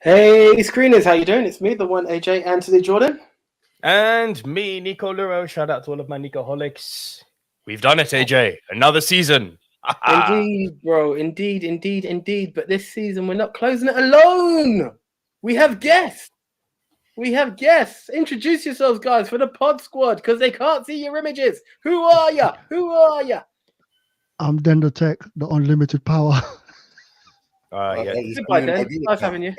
Hey, screeners, how you doing? It's me, the one AJ, Anthony Jordan. And me, Nico Luro. Shout out to all of my Nicoholics. We've done it, AJ. Another season. Indeed, bro. Indeed. But this season, we're not closing it alone. We have guests. Introduce yourselves, guys, for the pod squad, because they can't see your images. Who are ya? I'm Dendotech, the unlimited power. Yeah. Goodbye, Den. Nice having you.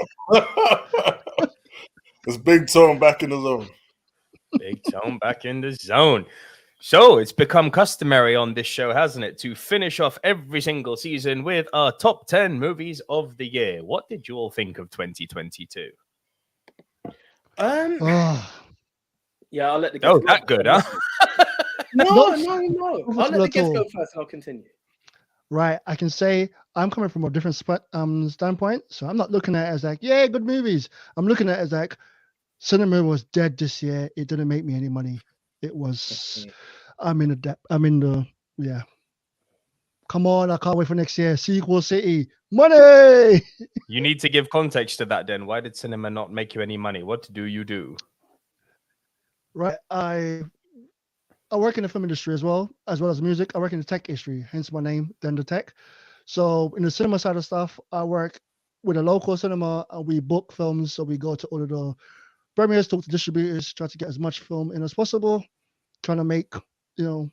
It's Big Tone back in the zone. Big Tone back in the zone. So it's become customary on this show, hasn't it, to finish off every single season with our top 10 movies of the year. What did you all think of 2022? Yeah, I'll let the guests go. That good, huh? No. I'll let the guests go first and I'll continue. Right, I can say I'm coming from a different standpoint, so I'm not looking at it as like, yeah, good movies. I'm looking at it as like, cinema was dead this year. It didn't make me any money. It was, I'm in the, yeah. Come on, I can't wait for next year. Sequel City, money! You need to give context to that then. Why did cinema not make you any money? What do you do? Right, I work in the film industry as well as music. I work in the tech industry, hence my name, Dendotech. So in the cinema side of stuff, I work with a local cinema and we book films. So we go to all of the premieres, talk to distributors, try to get as much film in as possible, trying to make, the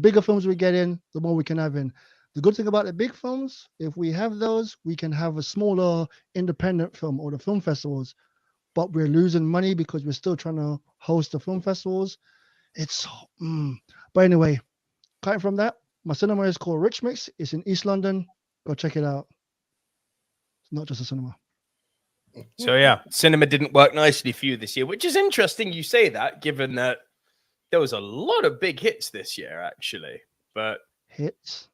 bigger films we get in, the more we can have in. The good thing about the big films, if we have those, we can have a smaller independent film or the film festivals, but we're losing money because we're still trying to host the film festivals. But anyway, coming from that, my cinema is called Rich Mix. It's in East London. Go check it out. It's not just a cinema. So yeah, cinema didn't work nicely for you this year, which is interesting you say that, given that there was a lot of big hits this year, actually. But hits?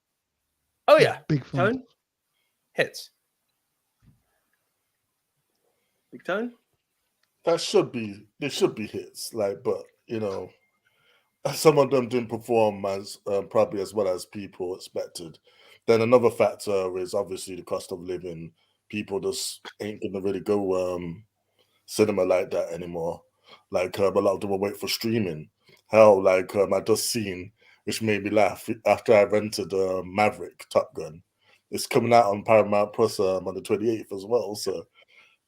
Oh yeah, big fun. Hits. Big Tone? There should be hits, but some of them didn't perform as probably as well as people expected. Then another factor is obviously the cost of living. People just ain't gonna really go cinema like that anymore. A lot of them will wait for streaming. Hell, I just seen, which made me laugh, after I rented Maverick Top Gun. It's coming out on Paramount Plus on the 28th as well. So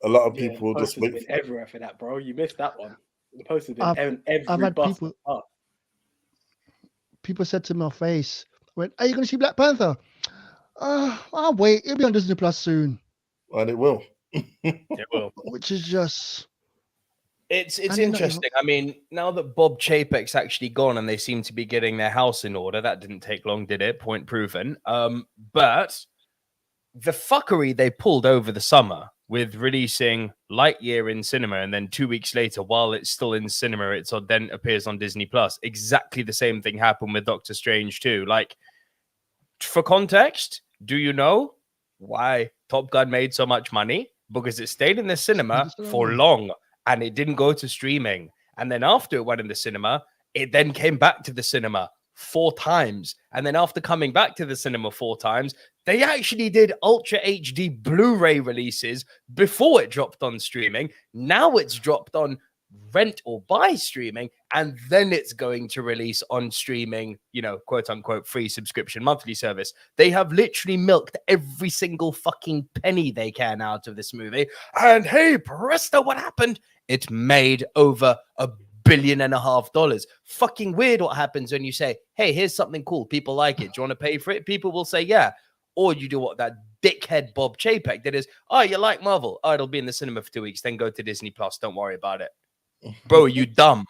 a lot of people just wait everywhere for that, bro. You missed that one. The poster's been every I've had bus. People said to my face, "Are you going to see Black Panther?" I'll wait. It'll be on Disney Plus soon. And it will. It will. Which is just... It's interesting. I mean, now that Bob Chapek's actually gone and they seem to be getting their house in order, that didn't take long, did it? Point proven. But the fuckery they pulled over the summer with releasing Lightyear in cinema, and then 2 weeks later, while it's still in cinema, it then appears on Disney Plus. Exactly the same thing happened with Doctor Strange too. For context, do you know why Top Gun made so much money? Because it stayed in the cinema for long and it didn't go to streaming. And then after it went in the cinema, it then came back to the cinema 4 times. And then after coming back to the cinema 4 times, they actually did Ultra HD Blu-ray releases before it dropped on streaming. Now it's dropped on rent or buy streaming, and then it's going to release on streaming, quote unquote, free subscription monthly service. They have literally milked every single fucking penny they can out of this movie. And hey, presto, what happened? It made over $1.5 billion. Fucking weird what happens when you say, hey, here's something cool. People like it. Do you want to pay for it? People will say, yeah. Or you do what that dickhead Bob Chapek did is, oh, you like Marvel? Oh, it'll be in the cinema for 2 weeks. Then go to Disney Plus. Don't worry about it. Bro, you dumb.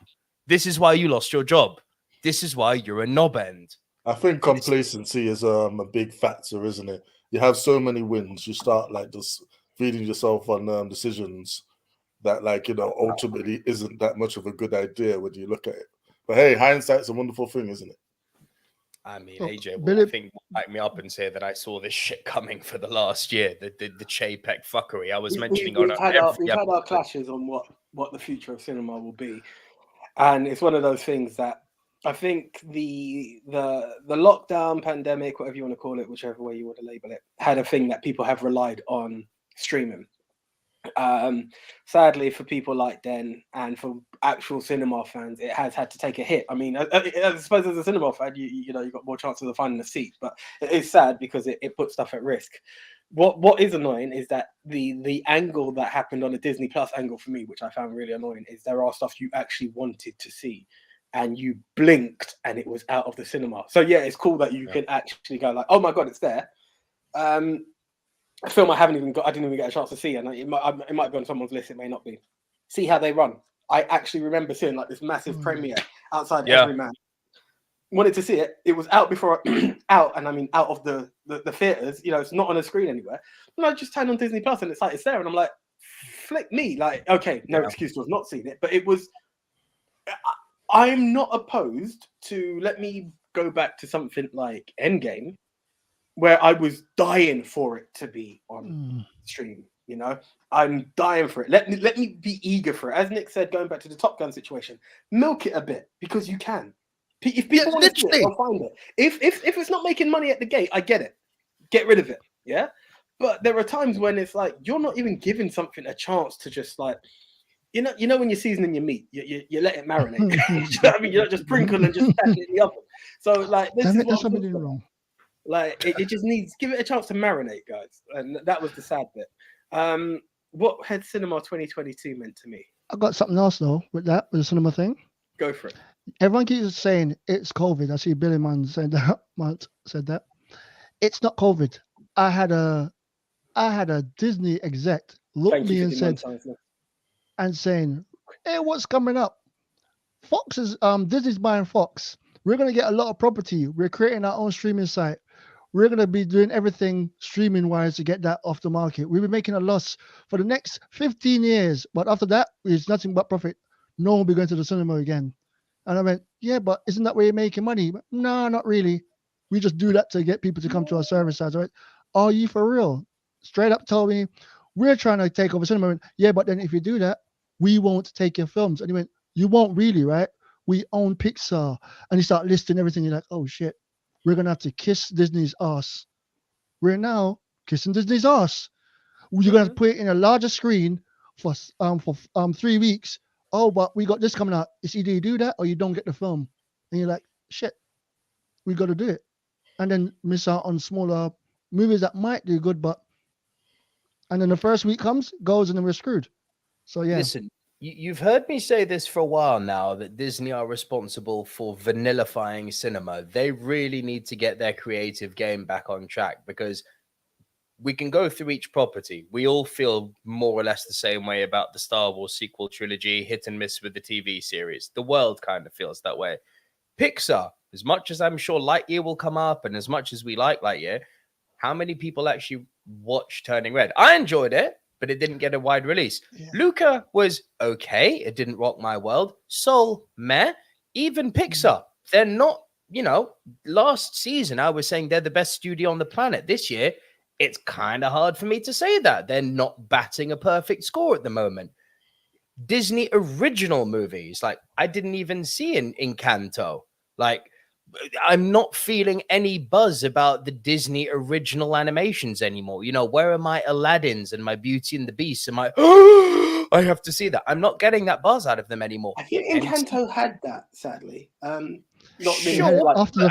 This is why you lost your job. This is why you're a knob end. I think complacency is a big factor, isn't it? You have so many wins, you start just feeding yourself on decisions that ultimately isn't that much of a good idea when you look at it. But hey, hindsight's a wonderful thing, isn't it? I mean, AJ will, I think, back me up and say that I saw this shit coming for the last year, the Chapek fuckery. I was mentioning we've had our clashes on what the future of cinema will be. And it's one of those things that I think the lockdown, pandemic, whatever you want to call it, whichever way you want to label it, had a thing that people have relied on streaming. Sadly, for people like Den and for actual cinema fans, it has had to take a hit. I mean, I suppose as a cinema fan, you know, you've got more chances of finding a seat, but it is sad because it puts stuff at risk. What is annoying is that the angle that happened on the Disney Plus angle for me, which I found really annoying, is there are stuff you actually wanted to see and you blinked and it was out of the cinema. So yeah, it's cool that you can actually go like, oh my God, it's there. A film I didn't even get a chance to see, and it might be on someone's list, it may not be. See How They Run. I actually remember seeing like this massive premiere outside Everyman. Wanted to see it. It was out before out, and I mean out of the theaters. You know, it's not on a screen anywhere. And I just turned on Disney Plus, and it's like it's there, and I'm like, flick me, like okay, no excuse to have not seen it, but it was. I'm not opposed to. Let me go back to something like Endgame, where I was dying for it to be on stream. You know, I'm dying for it. Let me be eager for it. As Nick said, going back to the Top Gun situation, milk it a bit because you can. If people want to see it, they'll find it. If it's not making money at the gate, I get it. Get rid of it. Yeah. But there are times when it's like you're not even giving something a chance to just like, you know when you're seasoning your meat, you let it marinate. You know what I mean? You don't just sprinkle and just stash it in the oven. So like this is what I'm wrong. Like it just needs give it a chance to marinate, guys. And that was the sad bit. What had Cinema 2022 meant to me? I got something else though with the cinema thing. Go for it. Everyone keeps saying it's COVID. I see Billy Man said that. It's not COVID. I had a Disney exec look at me and said, and saying, "Hey, what's coming up? Fox is Disney's buying Fox. We're gonna get a lot of property. We're creating our own streaming site. We're gonna be doing everything streaming wise to get that off the market. We'll be making a loss for the next 15 years, but after that, it's nothing but profit. No one will be going to the cinema again." And I went, yeah, but isn't that where you're making money? No, not really. We just do that to get people to come to our service. I went, are you for real? Straight up told me, we're trying to take over cinema. I went, yeah, but then if you do that, we won't take your films. And he went, you won't really, right? We own Pixar. And he started listing everything. You're like, oh shit, we're going to have to kiss Disney's ass. We're now kissing Disney's ass. You're going to put it in a larger screen for 3 weeks. Oh, but we got this coming out. It's either you do that or you don't get the film. And you're like, shit, we got to do it. And then miss out on smaller movies that might do good, and then the first week goes, and then we're screwed. So, yeah. Listen, you've heard me say this for a while now, that Disney are responsible for vanillifying cinema. They really need to get their creative game back on track, because we can go through each property. We all feel more or less the same way about the Star Wars sequel trilogy, hit and miss with the TV series. The world kind of feels that way. Pixar, as much as I'm sure Lightyear will come up, and as much as we like Lightyear, how many people actually watch Turning Red? I enjoyed it, but it didn't get a wide release. Yeah. Luca was okay. It didn't rock my world. Soul, meh. Even Pixar, they're not, last season I was saying they're the best studio on the planet. This year, it's kind of hard for me to say that. They're not batting a perfect score at the moment. Disney original movies, like I didn't even see in Encanto. Like, I'm not feeling any buzz about the Disney original animations anymore. Where are my Aladdins and my Beauty and the Beast and my, I have to see that. I'm not getting that buzz out of them anymore. I think Encanto had that, sadly. After the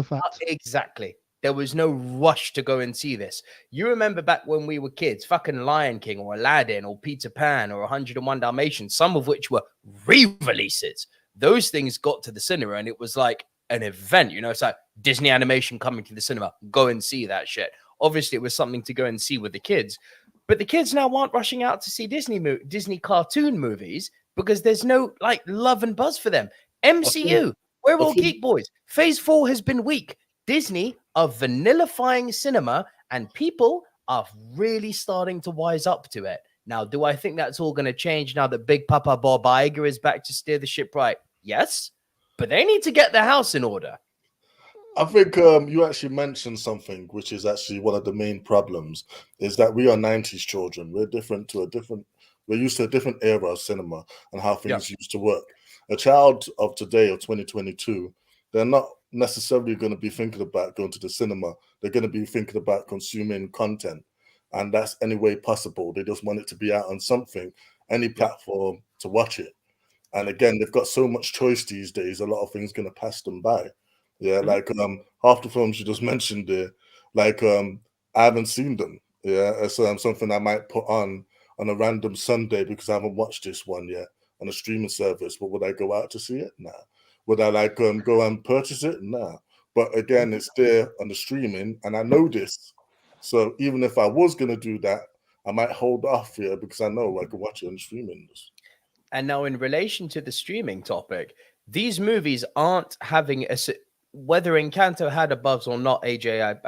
fact. Exactly. There was no rush to go and see this. You remember back when we were kids, fucking Lion King or Aladdin or Peter Pan or 101 Dalmatians, some of which were re-releases. Those things got to the cinema and it was like an event. It's like Disney animation coming to the cinema. Go and see that shit. Obviously, it was something to go and see with the kids. But the kids now aren't rushing out to see Disney cartoon movies because there's no love and buzz for them. MCU, we're all geek boys. Phase 4 has been weak. Disney are vanillifying cinema and people are really starting to wise up to it. Now, do I think that's all going to change now that Big Papa Bob Iger is back to steer the ship right? Yes, but they need to get their house in order. I think you actually mentioned something which is actually one of the main problems, is that we are 90s children. We're used to a different era of cinema and how things used to work. A child of today, of 2022, they're not necessarily going to be thinking about going to the cinema. They're going to be thinking about consuming content. and that's any way possible. They just want it to be out on something, any platform to watch it. And again, they've got so much choice these days, a lot of things going to pass them by. Yeah, like half the films you just mentioned there, like I haven't seen them. Yeah, it's something I might put on a random Sunday because I haven't watched this one yet on a streaming service. But would I go out to see it? Nah. Would I like go and purchase it? Nah. But again, it's there on the streaming, and I know this. So even if I was gonna do that, I might hold off here because I know I can watch it on the streaming. And now, in relation to the streaming topic, these movies aren't having a whether Encanto had a buzz or not. AJ,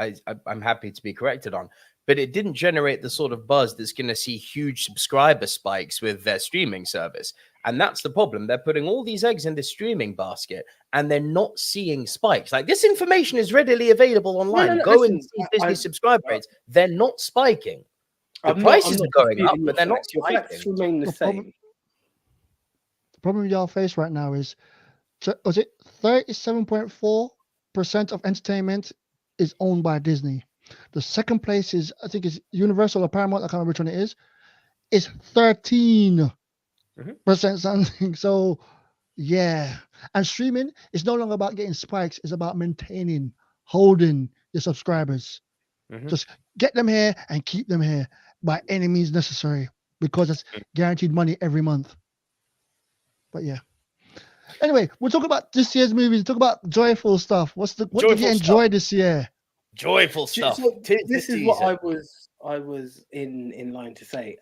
I'm happy to be corrected on, but it didn't generate the sort of buzz that's going to see huge subscriber spikes with their streaming service. And that's the problem. They're putting all these eggs in the streaming basket and they're not seeing spikes. Like, this information is readily available online. Go and see Disney subscriber rates. They're not spiking. The prices are going up, but they're not spiking. Your facts remain the same. The problem y'all face right now is, was it 37.4% of entertainment is owned by Disney. The second place is, I think it's Universal or Paramount, I can't remember which one it is. It's 13% something. So, yeah. And streaming is no longer about getting spikes. It's about maintaining, holding your subscribers. Just get them here and keep them here by any means necessary, because it's guaranteed money every month. But yeah. Anyway, we'll talk about this year's movies. Talk about joyful stuff. What did you enjoy this year? Joyful stuff. So this is what I was in line to say.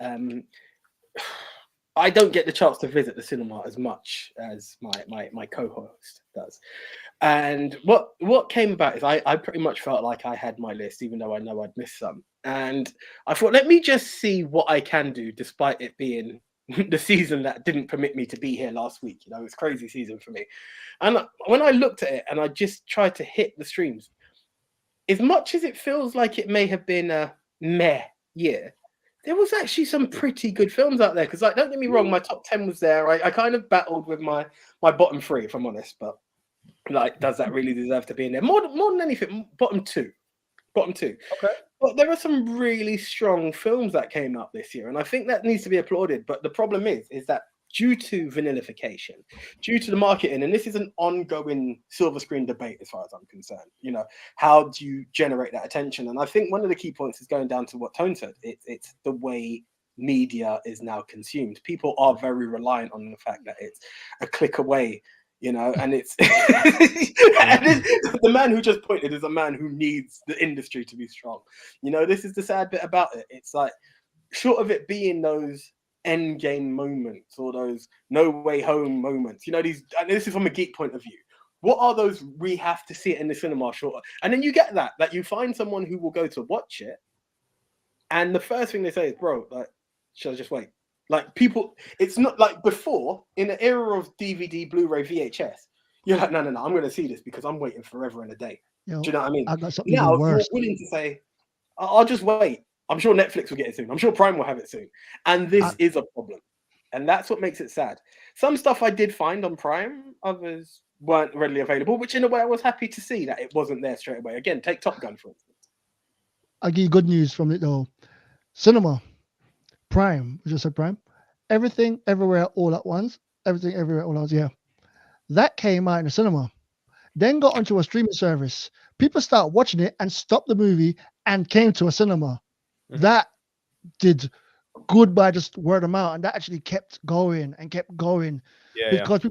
I don't get the chance to visit the cinema as much as my co-host does. And what came about is I pretty much felt like I had my list, even though I know I'd missed some. And I thought, let me just see what I can do, despite it being the season that didn't permit me to be here last week. You know, it's a crazy season for me. And when I looked at it and I just tried to hit the streams, as much as it feels like it may have been a meh year, there was actually some pretty good films out there. Because, like, don't get me wrong, my top 10 was there. I kind of battled with my bottom 3, if I'm honest. But, like, does that really deserve to be in there? More than anything, bottom two. Okay. But there are some really strong films that came out this year, and I think that needs to be applauded. But the problem is that due to vanillification, due to the marketing, and this is an ongoing silver screen debate as far as I'm concerned, you know, how do you generate that attention? And I think one of the key points is going down to what Tone said. It's the way media is now consumed. People are very reliant on the fact that it's a click away, you know, and it's the man who just pointed is a man who needs the industry to be strong. You know, this is the sad bit about it. It's like, short of it being those end game moments or those no way home moments, you know, these, and this is from a geek point of view, what are those we have to see it in the cinema short? And then you get that you find someone who will go to watch it, and the first thing they say is, bro, like, should I just wait? Like, people, it's not like before, in the era of DVD, Blu-ray, VHS, you're like, no, I'm going to see this because I'm waiting forever and a day. Do you know what I mean? I got something now worse. You're willing to say, I'll just wait. I'm sure Netflix will get it soon. I'm sure Prime will have it soon. And this is a problem. And that's what makes it sad. Some stuff I did find on Prime, others weren't readily available, which in a way I was happy to see that it wasn't there straight away. Again, take Top Gun, for instance. I'll give you good news from it though. Cinema, Prime, we just said Prime. Everything, everywhere, all at once. Everything, everywhere, all at once. Yeah. That came out in the cinema. Then got onto a streaming service. People start watching it and stopped the movie and came to a cinema. That did good by just word of mouth, and that actually kept going and kept going. Because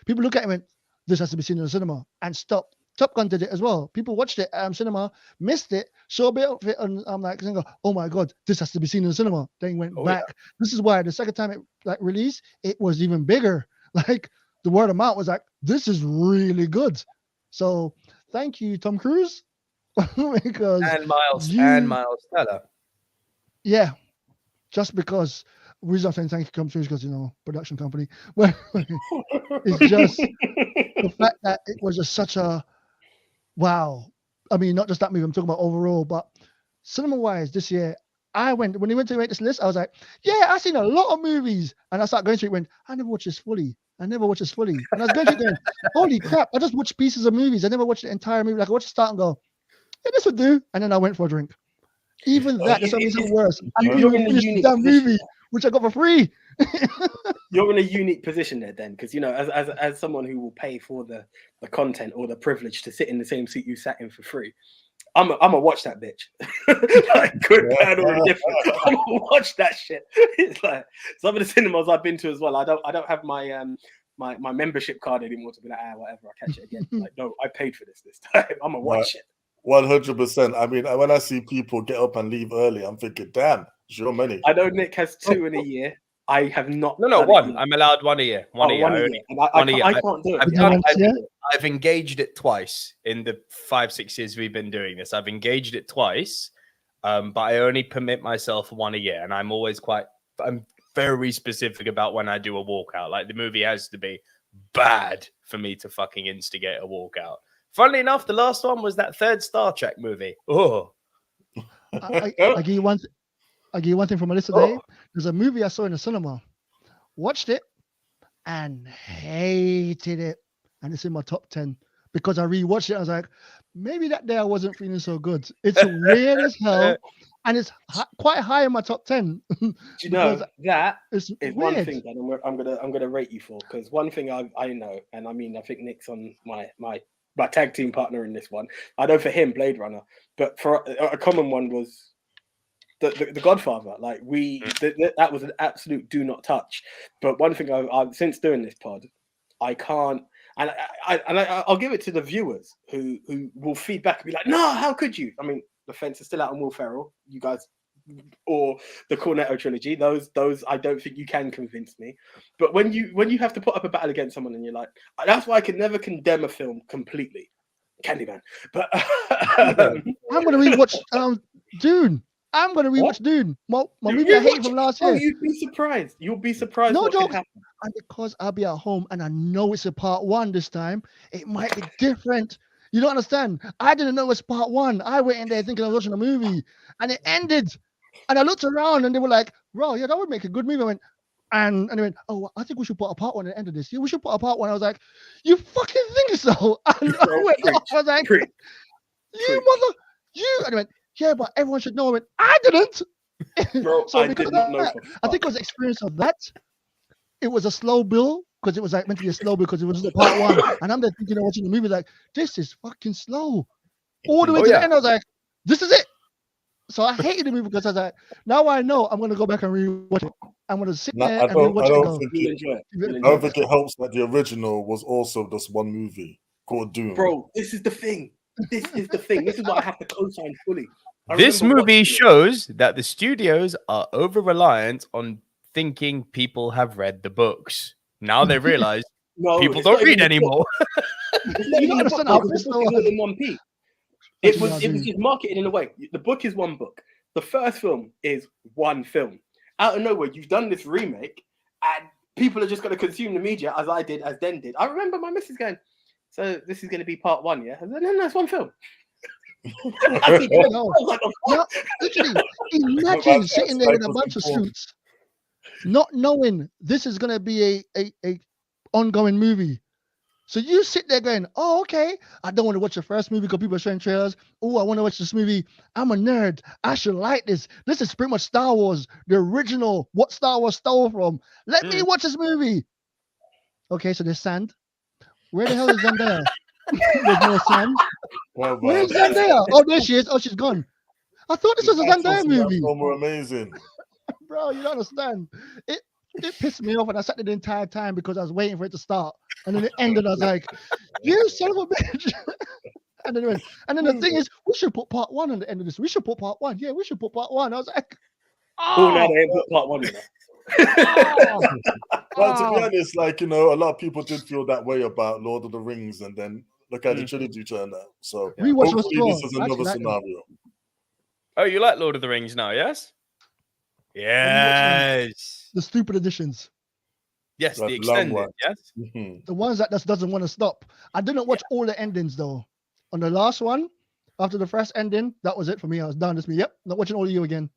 people look at it and went, this has to be seen in the cinema, and stopped. Top Gun did it as well. People watched it cinema, missed it, saw a bit of it, and I'm like, oh my god, this has to be seen in the cinema. Then went back. Yeah. This is why the second time it like released, it was even bigger. Like, the word of mouth was like, this is really good. So thank you, Tom Cruise. Because Miles Teller. Yeah, just because the reason I'm saying thank you, Tom Cruise, because, you know, production company. Well, it's just the fact that it was just such a wow. I mean, not just that movie, I'm talking about overall, but cinema-wise this year, when he went to make this list, I was like, yeah, I've seen a lot of movies. And I started going through it, I never watched this fully. And I was going through it going, holy crap, I just watched pieces of movies. I never watched the entire movie. Like, I watched the start and go, yeah, this would do. And then I went for a drink. Even that, that's what makes it worse. I didn't You're even in a finish the unique damn position. movie, which I got for free. You're in a unique position there, then, because as someone who will pay for the content or the privilege to sit in the same seat you sat in for free, I'm gonna watch that bitch. Like good, bad, or indifferent. I'm gonna watch that shit. It's like some of the cinemas I've been to as well. I don't have my my membership card anymore to be like, whatever, I'll catch it again. Like, no, I paid for this time. I'm gonna watch it. 100%. I mean, when I see people get up and leave early, I'm thinking, damn, it's your money. I know Nick has 2 in a year. I have not. No, one. I'm allowed 1 a year. One a year. I can't do it. I've engaged it twice in the 5-6 years we've been doing this. I've engaged it twice, but I only permit myself 1 a year, and I'm very specific about when I do a walkout. Like the movie has to be bad for me to fucking instigate a walkout. Funnily enough, the last one was that 3rd Star Trek movie. Oh, I give you one. I give you one thing from my list today. There's a movie I saw in the cinema, watched it, and hated it. And it's in my top 10 because I rewatched it. I was like, maybe that day I wasn't feeling so good. It's weird as hell, and it's quite high in my top 10. Do you know that is weird. one thing that I'm gonna rate you for, because one thing I know, and I mean I think Nick's on my tag team partner in this one. I know for him Blade Runner, but for a common one was the Godfather. Like that was an absolute do not touch. But one thing I've since doing this pod, I can't, and I'll give it to the viewers who will feed back and be like, no, how could you? I mean, the fence is still out on Will Ferrell, you guys, or the Cornetto trilogy. Those I don't think you can convince me. But when you have to put up a battle against someone and you're like, that's why I can never condemn a film completely. Candyman. But I'm gonna rewatch Dune. I'm gonna rewatch Dune. My movie I hated from last year. Oh, you'd be surprised. You'll be surprised. No what jokes. can happen. And because I'll be at home and I know it's a part 1 this time, it might be different. You don't understand. I didn't know it was part 1. I went in there thinking I was watching a movie, and it ended. And I looked around and they were like, "Bro, yeah, that would make a good movie." I went, and they went, "Oh, I think we should put a part 1 at the end of this. Yeah, we should put a part 1." I was like, "You fucking think so?" And I went off. I was like, "You mother, you!" And I went, "Yeah, but everyone should know." I went, "I didn't." Bro, So I did not know. I think it was the experience of that. It was a slow build because it was like meant to be a slow build because it was the part 1. And I'm there thinking of watching the movie like, this is fucking slow. All the way to the end, I was like, this is it. So I hated the movie because I was like, now I know I'm going to go back and rewatch it. I'm going to sit there and rewatch it. I don't think it helps that the original was also just one movie called Doom. Bro, this is the thing. This is what I have to co-sign fully. This movie shows that the studios are over-reliant on thinking people have read the books. Now they realize people don't read anymore. You don't understand how this book is in one piece. It was just marketed in a way. The book is one book. The first film is one film. Out of nowhere, you've done this remake, and people are just going to consume the media as I did, as Den did. I remember my missus going, "So this is going to be part 1, yeah?" I said, "No, it's one film." Literally, imagine sitting there with a bunch of suits, not knowing this is going to be a ongoing movie. So you sit there going, "Oh, okay, I don't want to watch the first movie because people are showing trailers. Oh, I want to watch this movie. I'm a nerd. I should like this. This is pretty much Star Wars, the original, what Star Wars stole from. Let me watch this movie." Okay, so there's sand. Where the hell is Zendaya? There's no sand. Where's Zendaya? Oh, there she is. Oh, she's gone. I thought this was a Zendaya movie. More amazing. Bro, you don't understand. It pissed me off, and I sat there the entire time because I was waiting for it to start. And then it ended. I was like, "You son of a bitch!" And then the thing is, we should put part 1 on the end of this. We should put part 1. Yeah, we should put part 1. I was like, "Oh, no, they ain't put part 1 in there." Well, to be honest, like, you know, a lot of people did feel that way about Lord of the Rings, and then look how the trilogy turned out. So hopefully this is another scenario. Oh, you like Lord of the Rings now, yes? Yes. The stupid editions. Yes, the extended, yes? The ones that just doesn't want to stop. I didn't watch all the endings, though. On the last one, after the first ending, that was it for me. I was done. Just me, yep, not watching all of you again.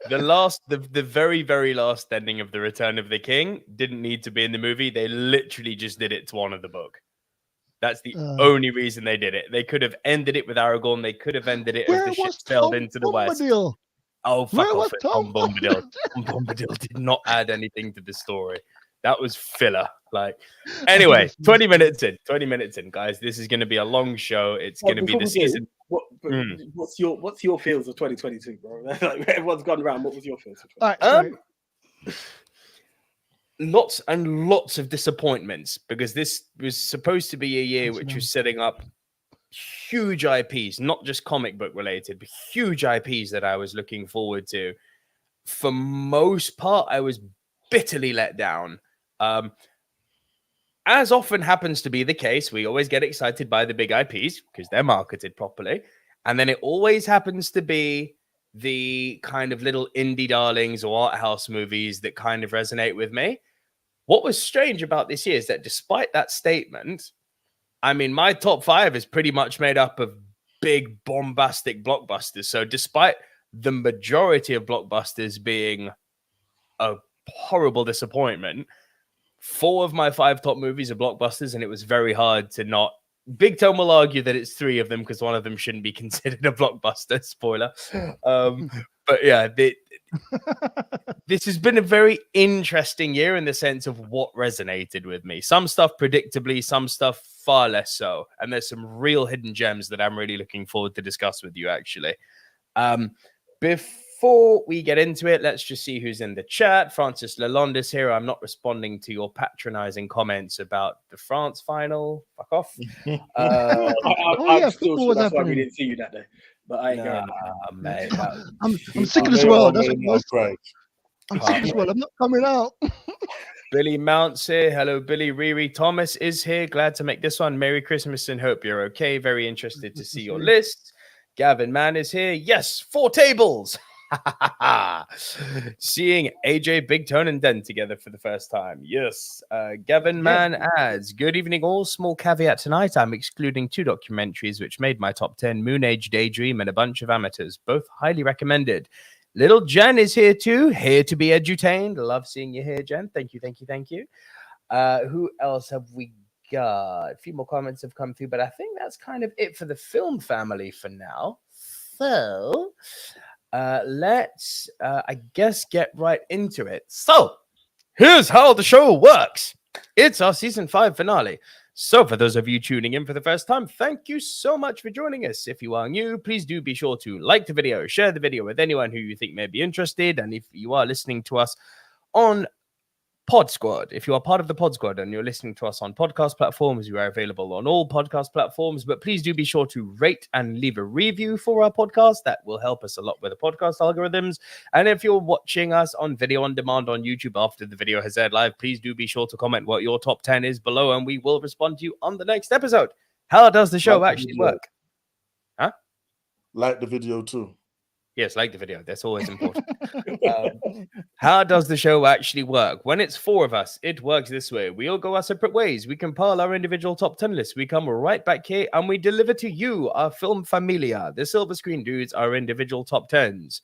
The very, very last ending of The Return of the King didn't need to be in the movie. They literally just did it to honor the book. That's the only reason they did it. They could have ended it with Aragorn. They could have ended it as the ship sailed into the west. Oh, fuck off it. Tom Bombadil. Tom Bombadil did not add anything to the story. That was filler. Like, anyway, 20 minutes in, guys. This is going to be a long show. It's going to be the season. What's your feels of 2022, bro? Like, everyone's gone around. What was your feels? All right, lots and lots of disappointments, because this was supposed to be a year which was setting up huge IPs, not just comic book related, but huge IPs that I was looking forward to. For most part, I was bitterly let down. As often happens to be the case, we always get excited by the big IPs because they're marketed properly. And then it always happens to be the kind of little indie darlings or art house movies that kind of resonate with me. What was strange about this year is that despite that statement, I mean, my top 5 is pretty much made up of big bombastic blockbusters. So despite the majority of blockbusters being a horrible disappointment, 4 of my 5 top movies are blockbusters, and it was very hard to not. Big Tom will argue that it's 3 of them because one of them shouldn't be considered a blockbuster. Spoiler. But yeah, this has been a very interesting year in the sense of what resonated with me. Some stuff predictably, some stuff far less so. And there's some real hidden gems that I'm really looking forward to discuss with you, actually. Before we get into it, let's just see who's in the chat. Francis Lalonde is here. I'm not responding to your patronizing comments about the France final. Fuck off. I'm still sure that's why we didn't see you that day. But I ain't mate. I'm sick of this world. That's what I'm sick of this world. I'm not coming out. Billy Mounts here. Hello, Billy. Riri Thomas is here. Glad to make this one. Merry Christmas and hope you're okay. Very interested to see your list. Gavin Mann is here. Yes, 4 tables. Seeing AJ, Big Tone, and Den together for the first time. Yes. Gavin Mann adds, good evening all. Small caveat tonight. I'm excluding 2 documentaries which made my top 10, Moon Age Daydream and A Bunch of Amateurs. Both highly recommended. Little Jen is here too. Here to be edutained. Love seeing you here, Jen. Thank you. Who else have we got? A few more comments have come through, but I think that's kind of it for the film family for now. So let's, I guess, get right into it. So here's how the show works. It's our season 5 finale. So for those of you tuning in for the first time, thank you so much for joining us. If you are new, please do be sure to like the video, share the video with anyone who you think may be interested. And if you are listening to us on Pod Squad, if you are part of the Pod Squad and you're listening to us on podcast platforms, we are available on all podcast platforms, but please do be sure to rate and leave a review for our podcast. That will help us a lot with the podcast algorithms. And if you're watching us on video on demand on YouTube after the video has aired live, please do be sure to comment what your top 10 is below and we will respond to you on the next episode. How does the show actually work? Huh? Like the video too. Yes, like the video. That's always important. How does the show actually work? When it's 4 of us, it works this way. We all go our separate ways. We compile our individual top 10 lists. We come right back here and we deliver to you, our film familia, the silver screen dudes, our individual top 10s.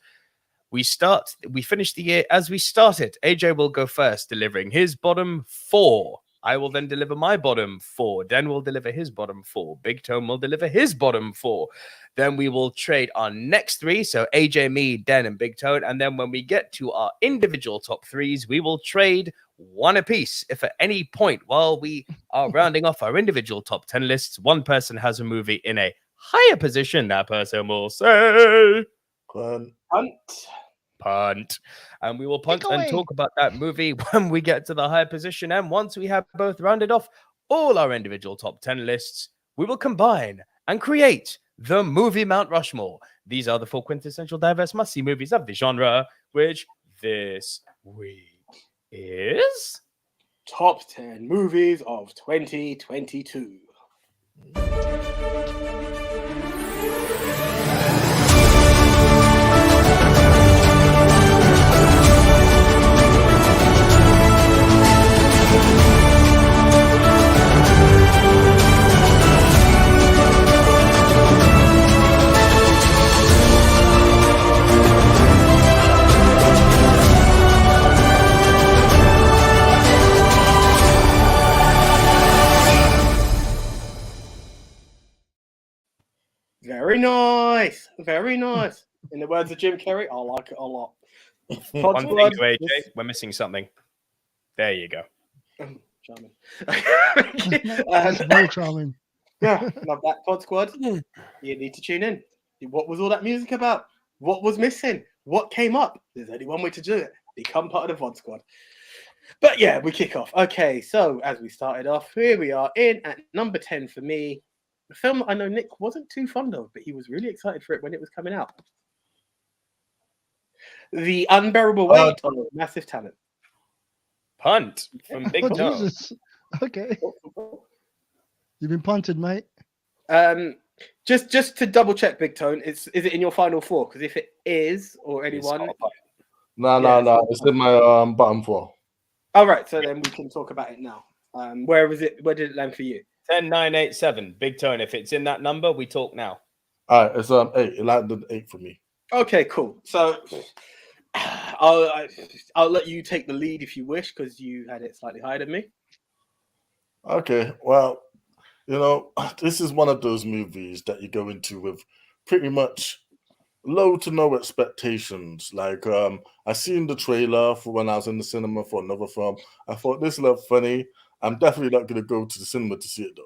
We finish the year as we started. AJ will go first, delivering his bottom 4. I will then deliver my bottom 4. Den will deliver his bottom 4. Big Tone will deliver his bottom 4. Then we will trade our next 3. So AJ, me, Den, and Big Tone. And then when we get to our individual top 3s, we will trade 1 apiece. If at any point while we are rounding off our individual top 10 lists, one person has a movie in a higher position, that person will say punt. And we will punt and talk about that movie when we get to the higher position. And once we have both rounded off all our individual top 10 lists, we will combine and create the Movie Mount Rushmore. These are the 4 quintessential diverse must-see movies of the genre, which this week is top 10 movies of 2022. Very nice. Very nice. In the words of Jim Carrey, I like it a lot. Pod One Squad. thing, AJ, we're missing something. There you go. Charming. That's very charming. Yeah, love that. Pod Squad. You need to tune in. What was all that music about? What was missing? What came up? There's only one way to do it. Become part of the Pod Squad. But yeah, we kick off. Okay, so as we started off, here we are in at number 10 for me. A film I know Nick wasn't too fond of, but he was really excited for it when it was coming out. The Unbearable Weight of Massive Talent. Punt from Big Oh, Toe. Jesus. Okay. You've been punted, mate. Just to double check, Big Tone, is it in your final four? Because if it is, or anyone, No, it's in my bottom four. All right, so then we can talk about it now. Where was it? Where did it land for you? 10, 9, 8, 7. Big Tone. If it's in that number, we talk now. All right, it's 8. It landed 8 for me. Okay, cool. So I'll let you take the lead if you wish, because you had it slightly higher than me. Okay, well, you know, this is one of those movies that you go into with pretty much low to no expectations. Like, I seen the trailer for when I was in the cinema for another film. I thought this looked funny. I'm definitely not going to go to the cinema to see it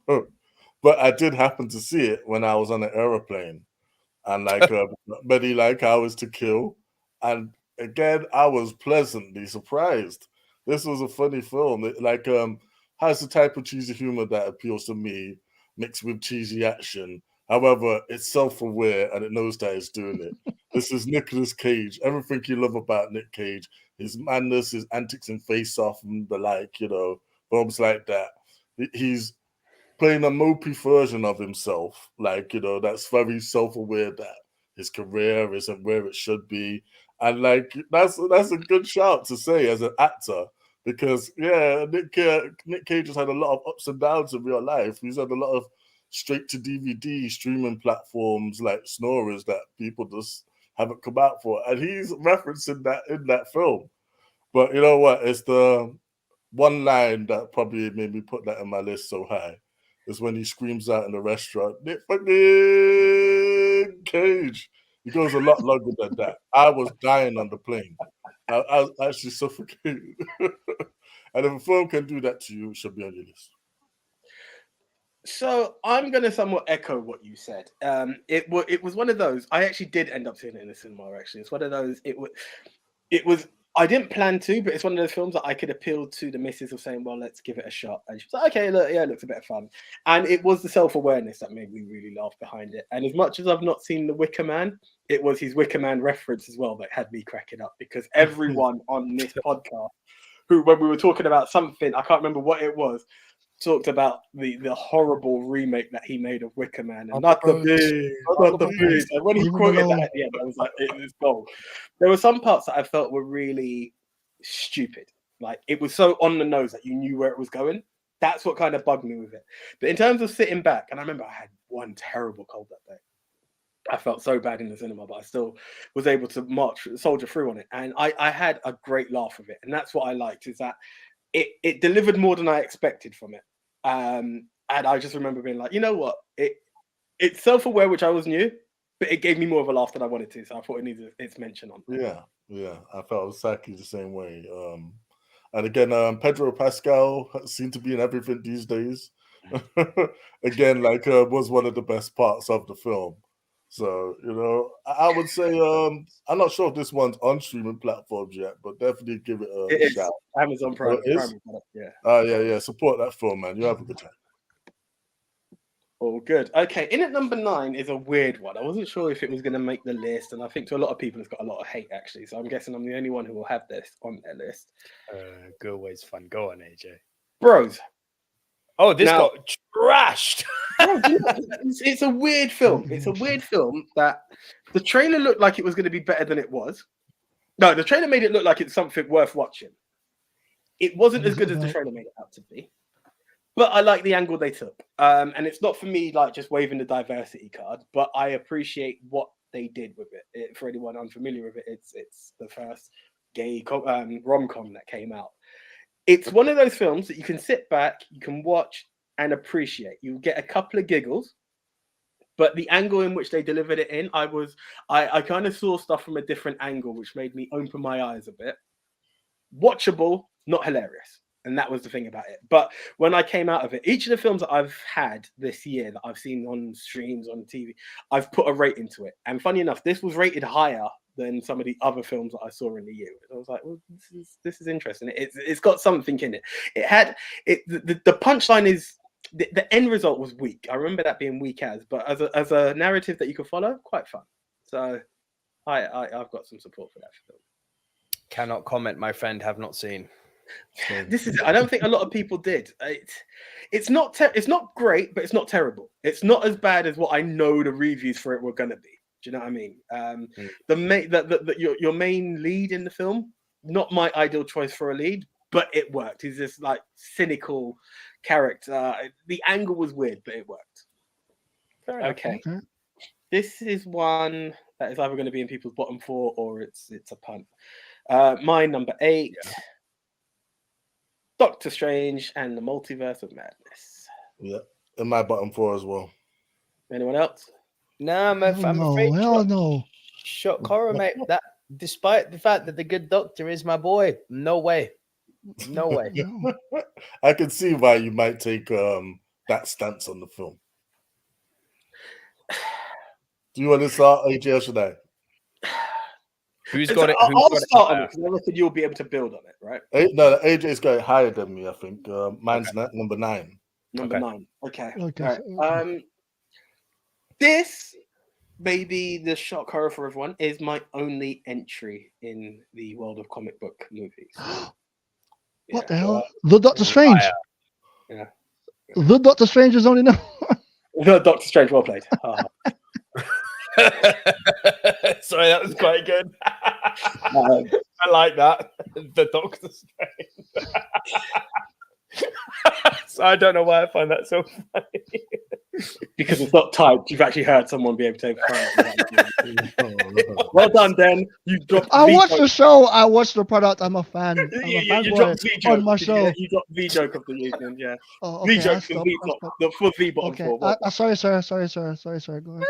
though. But I did happen to see it when I was on an aeroplane, and like many like Hours to Kill, and again I was pleasantly surprised. This was a funny film. It like has the type of cheesy humor that appeals to me, mixed with cheesy action. However, it's self-aware and it knows that it's doing it. This is Nicolas Cage. Everything you love about Nick Cage, his madness, his antics in Face Off and the like, you know, films like that. He's playing a mopey version of himself, like, you know, that's very self-aware that his career isn't where it should be. And like that's a good shout to say as an actor, because yeah, Nick Cage has had a lot of ups and downs in real life. He's had a lot of straight to DVD streaming platforms like Snorers that people just haven't come out for. And he's referencing that in that film. But you know what? It's the one line that probably made me put that in my list so high is when he screams out in the restaurant, Nick fucking Cage. He goes a lot longer than that. I was dying on the plane. I was actually suffocating. And if a film can do that to you, it should be on your list. So I'm going to somewhat echo what you said. It was one of those. I actually did end up seeing it in the cinema. Actually, it's one of those. It was. I didn't plan to, but it's one of those films that I could appeal to the missus of saying, "Well, let's give it a shot." And she was like, "Okay, look, yeah, it looks a bit of fun." And it was the self-awareness that made me really laugh behind it. And as much as I've not seen The Wicker Man, it was his Wicker Man reference as well that had me cracking up, because everyone on this podcast, who when we were talking about something, I can't remember what it was, talked about the horrible remake that he made of Wicker Man, and not the beast. And when he quoted that at the end, I was like, it was gold. There were some parts that I felt were really stupid. Like, it was so on the nose that you knew where it was going. That's what kind of bugged me with it. But in terms of sitting back, and I remember I had one terrible cold that day. I felt so bad in the cinema, but I still was able to soldier through on it. And I had a great laugh with it. And that's what I liked, is that it delivered more than I expected from it. And I just remember being like, you know what? It's self-aware, which I was new, but it gave me more of a laugh than I wanted to. So I thought it needed its mention on. Yeah. I felt exactly the same way. And again, Pedro Pascal seemed to be in everything these days. Again, like was one of the best parts of the film. So, you know, I would say I'm not sure if this one's on streaming platforms yet, but definitely give it a shout. Amazon Prime. Yeah. Support that film, man. You have a good time. Oh, good. Okay, in at number 9 is a weird one. I wasn't sure if it was going to make the list, and I think to a lot of people it's got a lot of hate, actually. So I'm guessing I'm the only one who will have this on their list. Go away's fun. Go on, AJ. Bros. Oh, this got trashed. It's a weird film. It's a weird film that the trailer looked like it was going to be better than it was. No, the trailer made it look like it's something worth watching. It wasn't as good as the trailer made it out to be. But I like the angle they took. And it's not for me like just waving the diversity card, but I appreciate what they did with it. For anyone unfamiliar with it, it's the first gay rom-com that came out. It's one of those films that you can sit back, you can watch and appreciate. You get a couple of giggles, but the angle in which they delivered it in, I kind of saw stuff from a different angle, which made me open my eyes a bit. Watchable, not hilarious. And that was the thing about it. But when I came out of it, each of the films that I've had this year that I've seen on streams, on TV, I've put a rating to it. And funny enough, this was rated higher than some of the other films that I saw in the year. I was like, well, this is interesting. It's got something in it. It had it. The punchline is the end result was weak. I remember that being weak but as a narrative that you could follow, quite fun. So I've got some support for that film. Cannot comment, my friend. Have not seen. This is. I don't think a lot of people did. It's not great, but it's not terrible. It's not as bad as what I know the reviews for it were going to be. Do you know what I mean? Your main lead in the film, not my ideal choice for a lead, but it worked. He's this like cynical character. The angle was weird, but it worked. Okay. This is one that is either going to be in people's bottom 4 or it's a punt. My number 8. Yeah. Doctor Strange and the Multiverse of Madness. Yeah, in my bottom 4 as well. Anyone else? No, I'm afraid. Hell no. Shock horror, mate. That, despite the fact that the Good Doctor is my boy, no way. No way. No. I can see why you might take that stance on the film. Do you want to start, AJ, or should I? Who's got it? I'll start on it because I reckon you'll be able to build on it, right? No, AJ's got higher than me, I think. Mine's number 9. Number 9. Okay. Okay. All right. This, maybe the shock horror for everyone, is my only entry in the world of comic book movies. What the hell? The Doctor Strange. Yeah. The Doctor Strange is only number 1. The Doctor Strange, well played. Sorry, that was quite good. I like that. The Doctor Strange. So I don't know why I find that so funny. Because it's not typed. You've actually heard someone be able to it. Well done, Dan. I watched the show. I watched the product. I'm a fan. I'm a fanboy on my show. You got the joke of the evening, yeah. Oh, okay, V-joke, the full V bottom 4. Sorry, sir. Go ahead.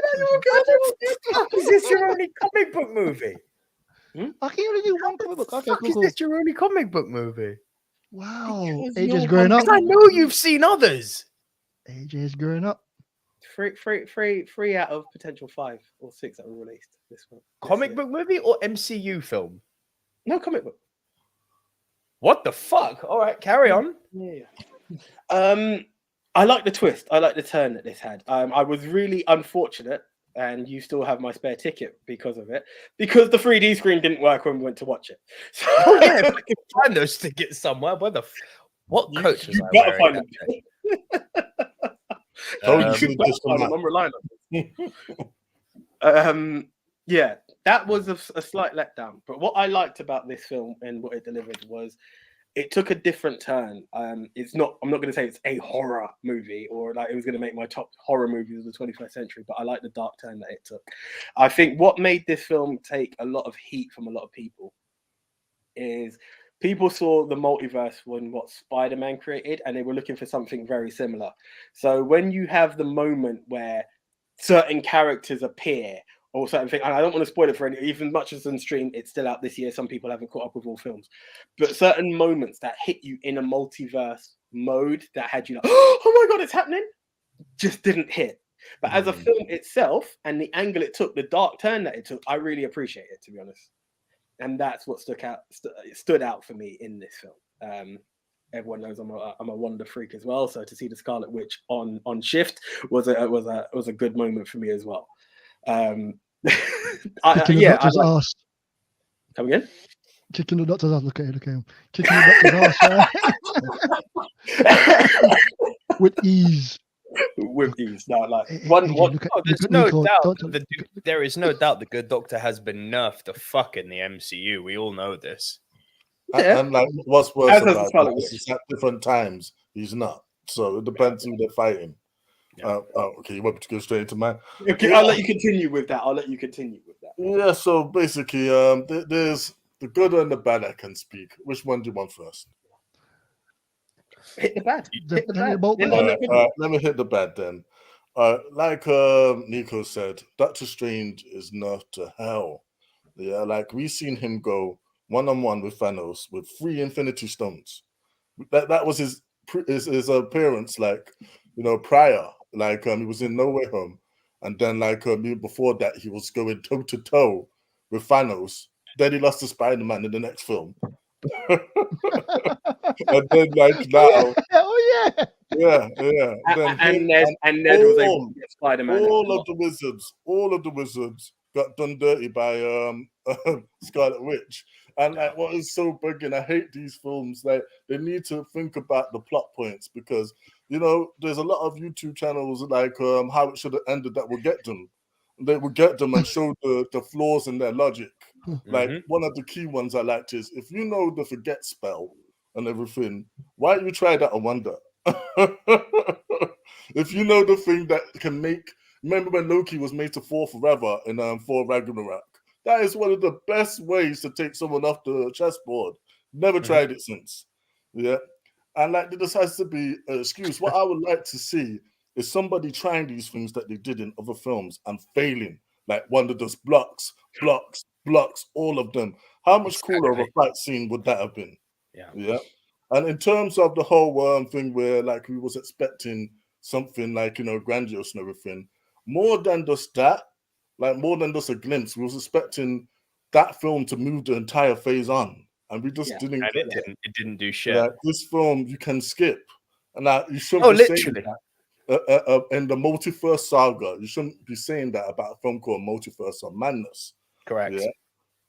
Is this your only comic book movie? I can only do one comic book. Okay, Is this your only comic book movie? Wow. AJ's growing up. I know you've seen others. AJ's growing up. 3 out of potential 5 or 6 that were released this one. Comic book movie or MCU film? No, comic book. What the fuck? All right, carry on. Yeah. I like the twist. I like the turn that this had. I was really unfortunate, and you still have my spare ticket because of it, because the 3D screen didn't work when we went to watch it. So yeah, if I can find those tickets somewhere. What coach was I gotta wearing find them? I'm relying on this. Yeah, that was a slight letdown. But what I liked about this film and what it delivered was it took a different turn. It's not. I'm not going to say it's a horror movie or like it was going to make my top horror movies of the 21st century. But I like the dark turn that it took. I think what made this film take a lot of heat from a lot of people is people saw the multiverse when what Spider-Man created, and they were looking for something very similar. So when you have the moment where certain characters appear or certain things, and I don't want to spoil it for any, even much as on stream, it's still out this year. Some people haven't caught up with all films, but certain moments that hit you in a multiverse mode that had you like, oh my God, it's happening, just didn't hit. But as a film itself and the angle it took, the dark turn that it took, I really appreciate it, to be honest. And that's what stood out for me in this film. Everyone knows I'm a Wonder freak as well, so to see the Scarlet Witch on shift was a good moment for me as well. Kicking the doctor's ass. Come again? Kicking the doctor's ass. Look at him. Kicking the doctor's ass with ease. With ease. No, like there is no doubt the Good Doctor has been nerfed the fuck in the MCU. We all know this. Yeah. And like, what's worse about it is at different times he's not. So it depends who they're fighting. Yeah. Okay, you want me to go straight into mine? Okay, I'll let you continue with that. Yeah, so basically, there's the good and the bad I can speak. Which one do you want first? Hit the bad. Let me hit the bad then. Like Nico said, Doctor Strange is nerfed to hell. Yeah, like we seen him go one-on-one with Thanos with 3 Infinity Stones. That was his appearance, like, you know, prior. Like he was in No Way Home, and then like before that he was going toe to toe with Thanos. Then he lost to Spider-Man in the next film. And then like now, oh yeah. yeah. Then and Ned was able to get Spider-Man. all of the wizards got done dirty by Scarlet Witch. And like what is so bugging, I hate these films. Like they need to think about the plot points, because you know there's a lot of YouTube channels like how it should have ended that will get them. They will get them and show the flaws in their logic. Like one of the key ones I liked is, if you know the forget spell and everything, why don't you try that on Wanda? If you know the thing that can make, remember when Loki was made to fall forever in Thor Ragnarok? That is one of the best ways to take someone off the chessboard. Never tried it since. Yeah. And like this has to be an excuse. What I would like to see is somebody trying these things that they did in other films and failing. Like Wanda does blocks, all of them. How much cooler of a fight scene would that have been? Yeah. And in terms of the whole thing where like we was expecting something like, you know, grandiose and everything, more than just that, like more than just a glimpse, we was expecting that film to move the entire phase on, and we just didn't. And it didn't do shit. Like, this film you can skip, and you shouldn't. Oh, be literally. That, in the multiverse saga, you shouldn't be saying that about a film called Multiverse of Madness. Correct. Yeah.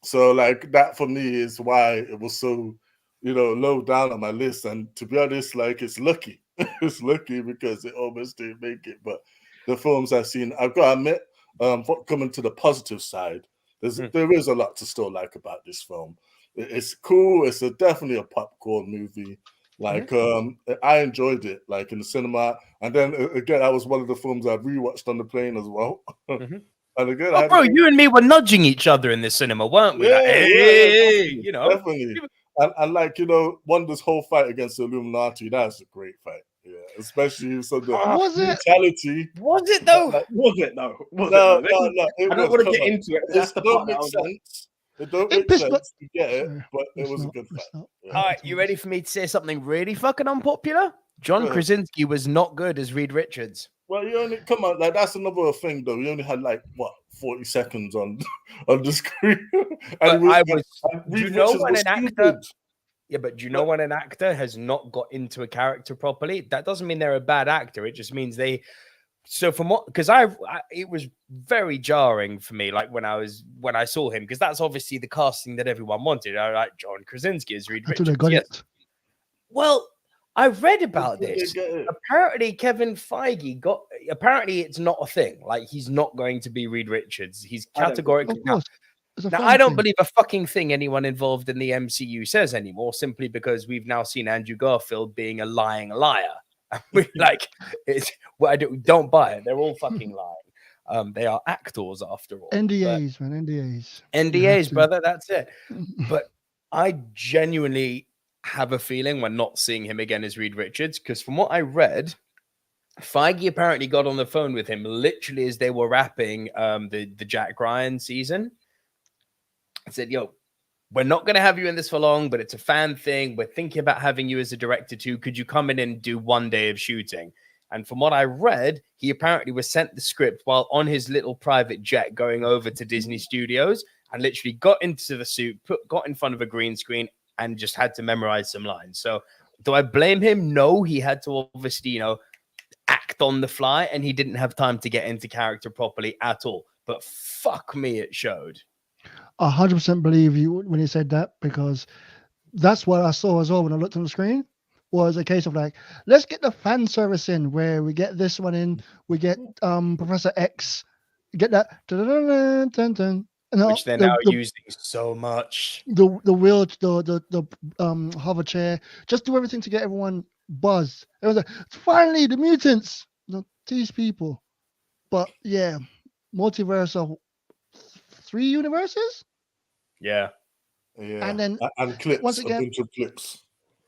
So like that for me is why it was so, you know, low down on my list. And to be honest, like it's lucky. It's lucky because it almost didn't make it. But the films I've seen, I've got to admit, coming to the positive side, there is a lot to still like about this film. It's cool. It's definitely a popcorn movie. Like I enjoyed it, like in the cinema. And then again, that was one of the films I rewatched on the plane as well. And again, bro, you and me were nudging each other in the cinema, weren't we? Yeah, like, hey, definitely, you know, definitely. And like, you know, Wanda's whole fight against the Illuminati, that's a great fight. Yeah, especially so the brutality. Was it though? Was it though? No. I don't want to get into it. That's the part that I was sense. It don't make sense to get it, but it was a good fight. Yeah. All right, you ready for me to say something really fucking unpopular? John Krasinski was not good as Reed Richards. Well, you only come on, like that's another thing though. You only had like what 40 seconds on the screen. And do you know when an actor? Yeah, but do you know when an actor has not got into a character properly? That doesn't mean they're a bad actor. It just means they. So from what, because it was very jarring for me, like when I saw him, because that's obviously the casting that everyone wanted. I like John Krasinski as Reed Richards. Yes. Well, I read about this. Apparently, Kevin Feige apparently it's not a thing. Like he's not going to be Reed Richards. He's categorically. Now, I don't believe a fucking thing anyone involved in the MCU says anymore, simply because we've now seen Andrew Garfield being a lying liar. We're like, don't buy it. They're all fucking lying. They are actors after all. NDAs, NDAs, brother. That's it. But I genuinely have a feeling we're not seeing him again as Reed Richards, because from what I read, Feige apparently got on the phone with him literally as they were wrapping the Jack Ryan season. I said, yo, we're not going to have you in this for long, but it's a fan thing. We're thinking about having you as a director too. Could you come in and do one day of shooting? And from what I read, he apparently was sent the script while on his little private jet going over to Disney Studios, and literally got into the suit, got in front of a green screen, and just had to memorize some lines. So do I blame him? No, he had to obviously, act on the fly, and he didn't have time to get into character properly at all. But fuck me, it showed. 100% believe you when you said that, because that's what I saw as well when I looked on the screen. Was a case of like, let's get the fan service in, where we get this one in, we get Professor X, get that, which they're now using so much. The wheel, the hover chair, just do everything to get everyone buzzed. It was like, finally the mutants, these people. But yeah, multiverse of 3 universes. Yeah. And then clips, once again, a bunch of clips.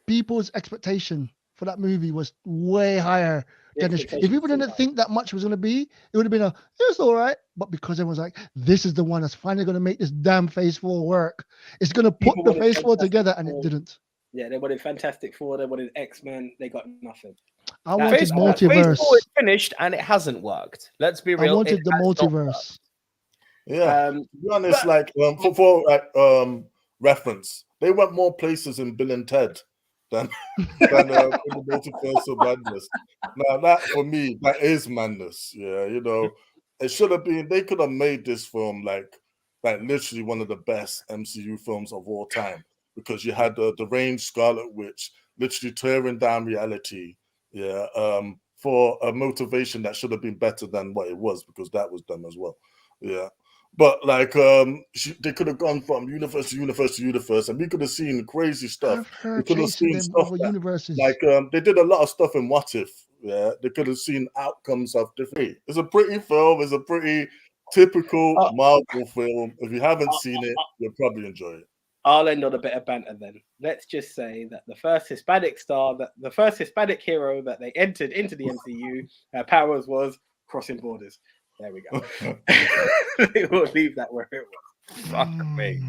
People's expectation for that movie was way higher Dennis, if people didn't think that much was going to be, it would have been it's all right. But because everyone's like, this is the one that's finally going to make this damn Phase 4 work. It's going to put the Phase 4 together, and it didn't. Yeah, they wanted Fantastic Four, they wanted X-Men, they got nothing. I wanted multiverse. Phase 4 is finished, and it hasn't worked. Let's be real. I wanted the multiverse. Yeah, to be honest, for reference, they went more places in Bill and Ted than in the Multiverse of Madness. Now, that for me, that is madness. Yeah, it should have been. They could have made this film like literally one of the best MCU films of all time, because you had the Range Scarlet Witch literally tearing down reality. Yeah, for a motivation that should have been better than what it was, because that was done as well. Yeah. But they could have gone from universe to universe to universe, and we could have seen crazy stuff. We could have seen stuff universes. They did a lot of stuff in What If. Yeah, they could have seen outcomes of different. It's a pretty film. It's a pretty typical Marvel film. If you haven't seen it, you'll probably enjoy it. I'll end on a bit of banter then. Let's just say that the first Hispanic hero that they entered into the MCU, powers was crossing borders. There we go. We'll leave that where it was. Fuck me.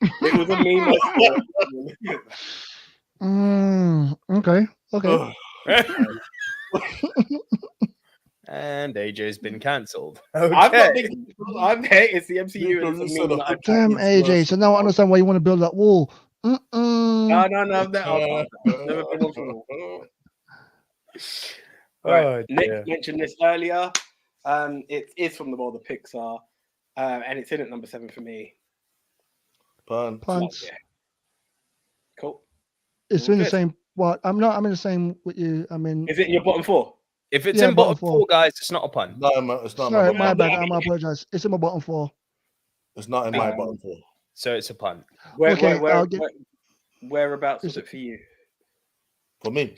It was a meme. Okay. And AJ's been cancelled. Okay. It's the MCU. Damn, AJ. So now I understand why you want to build that wall. No. Never been one for all. Right. Nick mentioned this earlier. It is from the world of Pixar, and it's in at number 7 for me. Punts. Yeah. Cool. It's in the same. What? I'm in the same with you. Is it in your bottom 4? If it's in bottom 4, guys, it's not a pun. No, it's not. Sorry, my bad. I apologize. It's in my bottom 4. It's not in my bottom 4. So it's a pun. Whereabouts is it for you? For me?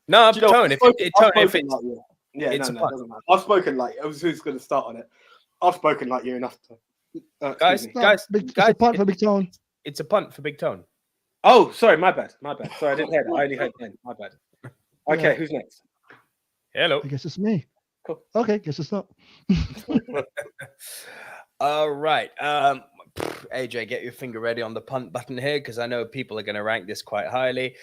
No, Tone. If it's yeah, it's a pun. Doesn't matter. I've spoken like I was who's going to start on it. I've spoken like you enough to. Guys, it's a punt for Big Tone. It's a punt for Big Tone. Oh, sorry, my bad. Sorry, I didn't hear that. I only heard 10. My bad. Okay, who's next? Hello. I guess it's me. Cool. Okay, guess it's not. All right. AJ, get your finger ready on the punt button here, because I know people are going to rank this quite highly.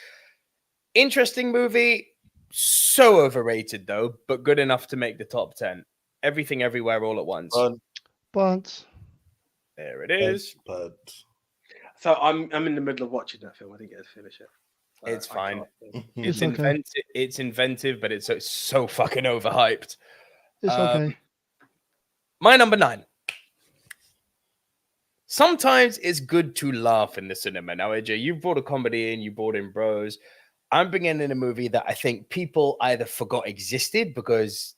Interesting movie. So overrated, though, but good enough to make the top 10. Everything, Everywhere, All at Once. Punt. There it is. So I'm in the middle of watching that film. I didn't get to finish it. It's fine. It's okay. inventive. It's inventive, but it's so fucking overhyped. It's okay. My number 9. Sometimes it's good to laugh in the cinema. Now, AJ, you brought a comedy in. You brought in Bros. I'm bringing in a movie that I think people either forgot existed because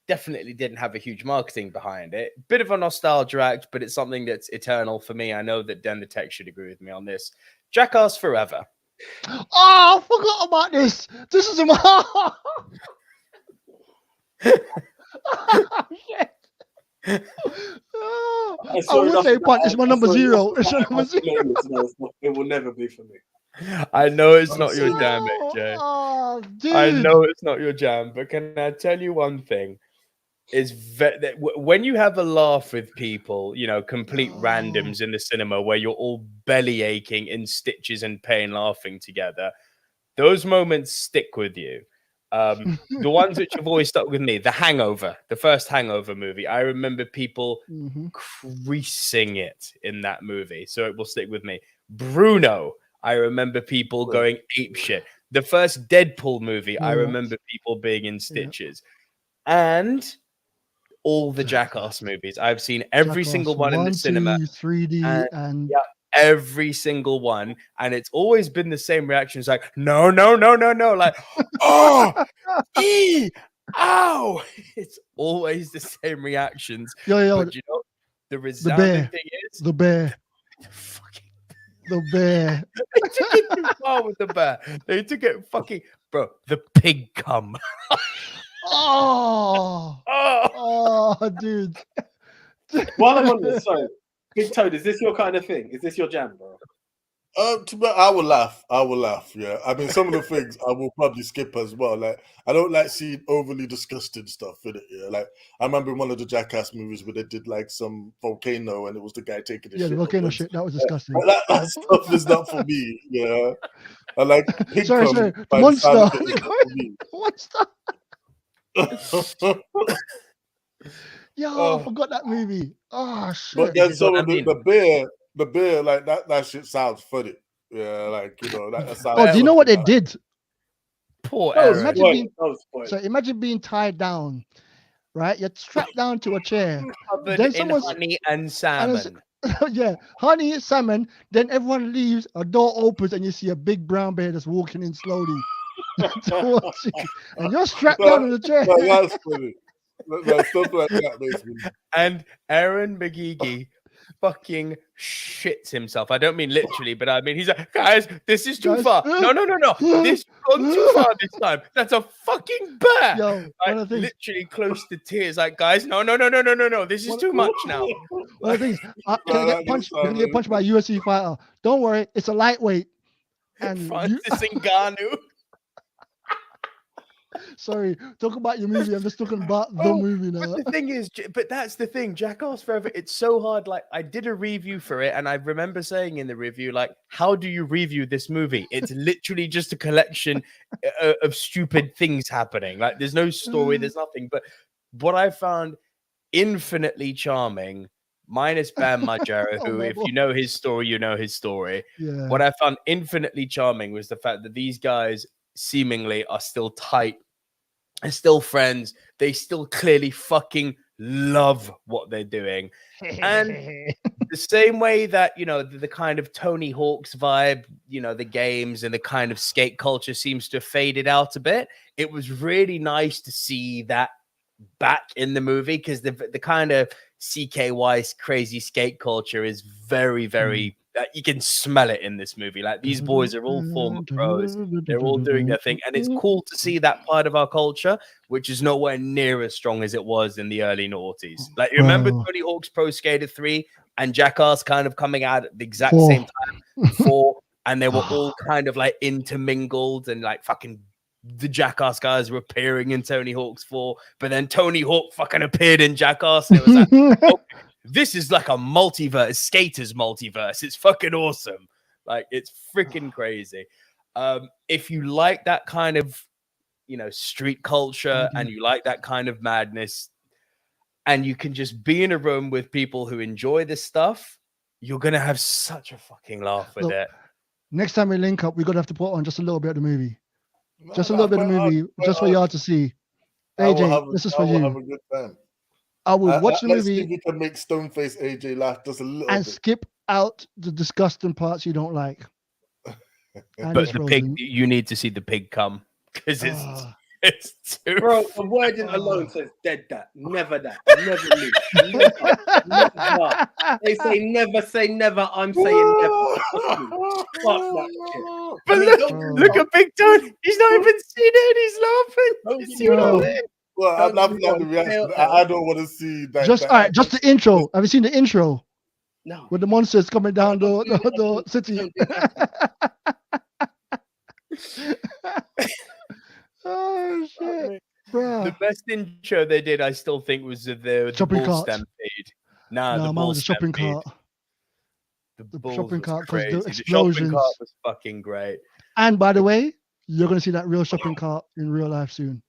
definitely didn't have a huge marketing behind it. Bit of a nostalgia act, but it's something that's eternal for me. I know that Den the Tech should agree with me on this. Jackass Forever. Oh, I forgot about this. This is my shit. I would say punt. It's my number 0. It's my number 0. It will never be for me. I know it's not your jam, AJ. Oh, dude. I know it's not your jam, but can I tell you one thing? Is when you have a laugh with people, complete randoms in the cinema where you're all belly aching in stitches and pain laughing together, those moments stick with you. The ones which have always stuck with me, The Hangover, the first Hangover movie. I remember people creasing it in that movie, so it will stick with me. Bruno, I remember people going apeshit. The first Deadpool movie, I remember people being in stitches. And all the Jackass movies. I've seen every single one in the cinema. 3D and every single one. And it's always been the same reactions like, no. Like, oh, ow. It's always the same reactions. Yo, but the resounding thing is the bear. The bear. They took it too far with the bear. They took it fucking, bro, the pig cum. Oh, dude. While I'm on this, sorry, Big Toad, is this your kind of thing? Is this your jam, bro? I will laugh. I will laugh. Yeah, I mean, some of the things I will probably skip as well. Like, I don't like seeing overly disgusting stuff in it. Yeah, like I remember in one of the Jackass movies where they did like some volcano and it was the guy taking the Yeah, shit. the volcano shit. That was disgusting. That stuff is not for me. Yeah, I like pig Sorry, cum the by the sound monster. of it is not for me. The monster. Yo, I forgot that movie. Oh shit! But then This is what some I of mean. the beer, like that shit sounds funny. Yeah, like that sounds. Oh, do you know what they funny. did? Poor That was Aaron. spoiled. So imagine being tied down, right? You're strapped down to a chair. Covered Then in someone's honey and and salmon. yeah, honey, salmon. Then everyone leaves. A door opens and you see a big brown bear that's walking in slowly towards you, and you're strapped down in the chair. That's funny. Stuff like that makes me. And Aaron McGeegee fucking shits himself. I don't mean literally, but I mean he's like, guys, this is too Guys, far. No. This gone too far this time. That's a fucking bear. Yo, Like, one of the things. literally close to tears. Like, guys, no. This is too much now. One of the things. No, that Can does get punched by a UFC fighter? Don't worry, it's a lightweight. And you, Francis Ngannou. sorry, talk about your movie. I'm just talking about the movie now. But the thing is, but that's the thing, Jackass Forever, it's so hard. Like, I did a review for it, and I remember saying in the review, like, how do you review this movie? It's literally just a collection of stupid things happening. Like, there's no story, there's nothing. But what I found infinitely charming, minus Bam Margera, Oh, who, my if boy. you know his story, you know his story. Yeah. What I found infinitely charming was the fact that these guys seemingly are still tight, are still friends. They still clearly fucking love what they're doing. And the same way that, the kind of Tony Hawk's vibe, the games and the kind of skate culture seems to have faded out a bit. It was really nice to see that back in the movie, because the kind of CKY crazy skate culture is very, very you can smell it in this movie. Like, these boys are all former pros, they're all doing their thing, and it's cool to see that part of our culture, which is nowhere near as strong as it was in the early noughties. Like, you remember Tony Hawk's Pro Skater 3 and Jackass kind of coming out at the exact same time, 4, and they were all kind of like intermingled, and like fucking the Jackass guys were appearing in Tony Hawk's 4, but then Tony Hawk fucking appeared in Jackass, and it was like, oh, this is like a multiverse, skaters multiverse. It's fucking awesome. Like, it's freaking crazy. If you like that kind of, street culture, and you like that kind of madness, and you can just be in a room with people who enjoy this stuff, you're gonna have such a fucking laugh with it. Next time we link up, we're gonna have to put on just a little bit of the movie. Just a little bit of the movie, just for y'all to see. AJ, this is for you. Have a good time. I will watch the Let's see movie if we can make Stoneface AJ laugh just a little and bit. skip out the disgusting parts you don't like. But the pig, you need to see the pig come, because it's too. Bro, the wording alone says dead that. Never that. Never leave. Never. They say never. I'm saying never. Fuck that shit. But look at Big Tony. He's not even seen it. He's laughing. You see what I'm saying? Well, I'm laughing at the reaction. I don't want to see that. Just all right, just the intro. Have you seen the intro? No. With the monsters coming down the city. Oh shit, bro! The best intro they did, I still think, was the Shopping bull cart. stampede. No, the mine bull was the shopping stampede. cart. The shopping bulls cart, was 'cause the crazy. The shopping explosions. cart was fucking great. And by the way, you're gonna see that real shopping cart in real life soon.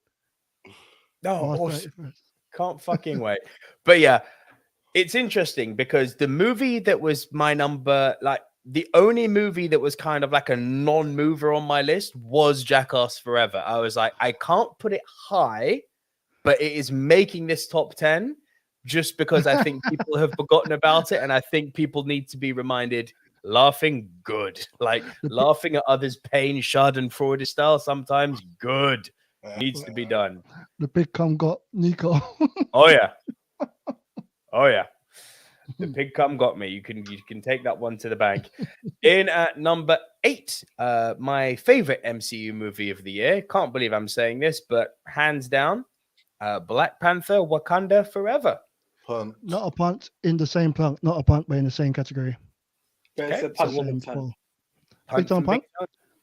No, March awesome. 31st. Can't fucking wait. But yeah, it's interesting because the movie that was my number, like the only movie that was kind of like a non-mover on my list was Jackass Forever. I was like, I can't put it high, but it is making this top 10 just because I think people have forgotten about it. And I think people need to be reminded, laughing good, like laughing at others' pain, Schadenfreude style, sometimes good. Needs to be done. The pig cum got Nico. Oh yeah. Oh yeah. The pig cum got me. You can take that one to the bank. In at number 8, my favorite MCU movie of the year. Can't believe I'm saying this, but hands down, Black Panther: Wakanda Forever. Punt. Not a punt in the same punt. Not a punt, but in the same category. It's a Okay, punt so with a ton. Big Tone punt?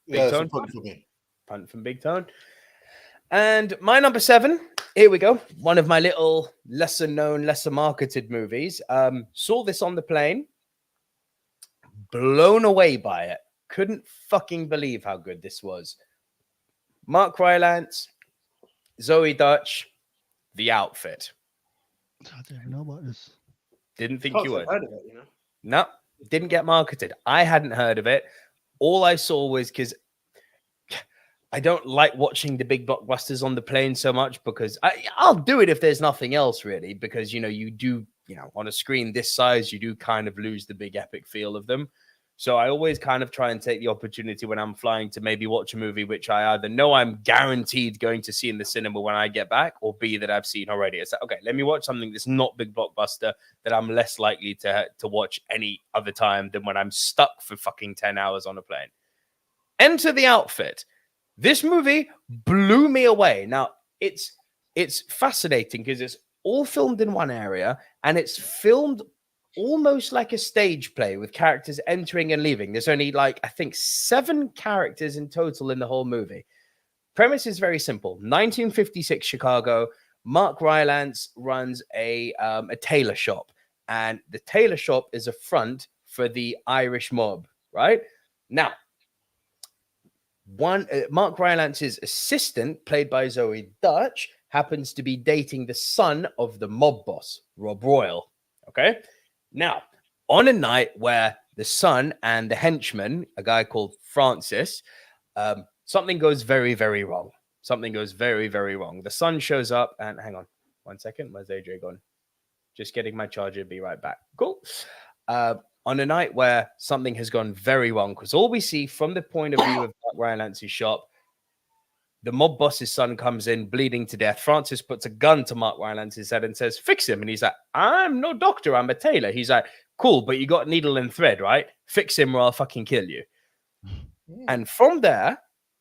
Yeah, it's a Tone punt for me. Punt from Big Tone. And my number 7, here we go. One of my little lesser known, lesser marketed movies. Saw this on the plane. Blown away by it. Couldn't fucking believe how good this was. Mark Rylance, Zoe Dutch, The Outfit. I didn't even know about this. Didn't think Can't you say would. I've heard of it, you know. No, didn't get marketed. I hadn't heard of it. All I saw was because I don't like watching the big blockbusters on the plane so much because I'll do it if there's nothing else really, because, you do, on a screen this size, you do kind of lose the big epic feel of them. So I always kind of try and take the opportunity when I'm flying to maybe watch a movie which I either know I'm guaranteed going to see in the cinema when I get back, or B, that I've seen already. It's like, okay, let me watch something that's not big blockbuster that I'm less likely to watch any other time than when I'm stuck for fucking 10 hours on a plane. Enter The Outfit. This movie blew me away. Now, it's fascinating because it's all filmed in one area, and it's filmed almost like a stage play with characters entering and leaving. There's only I think 7 characters in total in the whole movie. Premise is very simple. 1956 Chicago. Mark Rylance runs a tailor shop, and the tailor shop is a front for the Irish mob, right? Now, Mark Rylance's assistant, played by Zoe Dutch, happens to be dating the son of the mob boss, Rob Royal. Okay? Now, on a night where the son and the henchman, a guy called Francis, something goes very, very wrong. Something goes very, very wrong. The son shows up, and hang on 1 second. Where's AJ gone? Just getting my charger. Be right back. Cool. On a night where something has gone very wrong, because all we see from the point of view of Mark Rylance's shop, the mob boss's son comes in bleeding to death. Francis puts a gun to Mark Rylance's head and says, "Fix him." And he's like, "I'm no doctor, I'm a tailor." He's like, "Cool, but you got needle and thread, right? Fix him or I'll fucking kill you." And from there,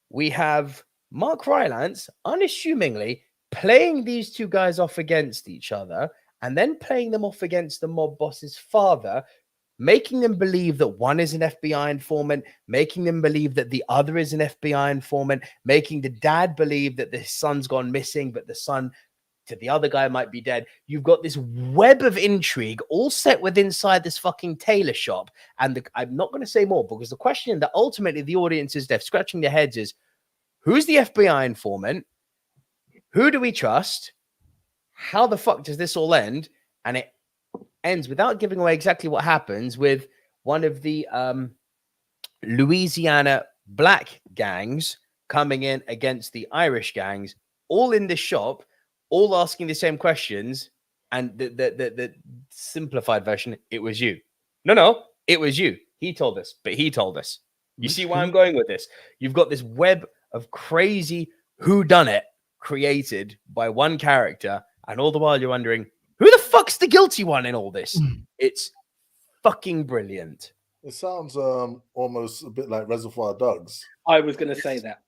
we have Mark Rylance unassumingly playing these two guys off against each other, and then playing them off against the mob boss's father, making them believe that one is an FBI informant, making them believe that the other is an FBI informant, making the dad believe that the son's gone missing, but the son to the other guy might be dead. You've got this web of intrigue all set within inside this fucking tailor shop. And I'm not going to say more, because the question that ultimately the audience is left scratching their heads is, who's the FBI informant? Who do we trust? How the fuck does this all end? And it ends, without giving away exactly what happens, with one of the Louisiana black gangs coming in against the Irish gangs, all in the shop, all asking the same questions. And the simplified version, it was you. No, it was you. He told us, but he told us. You see why I'm going with this? You've got this web of crazy whodunit created by one character, and all the while you're wondering, who the fuck's the guilty one in all this? It's fucking brilliant. It sounds almost a bit like Reservoir Dogs. I was going to say that.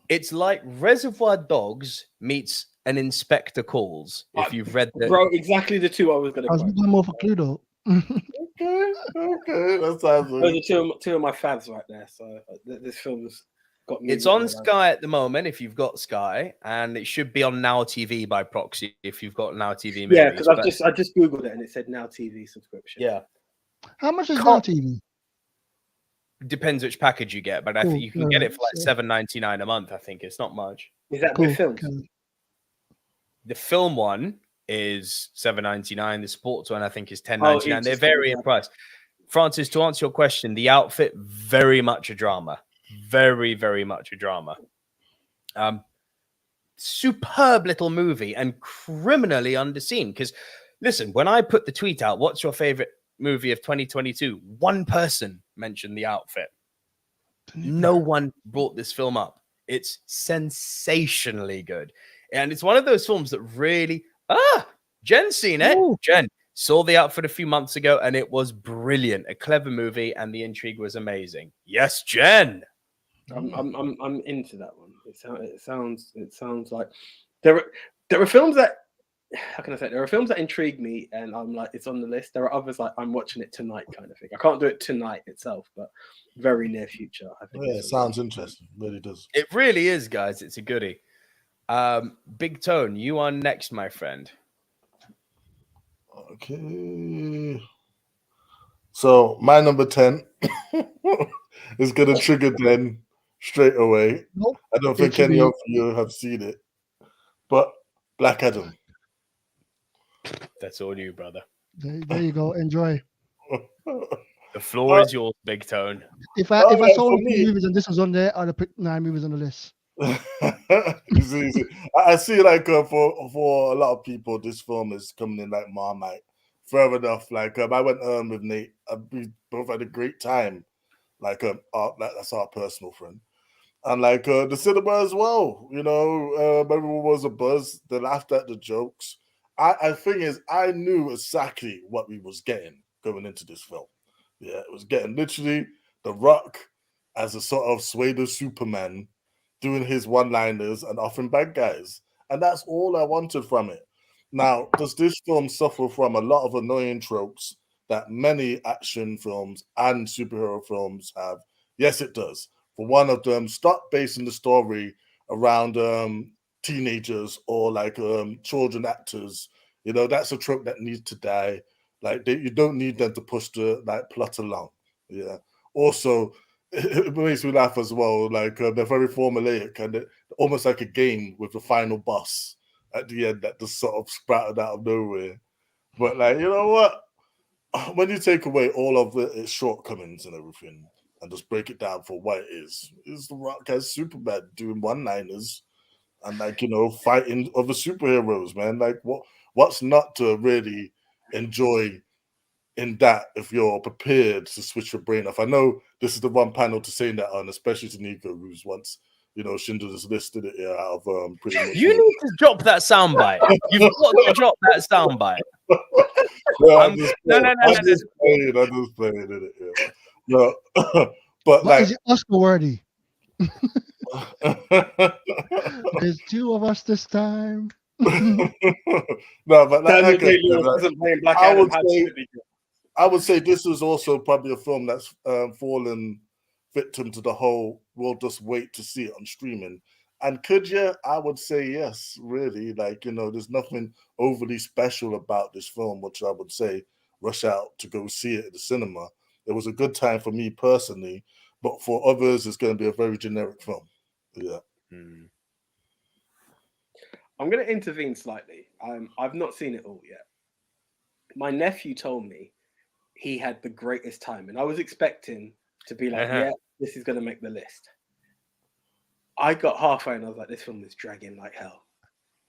It's like Reservoir Dogs meets an Inspector Calls. If you've read the Bro, exactly the two I was going to. I was looking more for Cluedo. Okay, that sounds. Those are two of my faves right there. So this film's got me. It's on Sky at the moment, if you've got Sky, and it should be on Now TV by proxy if you've got Now TV. Movies, yeah, because I just googled it and it said Now TV subscription. Yeah. How much is Now TV? Depends which package you get, but I think you can get it for like $7.99 a month. I think it's not much. Is that with films? Okay. The film one is $7.99. The sports one I think is $10.99. They vary in price. Francis, to answer your question, The Outfit, very much a drama. Very, very much a drama. Superb little movie and criminally underseen. Because listen, when I put the tweet out, what's your favorite movie of 2022? One person mentioned The Outfit. No one brought this film up. It's sensationally good. And it's one of those films that really... Jen's seen it. Ooh. Jen saw The Outfit a few months ago, and it was brilliant. A clever movie, and the intrigue was amazing. Yes, Jen. I'm into that one. It sounds like there are films that how can I say it? There are films that intrigue me and I'm like, it's on the list. There are others like I'm watching it tonight kind of thing. I can't do it tonight itself, but very near future. I think. Yeah, it sounds interesting. Really does. It really is, guys. It's a goodie. Big Tone, you are next, my friend. Okay. So my number 10 is gonna trigger Den straight away. Nope. I don't think any of you have seen it, but Black Adam. That's all you, brother. There you go. Enjoy. The floor is yours, Big Tone. If I saw a few movies and this was on there, I'd have picked 9 movies on the list. Easy. I see, like for a lot of people, this film is coming in like Marmite. Fair enough. Like I went with Nate. We both had a great time. Like that's our personal friend, and like the cinema as well. You know, everyone was a buzz. They laughed at the jokes. I think is I knew exactly what we was getting going into this film. Yeah, it was getting literally The Rock as a sort of pseudo Superman doing his one-liners and offering bad guys. And that's all I wanted from it. Now, does this film suffer from a lot of annoying tropes that many action films and superhero films have? Yes, it does. For one of them, stop basing the story around teenagers or like children actors. You know, that's a trope that needs to die. Like you don't need them to push the like plot along. Yeah. Also, it makes me laugh as well. Like they're very formulaic and almost like a game with the final boss at the end that just sort of sprouted out of nowhere. But like, you know what? When you take away all of its shortcomings and everything and just break it down for what it is The Rock as Superman doing one-liners and like, you know, fighting other superheroes, man. Like what's not to really enjoy in that if you're prepared to switch your brain off? I know this is the one panel to say that on, especially to Nico, who's once, you know, Schindler's List did it out of pretty much. You need to drop that soundbite. You've got to drop that soundbite. No, I'm just playing it. Yeah. No, but like, is it Oscar worthy? There's 2 of us this time. No, but like I would say this is also probably a film that's fallen victim to the whole we'll just wait to see it on streaming. And could you? I would say yes, really. Like, you know, there's nothing overly special about this film, which I would say rush out to go see it at the cinema. It was a good time for me personally, but for others, it's going to be a very generic film. Yeah. I'm going to intervene slightly. I've not seen it all yet. My nephew told me he had the greatest time, and I was expecting to be like, yeah, this is going to make the list. I got halfway and I was like, this film is dragging like hell.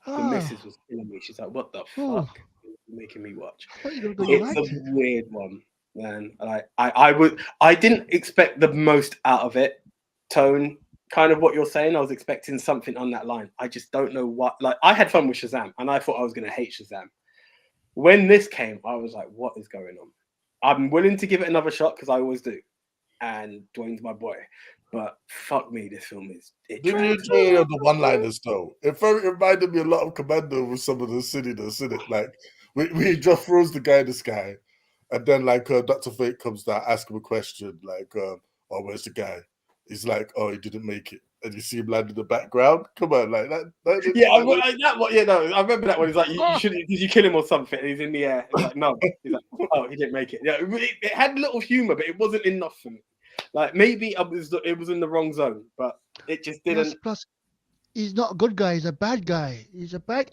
The missus was killing me. She's like, what the fuck are you making me watch? It's a weird one, man. Like I didn't expect the most out of it. Tone, kind of what you're saying. I was expecting something on that line. I just don't know what. Like, I had fun with Shazam, and I thought I was going to hate Shazam. When this came, I was like, what is going on? I'm willing to give it another shot because I always do. And Dwayne's my boy. But fuck me, this film is. Did you enjoy the one-liners though? It reminded me a lot of Commando with some of the silliness in it. Like we just throws the guy in the sky, and then like Dr. Fate comes down, ask him a question like, "Oh, where's the guy?" He's like, "Oh, he didn't make it," and you see him land in the background. Come on, like that. I remember that one. He's like, "Did you kill him or something?" And he's in the air. He's like, "No." He's like, "Oh, he didn't make it." Yeah, it had a little humor, but it wasn't enough for me. Like maybe it was in the wrong zone, but it just didn't. Plus, he's not a good guy. He's a bad guy.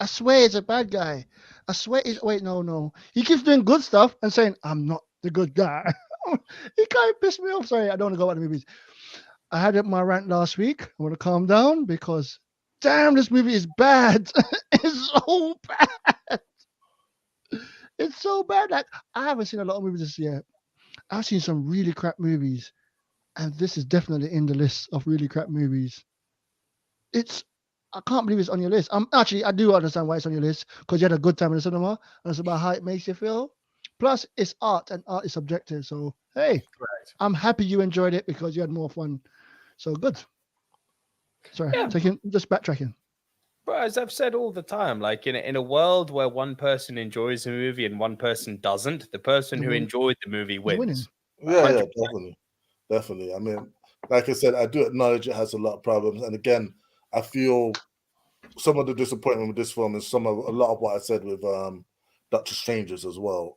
I swear he's a bad guy. I swear no. He keeps doing good stuff and saying, I'm not the good guy. He kind of pissed me off. Sorry, I don't want to go about the movies. I had my rant last week. I want to calm down because, damn, this movie is bad. It's so bad. It's so bad. Like, I haven't seen a lot of movies this year. I've seen some really crap movies. And this is definitely in the list of really crap movies. I can't believe it's on your list. I do understand why it's on your list because you had a good time in the cinema and it's about how it makes you feel. Plus, it's art and art is subjective. So, hey, I'm happy you enjoyed it because you had more fun. So good. Sorry, just backtracking. Bro, as I've said all the time, like in a world where one person enjoys a movie and one person doesn't, the person who enjoyed the movie wins. Yeah, definitely. I mean, like I said, I do acknowledge it has a lot of problems, and again, I feel some of the disappointment with this film is a lot of what I said with Doctor Strangers as well.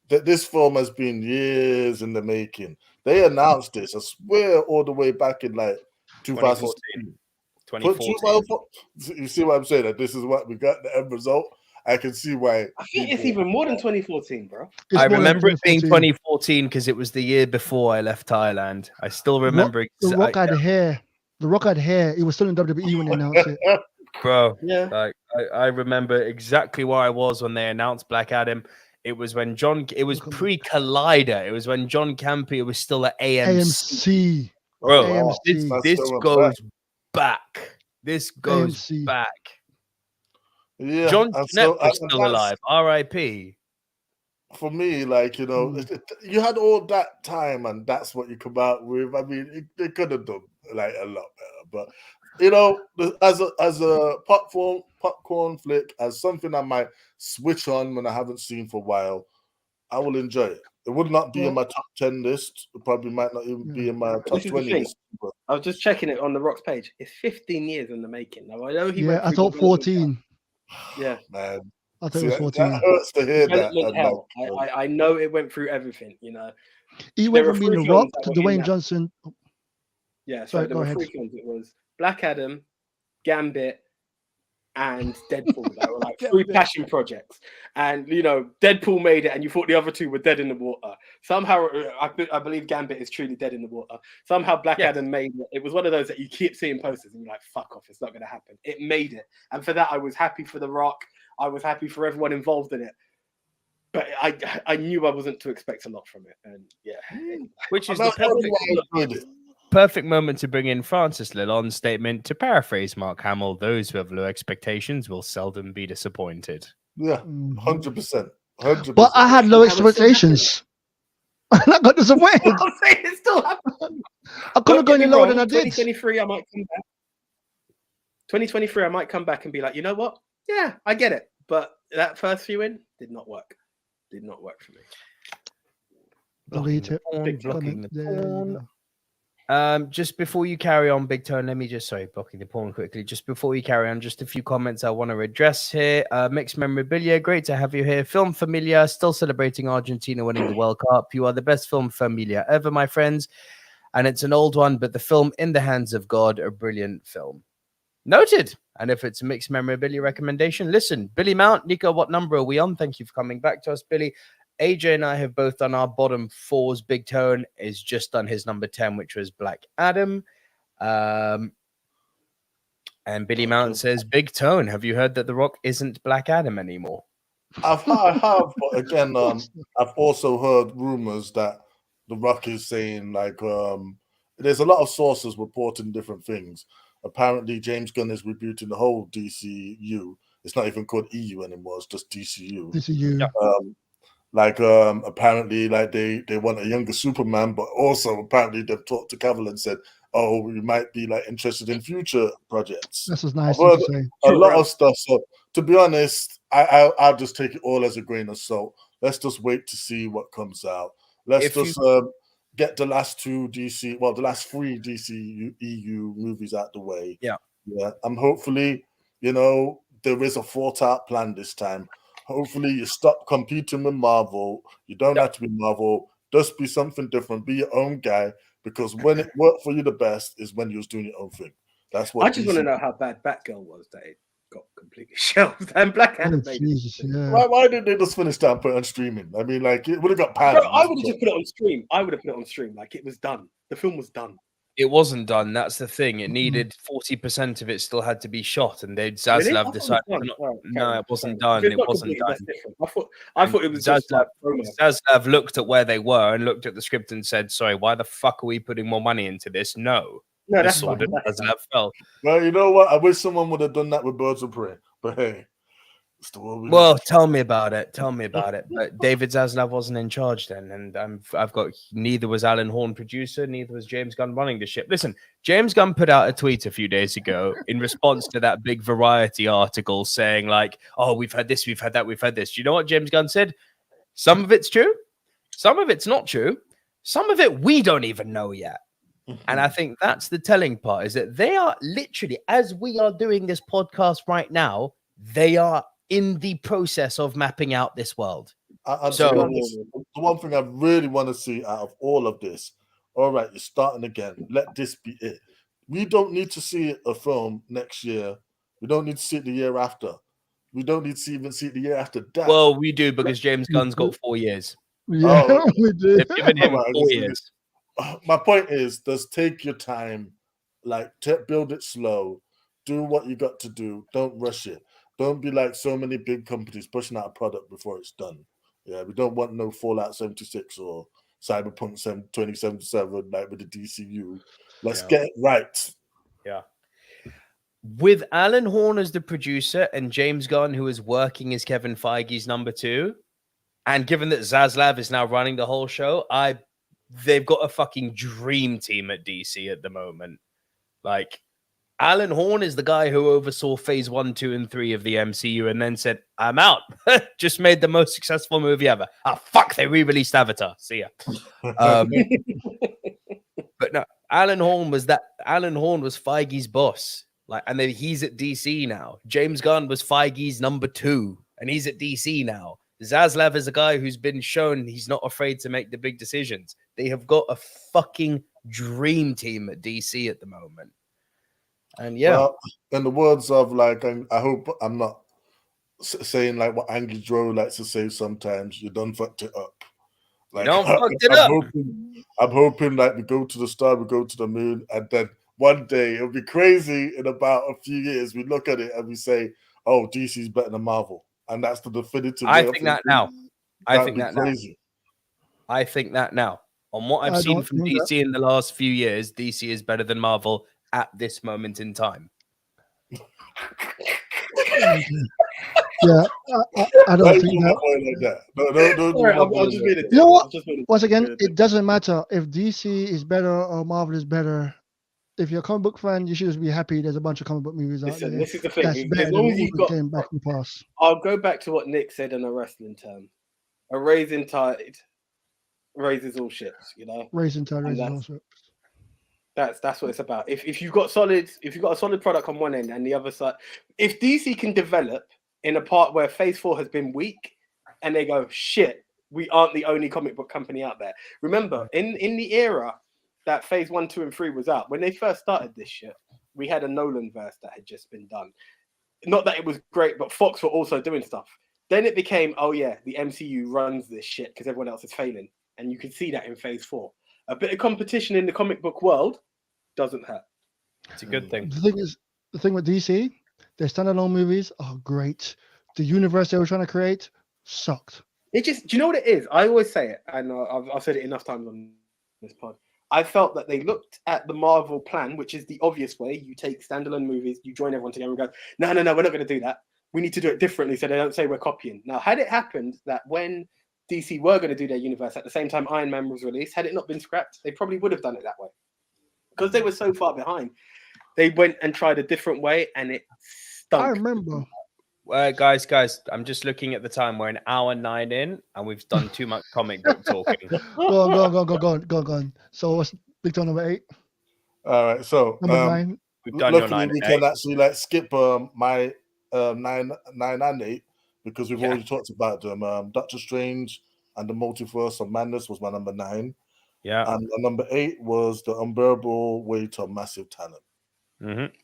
This film has been years in the making. They announced this, I swear, all the way back in like 2014. 2014. You see what I'm saying? That this is what we got, the end result. I can see why. I think it's even more than 2014, bro. I remember it being 2014 because it was the year before I left Thailand. I still remember. The Rock had hair. The Rock had hair. He was still in WWE when they announced it. Bro, yeah. Like I remember exactly where I was when they announced Black Adam. It was when it was pre-Collider. It was when John Campea was still at AMC. Bro, AMC. this goes back. This goes AMC. back. Yeah, John Schnepp was still alive. R.I.P. For me, like, you know, you had all that time, and that's what you come out with. I mean, they could have done like a lot better, but you know, as a popcorn flick, as something I might switch on when I haven't seen for a while, I will enjoy it. It would not be in my top 10 list. It probably might not even be in my top 20 list. But I was just checking it on the Rock's page. It's 15 years in the making. Now I know he went I thought 14. Yeah, man, I thought it was 14. That hurts to hear that. Hell. I know it went through everything. You know, He went from being The Rock to Dwayne Johnson. Yeah, so there were 3 films. It was Black Adam, Gambit, and Deadpool. They were like 3 passion projects. And, you know, Deadpool made it and you thought the other 2 were dead in the water. Somehow, I believe Gambit is truly dead in the water. Somehow Black Adam made it. It was one of those that you keep seeing posters and you're like, fuck off, it's not going to happen. It made it. And for that, I was happy for The Rock. I was happy for everyone involved in it. But I knew I wasn't to expect a lot from it. And which is the perfect moment to bring in Francis Lillon's statement. To paraphrase Mark Hamill, those who have low expectations will seldom be disappointed. Yeah, 100%. But I had low expectations. And I got disappointed. I'm saying it still happened. I couldn't go any lower than I did. 2023, I might come back. 2023, I might come back and be like, you know what? Yeah, I get it. But that first viewing did not work. Did not work for me. Delete it. Blocking the porn. Just before you carry on, Big Tone, let me just, blocking the porn quickly. Just before you carry on, just a few comments I want to address here. Mixed Memorabilia, great to have you here. Film Familia, still celebrating Argentina winning the World Cup. You are the best film familia ever, my friends. And it's an old one, but the film In the Hands of God, a brilliant film. Noted. And if it's a Mixed Memorabilia recommendation, listen, Billy Mount, Nico, what number are we on? Thank you for coming back to us, Billy. AJ and I have both done our bottom 4s. Big Tone is just done his number 10, which was Black Adam. And Billy Mount says, Big Tone, have you heard that The Rock isn't Black Adam anymore? I have, but again, I've also heard rumors that The Rock is saying, like, there's a lot of sources reporting different things. Apparently, James Gunn is rebooting the whole DCU. It's not even called EU anymore. It's just DCU. DCU. Apparently, like they want a younger Superman, but also apparently they've talked to Cavill and said, "Oh, we might be like interested in future projects." That's what's nice to say. A lot of stuff. So, to be honest, I'll just take it all as a grain of salt. Let's just wait to see what comes out. Let's get the last 3 DC EU movies out the way. Yeah. And hopefully, you know, there is a thought-out plan this time. Hopefully, you stop competing with Marvel. You don't have to be Marvel. Just be something different. Be your own guy. Because when it worked for you the best is when you was doing your own thing. That's what I just want to know how bad Batgirl was that it got completely shelved and Black Adam. Why didn't they just finish that and put it on streaming? I mean, like, it would have got panned. I would have just put it on stream. Like, it was done. The film was done. It wasn't done. That's the thing. It needed 40% of it still had to be shot, and Zaslav decided. No, it wasn't done. It wasn't done. I thought it was Zaslav looked at where they were and looked at the script and said, "Sorry, why the fuck are we putting more money into this?" No, that's fine. Zaslav fell. Well, you know what? I wish someone would have done that with Birds of Prey, but hey. It's the world we Well, live tell me about it. Tell me about it. But David Zaslav wasn't in charge then, and I've got neither was Alan Horn producer, neither was James Gunn running the ship. Listen, James Gunn put out a tweet a few days ago in response to that big Variety article saying like, "Oh, we've had this, we've had that, we've had this." Do you know what James Gunn said? Some of it's true, some of it's not true, some of it we don't even know yet. And I think that's the telling part, is that they are literally, as we are doing this podcast right now, they are in the process of mapping out this world. And So- to be honest, the one thing I really want to see out of all of this, all right, you're starting again. Let this be it. We don't need to see a film next year. We don't need to see it the year after. We don't need to even see it the year after that. Well, we do, because James Gunn's got 4 years. Yeah, Oh. we do. They've given him Alright, 4 years. My point is, just take your time, like build it slow, do what you got to do. Don't rush it. Don't be like so many big companies pushing out a product before it's done. Yeah, we don't want no Fallout 76 or Cyberpunk 2077 like with the DCU. Let's get it right. Yeah. With Alan Horn as the producer and James Gunn, who is working as Kevin Feige's number 2, and given that Zaslav is now running the whole show, they've got a fucking dream team at DC at the moment. Like, Alan Horn is the guy who oversaw phase 1, 2, and 3 of the MCU and then said, "I'm out." Just made the most successful movie ever. Fuck, they re-released Avatar. See ya. But no, Alan Horn was Feige's boss. Like, and then he's at DC now. James Gunn was Feige's number 2, and he's at DC now. Zaslav is a guy who's been shown he's not afraid to make the big decisions. They have got a fucking dream team at DC at the moment. And yeah, Well, in the words of like, I hope I'm not saying like what Angry Joe likes to say sometimes, you done fucked it up. Like, I'm hoping like we go to the star, we go to the moon, and then one day it'll be crazy. In about a few years, we look at it and we say, "Oh, DC's better than Marvel," and that's the definitive. I think that now. I think that now. On what I've seen from DC in the last few years, DC is better than Marvel at this moment in time. Yeah, I don't think that. No. You know what? Once again, it doesn't matter if DC is better or Marvel is better. If you're a comic book fan, you should just be happy there's a bunch of comic book movies out there. This is the thing. That's better As long than as you've what got, came back in the past. I'll go back to what Nick said in a wrestling term. A raising tide raises all ships, you know. Raising tide raises all ships. That's what it's about. If you've got a solid product on one end and the other side, if DC can develop in a part where Phase 4 has been weak, and they go, shit, we aren't the only comic book company out there. Remember, in the era that Phase 1, 2, and 3 was out, when they first started this shit, we had a Nolan verse that had just been done. Not that it was great, but Fox were also doing stuff. Then it became, oh yeah, the MCU runs this shit because everyone else is failing. And you can see that in Phase 4. A bit of competition in the comic book world doesn't hurt. It's a good thing. The thing with DC, their standalone movies are great. The universe they were trying to create sucked. Do you know what it is? I always say it, and I've said it enough times on this pod. I felt that they looked at the Marvel plan, which is the obvious way. You take standalone movies, you join everyone together and go, no, we're not going to do that. We need to do it differently so they don't say we're copying. Now, had it happened that when DC were going to do their universe at the same time Iron Man was released, had it not been scrapped, they probably would have done it that way. Because they were so far behind. They went and tried a different way, and it stunk. I remember. Guys, I'm just looking at the time. We're an hour 9 in, and we've done too much comic book talking. Go on. So what's Big Toe number 8? All right, so number 9. We've done your 9 we can actually like skip my 9 and 8 because we've already talked about them. Doctor Strange and the Multiverse of Madness was my number 9. Yeah, and number 8 was The Unbearable Weight of Massive Talent.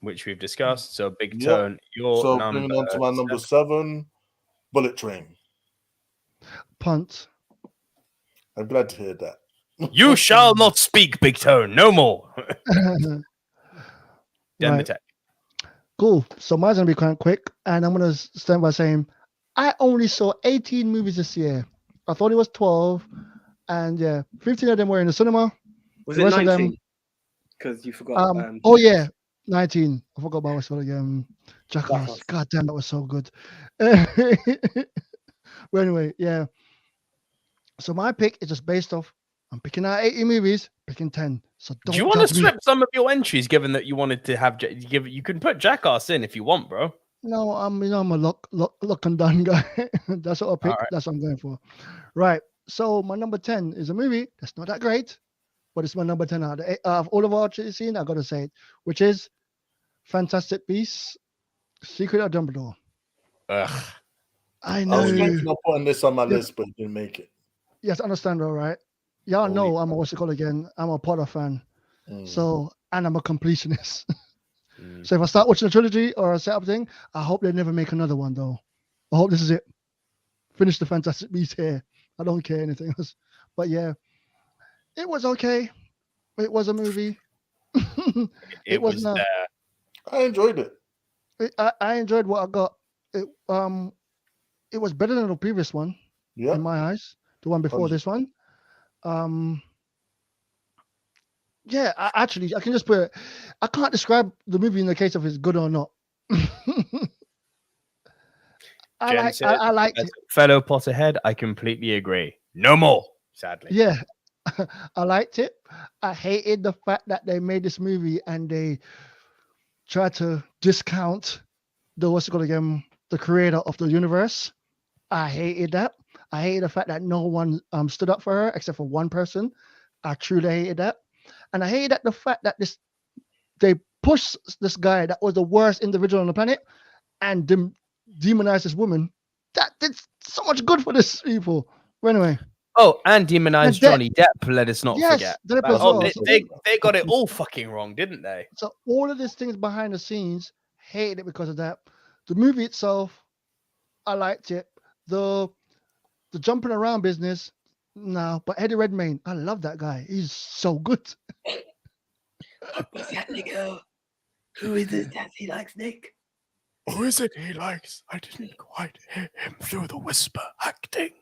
Which we've discussed. So Big Tone, your number. Bringing on to my number 7, Bullet Train. Punt. I'm glad to hear that. You shall not speak, Big Tone, no more. Right. Tech. Cool. So mine's gonna be quite quick, and I'm gonna start by saying I only saw 18 movies this year. I thought it was 12, and 15 of them were in the cinema. Was it 19? Because you forgot. Oh yeah, 19. I forgot about what's called again. Jackass. Jackass. God damn, that was so good. But anyway, yeah. So my pick is just based off. I'm picking out 80 movies, picking 10. So don't Do you want to judge me. strip some of your entries, given that you wanted to have you can put Jackass in if you want, bro. No, I'm a look and done guy. That's what I pick. Alright. That's what I'm going for. Right. So my number 10 is a movie that's not that great, but it's my number 10 out of all of our seen. I gotta say it, which is Fantastic Beasts: Secret of Dumbledore. Ugh. I I know. was thinking of putting this on my list, but didn't make it. Yes, understand, all right. Y'all Holy know I'm a what's it called again? I'm a Potter fan. So, and I'm a completionist. So if I start watching a trilogy or a setup thing, I hope they never make another one though. I hope this is it. Finish the Fantastic Beasts here. I don't care anything else. But yeah, it was okay. It was a movie. It was not. there. I enjoyed it. I enjoyed what I got. It was better than the previous one Yeah. in my eyes. The one before this one. Yeah, I can just put it. I can't describe the movie in the case of it's good or not. I liked it. Fellow Potterhead, I completely agree. No more, sadly. Yeah, I liked it. I hated the fact that they made this movie and they tried to discount the creator of the universe. I hated that. I hated the fact that no one stood up for her except for one person. I truly hated that. And I hated the fact that they pushed this guy that was the worst individual on the planet and demonized this woman. That did so much good for this people. But anyway. Oh, and demonized Johnny Depp, let us not forget. They got it all fucking wrong, didn't they? So all of these things behind the scenes, hated it because of that. The movie itself, I liked it. The jumping around business, no. But Eddie Redmayne, I love that guy. He's so good. What's that, Nico? Who is it that he likes, Nick? Who is it he likes? I didn't quite hear him through the whisper acting.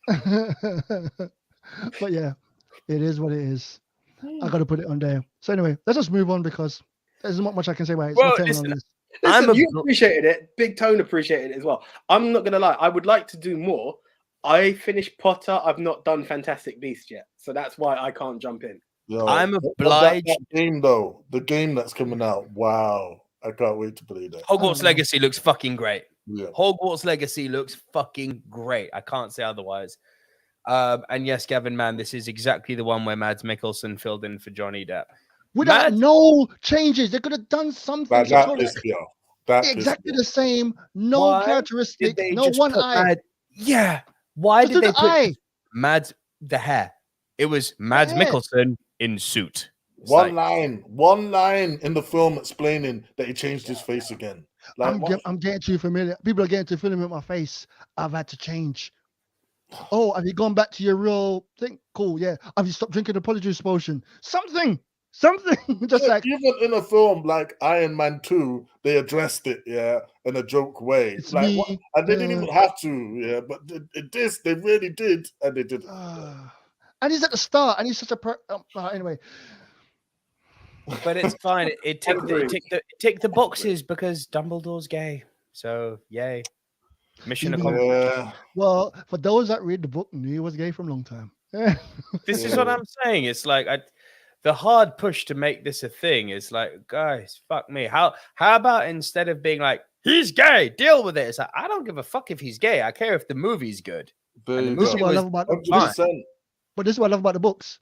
But yeah, it is what it is. I got to put it on there. So anyway, let's just move on because there's not much I can say about it. Well, listen, you appreciated it. Big Tone appreciated it as well. I'm not gonna lie. I would like to do more. I finished Potter. I've not done Fantastic Beasts yet, so that's why I can't jump in. Yo, I'm obliged. That game though, the game that's coming out. Wow, I can't wait to play that. Hogwarts Legacy looks fucking great. Yeah. Hogwarts Legacy looks fucking great. I can't say otherwise. And yes, Gavin, man, this is exactly the one where Mads Mikkelsen filled in for Johnny Depp. Without no changes, they could have done something. Exactly the same. No characteristic. No one eye. Yeah. Why did they put eye? Mads the hair? It was Mads Mikkelsen in suit. One line in the film explaining that he changed his face again. Like, I'm getting too familiar. People are getting too familiar with my face. I've had to change. Oh, have you gone back to your real thing? Cool, yeah. Have you stopped drinking the polyjuice potion? Something. Just like even in a film like Iron Man 2, they addressed it, in a joke way. Like, and they didn't even have to, but they really did, and they did. And he's at the start, and he's such a anyway. But it's fine. It ticked the boxes because Dumbledore's gay. So yay. Mission accomplished. Yeah. Well, for those that read the book, knew he was gay from a long time. This is what I'm saying. It's like the hard push to make this a thing is like, guys, fuck me. How about instead of being like, he's gay, deal with it? It's like, I don't give a fuck if he's gay. I care if the movie's good. This is what I love about But this is what I love about the books.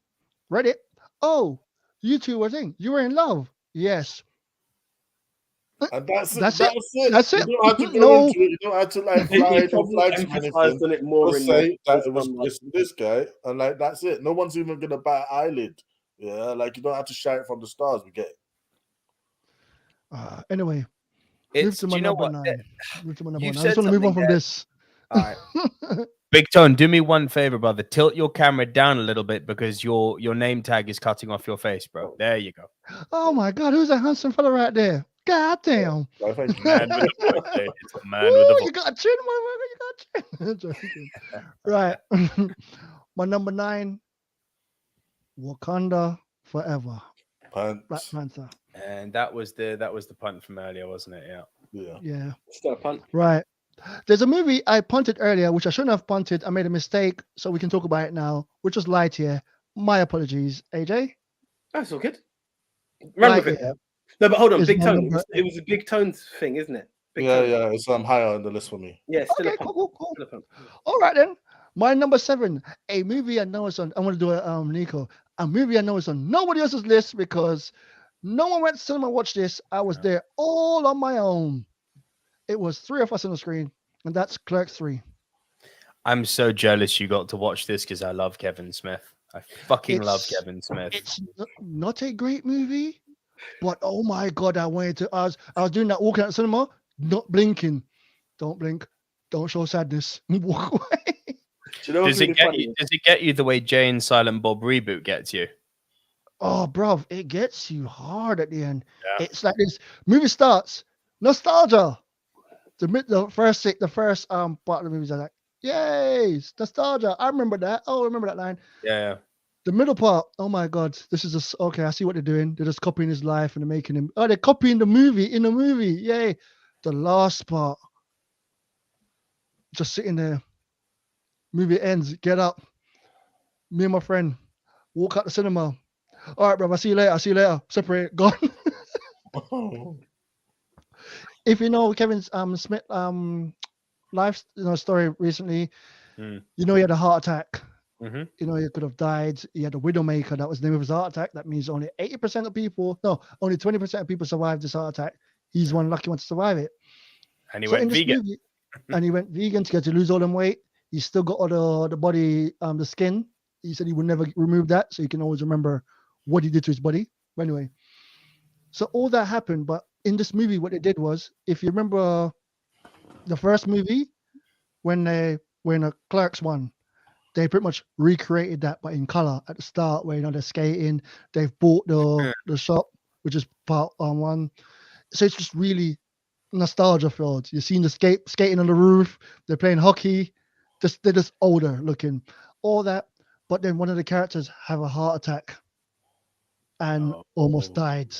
Read it. Oh, you two were thing. You were in love. Yes. And that's it. That's it. You don't have to go into it. You don't have to like fly to anything. It more just say that it was this guy, and like that's it. No one's even gonna bat an eyelid. Yeah, like you don't have to shout it from the stars. We get it. Anyway, move to my number 9. I just want to move on from this. All right. Big Tone, do me one favor, brother. Tilt your camera down a little bit because your name tag is cutting off your face, bro. There you go. Oh my God, who's that handsome fella right there? God damn. Man with a man with a you got a chin, motherfucker. You got a chin. Right. My number 9, Wakanda Forever. Pants. Black Panther. And that was the punt from earlier, wasn't it? Yeah. Yeah. Still a punt. Right. There's a movie I punted earlier, which I shouldn't have punted. I made a mistake, so we can talk about it now, which was Lightyear. My apologies, AJ. That's all good. Run with it. Lightyear No, but hold on, is Big my Tone. number. It was a Big Tone's thing, isn't it? Big Yeah, Tone. yeah, it's higher on the list for me. Yeah, still Okay, a punt. cool. Still a punt. All right then. My number 7, a movie I know is on. I want to do it, Nico. A movie I know is on nobody else's list because no one went to cinema and watched this. I was there all on my own. It was 3 of us on the screen, and that's Clerks 3. I'm so jealous you got to watch this because I love Kevin Smith. I fucking love Kevin Smith. It's not a great movie, but oh my god, I wanted to. I was doing that walking out the cinema, not blinking. Don't blink. Don't show sadness. Walk away. Do you know Does it get you the way Jay and Silent Bob reboot gets you? Oh, bruv, it gets you hard at the end. Yeah. It's like this movie starts, nostalgia. The first part of the movies are like, yay, nostalgia. I remember that. Oh, I remember that line. Yeah. The middle part, oh my god, this is just okay. I see what they're doing. They're just copying his life and they're making him. Oh, they're copying the movie in the movie. Yay. The last part, just sitting there. Movie ends. Get up. Me and my friend walk out the cinema. All right, bro. I'll see you later. Separate. Gone. If you know Kevin Smith life story recently, you know he had a heart attack. Mm-hmm. You know he could have died. He had a widowmaker. That was the name of his heart attack. That means only 80% of people, only 20% of people survived this heart attack. He's one lucky one to survive it. And he went vegan. And he went vegan to get to lose all them weight. He's still got all the body, the skin. He said he would never remove that, so he can always remember what he did to his body. But anyway, so all that happened. But in this movie, what they did was, if you remember the first movie, when Clerks won, they pretty much recreated that, but in color at the start, where they're skating. They've bought the shop, which is part 1. So it's just really nostalgia filled. You've seen the skating on the roof. They're playing hockey. They're just older looking. All that. But then one of the characters have a heart attack and almost died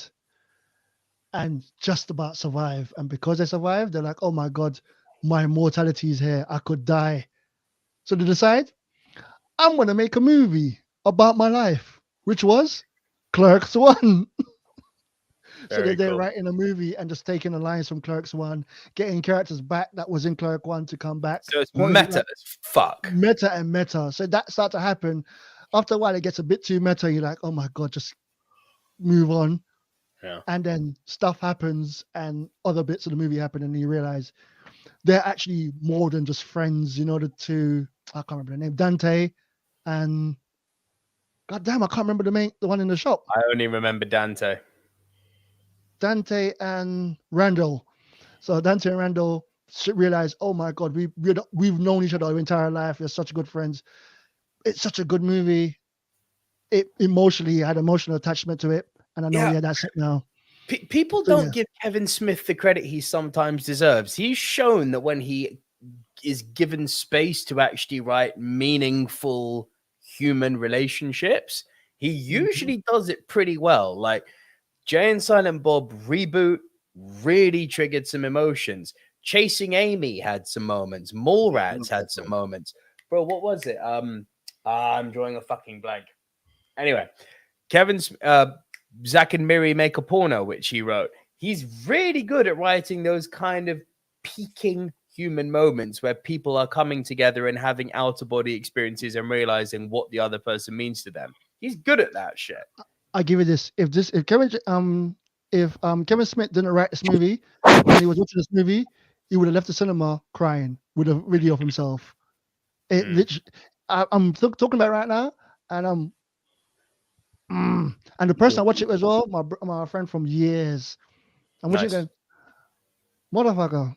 and just about survived. And because they survived, they're like, oh my God, my mortality is here. I could die. So they decide, I'm going to make a movie about my life, which was Clerks 1. So they're writing a movie and just taking the lines from Clerks 1, getting characters back that was in Clerk 1 to come back. So it's meta as fuck. Meta. So that starts to happen. After a while, it gets a bit too meta. You're like, oh my God, just move on. Yeah. And then stuff happens and other bits of the movie happen, and you realize they're actually more than just friends. You know, the two, I can't remember the name, Dante and God damn, I can't remember the one in the shop. I only remember Dante and Randall. So Dante and Randall realize, oh my God, we've known each other our entire life. We're such good friends. It's such a good movie. It emotionally had emotional attachment to it, and I know that's it now. People don't give Kevin Smith the credit he sometimes deserves. He's shown that when he is given space to actually write meaningful human relationships, he usually does it pretty well. Like Jay and Silent Bob reboot really triggered some emotions. Chasing Amy had some moments. Mallrats had some moments. Bro, what was it? I'm drawing a fucking blank. Anyway, Zach and Miri Make a Porno, which he wrote. He's really good at writing those kind of peaking human moments where people are coming together and having outer body experiences and realizing what the other person means to them. He's good at that shit. I give you this. If Kevin Smith didn't write this movie, when he was watching this movie, he would have left the cinema crying with a video of himself. It literally, I'm talking about it right now, and and the person I watch it as well, my friend from years. I'm watching it going, motherfucker.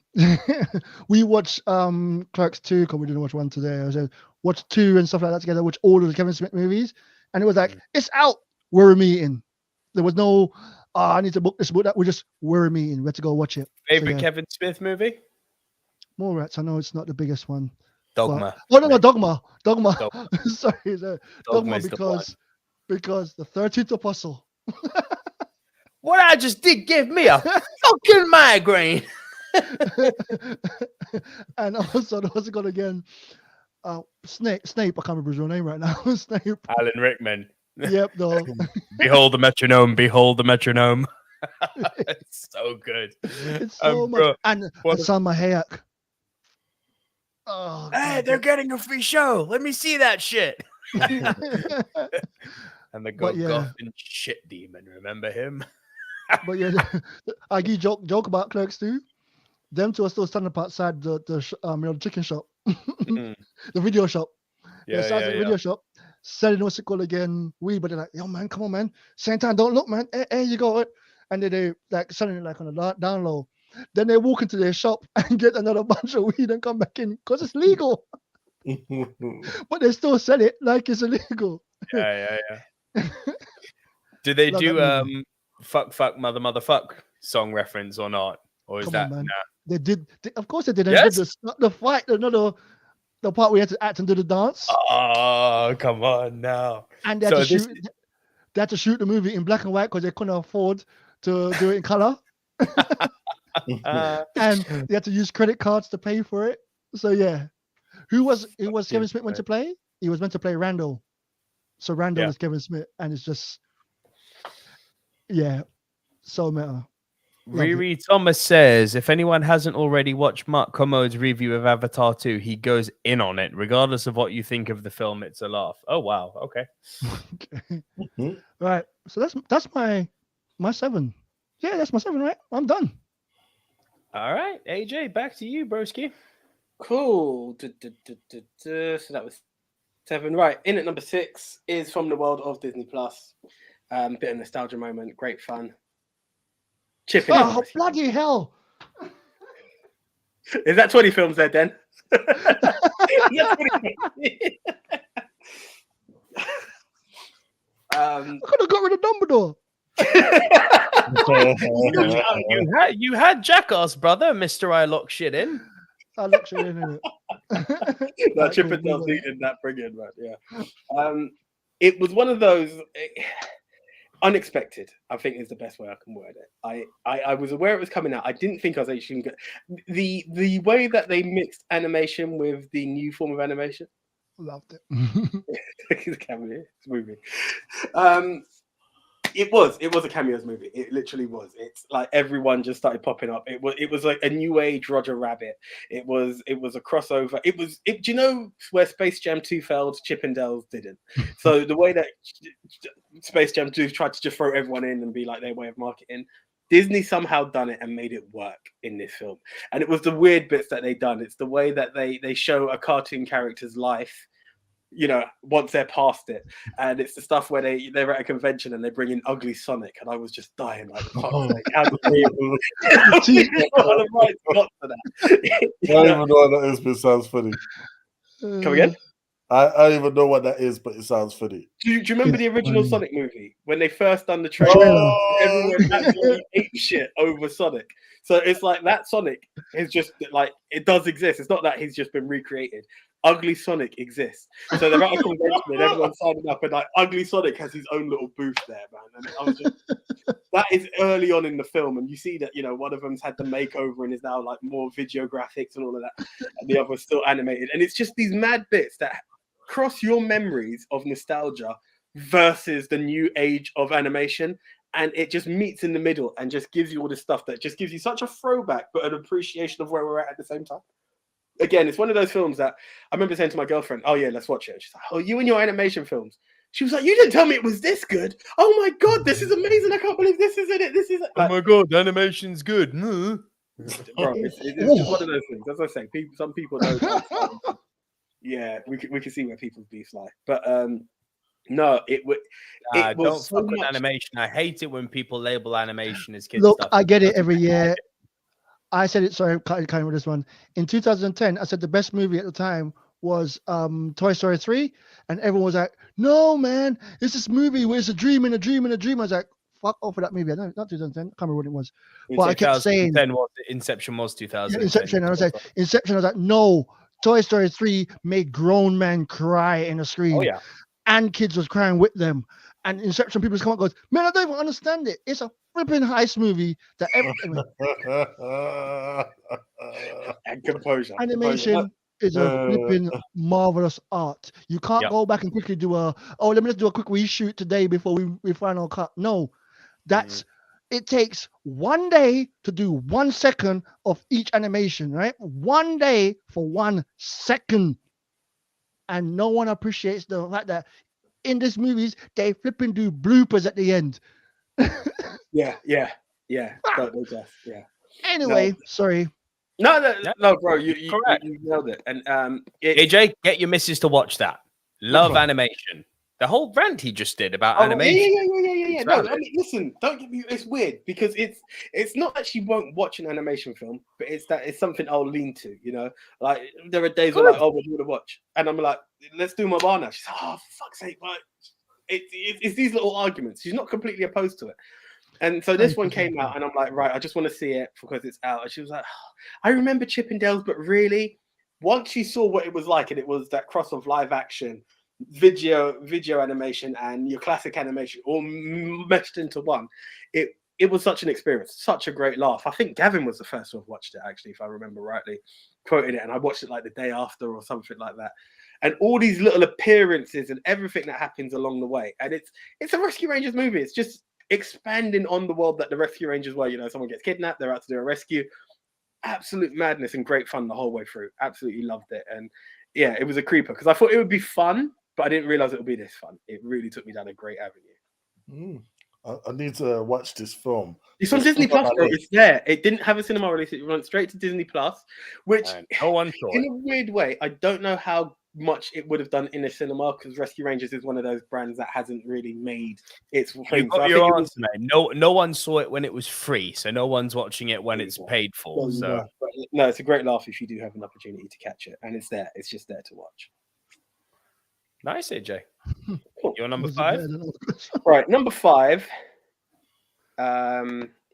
We watched Clerks 2 because we didn't watch 1 today. I said watch 2 and stuff like that together, watch all of the Kevin Smith movies, and it was like, it's out. We're meeting. There was no, I need to book this, book that. We're meeting. We had to go watch it. Favorite Kevin Smith movie? Mallrats. I know it's not the biggest one. Dogma. No, Dogma. Sorry, Dogma because the 13th Apostle. What I just did give me a fucking migraine. And also there was got again Snape. I can't remember his real name right now. Snape. Alan Rickman. Yep, though. Behold the metronome. Behold the metronome. It's so good. It's so much. Bro, And Salma Hayek. Oh, hey, God, they're getting a free show. Let me see that shit. And the goth and shit demon. Remember him? But yeah, I give joke about Clerks too. Them two are still standing up outside the chicken shop, the video shop. Yeah, Video shop, selling what's it called again? Weed, but they're like, yo man, come on man, same time, don't look man, hey you go, and then they like selling it like on the down low. Then they walk into their shop and get another bunch of weed and come back in because it's legal. But they still sell it like it's illegal. Yeah. Do they do fuck mother fuck song reference or not? Or is that nah? They did. Of course they did. Yes? They did the fight, the part where we had to act and do the dance. Oh, come on now. And they had to shoot the movie in black and white because they couldn't afford to do it in color. And they had to use credit cards to pay for it. So yeah. Who was Kevin Smith meant to play? He was meant to play Randall. So Randall is Kevin Smith, and it's just so meta. Riri Thomas says, if anyone hasn't already watched Mark Commode's review of Avatar 2, he goes in on it. Regardless of what you think of the film, it's a laugh. Oh, wow. Okay. Right. So that's my 7. Yeah, that's my 7, right? I'm done. All right. AJ, back to you, broski. Cool. So that was 7. Right. In at number 6 is from the world of Disney Plus. Bit of nostalgia moment. Great fun. Chipping in. Bloody hell. Is that 20 films there, Den? I could have got rid of Dumbledore. you had Jackass, brother, Mr. I lock shit in. I lock shit in. That Chipping does eating that brilliant, man. Yeah. It was one of those unexpected, I think is the best way I can word it. I was aware it was coming out. I didn't think I was actually going to. The way that they mixed animation with the new form of animation. Loved it. It's a cameo. It's a movie. It was a cameos movie. It literally was. It's like everyone just started popping up. It was like a new age Roger Rabbit. It was a crossover. Do you know where Space Jam 2 failed? Chippendales didn't. So the way that Space Jam 2 tried to just throw everyone in and be like their way of marketing, Disney somehow done it and made it work in this film. And it was the weird bits that they done. It's the way that they show a cartoon character's life, you know, once they're past it, and it's the stuff where they're at a convention and they bring in ugly Sonic, and I was just dying like, fuck, like how did they the rights got to that? I don't even know what that is, but it sounds funny. Come again? I don't even know what that is, but it sounds funny. Do you remember the original Sonic movie when they first done the trailer? Everyone actually ate shit over Sonic. So it's like that Sonic is just like, it does exist. It's not that he's just been recreated. Ugly Sonic exists. So they're at a convention and everyone's signing up, and like Ugly Sonic has his own little booth there, man. And I was just, that is early on in the film, and you see that, you know, one of them's had the makeover and is now like more video graphics and all of that, and the other's still animated. And it's just these mad bits that cross your memories of nostalgia versus the new age of animation, and it just meets in the middle and just gives you all this stuff that just gives you such a throwback but an appreciation of where we're at the same time. Again, it's one of those films that I remember saying to my girlfriend, oh yeah, let's watch it. And she's like, oh, you and your animation films. She was like, you didn't tell me it was this good. Oh my God, this is amazing. I can't believe this is in it. This is it. Like, oh my God, animation's good. Bro, it's just one of those things. As I say, some people know. Yeah, we can see where people's beefs lie. But no, it was don't so fuck with much animation. I hate it when people label animation as kids. Look, stuff. I get it every year. I said it, sorry, kind of with this one. In 2010, I said the best movie at the time was Toy Story 3. And everyone was like, no, man, it's this movie where it's a dream and a dream and a dream. I was like, fuck off of that movie. No, not 2010. I can't remember what it was. But I kept saying Inception was 2000. Inception. And I was like, no, Toy Story 3 made grown men cry in the screen. Oh, yeah. And kids was crying with them. And Inception people come up and goes, man, I don't even understand it. It's a flipping heist movie that anyway, And composure. animation is a flipping marvelous art. You can't go back and quickly do let me just do a quick reshoot today before we final cut. No, that's it takes 1 day to do 1 second of each animation, right? 1 day for 1 second. And no one appreciates the fact that in these movies, they flipping do bloopers at the end. Yeah. Anyway, sorry. No, bro, you nailed it. And AJ, get your missus to watch that. Love animation. The whole rant he just did about animation. Yeah. No, I mean, listen, don't get me. It's weird because it's not that she won't watch an animation film, but it's that it's something I'll lean to. You know, like there are days where like, oh, what do you want to watch? And I'm like, let's do my bar now. She's like, oh, for fuck's sake, but it's these little arguments. She's not completely opposed to it. And so this one came out, and I'm like, right, I just want to see it because it's out. And she was like, oh, I remember Chippendales, but really, once she saw what it was like, and it was that cross of live action, video animation, and your classic animation all meshed into one, it was such an experience, such a great laugh. I think Gavin was the first one who watched it, actually, if I remember rightly, quoting it, and I watched it like the day after or something like that. And all these little appearances and everything that happens along the way, and it's a Rescue Rangers movie. It's just expanding on the world that the Rescue Rangers were. You know, someone gets kidnapped, they're out to do a rescue. Absolute madness and great fun the whole way through. Absolutely loved it. And yeah, it was a creeper because I thought it would be fun, but I didn't realize it would be this fun. It really took me down a great avenue. I need to watch this film. It's on Disney Plus, bro. It's there. It didn't have a cinema release. It went straight to Disney Plus, which no one saw in a weird way, I don't know how much it would have done in a cinema because Rescue Rangers is one of those brands that hasn't really made its thing. You got your answer, mate. No one saw it when it was free, so no one's watching it when it's paid for. So no, it's a great laugh if you do have an opportunity to catch it, and it's there. It's just there to watch. Nice, AJ. Your number 5? Right, number 5.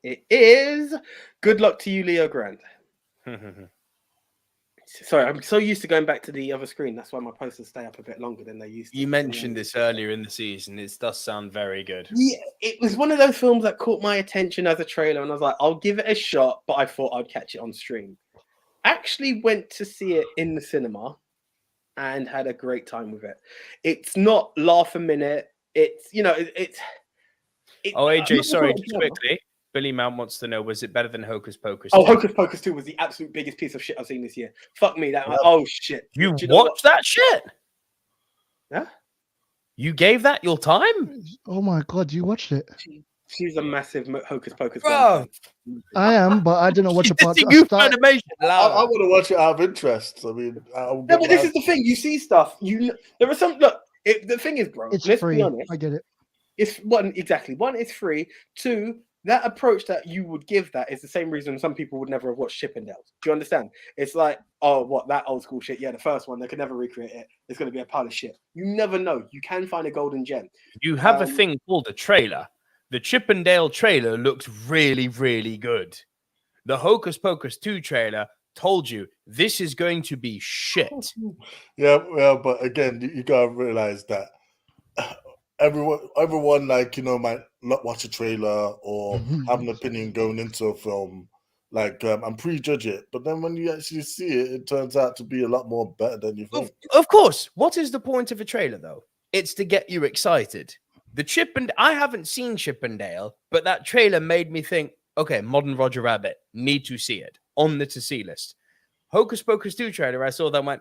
It is Good Luck to You, Leo Grande. Sorry, I'm so used to going back to the other screen. That's why my posters stay up a bit longer than they used to. You mentioned this earlier in the season. It does sound very good. Yeah, it was one of those films that caught my attention as a trailer, and I was like, I'll give it a shot, but I thought I'd catch it on stream. Actually went to see it in the cinema and had a great time with it. It's not laugh a minute. It's, you know, it's AJ, sorry, just quickly. Billy Mount wants to know, was it better than Hocus Pocus? Oh, Hocus Pocus 2 was the absolute biggest piece of shit I've seen this year. Fuck me. Oh, shit. You watched that shit? Yeah? You gave that your time? Oh, my God. You watched it? She's a massive Hocus Pocus fan. I am, but I didn't watch a part. Animation. I want to watch it out of interest. I mean, no, but this is the thing. You see stuff. There are some. Look, the thing is, bro. It's let's free. be honest. I get it. It's one, it's free. 2, that approach that you would give that is the same reason some people would never have watched Chippendales. Do you understand? It's like, oh, what, that old school shit? Yeah, the first one, they could never recreate it. It's going to be a pile of shit. You never know. You can find a golden gem. You have a thing called a trailer. The Chippendale trailer looks really, really good. The Hocus Pocus 2 trailer told you this is going to be shit. Yeah, but again, you gotta realize that everyone like, you know, might not watch a trailer or have an opinion going into a film, like and prejudge it. But then when you actually see it, it turns out to be a lot more better than you think. Of course. What is the point of a trailer, though? It's to get you excited. I haven't seen Chippendale, but that trailer made me think, okay, Modern Roger Rabbit, need to see it on the to-see list. Hocus Pocus 2 trailer, I saw that and went,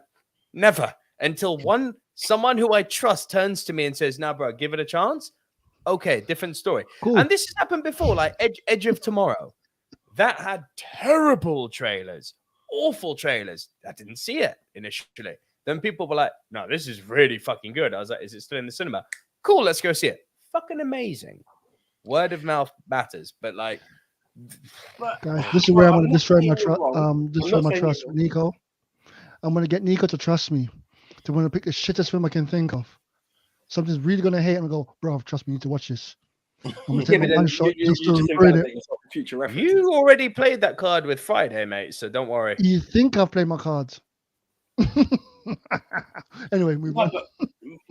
never. Until someone who I trust turns to me and says, nah, bro, give it a chance. Okay, different story. Cool. And this has happened before, like Edge of Tomorrow. That had terrible trailers, awful trailers. I didn't see it initially. Then people were like, no, this is really fucking good. I was like, is it still in the cinema? Cool, let's go see it. Fucking amazing. Word of mouth matters, but like, guys, this is where I'm going to destroy my trust with Nico. I'm going to get Nico to trust me to want to pick the shittest film I can think of. Something's really going to hate and go, bro, trust me, you need to watch this. I'm going to take one shot just to ruin it. You already played that card with Friday, mate, so don't worry. You think I've played my cards? Anyway, move on.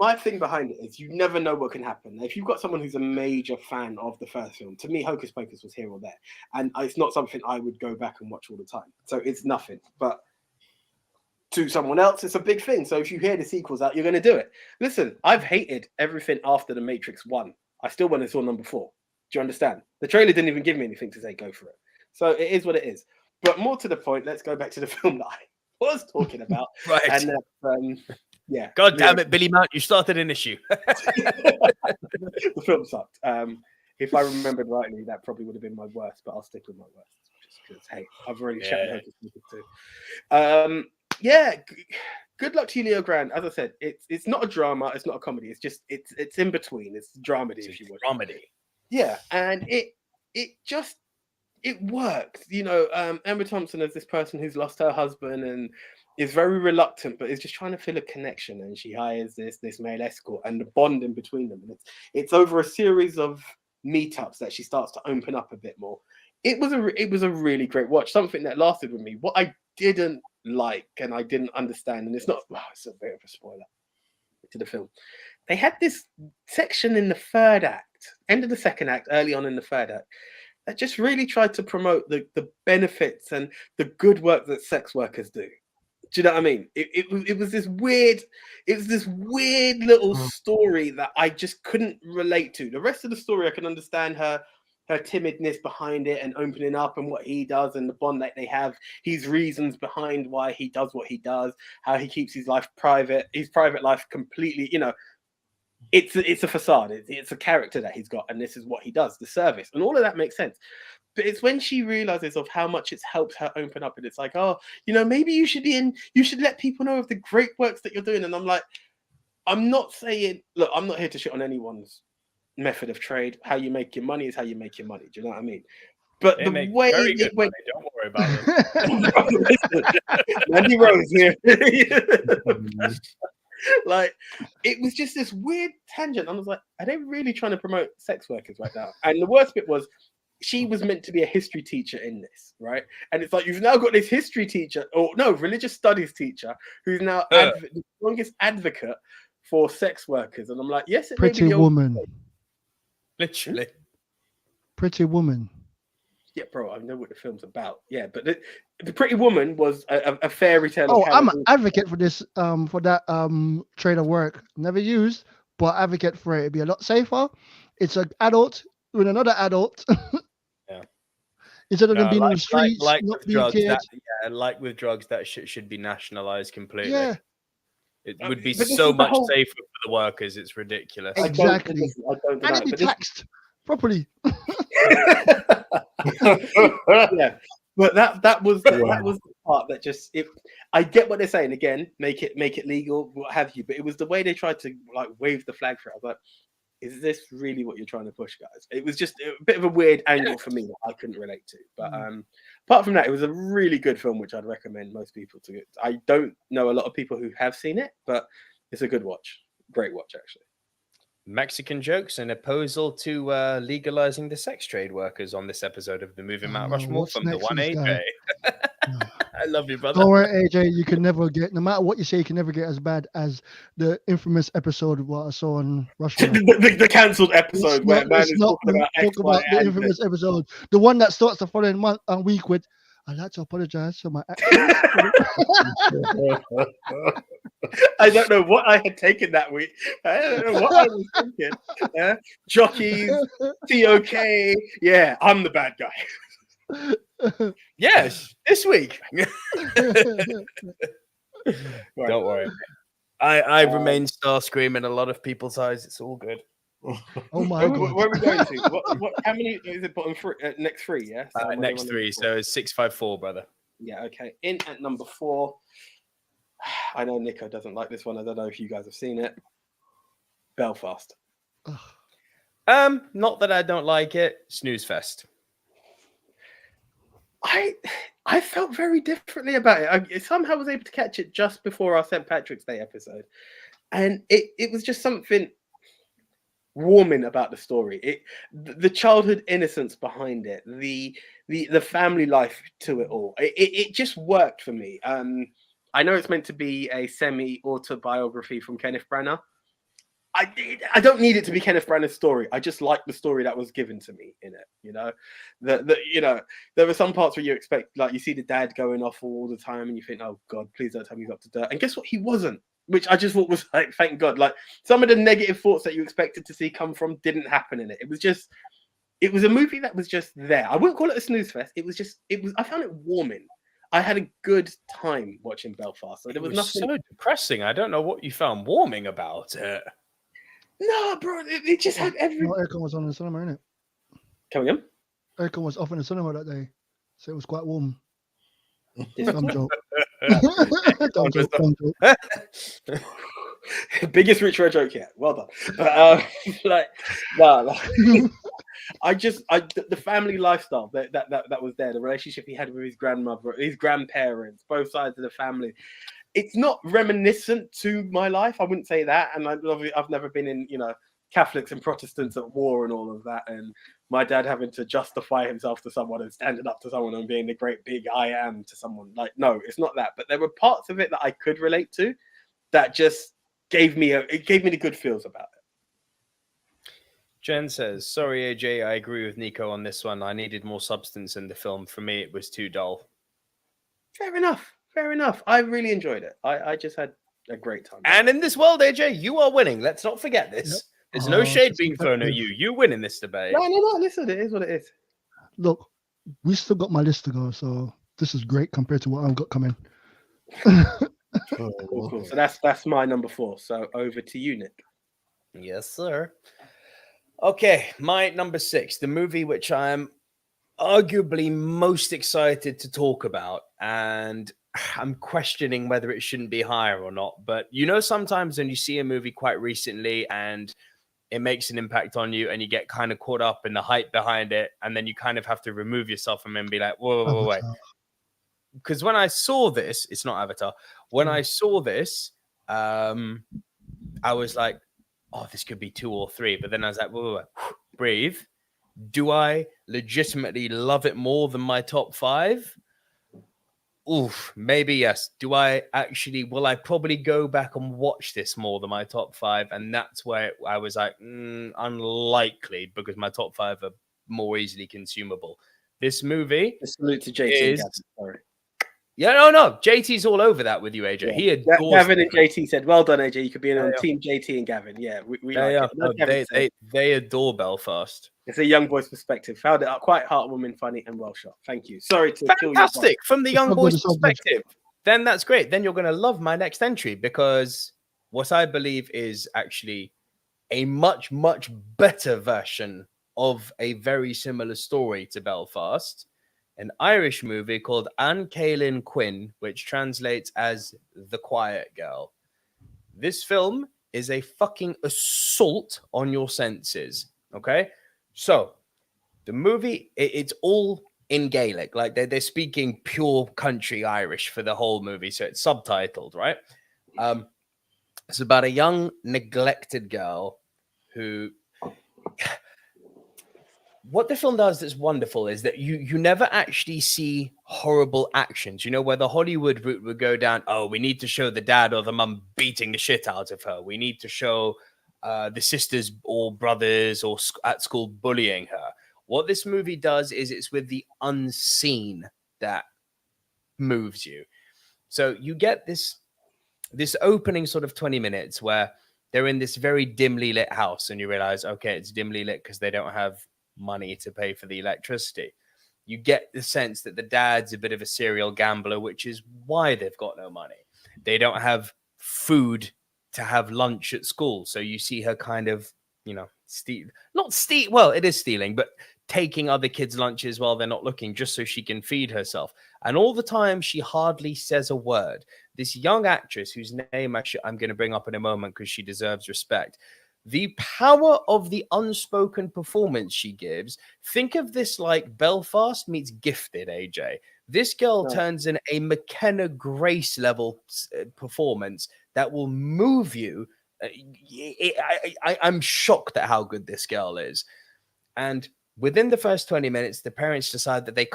my thing behind it is you never know what can happen. If you've got someone who's a major fan of the first film, to me, Hocus Pocus was here or there. And it's not something I would go back and watch all the time. So it's nothing. But to someone else, it's a big thing. So if you hear the sequels out, you're going to do it. Listen, I've hated everything after The Matrix 1. I still went and saw number 4. Do you understand? The trailer didn't even give me anything to say go for it. So it is what it is. But more to the point, let's go back to the film that I was talking about. Right. And yeah. God damn it, Billy Mount, you started an issue. The film sucked. If I remembered rightly, that probably would have been my worst, but I'll stick with my worst. Just because, hey, I've already shouted Hocus Pocus too. Yeah, good luck to you, Leo Grand. As I said, it's not a drama, it's not a comedy. It's just it's in between. It's dramedy, if you will. Dramedy. Yeah, and it works. You know, Emma Thompson is this person who's lost her husband and is very reluctant, but is just trying to feel a connection. And she hires this male escort, and the bond in between them. And it's over a series of meetups that she starts to open up a bit more. It was a really great watch. Something that lasted with me. What I didn't like and I didn't understand, and it's a bit of a spoiler to the film. They had this section in the third act, end of the second act, early on in the third act, that just really tried to promote the benefits and the good work that sex workers do. Do you know what I mean? It was this weird little story that I just couldn't relate to. The rest of the story, I can understand her timidness behind it and opening up and what he does and the bond that they have, his reasons behind why he does what he does, how he keeps his private life completely, you know, it's a facade. It's a character that he's got, and this is what he does, the service, and all of that makes sense. But it's when she realizes of how much it's helped her open up, and it's like, oh, you know, maybe you should let people know of the great works that you're doing. And I'm like, I'm not saying, look, I'm not here to shit on anyone's method of trade. How you make your money is how you make your money. Do you know what I mean? But the way it went, don't worry about it. Mandy Rose here. Like, it was just this weird tangent. I was like, are they really trying to promote sex workers right now? And the worst bit was, she was meant to be a history teacher in this, right? And it's like, you've now got this history teacher, or no, religious studies teacher, who's now the strongest advocate for sex workers. And I'm like, yes, it Pretty may be Woman. Literally. Pretty Woman. Yeah, bro, I know what the film's about. Yeah, but the Pretty Woman was a fairy tale. Oh, I'm an advocate for this, for that trade of work. Never used, but advocate for it. It'd be a lot safer. It's an adult with another adult. Yeah. Instead of them being on the streets, like not with being drugs, cared. like with drugs, that shit should be nationalized completely. Yeah. It would be But this so is the much whole- safer for the workers. It's ridiculous. Exactly. I don't deny And it'd be it, but taxed properly. yeah, but that was the part that just I get what they're saying. Again, make it legal, what have you. But it was the way they tried to like wave the flag for it. I was like, is this really what you're trying to push, guys? It was just a bit of a weird angle for me that I couldn't relate to. But apart from that, it was a really good film, which I'd recommend most people to. I don't know a lot of people who have seen it, but it's a good watch. Great watch, actually. Mexican jokes and opposal to legalizing the sex trade workers on this episode of the Movie Mount Rushmore from the one AJ. I love you, brother. Don't worry, AJ. You can never get, no matter what you say, you can never get as bad as the infamous episode what I saw on Rushmore. the cancelled episode where man is talking about X, talk Y, about the and infamous episode, the one that starts the following week with, I'd like to apologize for my actions. I don't know what I had taken that week. I don't know what I was thinking. Yeah? Jockeys, TOK. Yeah, I'm the bad guy. Yes, this week. Don't worry. I remain Starscream in a lot of people's eyes. It's all good. Oh my god! Where are we going to? What? How many is it? Bottom three, next three, yeah. So next three, so it's 654, brother. Yeah. Okay. In at number 4. I know Nico doesn't like this one. I don't know if you guys have seen it. Belfast. Not that I don't like it. Snooze fest. I felt very differently about it. I somehow was able to catch it just before our St. Patrick's Day episode, and it was just something warming about the story. The childhood innocence behind it, the family life to it all. It just worked for me. I know it's meant to be a semi-autobiography from Kenneth Branagh, I don't need it to be Kenneth Branagh's story. I just like the story that was given to me in it. You know, there were some parts where you expect, like, you see the dad going off all the time, and you think, oh God, please don't tell me he's up to dirt. And guess what? He wasn't, which I just thought was like, thank God. Like, some of the negative thoughts that you expected to see come from didn't happen in it. It was a movie that was just there. I wouldn't call it a snooze fest. I found it warming. I had a good time watching Belfast. So there was nothing so depressing. I don't know what you found warming about it. No, bro, it just had every. No, aircon was on in the cinema, innit? Coming in? Aircon was off in the cinema that day, so it was quite warm. Dumb Dumb joke. Dumb joke. Biggest Rich Red joke yet. Well done. But the family lifestyle that was there, the relationship he had with his grandmother, his grandparents, both sides of the family. It's not reminiscent to my life. I wouldn't say that. And I've never been in, Catholics and Protestants at war and all of that. And my dad having to justify himself to someone and standing up to someone and being the great big I am to someone. Like, no, it's not that. But there were parts of it that I could relate to that just gave me the good feels about it. Jen says, sorry, AJ, I agree with Nico on this one. I needed more substance in the film. For me, it was too dull. Fair enough. I really enjoyed it. I just had a great time. And in this world, AJ, you are winning. Let's not forget this. Yep. There's no shade being thrown at you. You win in this debate. No. Listen, it is what it is. Look, we still got my list to go, so this is great compared to what I've got coming. Cool. So that's my number 4. So over to you, Nick. Yes, sir. Okay, my number 6, the movie which I'm arguably most excited to talk about, and I'm questioning whether it shouldn't be higher or not. But sometimes when you see a movie quite recently and it makes an impact on you and you get kind of caught up in the hype behind it, and then you kind of have to remove yourself from it and be like, whoa, wait. Because when I saw this, it's not Avatar. When I saw this, I was like, oh, this could be 2 or 3. But then I was like, whoa, breathe. Do I legitimately love it more than my top 5? Oof, maybe yes. Will I probably go back and watch this more than my top 5? And that's where I was like, unlikely, because my top 5 are more easily consumable. This movie salute to JT. Sorry. Yeah, no. JT's all over that with you, AJ. Yeah. He adores Gavin and JT said, well done, AJ. You could be on team JT and Gavin. Yeah, they adore Belfast. It's a young boy's perspective. Found it quite heartwarming, funny, and well shot. Thank you. Sorry to kill you. Fantastic. From the young boy's perspective. Then that's great. Then you're going to love my next entry, because what I believe is actually a much, much better version of a very similar story to Belfast. An Irish movie called Anne Kaylin Quinn, which translates as The Quiet Girl. This film is a fucking assault on your senses, okay? So, the movie, it's all in Gaelic. Like, they're speaking pure country Irish for the whole movie, so it's subtitled, right? It's about a young, neglected girl who... What the film does that's wonderful is that you never actually see horrible actions. Where the Hollywood route would go down, oh, we need to show the dad or the mum beating the shit out of her. We need to show the sisters or brothers or at school bullying her. What this movie does is it's with the unseen that moves you. So you get this opening sort of 20 minutes where they're in this very dimly lit house, and you realize, okay, it's dimly lit because they don't have money to pay for the electricity. You get the sense that the dad's a bit of a serial gambler, which is why they've got no money. They don't have food to have lunch at school. So you see her kind of, well, it is stealing, but taking other kids' lunches while they're not looking, just so she can feed herself. And all the time, she hardly says a word. This young actress, whose name actually I'm going to bring up in a moment because she deserves respect, the power of the unspoken performance she gives. Think of this like Belfast meets Gifted, AJ. This girl turns in a McKenna Grace level performance that will move you. I'm shocked at how good this girl is. And within the first 20 minutes, the parents decide that they've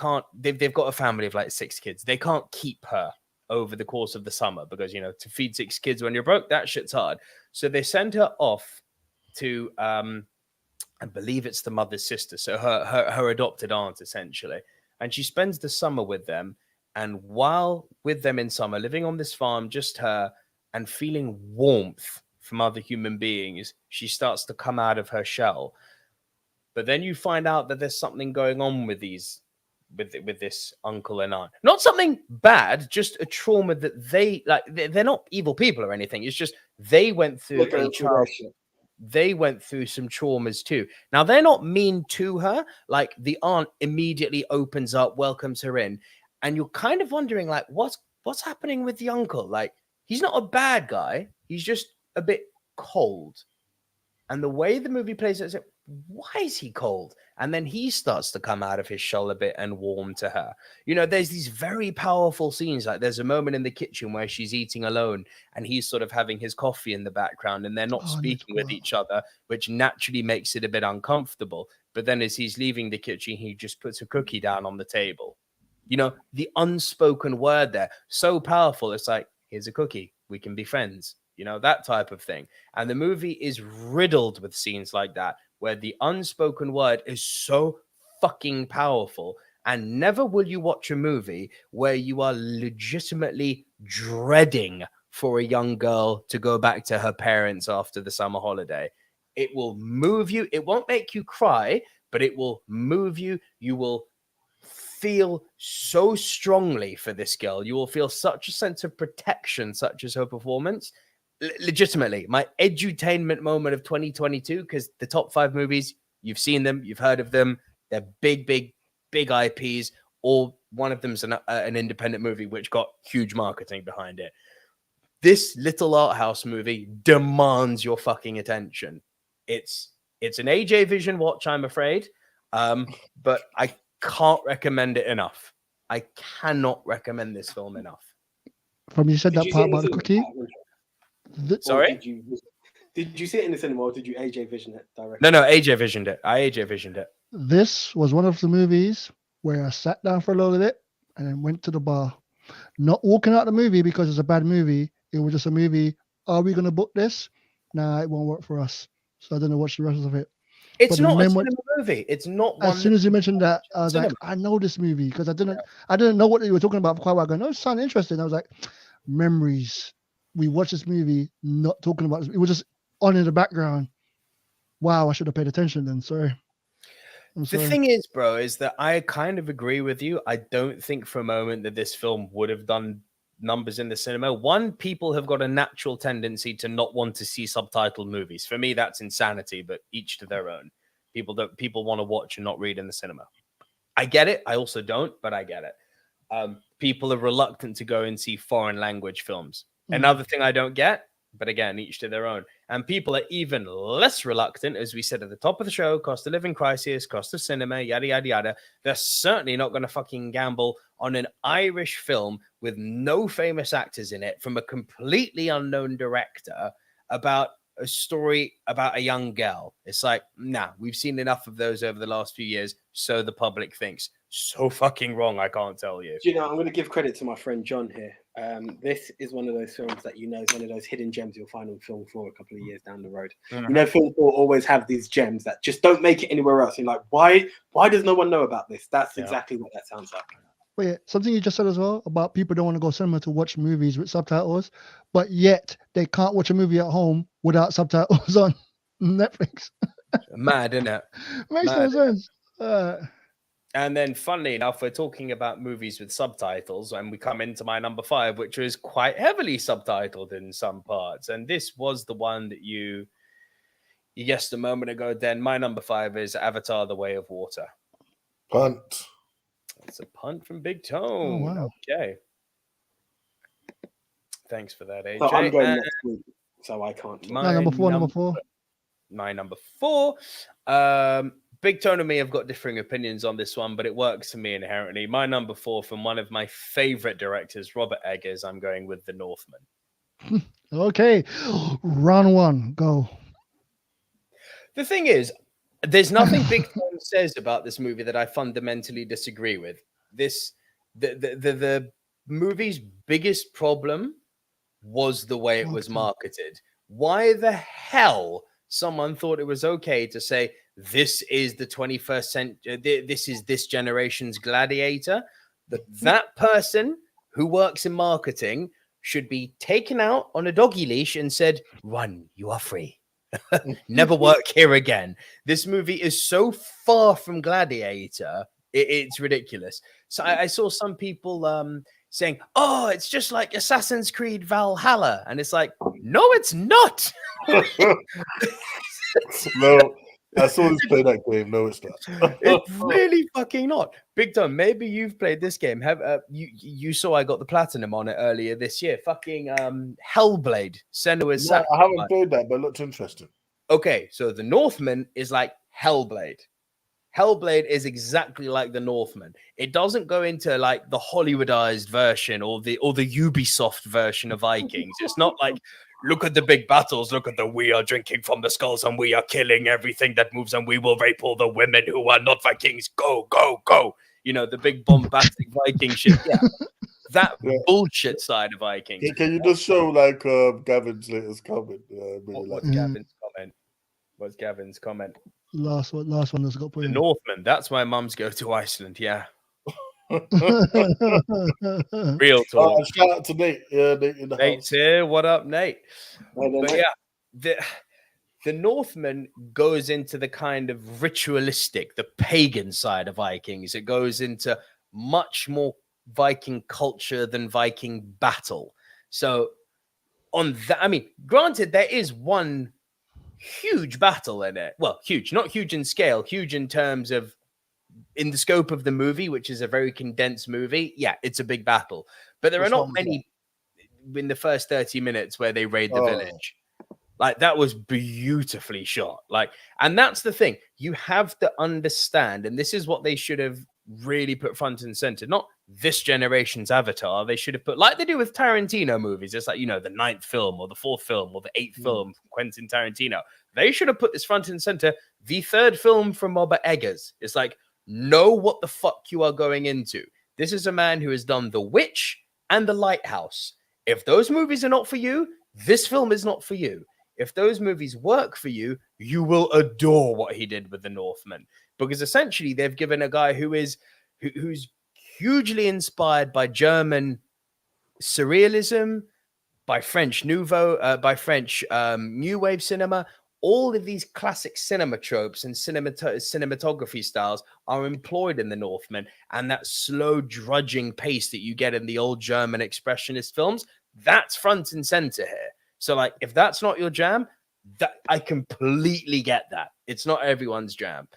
got a family of like 6 kids. They can't keep her over the course of the summer because, to feed 6 kids when you're broke, that shit's hard. So they send her off to I believe it's the mother's sister, so her adopted aunt, essentially. And she spends the summer with them. And while with them in summer, living on this farm, just her, and feeling warmth from other human beings, she starts to come out of her shell. But then you find out that there's something going on with this uncle and aunt. Not something bad, just a trauma that they're not evil people or anything. It's just they went through they went through some traumas too. Now, they're not mean to her. Like, the aunt immediately opens up, welcomes her in. And you're kind of wondering, like, what's happening with the uncle? Like, he's not a bad guy. He's just a bit cold. And the way the movie plays it is, why is he cold? And then he starts to come out of his shell a bit and warm to her. You know, there's these very powerful scenes. Like, there's a moment in the kitchen where she's eating alone and he's sort of having his coffee in the background and they're not speaking with each other, which naturally makes it a bit uncomfortable. But then as he's leaving the kitchen, he just puts a cookie down on the table. You know, the unspoken word there, so powerful. It's like, here's a cookie. We can be friends. You know, that type of thing. And the movie is riddled with scenes like that, where the unspoken word is so fucking powerful. And never will you watch a movie where you are legitimately dreading for a young girl to go back to her parents after the summer holiday. It will move you. It won't make you cry, but it will move you. You will feel so strongly for this girl. You will feel such a sense of protection, such as her performance. Legitimately, my edutainment moment of 2022, because the top 5 movies, you've seen them, you've heard of them. They're big IPs, or one of them's an independent movie which got huge marketing behind it. This little art house movie demands your fucking attention. It's an AJ Vision watch, I'm afraid, but I can't recommend it enough. I cannot recommend this film enough. From you said that part about the cookie. Sorry? Did you see it in the cinema or did you AJ Vision it directly? No, AJ Visioned it. I AJ Visioned it. This was one of the movies where I sat down for a little bit and then went to the bar. Not walking out the movie because it's a bad movie. It was just a movie. Are we going to book this? Nah, it won't work for us. So I didn't watch the rest of it. It's not a cinema movie. It's not one. As soon as you mentioned that, I was like, I know this movie because I didn't know what you were talking about for quite a while. I go, no, it sounds interesting. I was like, memories. We watched this movie, not talking about it. It was just on in the background. Wow, I should have paid attention then. Sorry. I'm sorry. The thing is, bro, is that I kind of agree with you. I don't think for a moment that this film would have done numbers in the cinema. One, people have got a natural tendency to not want to see subtitled movies. For me, that's insanity, but each to their own. People want to watch and not read in the cinema. I get it. I also don't, but I get it. People are reluctant to go and see foreign language films. Another thing I don't get, but again, each to their own. And people are even less reluctant, as we said at the top of the show, cost of living crisis, cost of cinema, yada, yada, yada. They're certainly not going to fucking gamble on an Irish film with no famous actors in it from a completely unknown director about a story about a young girl. It's like, nah, we've seen enough of those over the last few years, so the public thinks. So fucking wrong, I can't tell you. Do you know, I'm going to give credit to my friend John here. This is one of those films that, you know, is one of those hidden gems you'll find on Film 4 a couple of years down the road. You know, Film 4 always have these gems that just don't make it anywhere else. You're like, why does no one know about this? That's exactly what that sounds like. Wait, something you just said as well about people don't want to go cinema to watch movies with subtitles, but yet they can't watch a movie at home without subtitles on Netflix. Mad, isn't it? Makes no sense. And then, funnily enough, we're talking about movies with subtitles, and we come into my number 5, which was quite heavily subtitled in some parts. And this was the one that you guessed a moment ago, Den. My number 5 is Avatar: The Way of Water. Punt. It's a punt from Big Tone. Oh, wow. Okay. Thanks for that, AJ. So I'm going next week, so I can't. Number four. My number 4. Big Tone and me have got differing opinions on this one, but it works for me inherently. My number 4 from one of my favorite directors, Robert Eggers. I'm going with The Northman. Okay. Round 1, go. The thing is, there's nothing Big Tone says about this movie that I fundamentally disagree with. The movie's biggest problem was the way it was marketed. Why the hell someone thought it was okay to say, this is the 21st century, this is this generation's Gladiator, that person who works in marketing should be taken out on a doggy leash and said, run, you are free. Never work here again. This movie is so far from Gladiator, it's ridiculous. So I saw some people saying, oh, it's just like Assassin's Creed Valhalla. And it's like, no, it's not. No, I saw this play that game. No, it's not. It's really fucking not. Big Tom, maybe you've played this game. Have you saw I got the platinum on it earlier this year. Fucking Hellblade. Senua's No, I haven't played that, but it looked interesting. Okay, so the Northman is like Hellblade. Hellblade is exactly like the Northman. It doesn't go into like the Hollywoodized version or the Ubisoft version of Vikings. It's not like, look at the big battles, look at the we are drinking from the skulls and we are killing everything that moves and we will rape all the women who are not Vikings. Go, go, go. You know, the big bombastic Viking shit. Yeah. That bullshit side of Vikings. Can you just show like Gavin's latest comment? What's Gavin's comment? What's Gavin's comment? Last one that's got put The in. Northman. That's why mums go to Iceland. Yeah. Real talk. Shout out to Nate. Yeah, Nate in the Nate's house. here. What up, Nate? But Nate. yeah, the Northman goes into the kind of ritualistic, the pagan side of Vikings. It goes into much more Viking culture than Viking battle. So on that, I mean, granted, there is one huge battle in it. Well, huge, not huge in scale, huge in terms of in the scope of the movie, which is a very condensed movie. Yeah, it's a big battle, but there are not many in the first 30 minutes where they raid the village. Like, that was beautifully shot. Like, and that's the thing. You have to understand, and this is what they should have really put front and center. Not this generation's Avatar. They should have put, like they do with Tarantino movies. It's like, you know, the 9th film or the 4th film or the 8th film from Quentin Tarantino. They should have put this front and center. The 3rd film from Robert Eggers. It's like, know what the fuck you are going into. This is a man who has done The Witch and The Lighthouse. If those movies are not for you, this film is not for you. If those movies work for you, you will adore what he did with The Northman. Because essentially they've given a guy who's hugely inspired by German surrealism, by French Nouveau, by French New Wave cinema. All of these classic cinema tropes and cinematography styles are employed in The Northman, and that slow drudging pace that you get in the old German expressionist films, that's front and center here. So, like, if that's not your jam, that I completely get that. It's not everyone's jam,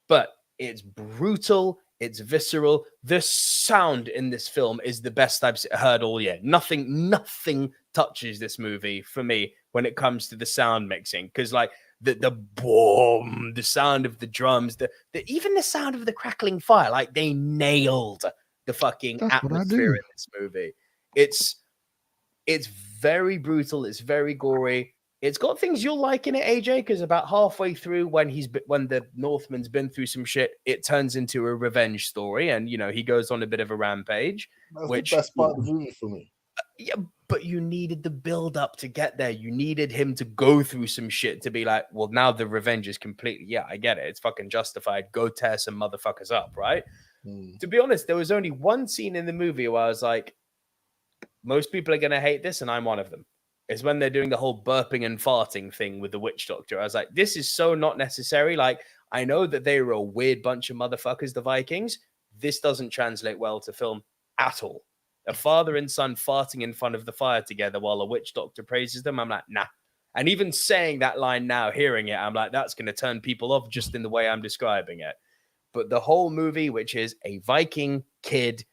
but it's brutal. It's visceral. The sound in this film is the best I've heard all year. Nothing touches this movie for me when it comes to the sound mixing. Because, like, the boom, the sound of the drums, even the sound of the crackling fire, like, they nailed the fucking atmosphere in this movie. It's very brutal. It's very gory. It's got things you'll like in it, AJ, because about halfway through, when the Northman's been through some shit, it turns into a revenge story, and you know he goes on a bit of a rampage. That's which the best part of the movie for me. Yeah, but you needed the build up to get there. You needed him to go through some shit to be like, well, now the revenge is completely. Yeah, I get it. It's fucking justified. Go tear some motherfuckers up, right? To be honest, there was only one scene in the movie where I was like, most people are gonna hate this, and I'm one of them. Is when they're doing the whole burping and farting thing with the witch doctor. I was like, this is so not necessary. Like, I know that they were a weird bunch of motherfuckers, the Vikings. This doesn't translate well to film at all. A father and son farting in front of the fire together while a witch doctor praises them. I'm like, nah. And even saying that line now, hearing it, I'm like, that's going to turn people off just in the way I'm describing it. But the whole movie, which is a Viking kid,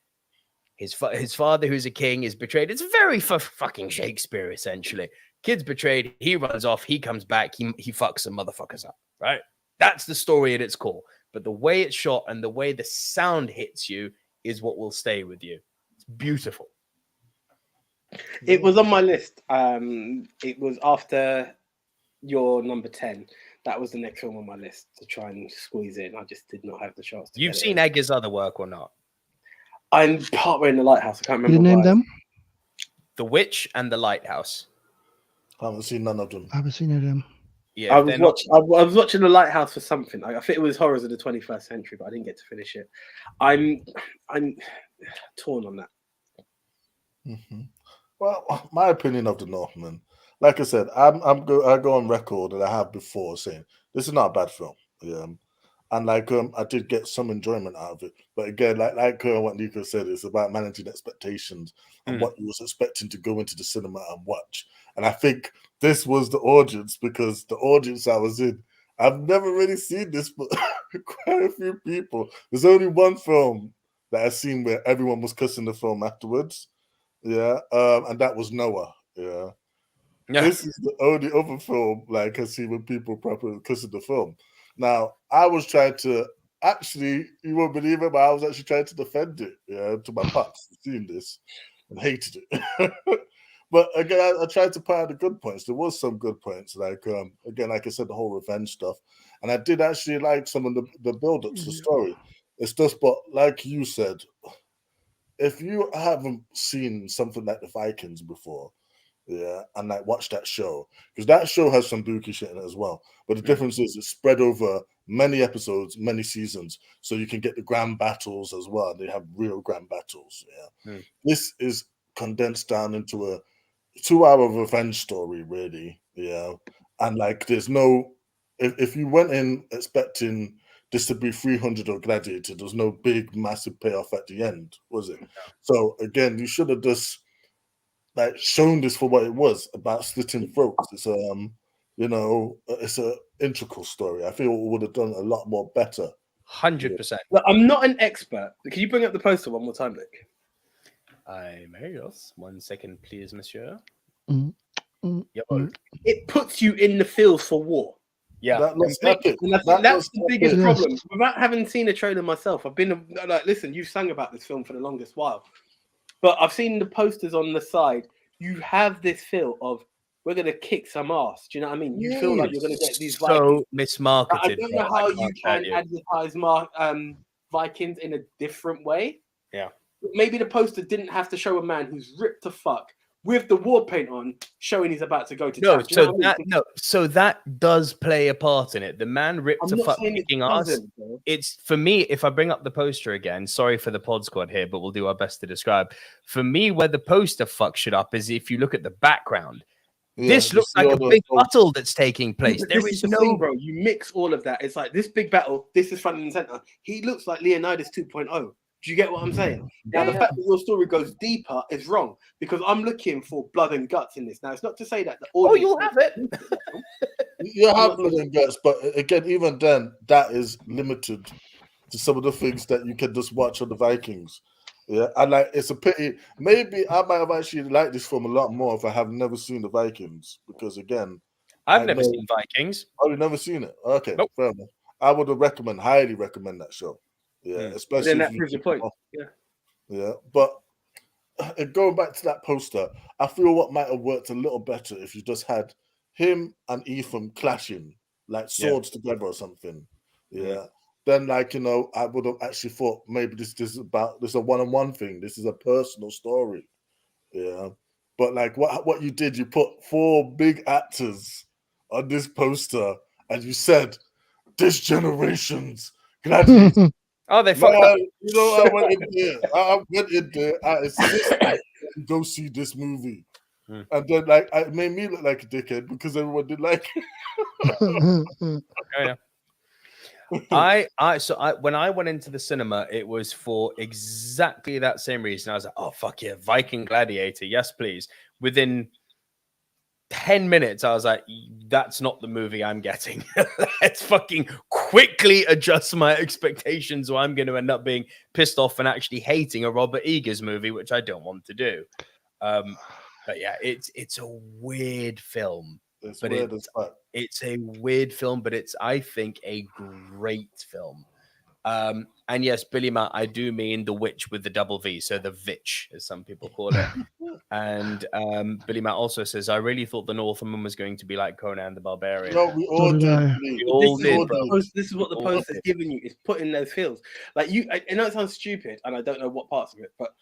his father, who's a king, is betrayed. It's very fucking Shakespeare, essentially. Kid's betrayed. He runs off. He comes back. He fucks some motherfuckers up, right? That's the story at its core. But the way it's shot and the way the sound hits you is what will stay with you. It's beautiful. It was on my list. It was after your number 10. That was the next film on my list to try and squeeze in. I just did not have the chance. You've seen Eggers' other work or not? I'm partway in The Lighthouse. I can't remember. Can you name them? The Witch and The Lighthouse. I haven't seen none of them. I haven't seen any of them. Yeah, I was watching The Lighthouse for something. I think it was Horrors of the 21st Century, but I didn't get to finish it. I'm torn on that. Mm-hmm. Well, my opinion of The Northman, like I said, I go on record that I have before saying this is not a bad film. Yeah. And like I did get some enjoyment out of it, but again, like what Nico said, it's about managing expectations and what you was expecting to go into the cinema and watch. And I think this was the audience, because the audience I was in, I've never really seen this, but quite a few people. There's only one film that I've seen where everyone was cussing the film afterwards, and that was Noah. This is the only other film like I see when people properly cussing the film. Now, I was trying to actually, you won't believe it, but I was actually trying to defend it, to my pops, seeing this and hated it. But again, I tried to point out the good points. There was some good points, like again, like I said, the whole revenge stuff, and I did actually like some of the build up to the story. It's just, but like you said, if you haven't seen something like the Vikings before, and like watch that show, because that show has some dookie shit in it as well. But the difference is it's spread over many episodes, many seasons, so you can get the grand battles as well. They have real grand battles. This is condensed down into a 2-hour revenge story, really. And like there's no, if you went in expecting this to be 300 or Gladiator, there's no big massive payoff at the end, was it? So again, you should have just like shown this for what it was, about slitting throats. It's it's a integral story. I feel it would have done a lot more better. 100%. Look, I'm not an expert. Can you bring up the poster one more time, Nick? I may, yes. 1 second, please, monsieur. It puts you in the field for war. Yeah, that looks epic. And I think that's the biggest problem. Without having seen a trailer myself, I've been like, listen, you've sang about this film for the longest while, but I've seen the posters on the side. You have this feel of, we're going to kick some ass. Do you know what I mean? You feel like you're going to get these Vikings. Mismarketed. I don't know how you can advertise Vikings in a different way. Yeah. Maybe the poster didn't have to show a man who's ripped to fuck with the war paint on, showing he's about to go to town. So that does play a part in it. The man ripped to fuck kicking ass. It's, for me, if I bring up the poster again, sorry for the pod squad here, but we'll do our best to describe. For me, where the poster fucks shit up is if you look at the background. This looks like a big battle that's taking place. There is no thing, bro. You mix all of that. It's like this big battle. This is front and center. He looks like Leonidas 2.0. Do you get what I'm saying? Now, the fact that your story goes deeper is wrong, because I'm looking for blood and guts in this. Now, it's not to say that the audience... you'll have it. You have blood and guts, but again, even then, that is limited to some of the things that you can just watch on the Vikings. And like, it's a pity. Maybe I might have actually liked this film a lot more if I have never seen the Vikings, because again, I've never seen Vikings. Oh, you've never seen it? Okay, nope. Fair enough. I would highly recommend that show. Especially then that proves your point. But going back to that poster, I feel what might have worked a little better if you just had him and Ethan clashing, like swords together or something. Then, like, I would have actually thought maybe this is a one-on-one thing. This is a personal story. But like what you did, you put 4 big actors on this poster, and you said, "This generation's gladiators." Oh, they fucked up. I went in there. I insisted go see this movie. And then, like, it made me look like a dickhead because everyone did like it. When I went into the cinema, it was for exactly that same reason. I was like, oh, fuck yeah, Viking Gladiator. Yes, please. Within 10 minutes, I was like, that's not the movie I'm getting. Let's fucking quickly adjust my expectations, or I'm going to end up being pissed off and actually hating a Robert Eggers movie, which I don't want to do. But yeah, it's a weird film. It's a weird film, but it's, I think, a great film. And yes, Billy Matt, I do mean the witch with the double V, so the Vitch, as some people call it. And Billy Matt also says, I really thought the Northman was going to be like Conan the Barbarian. No, we all did. This is what the post is giving you. It's putting those feels. Like, I know it sounds stupid, and I don't know what parts of it, but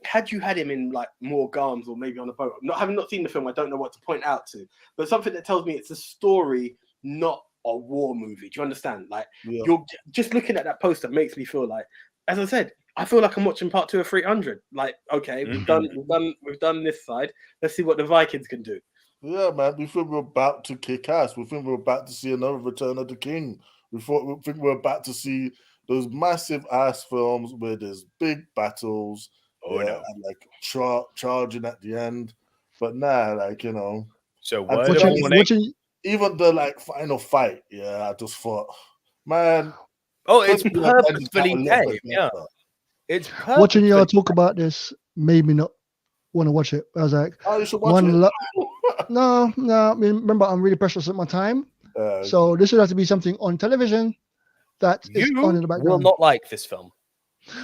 had you had him in like more garms or maybe on a boat, having not seen the film, I don't know what to point out to, but something that tells me it's a story not a war movie. Do you understand? Like, Yeah. you're just looking at that poster makes me feel like, as I said, I feel like I'm watching part 2 of 300. Like, okay, we've done this side. Let's see what the Vikings can do. Yeah, man. We think we're about to kick ass. We think we're about to see another Return of the King. We think we're about to see those massive ass films where there's big battles. And like charging at the end. But nah, like, you know. So even the like final fight, yeah, I just thought, man. Oh, it's purposefully tame. Yeah. It's watching y'all talk about this made me not want to watch it. I was like, oh, you should watch it. No. I mean, remember, I'm really precious at my time. So this would have to be something on television that is on in the background. You will not like this film.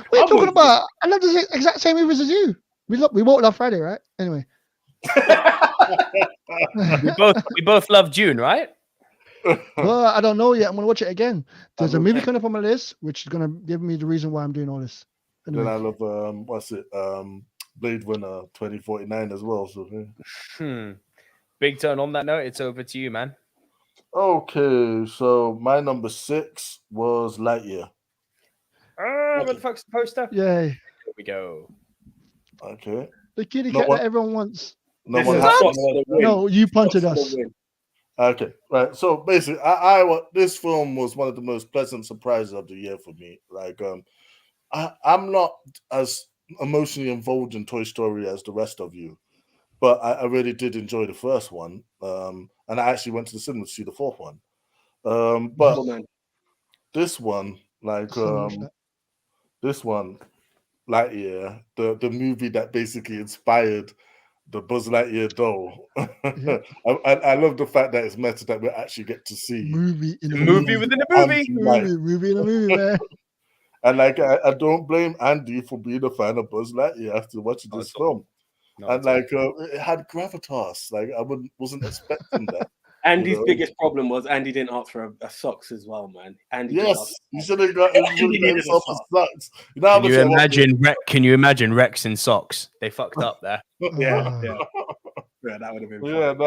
What are you talking about? I love the exact same movies as you. We bought last Friday, right? Anyway. we both love June, right? Well, I don't know yet. I'm gonna watch it again. There's a movie coming up on my list, which is gonna give me the reason why I'm doing all this. Anyway. Then I love Blade Runner 2049 as well. So Big Turn. On that note, it's over to you, man. Okay, so my number 6 was Lightyear. What the fuck's the poster? Yay! Here we go. Okay. The kitty cat that everyone wants. No, you punted us. Okay, right. So basically, this film was one of the most pleasant surprises of the year for me. Like, I'm not as emotionally involved in Toy Story as the rest of you, but I really did enjoy the first one. And I actually went to the cinema to see the fourth one. But this one, like, this one, Lightyear, the movie that basically inspired the Buzz Lightyear doll. Yeah. I love the fact that it's meta that we actually get to see movie within a movie, man. And like, I don't blame Andy for being a fan of Buzz Lightyear after watching this film. And like, it had gravitas. Like, I wasn't expecting that. Andy's biggest problem was Andy didn't ask for a socks as well, man. Andy, you should have got himself a socks. Can you imagine Rex in socks? They fucked up there. Yeah, that would have been. Yeah, no,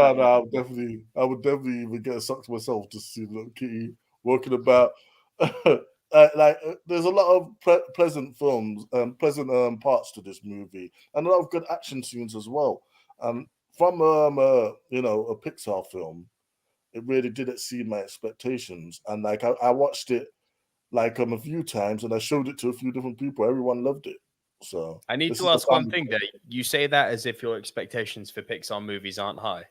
I would definitely even get a socks myself to see little Kitty walking about. There's a lot of pleasant films, pleasant parts to this movie, and a lot of good action scenes as well. From a Pixar film, it really did exceed my expectations. And like, I watched it like a few times, and I showed it to a few different people. Everyone loved it. So I need to ask one thing there. You say that as if your expectations for Pixar movies aren't high.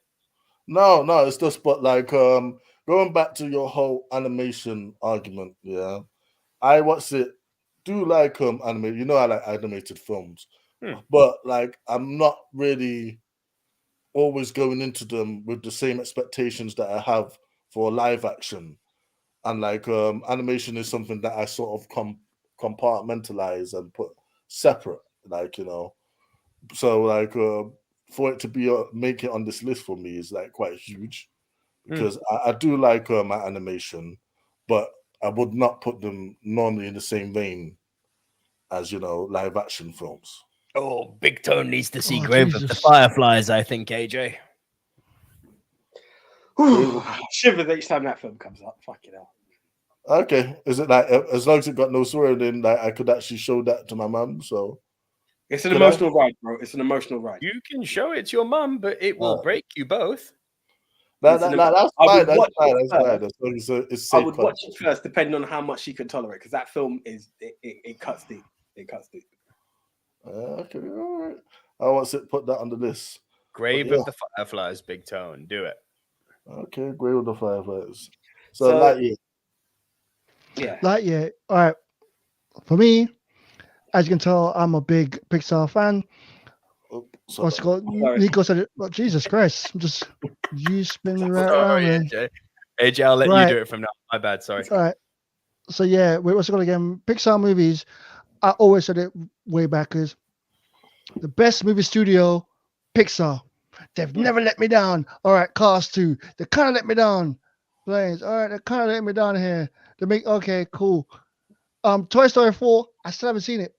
No, it's just, but like, going back to your whole animation argument, yeah, I watched it. Do like anime? You know, I like animated films, but like, I'm not really always going into them with the same expectations that I have for live action. And like, animation is something that I sort of compartmentalize and put separate, like, you know. So like, for it to be make it on this list for me is like quite huge, because I do like my animation, but I would not put them normally in the same vein as, you know, live action films. Oh, Big Tone needs to see Grave of the Fireflies, I think, AJ. Shivers each time that film comes up. Fucking hell. Okay. Is it like, as long as it got no swearing, then like, I could actually show that to my mum? So it's an emotional ride, bro. It's an emotional ride. You can show it to your mum, but it will break you both. That's fine. That's fine. It's I would watch it first, depending on how much she could tolerate, because that film it cuts deep. It cuts deep. Okay, all right. I want to put that on the list. Grave of the Fireflies, Big Tone. Do it. Okay, Grave of the Fireflies. So Lightyear. Yeah. Lightyear. All right. For me, as you can tell, I'm a big Pixar fan. What's it called? Nico said it. Oh, Jesus Christ. You spin me right around, man. AJ, I'll let you do it from now. My bad, sorry. All right. So yeah, what's it called again? Pixar movies, I always said it way back, is the best movie studio, Pixar. They've never let me down. All right, Cars 2. They kind of let me down. Planes. All right, they kind of let me down here. Okay, cool. Toy Story 4, I still haven't seen it.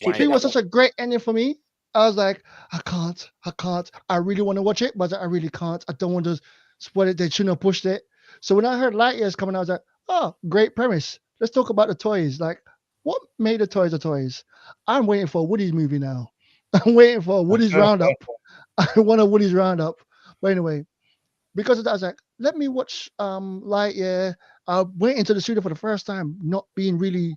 3 was such a great ending for me. I was like, I can't. I really want to watch it, but I really can't. I don't want to spoil it. They shouldn't have pushed it. So when I heard Lightyear's coming, I was like, oh, great premise. Let's talk about the toys. Like, what made the toys the toys? I'm waiting for Woody's movie now. I'm waiting for Woody's Roundup. I want a Woody's Roundup. But anyway, because of that, I was like, let me watch Lightyear. I went into the studio for the first time, not being really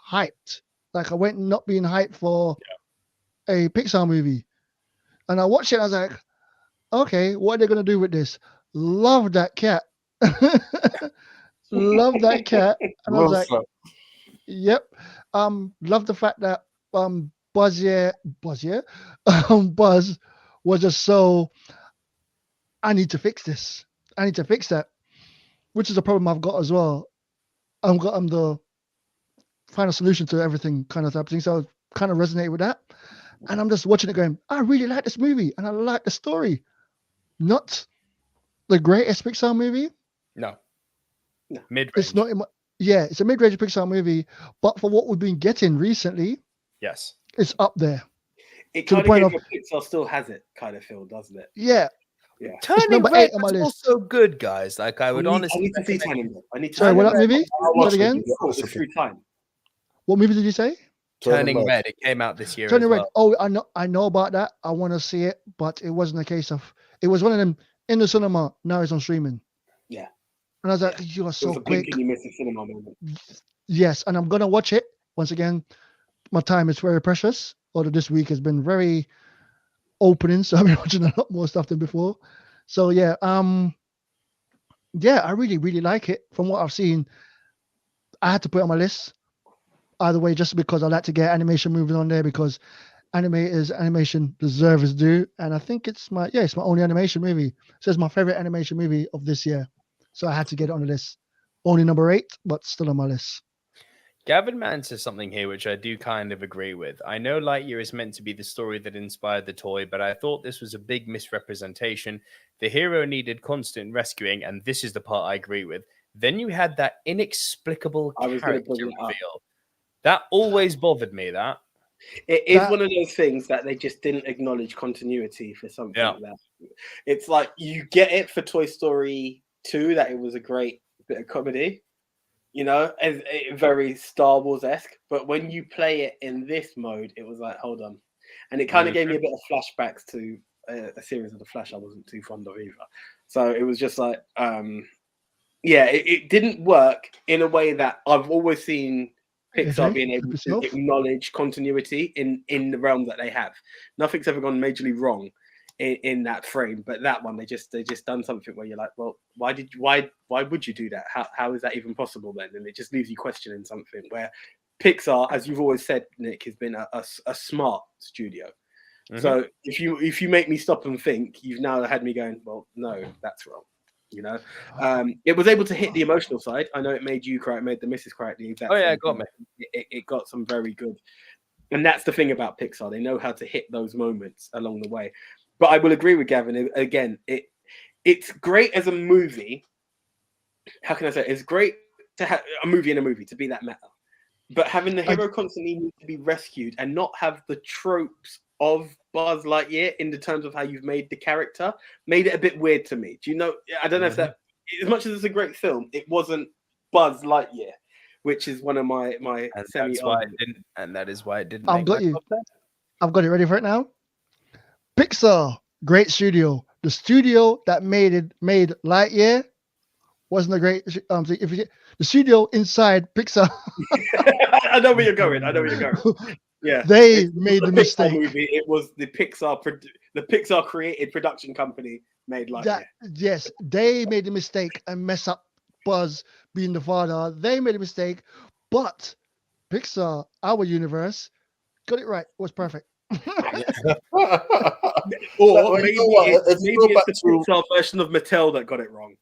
hyped. Like I went not being hyped for a Pixar movie. And I watched it, and I was like, okay, what are they gonna do with this? Love that cat. Love that cat. And I was like, yep. Love the fact that Buzz Buzz was just so, I need to fix this. I need to fix that, which is a problem I've got as well. I'm the final solution to everything kind of type of thing. So I kind of resonate with that. And I'm just watching it going, I really like this movie and I like the story. Not the greatest Pixar movie. No. Mid-range. It's not it's a mid-range Pixar movie, but for what we've been getting recently, yes, it's up there. It kind of gives Pixar still has it kind of feel, doesn't it? Yeah. Yeah. Turning number Red 8 on my was list. also good, guys. Like I would honestly. I need to see Turning Red. I need to. Sorry, what that movie? What again? It's free time. What movie did you say? Turning Red. It came out this year. Turning Red. Well. Oh, I know about that. I want to see it, but it wasn't a case of. It was one of them in the cinema. Now it's on streaming. Yeah. And I was like, you are so quick. You missed a cinema moment. Yes, and I'm gonna watch it once again. My time is very precious. Although this week has been very opening, so I've been watching a lot more stuff than before. So yeah, I really, really like it. From what I've seen, I had to put it on my list. Either way, just because I like to get animation movies on there because animation deserves its due. And I think it's my only animation movie. So it's my favorite animation movie of this year. So I had to get it on the list. Only number 8, but still on my list. Gavin Mann says something here which I do kind of agree with. I know Lightyear is meant to be the story that inspired the toy, but I thought this was a big misrepresentation. The hero needed constant rescuing, and this is the part I agree with. Then you had that inexplicable character reveal. That always bothered me, that. It is one of those things that they just didn't acknowledge continuity for something like that. It's like you get it for Toy Story 2 that it was a great bit of comedy. You know, very Star Wars-esque. But when you play it in this mode, it was like, hold on. And it kind of gave me a bit of flashbacks to a series of The Flash I wasn't too fond of either. So it was just like, it didn't work in a way that I've always seen Pixar being able to acknowledge continuity in the realm that they have. Nothing's ever gone majorly wrong in that frame, but that one they just done something where you're like, well, why would you do that? How is that even possible then? And it just leaves you questioning something. Where Pixar, as you've always said, Nick, has been a smart studio. Mm-hmm. So if you make me stop and think, you've now had me going, well, no, that's wrong. You know, it was able to hit the emotional side. I know it made you cry, it made the missus cry at the exact. Oh yeah, it got me. It got some very good, and that's the thing about Pixar. They know how to hit those moments along the way. But I will agree with Gavin. Again, it's great as a movie. How can I say it? It's great to have a movie in a movie to be that meta. But having the hero constantly need to be rescued and not have the tropes of Buzz Lightyear in the terms of how you've made the character made it a bit weird to me. Do you know? I don't know if that, as much as it's a great film, it wasn't Buzz Lightyear, which is one of my semi. That's why it didn't, and that is why it didn't. I've got you. I've got it ready for it now. Pixar, great studio. The studio that made Lightyear wasn't a great. The studio inside Pixar. I know where you're going. Yeah, they made the mistake. Movie. It was the Pixar created production company made Lightyear. Yes, they made the mistake and mess up Buzz being the father. They made a mistake, but Pixar, our universe, got it right. It was perfect. Or maybe it's the Pixar version of Mattel that got it wrong.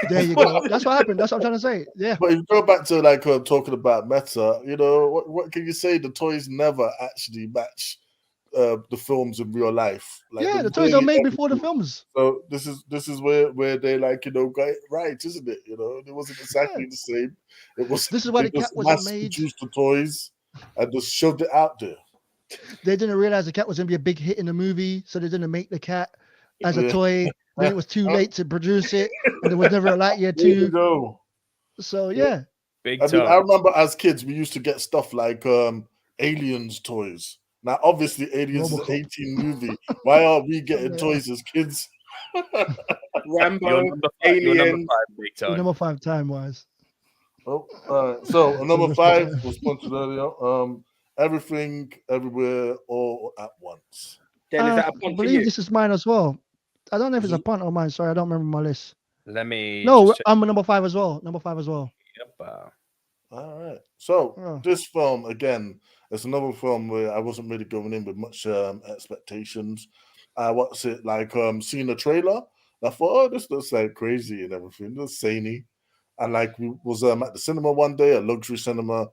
There you go. That's what happened. That's what I'm trying to say. Yeah. But if you go back to like talking about meta, you know, what can you say? The toys never actually match the films in real life. Like, the toys are made before the films. So this is where they got it right, isn't it? You know, it wasn't exactly the same. This is why the cat was made. Produced the toys and just shoved it out there. They didn't realize the cat was going to be a big hit in the movie, so they didn't make the cat. as a toy. Then it was too late to produce it, and there was never a Lightyear There you 2. go. So yeah, Big I mean, time. I remember as kids we used to get stuff like Aliens toys. Now, obviously, Aliens is an Robocop. 18 movie. Why are we getting Yeah. toys as kids? Rambo, You're number 5. You're number Alien. 5, big You're time. number 5 time wise. Oh, all right. So number Just 5 time. was mentioned earlier. Everything, everywhere, all at once. Then is that a I punt for believe you? this is mine as well. I don't know if it's a Mhm. punt or mine. Sorry, I don't remember my list. Let me. No, just check. I'm a number 5 as well. Number 5 as well. Yep, All right. So Oh. this film again, it's another film where I wasn't really going in with much expectations. What's it like? Seeing the trailer, I thought, oh, this looks like crazy and everything. It looks zany. And like we was at the cinema one day, a luxury cinema,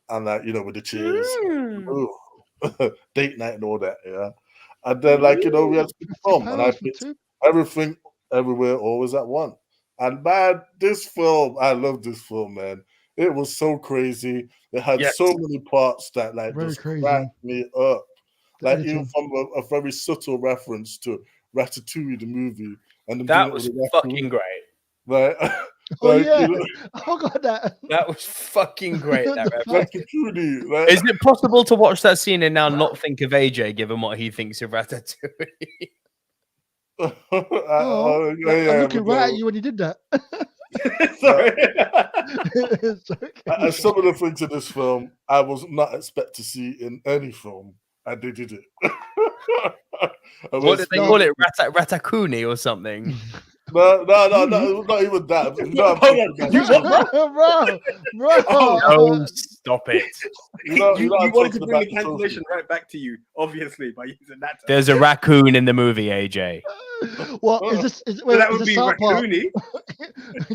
and like with the chairs, ooh, date night and all that, yeah. And then we had to pick a film, and I £50 for picked 2. Everything, Everywhere, Always at Once. And man, this film, I love this film, man. It was so crazy. It had Yes. so many parts that Very just crazy. cracked me up. The Like even editing. from a very subtle reference to Ratatouille, the movie, and then that doing it was with a fucking raccoon. great. Like, Oh like, yeah, I forgot that. That was fucking great. That The reference. Ratatouille. Like, Is it possible to watch that scene and now not think of AJ, given what he thinks of Ratatouille? Oh, I'm looking right at you when you did that. Sorry. It's okay. Some of the things in this film I was not expect to see in any film, and they did it. What did they call it? Ratakuni or something? No, not even that. No, Hold on. You what, bro? bro. Oh, no, stop it. you know, You I'm wanted to talking bring the about the cancellation right back to you, obviously, by using that. term. There's a raccoon in the movie, AJ. Well, is this So that would this be South Park? Raccoony.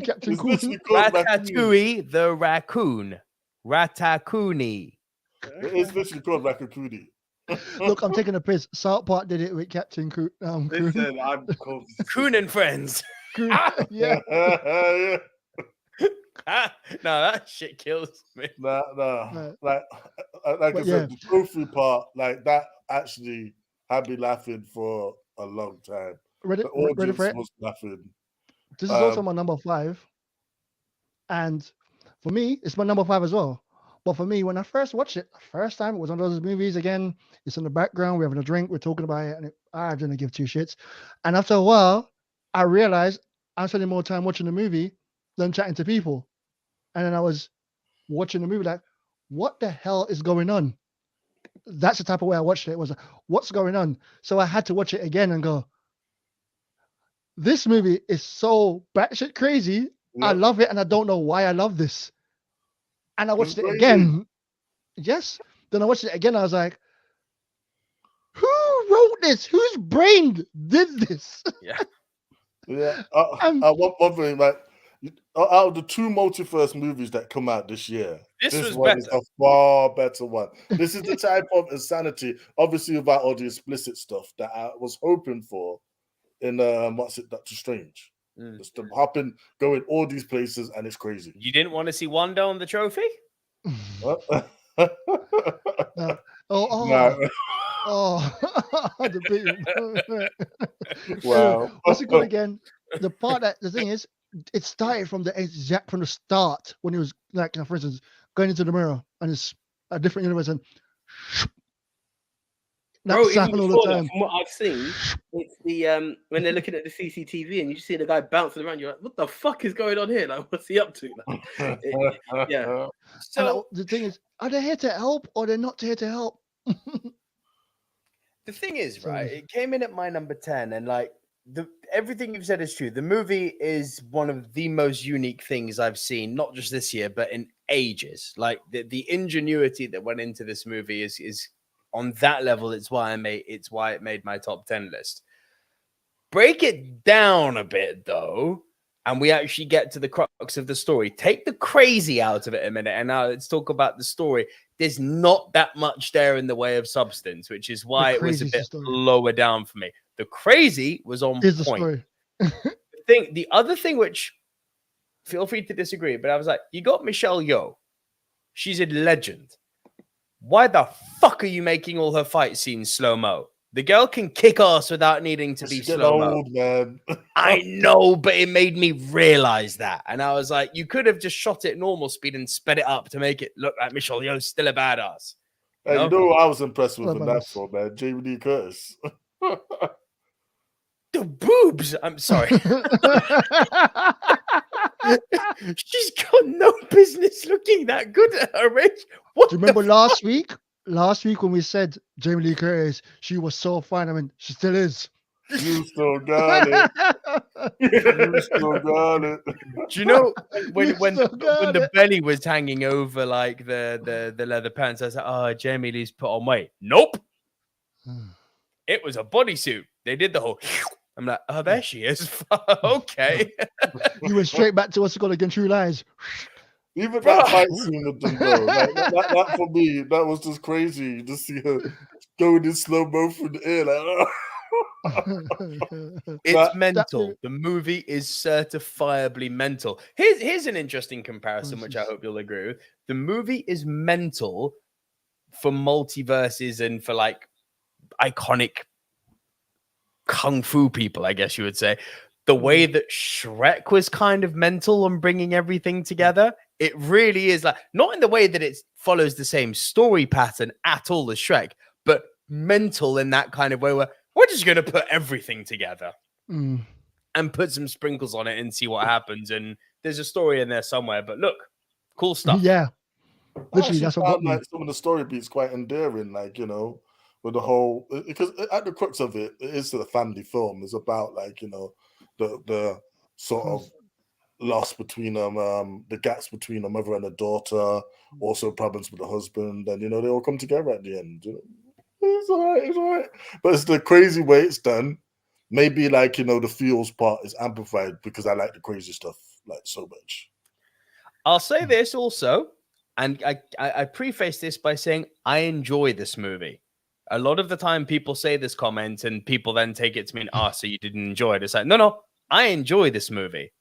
Captain It's Cool. literally called Raccoon. Ratatouille the raccoon. Ratakuni. It's literally called Ratatouille. Look, I'm taking a piss. South Park did it with Captain Coon. Listen, I'm called Coon and friends. Coon. Yeah. Yeah. No, that shit kills me. Nah. Right. Like I But said, the trophy part, like that actually had me laughing for a long time. Ready The audience for it? was laughing. This is also my number 5. And for me, it's my number 5 as well. But for me, when I first watched it, the first time, it was one of those movies again. It's in the background. We're having a drink. We're talking about it. And I didn't give 2 shits. And after a while, I realized I'm spending more time watching the movie than chatting to people. And then I was watching the movie like, what the hell is going on? That's the type of way I watched it. It was like, what's going on? So I had to watch it again and go, this movie is so batshit crazy. Yeah. I love it, and I don't know why I love this. And I watched it crazy. again. Yes. Then I watched it again. I was like, who wrote this? Whose brain did this? Yeah. Yeah. One thing, like, out of the 2 multiverse movies that come out this year, This was one is better. a far better one. This is the type of insanity, obviously without all the explicit stuff, that I was hoping for in Doctor Strange. Just them hopping, going all these places, and it's crazy. You didn't want to see Wanda on the trophy? Oh, the big Wow. What's it called again? The thing is, it started from the start when he was like, for instance, going into the mirror and it's a different universe and that Bro, sound even all before the that, time. from what I've seen, it's the when they're looking at the CCTV and you just see the guy bouncing around. You're like, what the fuck is going on here? Like, what's he up to? Like, yeah. So the thing is, are they here to help or they're not here to help? the thing is, right, it came in at my number 10, and like everything you've said is true. The movie is one of the most unique things I've seen, not just this year, but in ages. Like the ingenuity that went into this movie is on that level. It's why it made my top 10 list. Break it down a bit though, and we actually get to the crux of the story. Take the crazy out of it a minute, and now let's talk about the story. There's not that much there in the way of substance, which is why it was a bit lower down for me. The crazy was on point. The other thing, which feel free to disagree, but I was like, you got Michelle Yeoh. She's a legend. Why the fuck are you making all her fight scenes slow-mo? The girl can kick ass without needing to be She's getting slow-mo. old, man. I know, but it made me realize that. And I was like, you could have just shot it normal speed and sped it up to make it look like Michelle Yeoh's still a badass. Hey, you know who I was impressed with in that Badass. film, man? Jamie Lee Curtis. The boobs. I'm sorry. She's got no business looking that good at her age. What Do you the remember last week? Last week when we said Jamie Lee Curtis, she was so fine. I mean, she still is. You still got it. You still got it. Do you know when You still got the it. belly was hanging over like the leather pants? I was like, oh, Jamie Lee's put on weight. Nope. It was a bodysuit. They did the whole. I'm like, oh, there she is. Okay. You went straight back to what's it called again, True Lies. Even that fight scene with them, though, like, that for me, that was just crazy. To see her going in slow mo through the air, like, It's mental. The movie is certifiably mental. Here's an interesting comparison, which I hope you'll agree with. The movie is mental for multiverses and for like iconic kung fu people, I guess you would say. The way that Shrek was kind of mental on bringing everything together, it really is like, not in the way that it follows the same story pattern at all as Shrek, but mental in that kind of way where we're just going to put everything together and put some sprinkles on it and see what happens. And there's a story in there somewhere, but look, cool stuff. Yeah. Literally, that's what got me. Like, some of the story beats quite endearing, like, you know, with the whole, because at the crux of it, it is a family film. It's about, like, you know, the sort of loss between them, the gaps between the mother and the daughter, also problems with the husband, and, you know, they all come together at the end. You know? It's all right. But it's the crazy way it's done. Maybe, like, you know, the feels part is amplified because I like the crazy stuff, like, so much. I'll say this also, and I preface this by saying I enjoy this movie. A lot of the time people say this comment and people then take it to mean, so you didn't enjoy it. It's like, no, I enjoy this movie,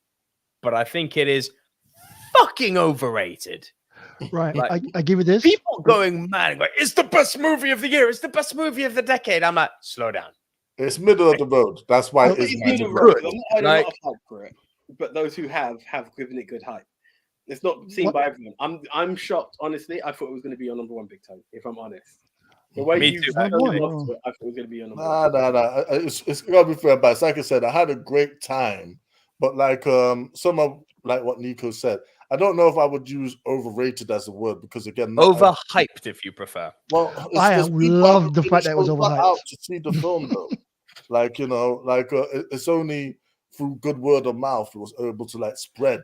but I think it is fucking overrated. Right. Like, I give you this. People going mad and going, it's the best movie of the year. It's the best movie of the decade. I'm like, slow down. It's middle of the road. That's why it's It's middle good. of the road. I'm not a lot of hype for it, but those who have given it good hype. It's not seen by everyone. I'm shocked, honestly. I thought it was going to be your number one, Big Toe, if I'm honest. The way Me you too. I thought it was going to be your number one. Nah. It's gotta be fair, but like I said, I had a great time. But like some of like what Nico said, I don't know if I would use overrated as a word because again, Overhyped, if you prefer. Well, I love the fact that it was overhyped. Out to see the film though, like, you know, like it's only through good word of mouth it was able to like spread.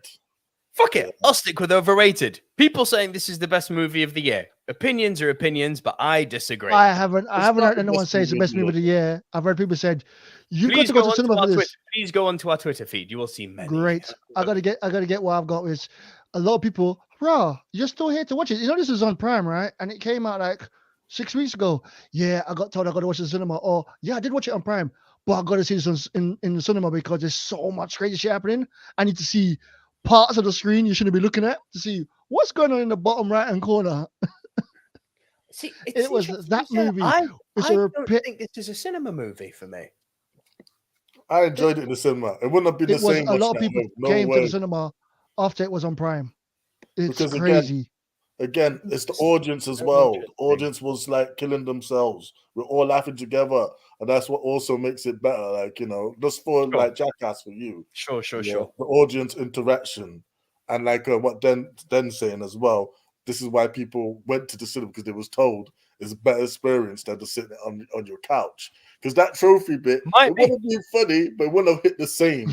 Fuck it. I'll stick with overrated. People saying this is the best movie of the year. Opinions are opinions, but I disagree. I haven't heard anyone say it's the best movie of the year. I've heard people said you got to go to cinema for this. Please go onto our Twitter feed. You will see many. Great. I gotta get what I've got is a lot of people, bro, you're still here to watch it. You know this is on Prime, right? And it came out like 6 weeks ago. Yeah, I got told I gotta watch it in the cinema. Or yeah, I did watch it on Prime, but I gotta see this in the cinema because there's so much crazy shit happening. I need to see parts of the screen you shouldn't be looking at to see what's going on in the bottom right hand corner. See, it was that movie. I don't think this is a cinema movie for me. I enjoyed it in the cinema. It wouldn't have been the same. A lot of people came to the cinema after it was on Prime. It's because crazy. Again, it's the audience as well. The audience was like killing themselves. We're all laughing together. And that's what also makes it better. Like, you know, just for like Jackass for you. Sure. The audience interaction. And like what Den saying as well. This is why people went to the cinema because they was told it's a better experience than to sit on your couch. Because that trophy bit, it would have been funny, but it wouldn't have hit the same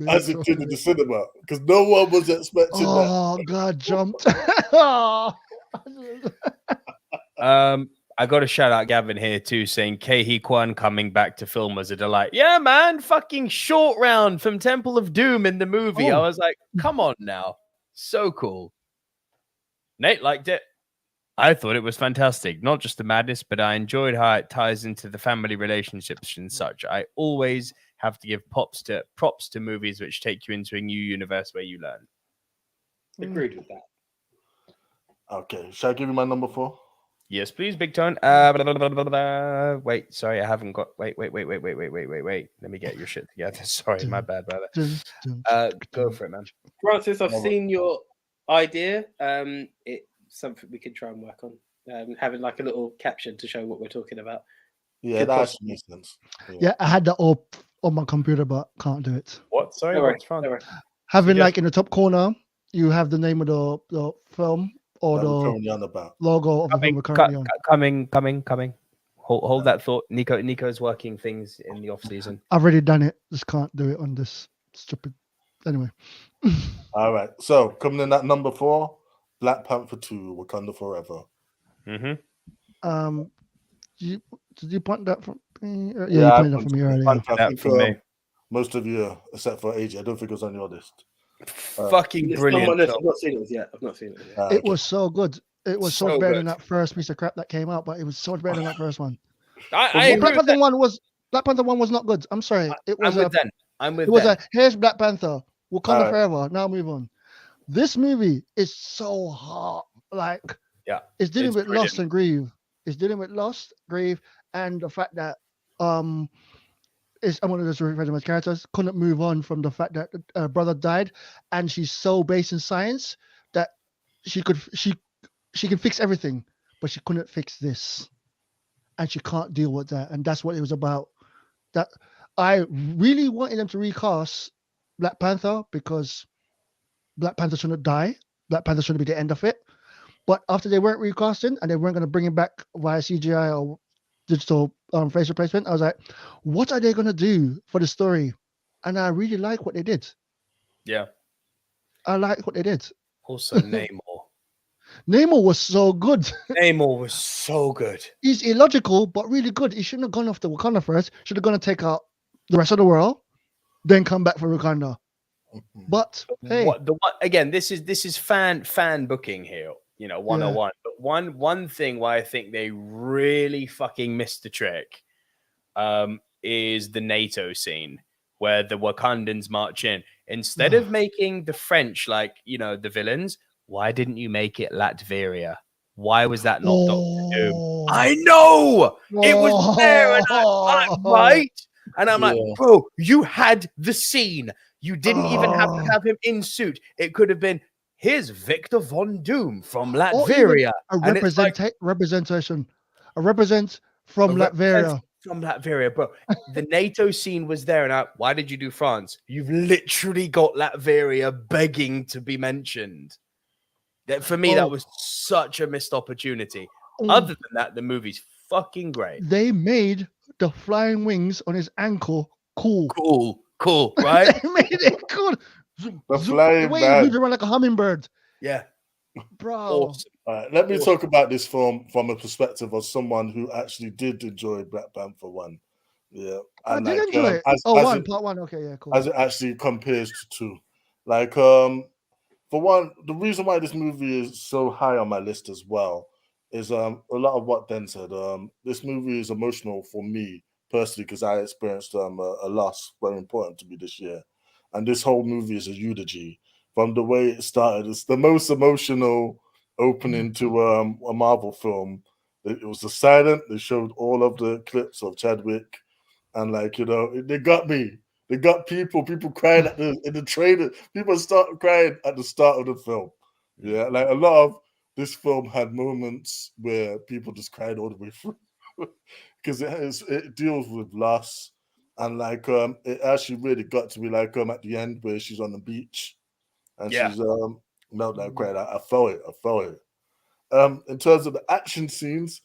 as it did in the cinema. Because no one was expecting that. Oh, God jumped. I got to shout out Gavin here too, saying Kei Kwan coming back to film was a delight. Yeah, man, fucking short round from Temple of Doom in the movie. I was like, come on now. So cool. Nate liked it. I thought it was fantastic. Not just the madness, but I enjoyed how it ties into the family relationships and such. I always have to give props to movies which take you into a new universe where you learn. Agreed with that. Okay. Shall I give you my number 4? Yes, please, Big Tone. Wait, sorry, I haven't got. Wait. Let me get your shit together. Sorry, my bad, brother. Go for it, man. Francis, I've seen your idea. It's something we could try and work on. Having like a little caption to show what we're talking about. Yeah, Could that possibly- makes sense. Yeah, I had that up on my computer, but can't do it. What? Sorry, Don't worry, what's fun? don't worry. Having like in the top corner, you have the name of the film or That we're the currently on about. logo of the film we're currently on. Coming. Hold that thought. Nico's working things in the off season. I've already done it. Just can't do it on this stupid. Anyway. All right. So coming in at number 4, Black Panther 2, Wakanda Forever. Mm-hmm. Did you point that from me? Yeah, Yeah, you I pointed that from me earlier. I think most of you, except for AJ, I don't think it was on your list. Fucking brilliant. I've not seen it yet. It was so good. It was so much better than good. that first piece of crap that came out, but it was so much better than that first one. I agree Black with Panther one was not good. I'm sorry. It was I'm with it was them. here's Black Panther, Wakanda Alright. Forever. Now move on. This movie is so hard. Like, Yeah, it's dealing it's with brilliant. loss and grief. It's dealing with loss, grief, and the fact that is one of those Regiment's characters couldn't move on from the fact that her brother died, and she's so based in science that she can fix everything, but she couldn't fix this, and she can't deal with that, and that's what it was about. That I really wanted them to recast Black Panther because Black Panther shouldn't die. Black Panther shouldn't be the end of it. But after they weren't recasting and they weren't going to bring him back via CGI or digital face replacement, I was like, what are they going to do for the story? And I really like what they did. Yeah. I like what they did. Also, Namor. Namor was so good. Namor was so good. He's illogical, but really good. He shouldn't have gone off to Wakanda first. Should have gone to take out the rest of the world, then come back for Wakanda. But hey, Again, this is fan booking here, 101. But one thing why I think they really fucking missed the trick is the NATO scene where the Wakandans march in. Instead of making the French the villains, why didn't you make it Latveria? Why was that not Doctor Doom? I know it was there, and I'm right. And I'm like, bro, you had the scene. You didn't even have to have him in suit. It could have been, here's Victor Von Doom from Latveria. A representation. A represent from Latveria. From Latveria, bro. The NATO scene was there. And why did you do France? You've literally got Latveria begging to be mentioned. For me, that was such a missed opportunity. Other than that, the movie's fucking great. They made the flying wings on his ankle cool, right? They made it cool. The flying way man. he moved around like a hummingbird. Yeah, bro. Awesome. All right, let me talk about this film from a perspective of someone who actually did enjoy Black Panther 1. Yeah, I and did enjoy it. Part one. Okay, yeah, cool. As it actually compares to 2. For one, the reason why this movie is so high on my list as well is a lot of what Den said. This movie is emotional for me personally because I experienced a loss very important to me this year, and this whole movie is a eulogy from the way it started. It's the most emotional opening to a Marvel film. It was the silent. They showed all of the clips of Chadwick, and they got me. They got people crying in the trailer. People start crying at the start of the film. Yeah, like a lot of this film had moments where people just cried all the way through because it deals with loss, and it actually really got to me at the end where she's on the beach and she's melting like crying. I felt it. In terms of the action scenes,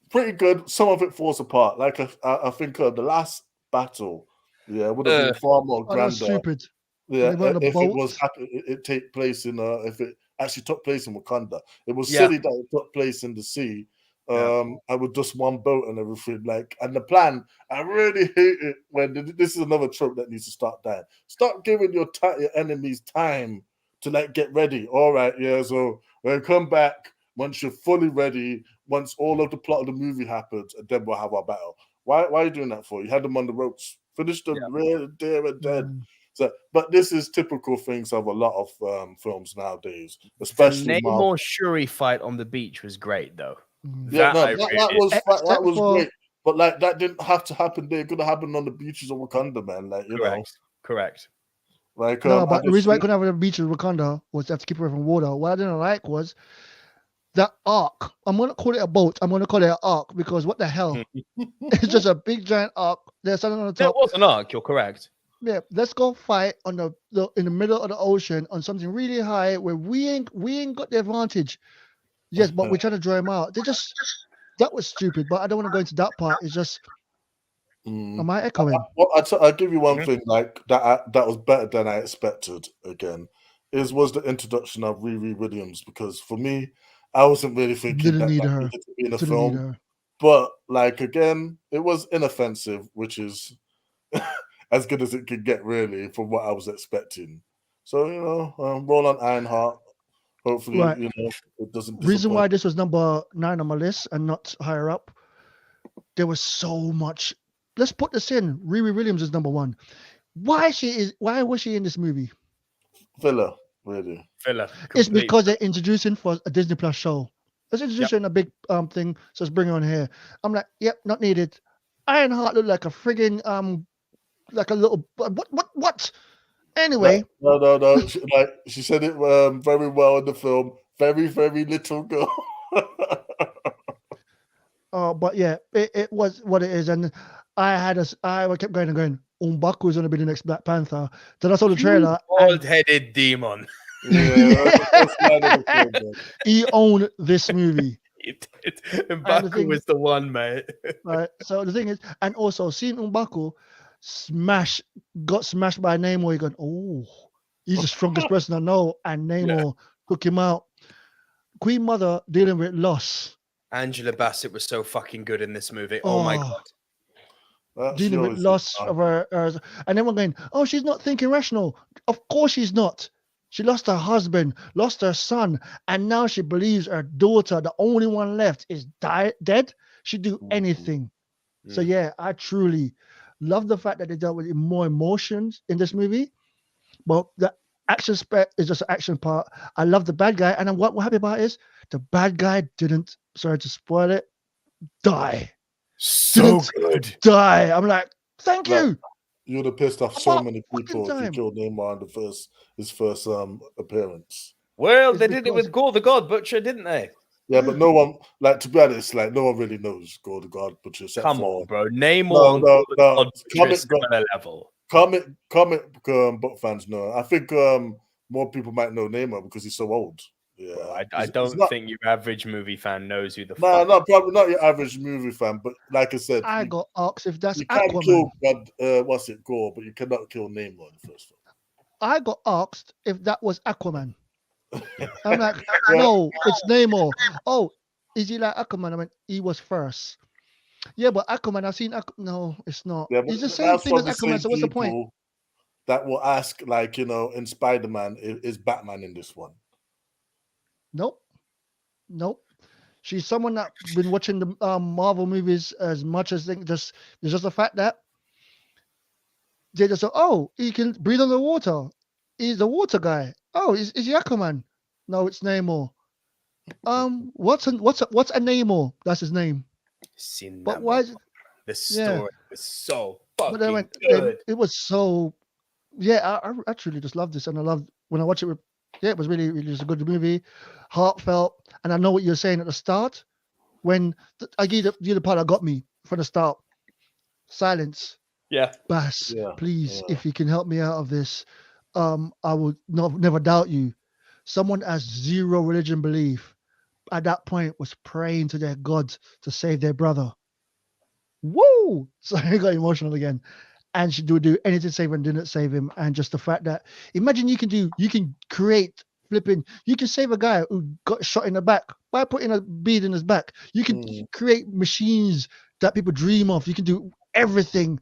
pretty good. Some of it falls apart. I think the last battle. Yeah, it would have been far more grander. That was stupid. Yeah, it take place in if it actually took place in Wakanda. It was silly that it took place in the sea. And with just one boat and everything. And the plan, I really hate it when this is another trope that needs to start dying. Start giving your enemies time to get ready. All right, so when come back once you're fully ready, once all of the plot of the movie happens, and then we'll have our battle. Why are you doing that for? You had them on the ropes. Finish them there and dead. So, but this is typical things of a lot of films nowadays, The especially Namor Shuri fight on the beach was great, though. Yeah, That no, I that really was great. But like that didn't have to happen there. It could have happened on the beaches of Wakanda, man. Like, you know. Correct. Like no, but the reason why I couldn't have it on the beach of Wakanda was to have to keep away from water. What I didn't like was that arc. I'm gonna call it a boat. I'm gonna call it an arc because what the hell? It's just a big giant arc. There's something on the top. It was an arc. You're correct. Yeah, let's go fight on the in the middle of the ocean on something really high where we ain't got the advantage. Yes, but we're trying to draw him out. That was stupid. But I don't want to go into that part. It's just. Am I echoing? I'll give you one thing like that was better than I expected. Again, was the introduction of Riri Williams, because for me, I wasn't really thinking that needed to be in a film. But like again, it was inoffensive, which is as good as it could get, really, from what I was expecting. So you know, Roland Ironheart. Hopefully, you know, it doesn't disappoint. Reason why this was number 9 on my list and not higher up, there was so much. Let's put this in. Riri Williams is number 1. Why was she in this movie? Filler, really. Filler. It's because they're introducing for a Disney Plus show. Let's introduce her in a big thing. So let's bring her on here. I'm like, yep, not needed. Ironheart looked like a friggin' like a little what? Anyway. No. She said it very well in the film. Very, very little girl. But yeah, it was what it is, and I kept going and going. M'Baku is going to be the next Black Panther. Then I saw the trailer. Bald-headed demon. He owned this movie. M'Baku was the one, mate. Right. So the thing is, and also seeing M'Baku got smashed by Namor. He going, oh, he's the strongest person I know, and Namor took him out. Queen Mother dealing with loss. Angela Bassett was so fucking good in this movie. Oh my god. Dealing with loss of her, and then we're going, oh, she's not thinking rational. Of course she's not. She lost her husband, lost her son, and now she believes her daughter, the only one left, is dead. She'd do anything. So yeah, I truly love the fact that they dealt with more emotions in this movie. But the action spec is just an action part. I love the bad guy, and what we're happy about is the bad guy didn't, sorry to spoil it, die. So good. Die. I'm like, thank you. You would have pissed off so many people if you killed Neymar in his first appearance. Well, they did it with Gore the God Butcher, didn't they? Yeah, but no one, like, to be honest, like, no one really knows Gore the God Butcher. Come on, bro. Namor no. Comic book fans know. I think more people might know Neymar because he's so old. Yeah, bro, I don't think your average movie fan knows who the fuck. No, probably not your average movie fan. But like I said, I got asked if that's you can kill Gore, but you cannot kill Neymar in the first film. I got asked if that was Aquaman. I'm like, no, it's Namor. Oh, is he like Aquaman? I mean, he was first. Yeah, but Aquaman, I've seen no, it's not. Yeah, it's the same thing as Aquaman. So what's the point? That will ask, like, you know, in Spider-Man, is Batman in this one? Nope. She's someone that's been watching the Marvel movies as much as there's just the fact that they just say, oh, he can breathe on the water. He's the water guy. Oh, is he Aquaman? No, it's Namor. What's a Namor? That's his name. But why is it? The story was so fucking good. It was so. Yeah, I truly just love this, and I love when I watch it. It was really, really just a good movie, heartfelt, and I know what you're saying at the start. When I give you the part that got me from the start, silence. Yeah, Bass, please, if you can help me out of this, I will never doubt you. Someone has zero religion belief at that point was praying to their God to save their brother. Woo! So I got emotional again. And she would do anything to save him and didn't save him. And just the fact that, imagine you can save a guy who got shot in the back by putting a bead in his back. You can create machines that people dream of. You can do everything.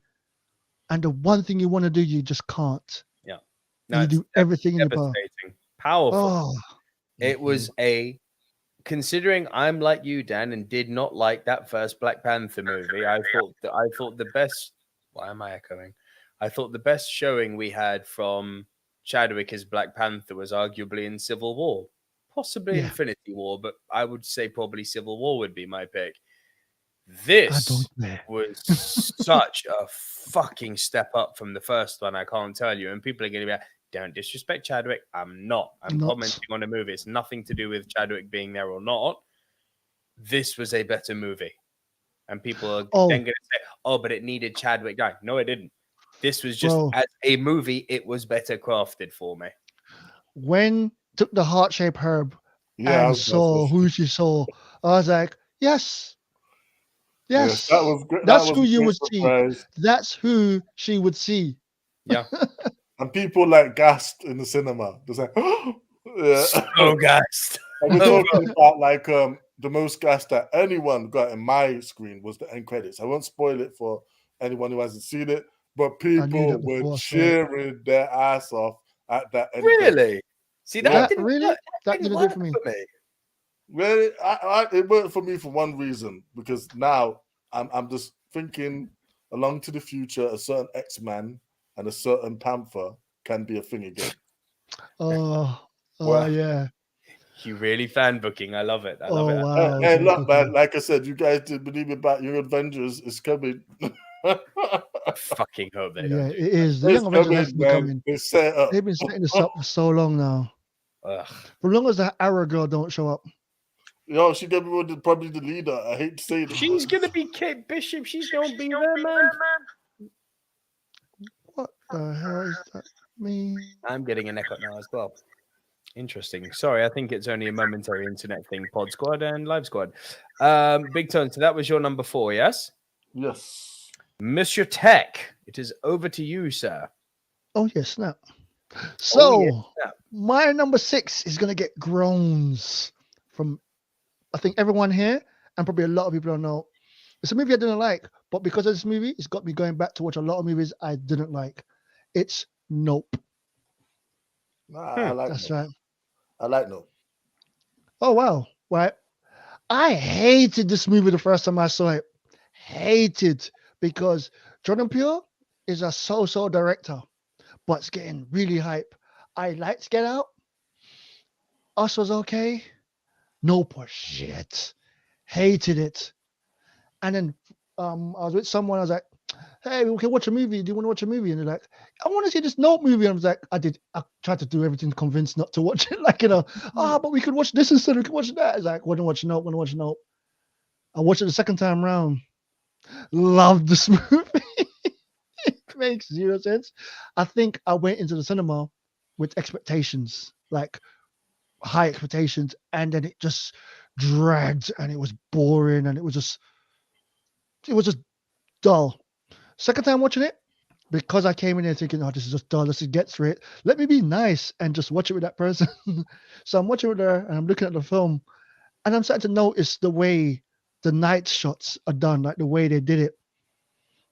And the one thing you want to do, you just can't. Yeah. No, you do everything in the power. Powerful. It was considering I'm like you, Dan, and did not like that first Black Panther movie. I thought the best. Why am I echoing? I thought the best showing we had from Chadwick as Black Panther was arguably in Civil War, possibly Yeah. Infinity War, but I would say probably Civil War would be my pick. I This don't care. was such a fucking step up from the first one, I can't tell you. And people are going to be like, don't disrespect Chadwick. I'm not. I'm Not. commenting on a movie. It's nothing to do with Chadwick being there or not. This was a better movie. And people are then going to say, oh, but it needed Chadwick dying. No, it didn't. This was just, as a movie, it was better crafted for me. When took the heart-shaped herb Yeah, and saw who she saw, I was like, yes. Yes, that was great. That's that was who a you great would surprise. see. That's who she would see. Yeah. And people like gasped in the cinema. They like, yeah. So gassed. And we're talking about like the most gas that anyone got in my screen was the end credits. I won't spoil it for anyone who hasn't seen it, but people were cheering their ass off at that end Really? credits. See, that didn't didn't do it for me. Really, it worked for me for one reason, because now I'm just thinking along to the future, a certain X-Man and a certain Panther can be a thing again. Yeah. You really fan booking. I love it. I love it. Wow. Hey, look, man, like I said, you guys did believe about your Avengers is coming. I fucking hope they don't. Yeah, it is. The Young Avengers has to be coming. They set up. They've been setting this up for so long now. Ugh. For long as the Arrow girl don't show up. Yo, she's gonna be probably the leader. I hate to say it. She's gonna be Kate Bishop. She's gonna be there, man. What the hell is that? Me? I'm getting an echo now as well. Interesting. Sorry, I think it's only a momentary internet thing. Pod Squad and Live Squad. Big Tone. So that was your number 4, yes? Yes. Monsieur Tech, it is over to you, sir. Oh yes, snap. So my number 6 is gonna get groans from, I think, everyone here, and probably a lot of people don't know. It's a movie I didn't like, but because of this movie, it's got me going back to watch a lot of movies I didn't like. It's Nope. I like That's Nope. right. I like Nope. Oh wow. Right. I hated this movie the first time I saw it. Hated, because Jordan Peele is a so-so director, but it's getting really hype. I liked Get Out. Us was okay. Nope was shit. Hated it. And then I was with someone. I was like, "Hey, we can watch a movie. Do you want to watch a movie?" And they're like, "I want to see this Nope movie." And I was like, I tried to do everything to convince not to watch it. Like, but we could watch this instead. We could watch that. It's like, want to watch Nope. Want to watch Nope. I watched it the second time round. Loved this movie. It makes zero sense. I think I went into the cinema with expectations, like high expectations, and then it just dragged, and it was boring, and it was just dull. Second time watching it, because I came in there thinking, oh, this is just dull, let's just get through it. Let me be nice and just watch it with that person. So I'm watching with her, and I'm looking at the film, and I'm starting to notice the way the night shots are done, like the way they did it,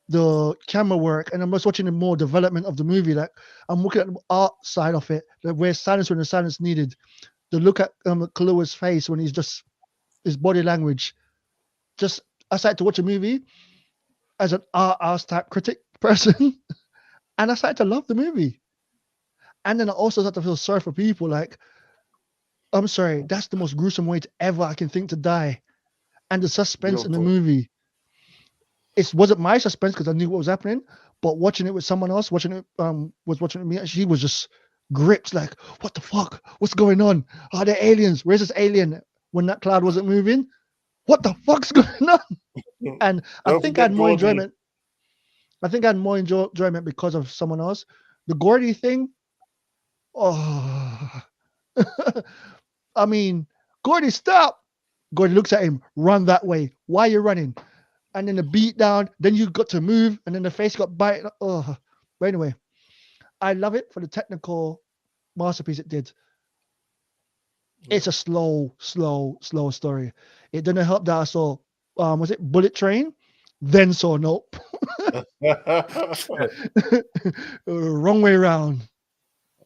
the camera work, and I'm just watching the more development of the movie. Like, I'm looking at the art side of it, like where silence when the silence needed. The look at Kaluuya's face when he's just, his body language. Just, I started to watch a movie as an art type critic person, and I started to love the movie. And then I also started to feel sorry for people. Like, I'm sorry, that's the most gruesome way to ever I can think to die. And the suspense in the movie, it wasn't my suspense because I knew what was happening, but watching it with someone else, watching it with me, she was just gripped, like, what the fuck? What's going on? Are there aliens? Where's this alien? When that cloud wasn't moving, what the fuck's going on? And I think I had more enjoyment. I think I had more enjoyment because of someone else. The Gordy thing, oh, I mean, Gordy, stop. Gordy looks at him, run that way. Why are you running? And then the beat down, then you got to move, and then the face got bite. Oh, but anyway, I love it for the technical masterpiece it did. It's a slow story. It didn't help that I saw, was it Bullet Train? Then saw Nope. Wrong way around.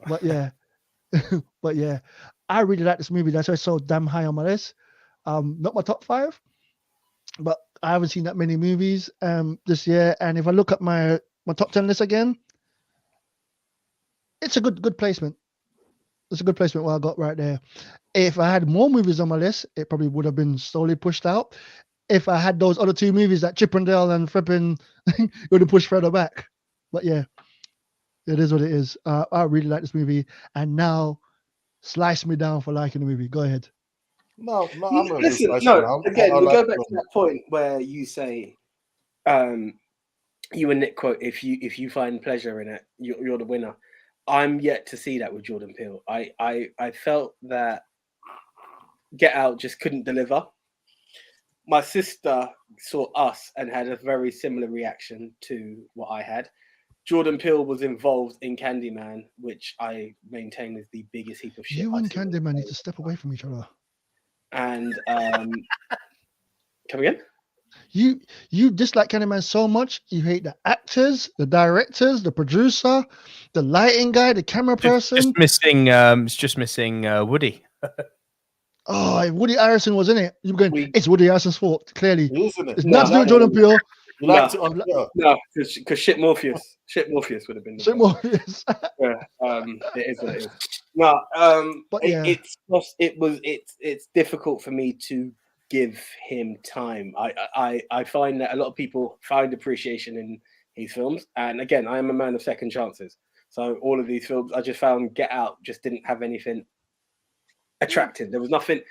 But yeah, I really like this movie. That's why it's so damn high on my list. Not my top 5, but I haven't seen that many movies this year. And if I look at my top 10 list again, it's a good placement. It's a good placement what I got right there. If I had more movies on my list, it probably would have been slowly pushed out. If I had those other two movies, that Chippendale and Frippin', it would have pushed further back. But yeah, it is what it is. I really like this movie, and now slice me down for liking the movie. Go ahead. No, I'm going to Listen, slice no, it down. again, I we like go back to that point where you say, you and Nick quote, if you find pleasure in it, you're the winner. I'm yet to see that with Jordan Peele. I felt that Get Out just couldn't deliver. My sister saw Us and had a very similar reaction to what I had. Jordan Peele was involved in Candyman, which I maintain is the biggest heap of shit. You and Candyman need to step away from each other. And come again? You dislike Candyman so much, you hate the actors, the directors, the producer, the lighting guy, the camera person. It's just missing Woody. Oh, if Woody Harrelson was in it, you're going, it's Woody Harrelson's fault, clearly. Isn't it? It's not to do with Jordan Peele. You liked it on Twitter. No, because Shit Morpheus would have been the Shit Morpheus. Yeah, it is what it is. No, But yeah. it's difficult for me to give him time. I find that a lot of people find appreciation in his films, and again, I am a man of second chances. So all of these films, I just found Get Out just didn't have anything attractive. There was nothing.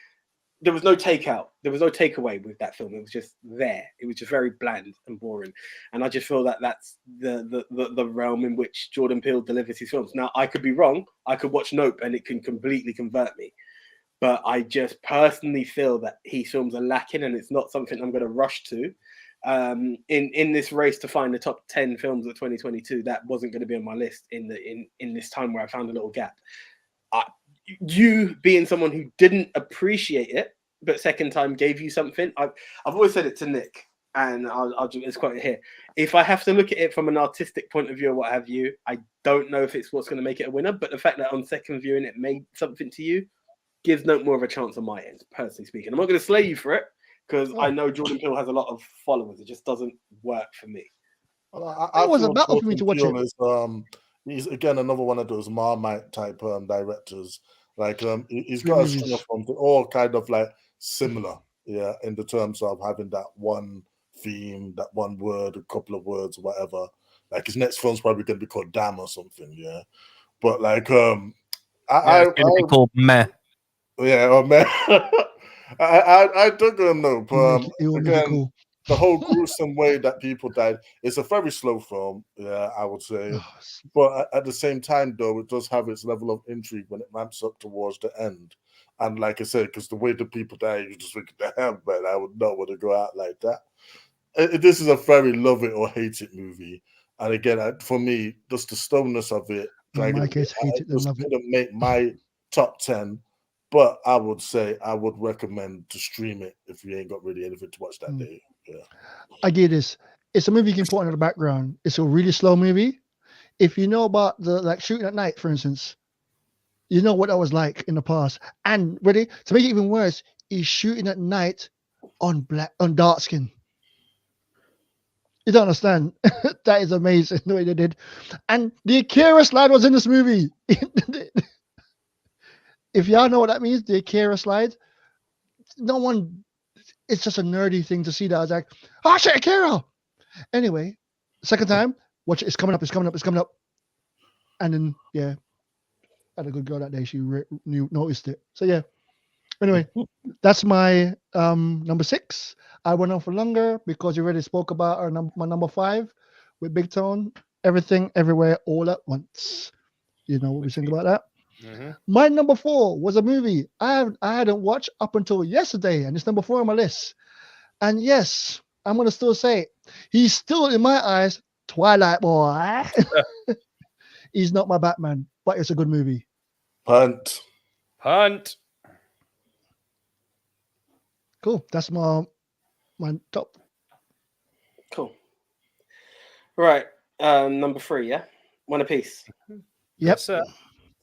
There was no takeout. There was no takeaway with that film. It was just there. It was just very bland and boring. And I just feel that that's the realm in which Jordan Peele delivers his films. Now, I could be wrong. I could watch Nope and it can completely convert me. But I just personally feel that his films are lacking, and it's not something I'm going to rush to. In this race to find the top 10 films of 2022, that wasn't going to be on my list in this time where I found a little gap. You being someone who didn't appreciate it, but second time gave you something. I've always said it to Nick, and I'll just quote it here. If I have to look at it from an artistic point of view or what have you, I don't know if it's what's going to make it a winner, but the fact that on second viewing it made something to you gives no more of a chance on my end, personally speaking. I'm not going to slay you for it, because I know Jordan Peele has a lot of followers. It just doesn't work for me. Well, I It was a feel battle for me to watch Peele it. is, he's again another one of those Marmite type directors. Like he's got a string of films, all kind of like similar, yeah, in the terms of having that one theme, that one word, a couple of words, whatever. Like his next film's probably going to be called Damn or something, yeah. But like, it's going to be called Meh. Yeah, or Meh. I don't know, but again, cool. the whole gruesome way that people died. It's a very slow film, yeah, I would say. But at the same time, though, it does have its level of intrigue when it ramps up towards the end. And like I said, because the way the people die, you just think, damn, man, I would not want to go out like that. This is a very love it or hate it movie. And again, for me, just the slowness of it, in my case, hate it and love it. Didn't make my top 10. But I would say I would recommend to stream it if you ain't got really anything to watch that day. Yeah. I get this. It's a movie you can put on in the background. It's a really slow movie. If you know about the shooting at night, for instance, you know what that was like in the past. And ready to make it even worse, he's shooting at night on dark skin. You don't understand. That is amazing the way they did. And the Akira slide was in this movie. If y'all know what that means, the Akira slide, no one, it's just a nerdy thing to see that. I was like, oh shit, Akira. Anyway, second time, watch it. It's coming up. And then, yeah, had a good girl that day. She noticed it. So, yeah. Anyway, that's my number 6. I went on for longer because you already spoke about my number 5 with Big Tone. Everything, Everywhere, All at Once. You know what we think about that? Mm-hmm. My number 4 was a movie I hadn't watched up until yesterday, and it's number 4 on my list. And yes, I'm gonna still say it. He's still in my eyes Twilight Boy. He's not my Batman, but it's a good movie. Punt. Cool. That's my top. Cool. Right. Number 3. Yeah, one apiece. Yep. Yes, sir.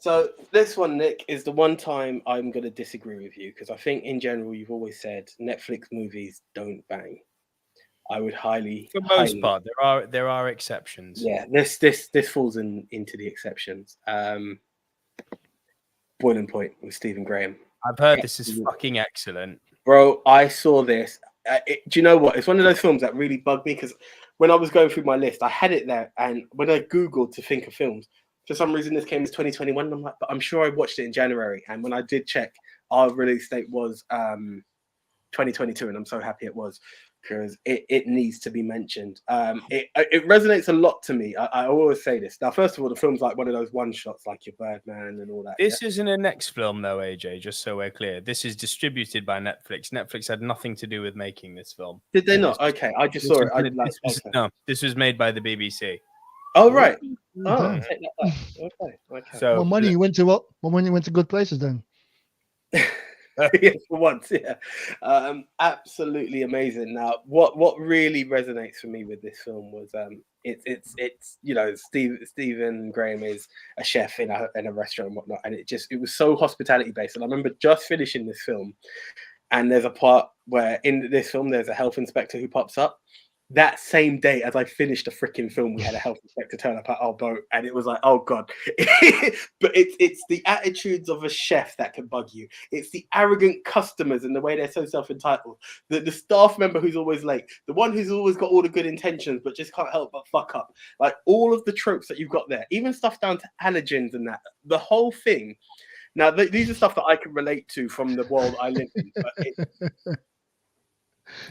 So this one, Nick, is the one time I'm going to disagree with you, because I think in general you've always said Netflix movies don't bang. I would highly, For the most part, there are exceptions. Yeah, this falls into the exceptions. Boiling Point with Stephen Graham. I've heard this is fucking excellent. Bro, I saw this. Do you know what? It's one of those films that really bugged me because when I was going through my list, I had it there. And when I Googled to think of films, for some reason this came as 2021. And I'm like, but I'm sure I watched it in January. And when I did check, our release date was 2022. And I'm so happy it was because it needs to be mentioned. It resonates a lot to me. I always say this. Now, first of all, the film's like one of those one shots like your Birdman and all that. This isn't a next film, though, AJ, just so we're clear. This is distributed by Netflix. Netflix had nothing to do with making this film. Did they not? Okay, I just saw it. No, this was made by the BBC. Oh, right. Oh, take that back. Okay. So, Well, money went to good places then. Yeah, for once, yeah. Absolutely amazing. Now, what really resonates for me with this film was it's you know, Stephen Graham is a chef in a restaurant and whatnot, and it was so hospitality based. And I remember just finishing this film, and there's a part where in this film there's a health inspector who pops up. That same day as I finished the freaking film, we had a health inspector turn up at our boat, and it was like, oh god. But it's the attitudes of a chef that can bug you. It's the arrogant customers and the way they're so self-entitled. The staff member who's always late, the one who's always got all the good intentions but just can't help but fuck up. Like all of the tropes that you've got there, even stuff down to allergens and that. The whole thing. Now these are stuff that I can relate to from the world I live in. But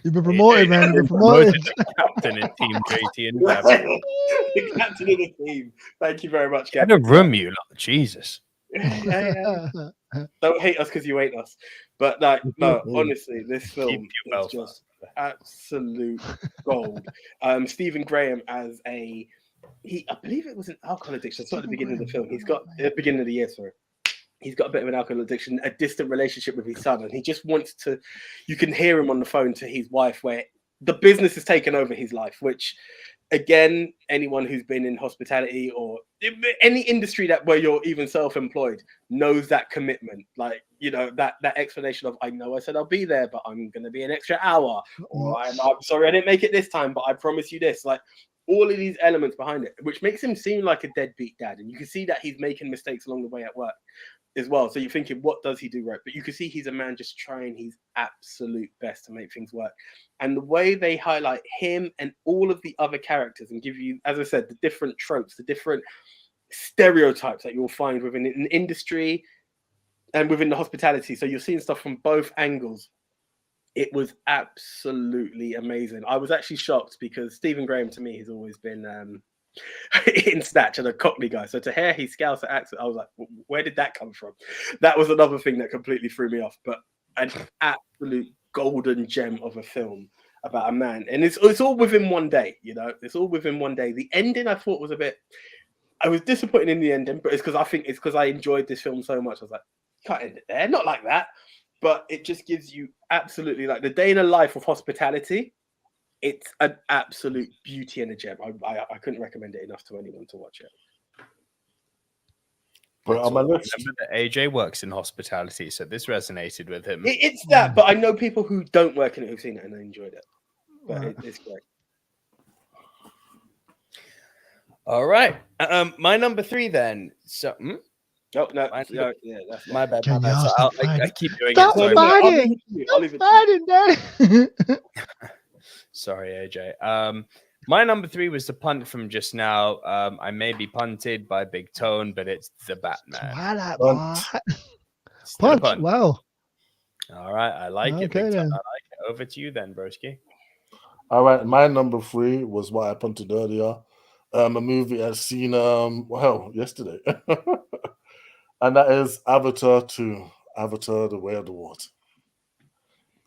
You've been promoted, man. You've been promoted. Captain in Team JT and the captain of the team. Thank you very much, Get Captain. a room, you lot. Jesus. Yeah. Don't hate us because you hate us. But like, no, honestly, this film is just absolute gold. Stephen Graham as I believe it was an alcohol addiction. It's not at the beginning of the film. He's got at the beginning of the year, sorry. He's got a bit of an alcohol addiction, a distant relationship with his son, and he just wants to. You can hear him on the phone to his wife, where the business has taken over his life. Which, again, anyone who's been in hospitality or any industry where you're even self-employed knows that commitment. Like, you know, that explanation of, I know I said I'll be there, but I'm going to be an extra hour, or I'm sorry I didn't make it this time, but I promise you this. Like, all of these elements behind it, which makes him seem like a deadbeat dad, and you can see that he's making mistakes along the way at work as well. So you're thinking, what does he do right? But you can see he's a man just trying his absolute best to make things work. And the way they highlight him and all of the other characters and give you, as I said, the different tropes, the different stereotypes that you'll find within an industry and within the hospitality. So you're seeing stuff from both angles. It was absolutely amazing. I was actually shocked because Stephen Graham, to me, has always been in Snatch and a Cockney guy. So to hear his Scouser accent, I was like, where did that come from? That was another thing that completely threw me off. But an absolute golden gem of a film about a man. And it's all within one day, you know? It's all within one day. The ending I thought was I was disappointed in the ending, but it's because I enjoyed this film so much. I was like, you can't end it there. Not like that. But it just gives you absolutely, like, the day in a life of hospitality. It's an absolute beauty and a gem. I couldn't recommend it enough to anyone to watch it. But on my list, remember that AJ works in hospitality, so this resonated with him. It's that, but I know people who don't work in it who've seen it and they enjoyed it. But it's great. All right. My number 3 then. So, No, that's my bad. Can My bad. y'all So stop I keep doing Stop it. Sorry. fighting! I'll leave it to Fighting, Daddy! Sorry, AJ. My number 3 was the punt from just now. I may be punted by Big Tone, but it's the Batman. Twilight, Punt. Still a Punch! punt. Wow. All right, I like it. Okay, Big Tone. then. I like it. Over to you then, broski. all right, my number 3 was what I punted earlier. A movie I've seen yesterday. And that is Avatar 2, Avatar: The Way of the Water.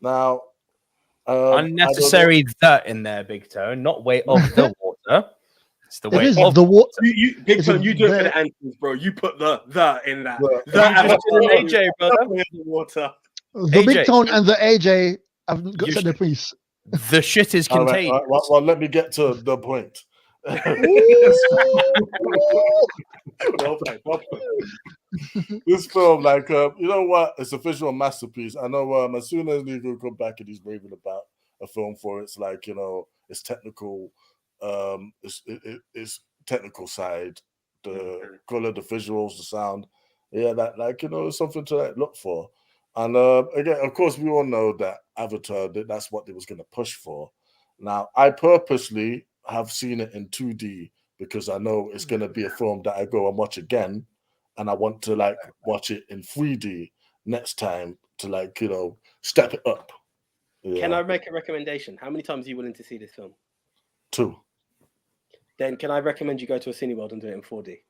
Now, Unnecessary that in there, Big Tone. Not way of the water. It's the way It is of the water. Big Tone, you do it for the- the answers, bro. You put the in that. The- That You just did an AJ, brother. in the water. The AJ. Big Tone and the AJ have got You said their piece. The shit is all right, contained. well, let me get to the point. Well played. This film, like, you know what? It's a visual masterpiece. I know as soon as Nico come back and he's raving about a film for it, it's like, you know, its technical, its technical side, the color, the visuals, the sound. Yeah, that like it's something to like look for. And again, of course, we all know that Avatar, that's what they was going to push for. Now, I purposely have seen it in 2D because I know it's going to be a film that I go and watch again, and I want to like watch it in 3D next time to like step it up. Yeah. Can I make a recommendation? How many times are you willing to see this film? 2. Then can I recommend you go to a Cineworld and do it in 4D?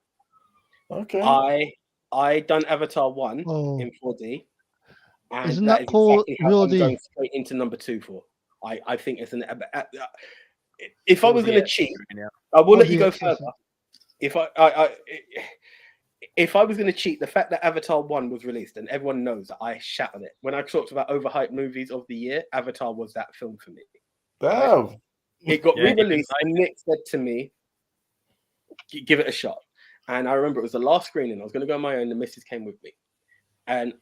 Okay. I done Avatar 1 Oh. in 4D, and Isn't that that is called exactly how I'm VOD? going straight into number 2 for. I think it's an. If I was going to cheat, I will let you go further. If if I was going to cheat, the fact that Avatar 1 was released, and everyone knows that I shat on it. When I talked about overhyped movies of the year, Avatar was that film for me. Damn. Right? It got re-released, and Nick said to me, give it a shot. And I remember it was the last screening. I was going to go on my own. The missus came with me. And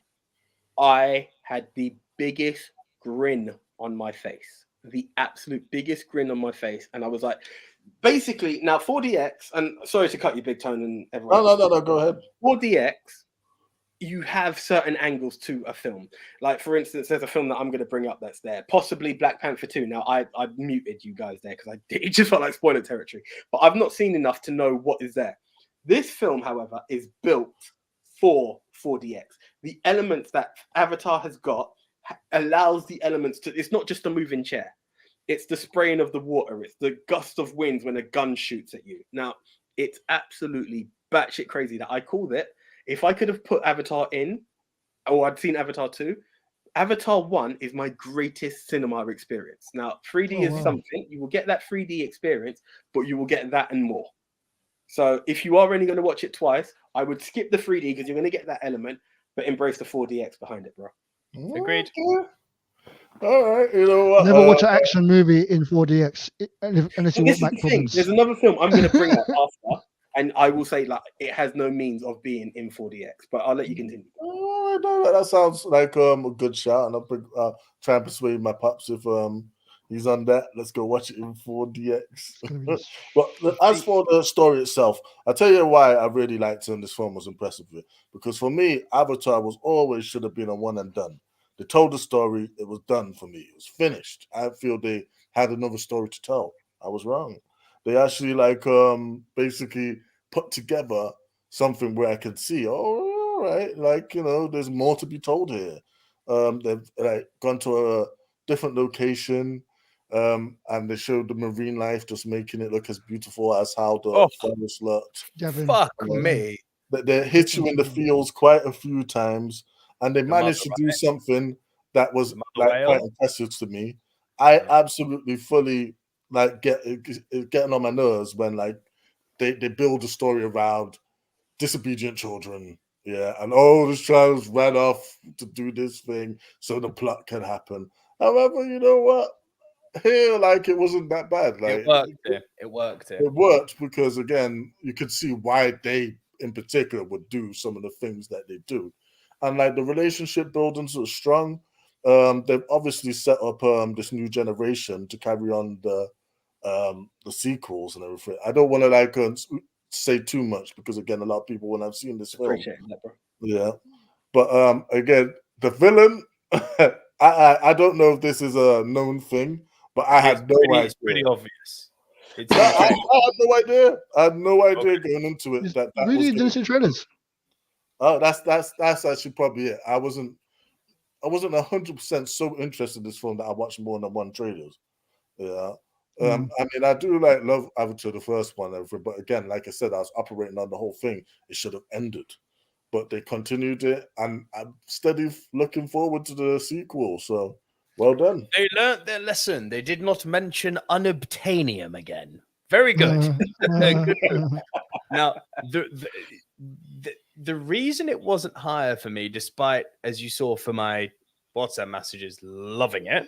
I had the biggest grin on my face. The absolute biggest grin on my face. And I was like, basically, now 4DX, and sorry to cut you, Big Tone and everyone. No, go ahead. 4DX, you have certain angles to a film. Like, for instance, there's a film that I'm going to bring up that's there. Possibly Black Panther 2. Now, I muted you guys there because it just felt like spoiler territory. But I've not seen enough to know what is there. This film, however, is built for 4DX. The elements that Avatar has got allows the elements to... It's not just a moving chair. It's the spraying of the water. It's the gust of winds when a gun shoots at you. Now, it's absolutely batshit crazy that I called it. If I could have put Avatar in, or I'd seen Avatar 2, Avatar 1 is my greatest cinema experience. Now, 3D is something. You will get that 3D experience, but you will get that and more. So if you are only going to watch it twice, I would skip the 3D because you're going to get that element, but embrace the 4DX behind it, bro. Agreed. All right, you know what? Never watch an action movie in 4DX unless you want back problems. There's another film I'm going to bring up after, and I will say like it has no means of being in 4DX, but I'll let you continue. Oh, no, that sounds like a good shout, and I'll try and persuade my pops if he's on that. Let's go watch it in 4DX. But as for the story itself, I'll tell you why I really liked it and this film was impressive with. Because for me, Avatar was always should have been a one and done. They told the story, it was done for me. It was finished. I feel they had another story to tell. I was wrong. They actually basically put together something where I could see, all right, there's more to be told here. They've gone to a different location. And they showed the marine life, just making it look as beautiful as how the forest looked. Fuck me. They hit you in the feels quite a few times, and they managed to do something that was quite impressive to me. I absolutely fully getting on my nerves when they build a story around disobedient children. Yeah, and this child ran off to do this thing so the plot can happen. However, you know what? Here, it wasn't that bad. It worked. It worked because, again, you could see why they, in particular, would do some of the things that they do, and the relationship buildings were strong. They've obviously set up this new generation to carry on the sequels and everything. I don't want to say too much because, again, a lot of people wouldn't have seen this film. Appreciate that, bro. Yeah, but again, the villain. I don't know if this is a known thing. But I had no idea. It's pretty obvious. I had no idea. I had no idea going into it. That really didn't see trailers. Oh, that's actually probably it. I wasn't 100% so interested in this film that I watched more than one trailers. Yeah. I mean, I do love Avatar, the first one, and everything, but again, like I said, I was operating on the whole thing. It should have ended, but they continued it, and I'm steady looking forward to the sequel. So. Well done. They learnt their lesson. They did not mention unobtainium again. Very good. Good move. Now, the reason it wasn't higher for me, despite, as you saw for my WhatsApp messages, loving it,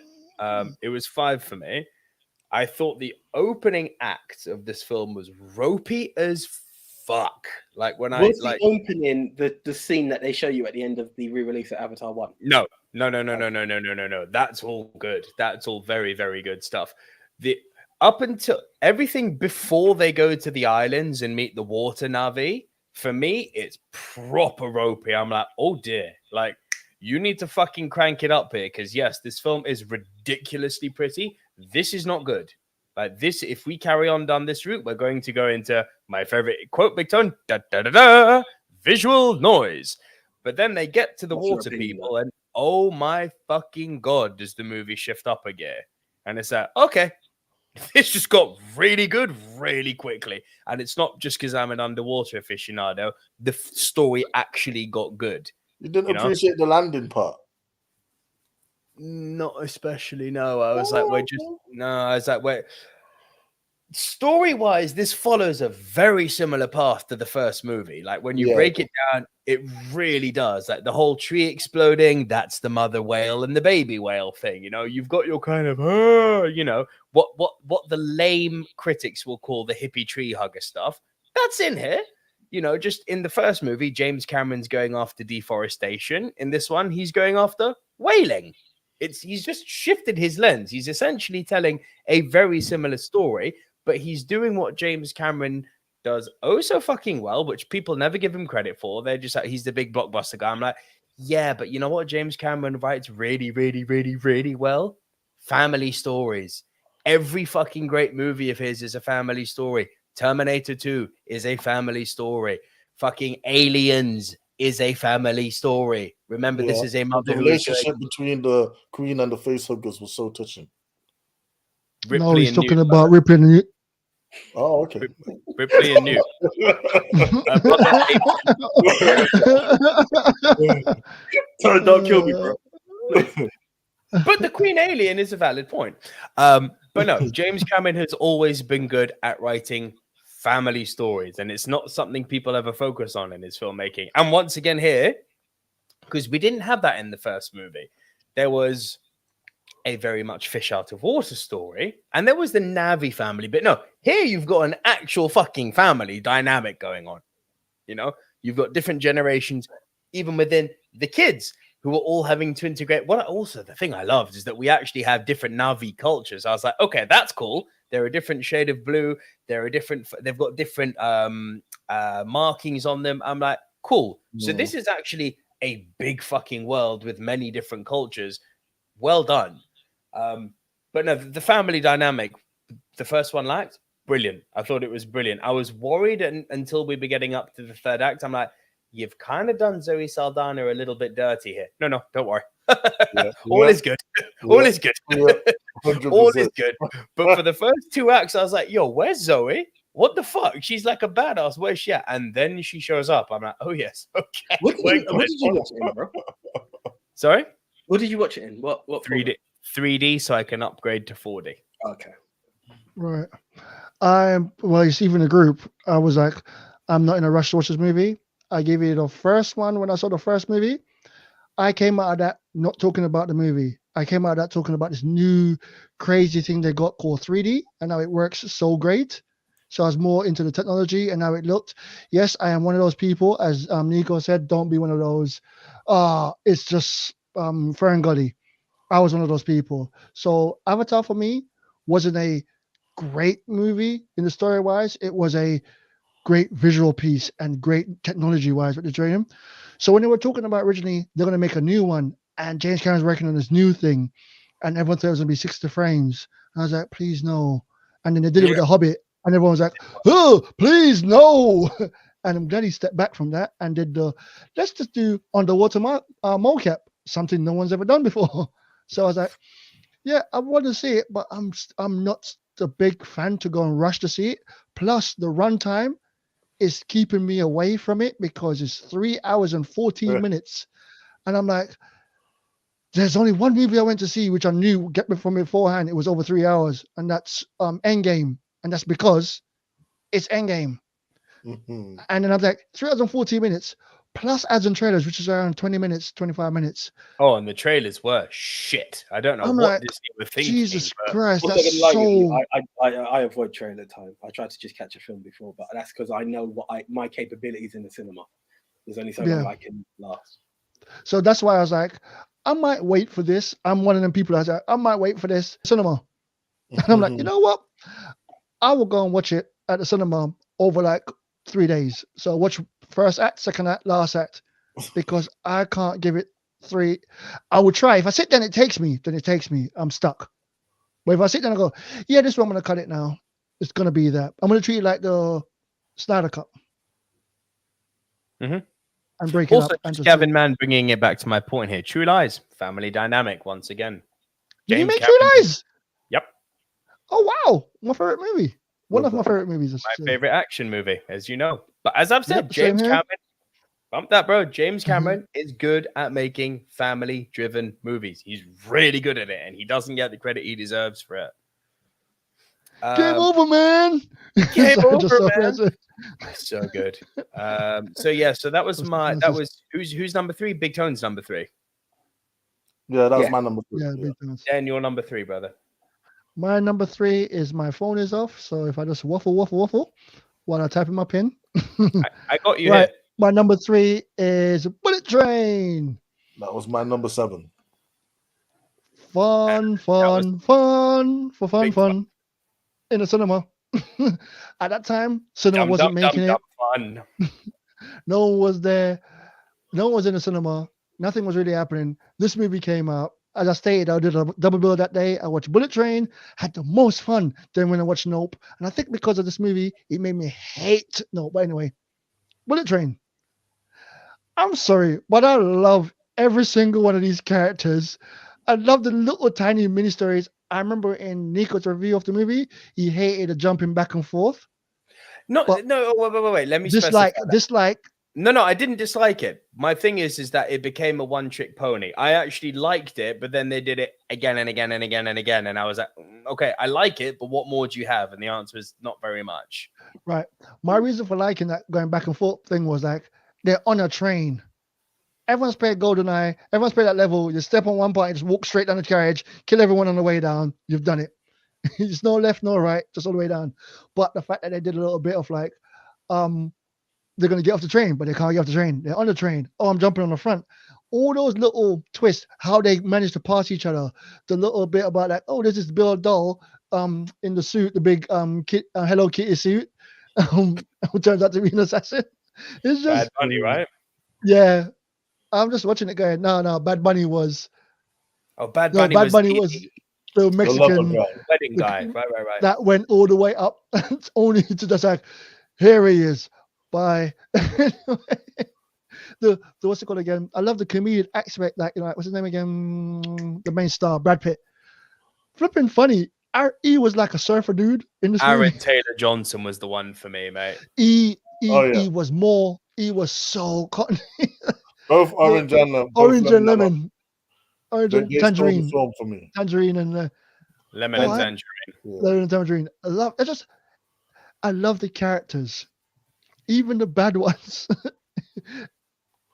it was 5 for me. I thought the opening act of this film was ropey as fuck. The opening, the scene that they show you at the end of the re-release of Avatar 1? No. That's all good. That's all very, very good stuff. up until everything before they go to the islands and meet the water Navi, for me, it's proper ropey. I'm like, oh dear, like you need to fucking crank it up here because yes, this film is ridiculously pretty. This is not good. Like this, if we carry on down this route, we're going to go into my favorite quote, big tone, da da da da, visual noise. But then they get to the water people, and oh my fucking god, does the movie shift up a gear? And it's like, okay, this just got really good really quickly. And it's not just because I'm an underwater aficionado. The story actually got good. You didn't appreciate the landing part? Not especially, no. I was like, wait. Story-wise, this follows a very similar path to the first movie. Like when you break it down, it really does. Like the whole tree exploding, that's the mother whale and the baby whale thing. You know, you've got your kind of, you know, what the lame critics will call the hippie tree hugger stuff. That's in here. You know, just in the first movie, James Cameron's going after deforestation. In this one, he's going after whaling. He's just shifted his lens. He's essentially telling a very similar story, but he's doing what James Cameron does oh so fucking well, which people never give him credit for. They're just like, he's the big blockbuster guy. I'm like, yeah, but you know what James Cameron writes really, really, really, really well? Family stories. Every fucking great movie of his is a family story. Terminator 2 is a family story. Fucking Aliens is a family story. Remember, this is a mother. The relationship between the Queen and the facehuggers was so touching. Ripley no, he's and talking Newt. about Ripley and Newt. Oh, okay. Ripley and Newt. Don't kill me, bro. But the Queen Alien is a valid point. But no, James Cameron has always been good at writing family stories, and it's not something people ever focus on in his filmmaking. And once again here, because we didn't have that in the first movie, there was a very much fish out of water story, and there was the Navi family. But no, here you've got an actual fucking family dynamic going on. You know, you've got different generations, even within the kids, who are all having to integrate. What also the thing I loved is that we actually have different Navi cultures. I was like, okay, that's cool. They're a different shade of blue. They've got different markings on them. I'm like, cool. Yeah. So this is actually a big fucking world with many different cultures. Well done. But no, the family dynamic, the first one lacked. Brilliant. I thought it was brilliant. I was worried until we were getting up to the third act. I'm like, you've kind of done Zoe Saldana a little bit dirty here. No, don't worry. All is good. All is good. All is good. But for the first two acts, I was like, yo, where's Zoe? What the fuck? She's like a badass. Where's she at? And then she shows up. I'm like, oh, yes. Okay. What did you watch it in, bro? Sorry? What did you watch it in? What 3D, so I can upgrade to 4D. Okay. Right. Well, it's even a group. I was like, I'm not in a rush to watch this movie. I gave you the first one when I saw the first movie. I came out of that not talking about the movie. I came out of that talking about this new crazy thing they got called 3D and how it works so great. So I was more into the technology and how it looked. Yes, I am one of those people, as Nico said, don't be one of those. It's just Ferngully. I was one of those people. So Avatar for me wasn't a great movie in the story-wise. It was a great visual piece and great technology-wise with the training. So when they were talking about originally, they're going to make a new one, and James Cameron's working on this new thing, and everyone thought it was going to be 60 frames. And I was like, please no. And then they did it with The Hobbit, and everyone was like, oh, please no. And I'm glad he stepped back from that and did let's just do underwater mocap, something no one's ever done before. So I was like, yeah, I want to see it, but I'm not a big fan to go and rush to see it. Plus, the runtime is keeping me away from it because it's 3 hours and 14 minutes. And I'm like, there's only one movie I went to see, which I knew get me from beforehand. It was over 3 hours, and that's Endgame. And that's because it's Endgame. Mm-hmm. And then I'm like, 3 hours and 14 minutes, plus ads and trailers, which is around 20 minutes, 25 minutes. Oh, and the trailers were shit. I don't know what Disney were thinking. Jesus Christ, that's so... I avoid trailer time. I try to just catch a film before, but that's because I know what my capabilities in the cinema. There's only so long I can last. So that's why I was like, I might wait for this. I'm one of them people that's like, I might wait for this cinema. And I'm like, you know what? I will go and watch it at the cinema over like 3 days. So watch first act, second act, last act, because I can't give it 3. I will try. If I sit down, it takes me. Then it takes me. I'm stuck. But if I sit down and go, yeah, this one I'm gonna cut it now. It's gonna be that. I'm gonna treat it like the Snyder Cut. Mhm. And break it Also, up. And just just Gavin Mann bringing it back to my point here. True Lies, family dynamic once again. Did he James make True Cameron- Lies? Yep. Oh wow, my favorite movie. One of my favorite movies. My favorite action movie, as you know. But as I've said, Yep, same James here. Cameron, bump that, bro. James Cameron is good at making family-driven movies. He's really good at it, and he doesn't get the credit he deserves for it. Game over, man. Game So over, so man. that's it. So good. So that was who's number 3? Big Tone's number 3. Yeah, that was Yeah. my number 3. Yeah, Yeah. big times. And your number 3, brother. My number 3 is my phone is off. So if I just waffle while I type in my pin. I got you Right. here. My number 3 is Bullet Train. That was my number 7. Fun Big in the cinema. At that time, cinema wasn't making it. Fun. No one was there. No one was in the cinema. Nothing was really happening. This movie came out. As I stated, I did a double bill that day. I watched Bullet Train, had the most fun than when I watched Nope. And I think because of this movie, it made me hate Nope. But anyway, Bullet Train. I'm sorry, but I love every single one of these characters. I love the little tiny mini stories. I remember in Nico's review of the movie, he hated the jumping back and forth. No, But wait. Let me Dislike. No, I didn't dislike it. My thing is that it became a one-trick pony. I actually liked it, but then they did it again and again and again and again. And I was like, okay, I like it, but what more do you have? And the answer is not very much. Right. My reason for liking that going back and forth thing was like they're on a train. Everyone's played GoldenEye. Everyone's played that level. You step on one part and just walk straight down the carriage, kill everyone on the way down. You've done it. There's no left, no right, just all the way down. But the fact that they did a little bit of like, they're going to get off the train, but they can't get off the train. They're on the train. Oh, I'm jumping on the front. All those little twists, how they managed to pass each other. The little bit about like, oh, there's this Bill Doll in the suit, the big Hello Kitty suit, who turns out to be an assassin. It's just Bad Bunny, right? Yeah. I'm just watching it going, no, Bad Bunny was. Oh, Bad No, Bunny Bad was Bunny was the Mexican wedding guy. Right. that went all the way up, only to just like, here he is. Bye. the what's it called again? I love the comedic aspect. Like, what's his name again? The main star, Brad Pitt. Flipping funny. He was like a surfer dude in this Aaron movie. Taylor Johnson was the one for me, mate. He was more. He was so cotton. Both orange and lemon. Orange and tangerine. Film for me. Tangerine and lemon and tangerine. Lemon and tangerine. I love the characters, even the bad ones.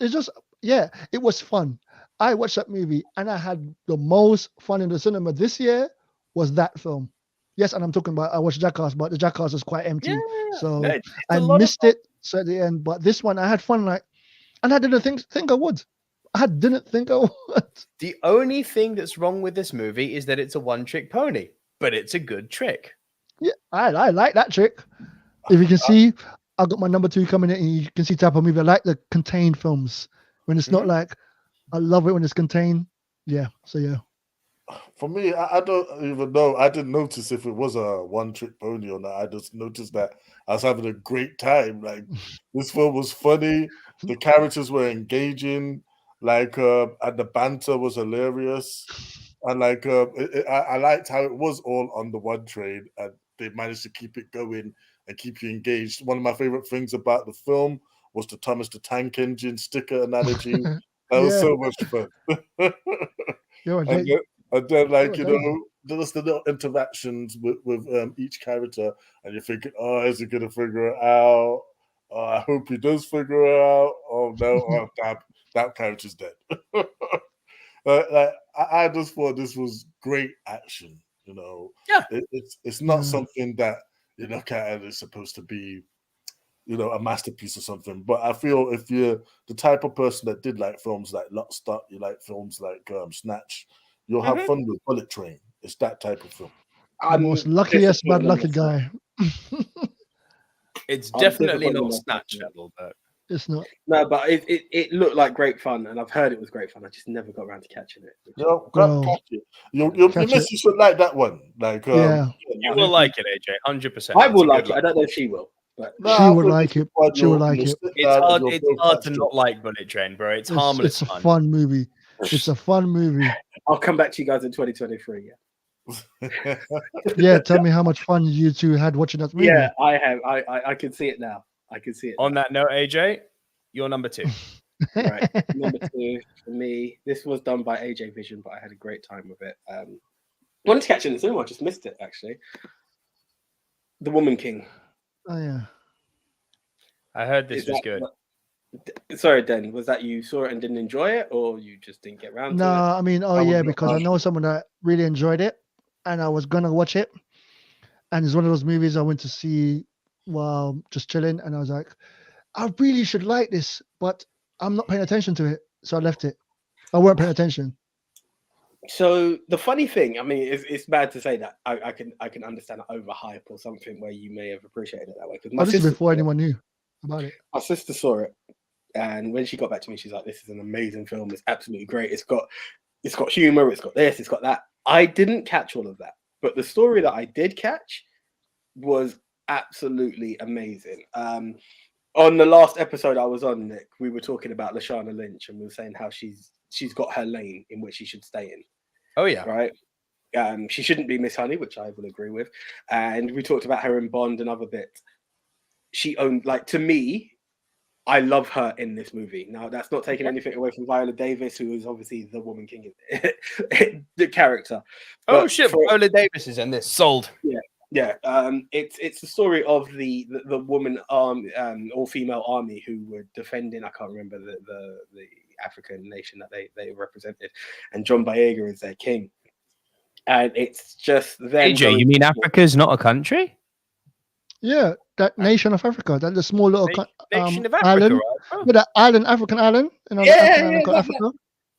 It's just it was fun. I watched that movie and I had the most fun in the cinema this year was that film. Yes, and I'm talking about I watched Jackass, but the Jackass was quite empty, so I missed it. So at the end, but this one I had fun like. And I didn't think I would. I didn't think I would. The only thing that's wrong with this movie is that it's a one-trick pony, but it's a good trick. Yeah, I like that trick. If you can see, I got my number 2 coming in, and you can see type of movie. I like the contained films when it's not like. I love it when it's contained. Yeah. So yeah. For me, I don't even know. I didn't notice if it was a one-trick pony or not. I just noticed that I was having a great time. Like this film was funny. The characters were engaging. Like, and the banter was hilarious. And like, I liked how it was all on the one train, and they managed to keep it going and keep you engaged. One of my favorite things about the film was the Thomas the Tank Engine sticker analogy. That was so much fun. And then, like, there was the little interactions with each character, and you're thinking, oh, is he going to figure it out? Oh, I hope he does figure it out. Oh, no, oh, damn, that character's dead. Like, I just thought this was great action, Yeah. It's not something that you look at and it's supposed to be, a masterpiece or something. But I feel if you're the type of person that did like films like Lock, Stock, you like films like Snatch, you'll have fun with Bullet Train. It's that type of film. The most luckiest but lucky guy. It's I'm definitely disappointed not in myself, Snatch yeah. level, but It's not. No, but it looked like great fun, and I've heard it was great fun. I just never got around to catching it. Yo, Bro, catch it. Your catch missus should like that one. Like, Yeah. you will like it, AJ, 100%. I It's will a like good it. I one. don't know if she will, but nah, She I would think like this is it. one She would you'll like it. sit It's down and hard. you'll It's feel hard to touched not up. like Bullet Train, bro. It's harmless It's a fun. fun movie. It's a fun movie. I'll come back to you guys in 2023. Yeah. Yeah, tell me how much fun you two had watching that movie. Yeah, I have. I can see it now. I can see it. On now. that note, AJ, you're number 2. Right. Number 2 for me. This was done by AJ Vision, but I had a great time with it. Wanted to catch it in the cinema. I just missed it actually. The Woman King. Oh yeah. I heard this Is was that good. Sorry, Den. Was that you saw it and didn't enjoy it, or you just didn't get around No, to it? I mean, I would yeah, not because I mind. know someone that really enjoyed it, and I was gonna watch it, and it's one of those movies I went to see while just chilling, and I was like, I really should like this, but I'm not paying attention to it, so I left it. I weren't paying attention. So the funny thing, I mean, it's bad to say that. I can understand an overhype or something where you may have appreciated it that way. Because But this is before anyone knew about it. my sister saw it, and when she got back to me, she's like, "This is an amazing film. It's absolutely great. It's got humor. It's got this. It's got that." I didn't catch all of that, but the story that I did catch was absolutely amazing. On the last episode I was on, Nick, we were talking about Lashana Lynch, and we were saying how she's got her lane in which she should stay in. Oh yeah. Right. She shouldn't be Miss Honey, which I will agree with. And we talked about her in Bond and other bits. She owned, like, to me, I love her in this movie. Now, that's not taking anything away from Viola Davis, who is obviously the Woman King, the character. Oh But shit, Viola Davis is in this. Sold. Yeah, it's the story of the woman all female army who were defending, I can't remember the African nation that they represented, and John Boyega is their king, and it's just them. AJ, you mean Africa's not a country? Yeah, that nation of Africa, that the small little Nation of Africa, island, right? Oh. with that island, African island, you know, Africa.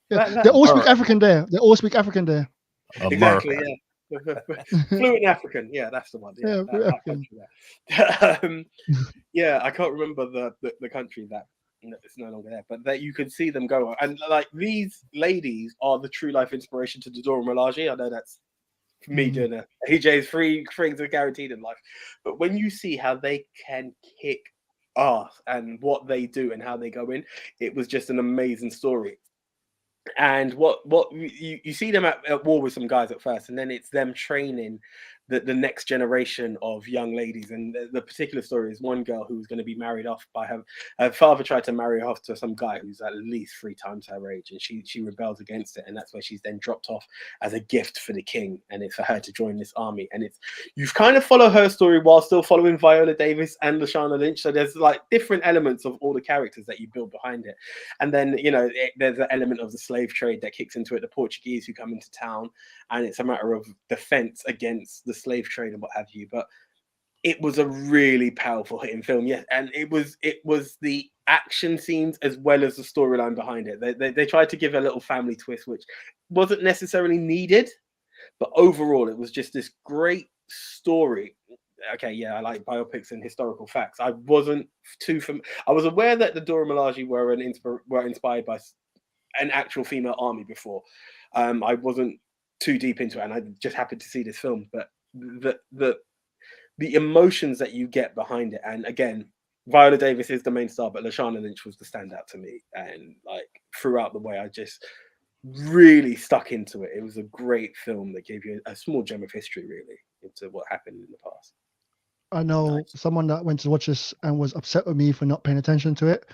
Yeah, they all speak African there. They all speak African there. Exactly, yeah. Fluent African, yeah, that's the one. Yeah, yeah, I can't remember the country that it's no longer there, but that you could see them go, and like these ladies are the true life inspiration to Dora Milaje. I know that's me doing a AJ's three things are guaranteed in life, but when you see how they can kick ass and what they do and how they go in, it was just an amazing story. And what you see them at war with some guys at first, and then it's them training the next generation of young ladies. And the particular story is one girl who was going to be married off by her father, tried to marry her off to some guy who's at least 3 times her age, and she rebels against it, and that's where she's then dropped off as a gift for the king, and it's for her to join this army. And it's you've kind of follow her story while still following Viola Davis and Lashana Lynch, so there's like different elements of all the characters that you build behind it. And then there's an element of the slave trade that kicks into it, the Portuguese who come into town, and it's a matter of defense against the slave trade and what have you. But it was a really powerful hitting film, yeah, and it was the action scenes as well as the storyline behind it. They tried to give a little family twist, which wasn't necessarily needed, but overall it was just this great story. Okay, yeah, I like biopics and historical facts. I wasn't I was aware that the Dora Milaje were inspired by an actual female army before. I wasn't too deep into it, and I just happened to see this film. But the emotions that you get behind it, and again, Viola Davis is the main star, but Lashana Lynch was the standout to me. And like throughout the way, I just really stuck into it. It was a great film that gave you a small gem of history, really, into what happened in the past. I know someone that went to watch this and was upset with me for not paying attention to it.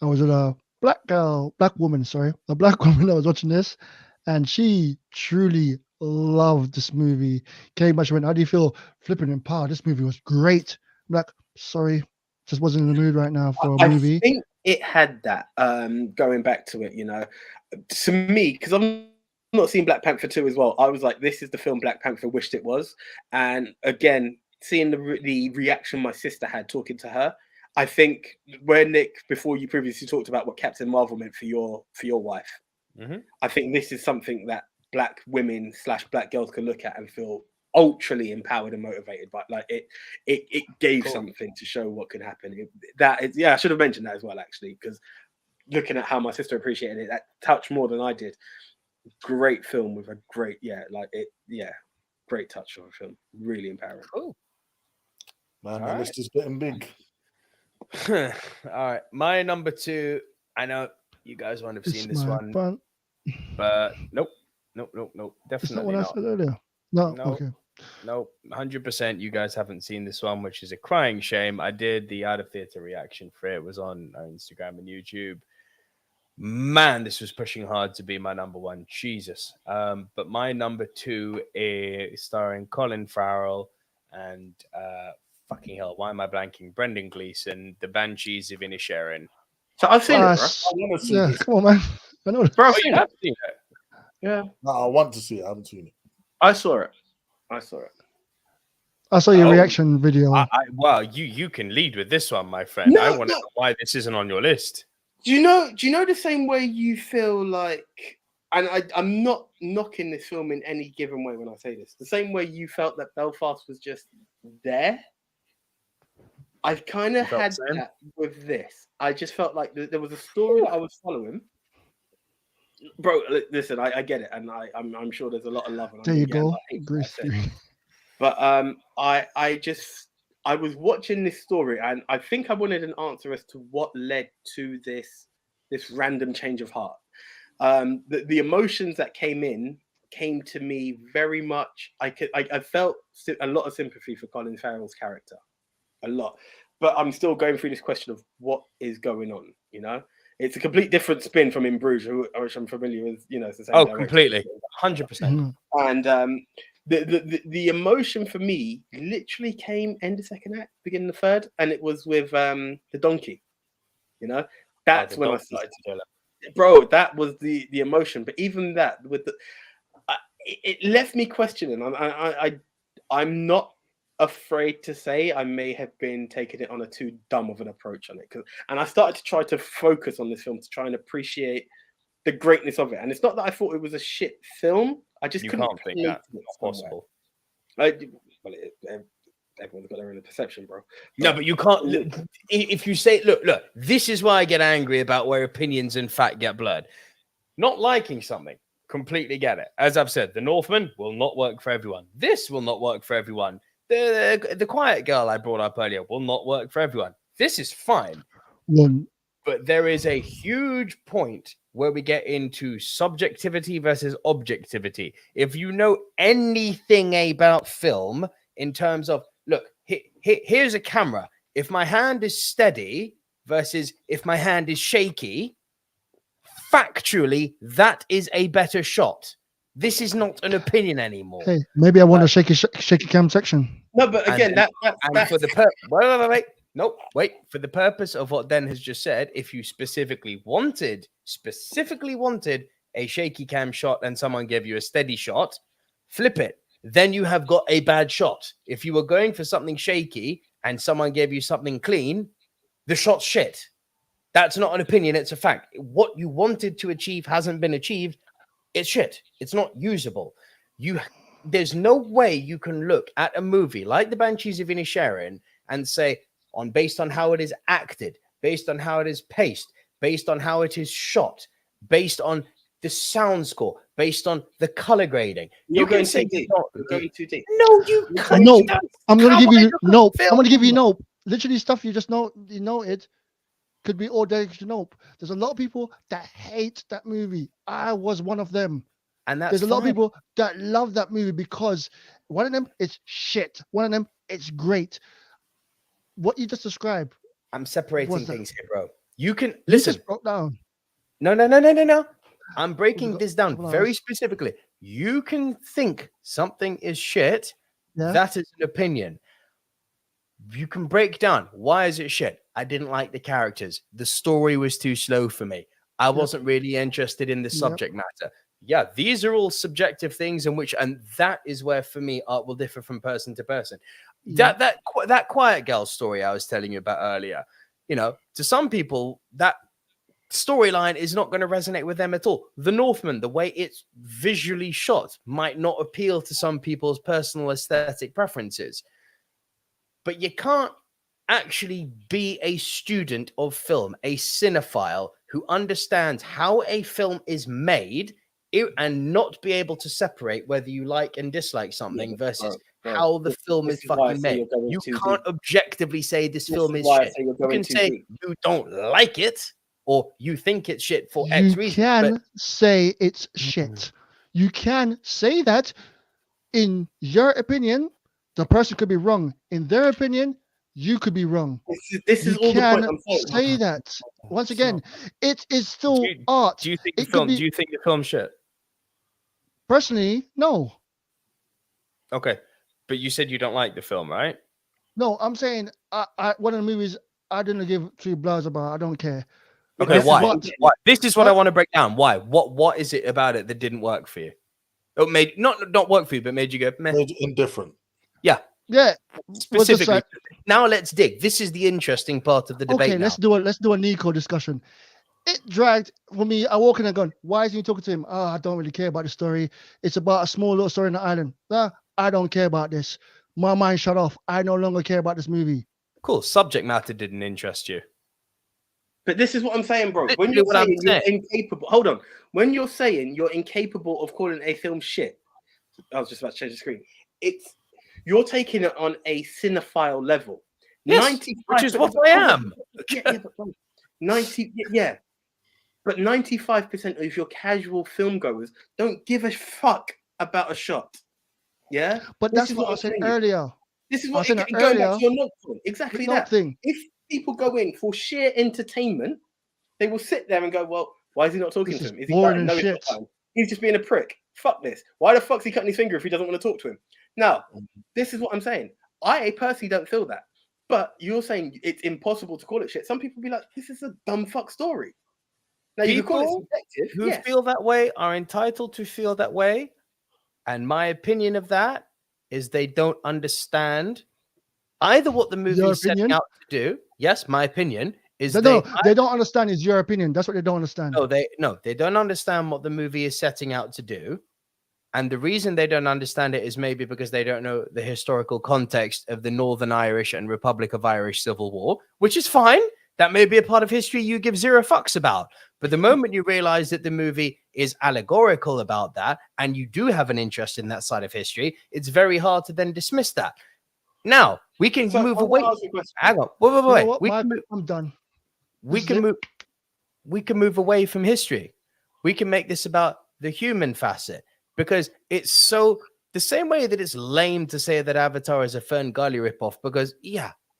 I was with a black woman that was watching this, and she truly loved this movie. Came back, she went, "How do you feel?" Flipping in power. This movie was great. I'm like, sorry, just wasn't in the mood right now for a movie. I think it had that. Going back to it, to me, because I'm not seeing Black Panther 2 as well. I was like, this is the film Black Panther wished it was. And again, seeing the reaction my sister had talking to her, I think where Nick, before you previously talked about what Captain Marvel meant for your wife, I think this is something that Black women / Black girls can look at and feel ultrally empowered and motivated, but like it gave something to show what could happen. I should have mentioned that as well, actually, because looking at how my sister appreciated it, that touched more than I did. Great film with a great, great touch on a film. Really empowering. Cool. Man, my list is getting big. All right, my number 2. I know you guys won't have seen this one, but nope, definitely not. Said earlier. No, no, okay. No, 100%. You guys haven't seen this one, which is a crying shame. I did the out of theater reaction for it. It was on Instagram and YouTube. Man, this was pushing hard to be my number 1. Jesus. But my number 2 is starring Colin Farrell and fucking hell, why am I blanking? Brendan Gleeson, The Banshees of Inisherin. So I've seen it, bro. Come on, man. I know. Bro, you have seen it. Yeah. No, I want to see it. I haven't seen it. I saw it. I saw your reaction video. Well, you can lead with this one, my friend. I want to know why this isn't on your list. Do you know the same way you feel like, and I'm not knocking this film in any given way when I say this, the same way you felt that Belfast was just there? I've kind of had that with this. I just felt like there was a story that I was following. Bro, listen, I get it, and I'm sure there's a lot of love. There you go. But I was watching this story, and I think I wanted an answer as to what led to this random change of heart. The emotions that came to me very much. I felt a lot of sympathy for Colin Farrell's character, a lot. But I'm still going through this question of what is going on. You know, it's a complete different spin from In Bruges, which I'm familiar with. You know, it's the same. Completely, 100%. And the emotion for me literally came end of second act, beginning of third, and it was with the donkey. You know, that's when I started to feel it. Bro, that was the emotion. But even that, with it left me questioning. I'm not afraid to say I may have been taking it on a too dumb of an approach on it, and I started to try to focus on this film to try and appreciate the greatness of it. And it's not that I thought it was a shit film. I just couldn't think that's possible. Everyone's got their own perception, bro. No, but you can't. If you say, look, this is why I get angry about where opinions and fact get blurred. Not liking something, completely get it. As I've said, The Northman will not work for everyone. This will not work for everyone. The Quiet Girl I brought up earlier will not work for everyone. This is fine. But there is a huge point where we get into subjectivity versus objectivity. If you know anything about film in terms of, look, here's a camera. If my hand is steady versus if my hand is shaky, factually, that is a better shot. This is not an opinion anymore. Hey, maybe I want a shaky cam section. No, but again, that's for the wait. For the purpose of what Den has just said, if you specifically wanted a shaky cam shot and someone gave you a steady shot, flip it. Then you have got a bad shot. If you were going for something shaky and someone gave you something clean, the shot's shit. That's not an opinion, it's a fact. What you wanted to achieve hasn't been achieved. It's shit. It's not usable. There's no way you can look at a movie like The Banshees of Inisherin and say, based on how it is acted, based on how it is paced, based on how it is shot, based on the sound score, based on the color grading. You're going too deep. You're going too deep. No, you can't. No, I'm going to give you nope. I'm going to give you nope. Literally stuff you just know, you know it. Could be all day. Nope. There's a lot of people that hate that movie. I was one of them. And there's a lot of people that love that movie because one of them is shit. One of them it's great. What you just described. I'm separating things here, bro. You can listen. You just broke down. No. I'm breaking this down very specifically. You can think something is shit. Yeah. That is an opinion. You can break down why is it shit. I didn't like the characters. The story was too slow for me. I wasn't really interested in the subject matter. Yeah, these are all subjective things and that is where for me art will differ from person to person. Yeah. That Quiet Girl story I was telling you about earlier, you know, to some people that storyline is not going to resonate with them at all. The Northman, the way it's visually shot, might not appeal to some people's personal aesthetic preferences. But you can't actually be a student of film, a cinephile who understands how a film is made and not be able to separate whether you like and dislike something versus how the film is fucking made. You can't objectively say this film is shit. You can say you don't like it or you think it's shit for X reason. You can say it's shit. You can say that in your opinion, the person could be wrong. In their opinion, you could be wrong. This is all the point I'm saying. Say that. Once again, it is still art. Do you think the film shit? Personally, no. Okay. But you said you don't like the film, right? No, I'm saying one of the movies I didn't give 3 blows about. I don't care. Okay, why? This is what I want to break down. Why? What is it about it that didn't work for you? It made not work for you, but made you go meh. Made you indifferent. Yeah. Specifically. Now let's dig. This is the interesting part of the debate. Okay, let's do a Nico discussion. It dragged for me. I walk in and gone, why isn't he talking to him? Oh, I don't really care about the story. It's about a small little story in the island. I don't care about this. My mind shut off. I no longer care about this movie. Cool. Subject matter didn't interest you. But this is what I'm saying, bro. When you're saying you're incapable, hold on. When you're saying you're incapable of calling a film shit, I was just about to change the screen. You're taking it on a cinephile level. Yes, which is what I am. But 95% of your casual film goers don't give a fuck about a shot. Yeah, but that's what I said earlier. This is what going back to your note point. Exactly that. Thing. If people go in for sheer entertainment, they will sit there and go, "Well, why is he not talking to him? Is he boring as shit? He's just being a prick. Fuck this. Why the fuck's he cutting his finger if he doesn't want to talk to him?" Now, this is what I'm saying. I personally don't feel that, but you're saying it's impossible to call it shit. Some people be like, "This is a dumb fuck story." Now, you can call it subjective. Who feel that way are entitled to feel that way, and my opinion of that is they don't understand either what the movie is setting out to do. Yes, my opinion is they don't understand is your opinion. That's what they don't understand. They don't understand what the movie is setting out to do. And the reason they don't understand it is maybe because they don't know the historical context of the Northern Irish and Republic of Irish Civil War, which is fine. That may be a part of history you give 0 fucks about. But the moment you realize that the movie is allegorical about that, and you do have an interest in that side of history, it's very hard to then dismiss that. Now, we can move away. Hang on. Wait. I'm done. We can move away from history. We can make this about the human facet, because it's so the same way that it's lame to say that Avatar is a Fern Gully ripoff, because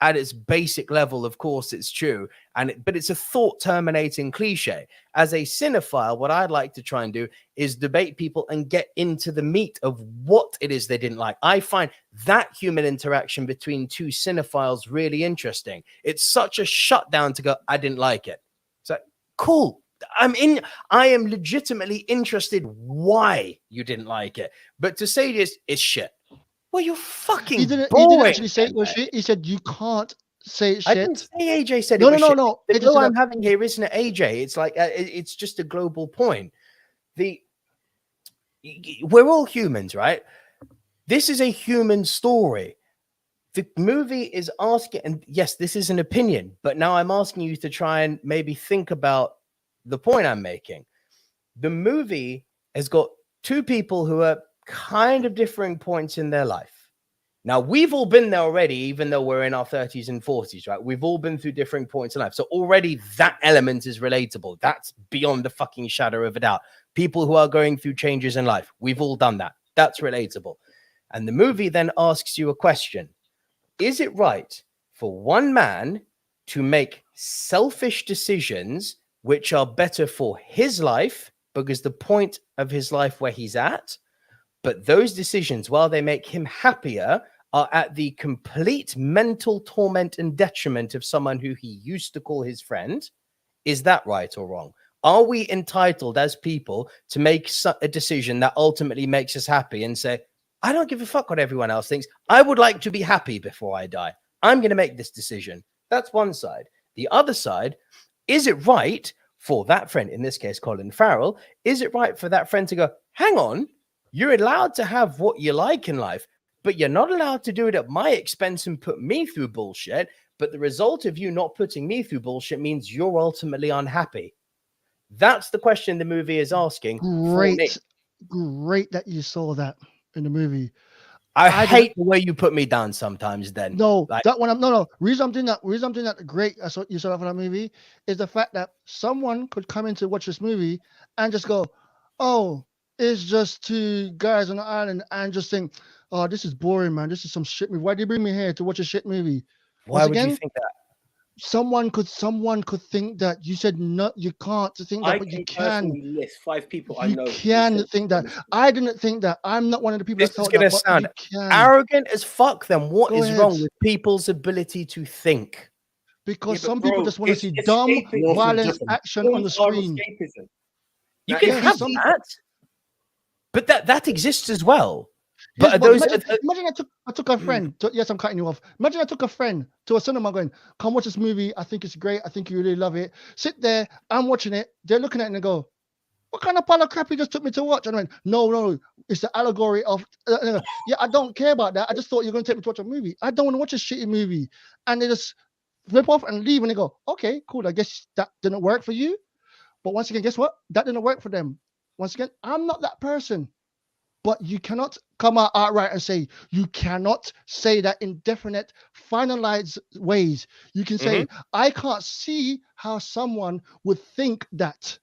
at its basic level, of course, it's true. But it's a thought-terminating cliche. As a cinephile, what I'd like to try and do is debate people and get into the meat of what it is they didn't like. I find that human interaction between two cinephiles really interesting. It's such a shutdown to go, I didn't like it. It's like, cool. I am legitimately interested why you didn't like it. But to say this is shit. Well, you're fucking He didn't actually say it was shit. He said you can't say shit. I didn't say AJ said no, it was shit. No. The goal I'm having here isn't it, AJ. It's like it's just a global point. We're all humans, right? This is a human story. The movie is asking, and yes, this is an opinion, but now I'm asking you to try and maybe think about the point I'm making. The movie has got two people who are kind of differing points in their life. Now, we've all been there already, even though we're in our 30s and 40s, right? We've all been through differing points in life. So already that element is relatable. That's beyond the fucking shadow of a doubt. People who are going through changes in life, we've all done that. That's relatable. And the movie then asks you a question. Is it right for one man to make selfish decisions which are better for his life because the point of his life where he's at, but those decisions, while they make him happier, are at the complete mental torment and detriment of someone who he used to call his friend? Is that right or wrong? Are we entitled as people to make a decision that ultimately makes us happy and say, I don't give a fuck what everyone else thinks. I would like to be happy before I die. I'm going to make this decision. That's one side. The other side, is it right for that friend, in this case, Colin Farrell, is it right for that friend to go, hang on, you're allowed to have what you like in life, but you're not allowed to do it at my expense and put me through bullshit. But the result of you not putting me through bullshit means you're ultimately unhappy. That's the question the movie is asking. Great that you saw that in the movie. I hate the way you put me down sometimes. Then no, that one. No. Reason I'm doing that. Great. I saw you saw that for that movie is the fact that someone could come in to watch this movie and just go, "Oh, it's just two guys on the island," and just think, "Oh, this is boring, man. This is some shit movie. Why do you bring me here to watch a shit movie?" Why would you think that? Someone could think that you said no, you can't think that, but you can. List 5 people I know. You can think that. I didn't think that. I'm not one of the people that thought that. This is going to sound arrogant as fuck. Then what is wrong with people's ability to think? Because some people just want to see dumb violence action on the screen. You can have that, but that exists as well. But imagine I took a friend. Yes, I'm cutting you off. Imagine I took a friend to a cinema going, "Come watch this movie. I think it's great. I think you really love it." Sit there. I'm watching it. They're looking at it and they go, "What kind of pile of crap you just took me to watch?" And I went, "No. It's the allegory of." Yeah, I don't care about that. I just thought you were going to take me to watch a movie. I don't want to watch a shitty movie. And they just flip off and leave, and they go, "Okay, cool. I guess that didn't work for you." But once again, guess what? That didn't work for them. Once again, I'm not that person. But you cannot come out outright and say, you cannot say that in definite, finalized ways. You can say, I can't see how someone would think that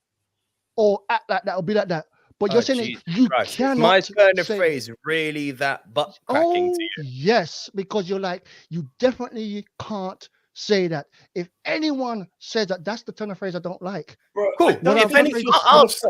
or act like that or be like that. But you're saying you cannot. My turn of phrase really that butt cracking to you. Yes, because you're like, you definitely can't say that. If anyone says that, that's the turn of phrase I don't like. Bro, cool.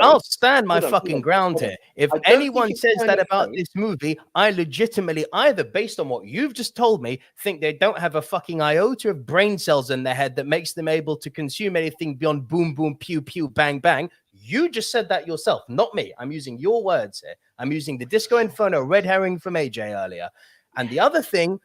I'll stand my fucking ground here. If anyone says that about this movie, I legitimately, either based on what you've just told me, think they don't have a fucking iota of brain cells in their head that makes them able to consume anything beyond boom, boom, pew, pew, bang, bang. You just said that yourself, not me. I'm using your words here. I'm using the Disco Inferno red herring from AJ earlier. And the other thing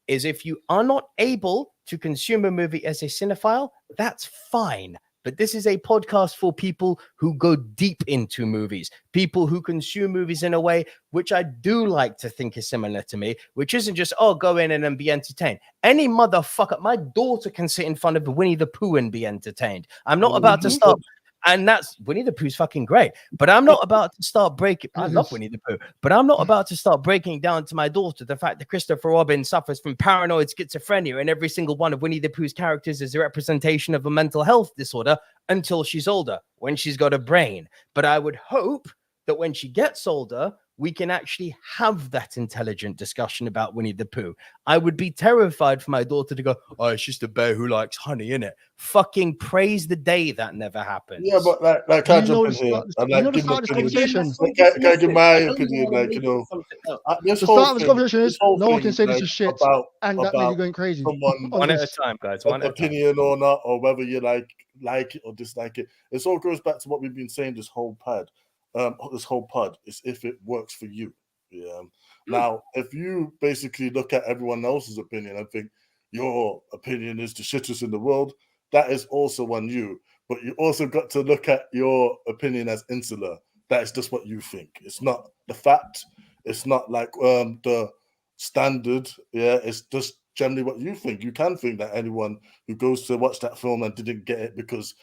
is, if you are not able to consume a movie as a cinephile, that's fine. But this is a podcast for people who go deep into movies, people who consume movies in a way which I do like to think is similar to me, which isn't just, go in and then be entertained. Any motherfucker, my daughter can sit in front of Winnie the Pooh and be entertained. I'm not about to start. And that's Winnie the Pooh's fucking great, but I'm not about to start breaking. I love Winnie the Pooh, but I'm not about to start breaking down to my daughter the fact that Christopher Robin suffers from paranoid schizophrenia and every single one of Winnie the Pooh's characters is a representation of a mental health disorder until she's older, when she's got a brain. But I would hope that when she gets older, we can actually have that intelligent discussion about Winnie the Pooh. I would be terrified for my daughter to go, it's just a bear who likes honey, innit? Fucking praise the day that never happens. Yeah, but like can't jump in here. Can I give my opinion? Like, you know, the start of this conversation is no one can say this is shit, and that means you're going crazy. One at a time, guys. One opinion or not, or whether you like it or dislike it. It all goes back to what we've been saying this whole pod. This whole pod is if it works for you. Yeah. Now, if you basically look at everyone else's opinion and think your opinion is the shittest in the world, that is also on you. But you also got to look at your opinion as insular. That is just what you think. It's not the fact. It's not like the standard. Yeah, it's just generally what you think. You can think that anyone who goes to watch that film and didn't get it because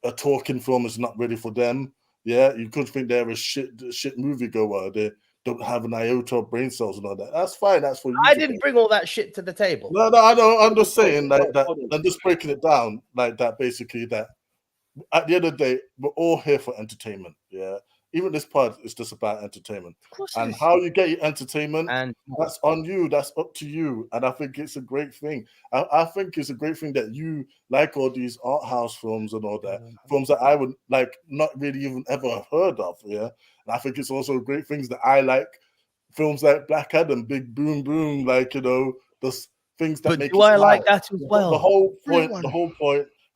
a talking film is not ready for them. Yeah, you could think they're a shit moviegoer. They don't have an iota of brain cells and all that. That's fine. That's for you. I didn't bring all that shit to the table. No, I know. I'm just saying like that. I'm just breaking it down like that. Basically, that at the end of the day, we're all here for entertainment. Yeah, even this part is just about entertainment. And how you get your entertainment, and that's on you. That's up to you. And I think it's a great thing. I think it's a great thing that you like all these art house films and all that. Films that I would like not really even ever have heard of. Yeah. And I think it's also great things that I like. Films like Black Adam, Big Boom Boom, like, you know, the things that but make do I like that as well? The whole point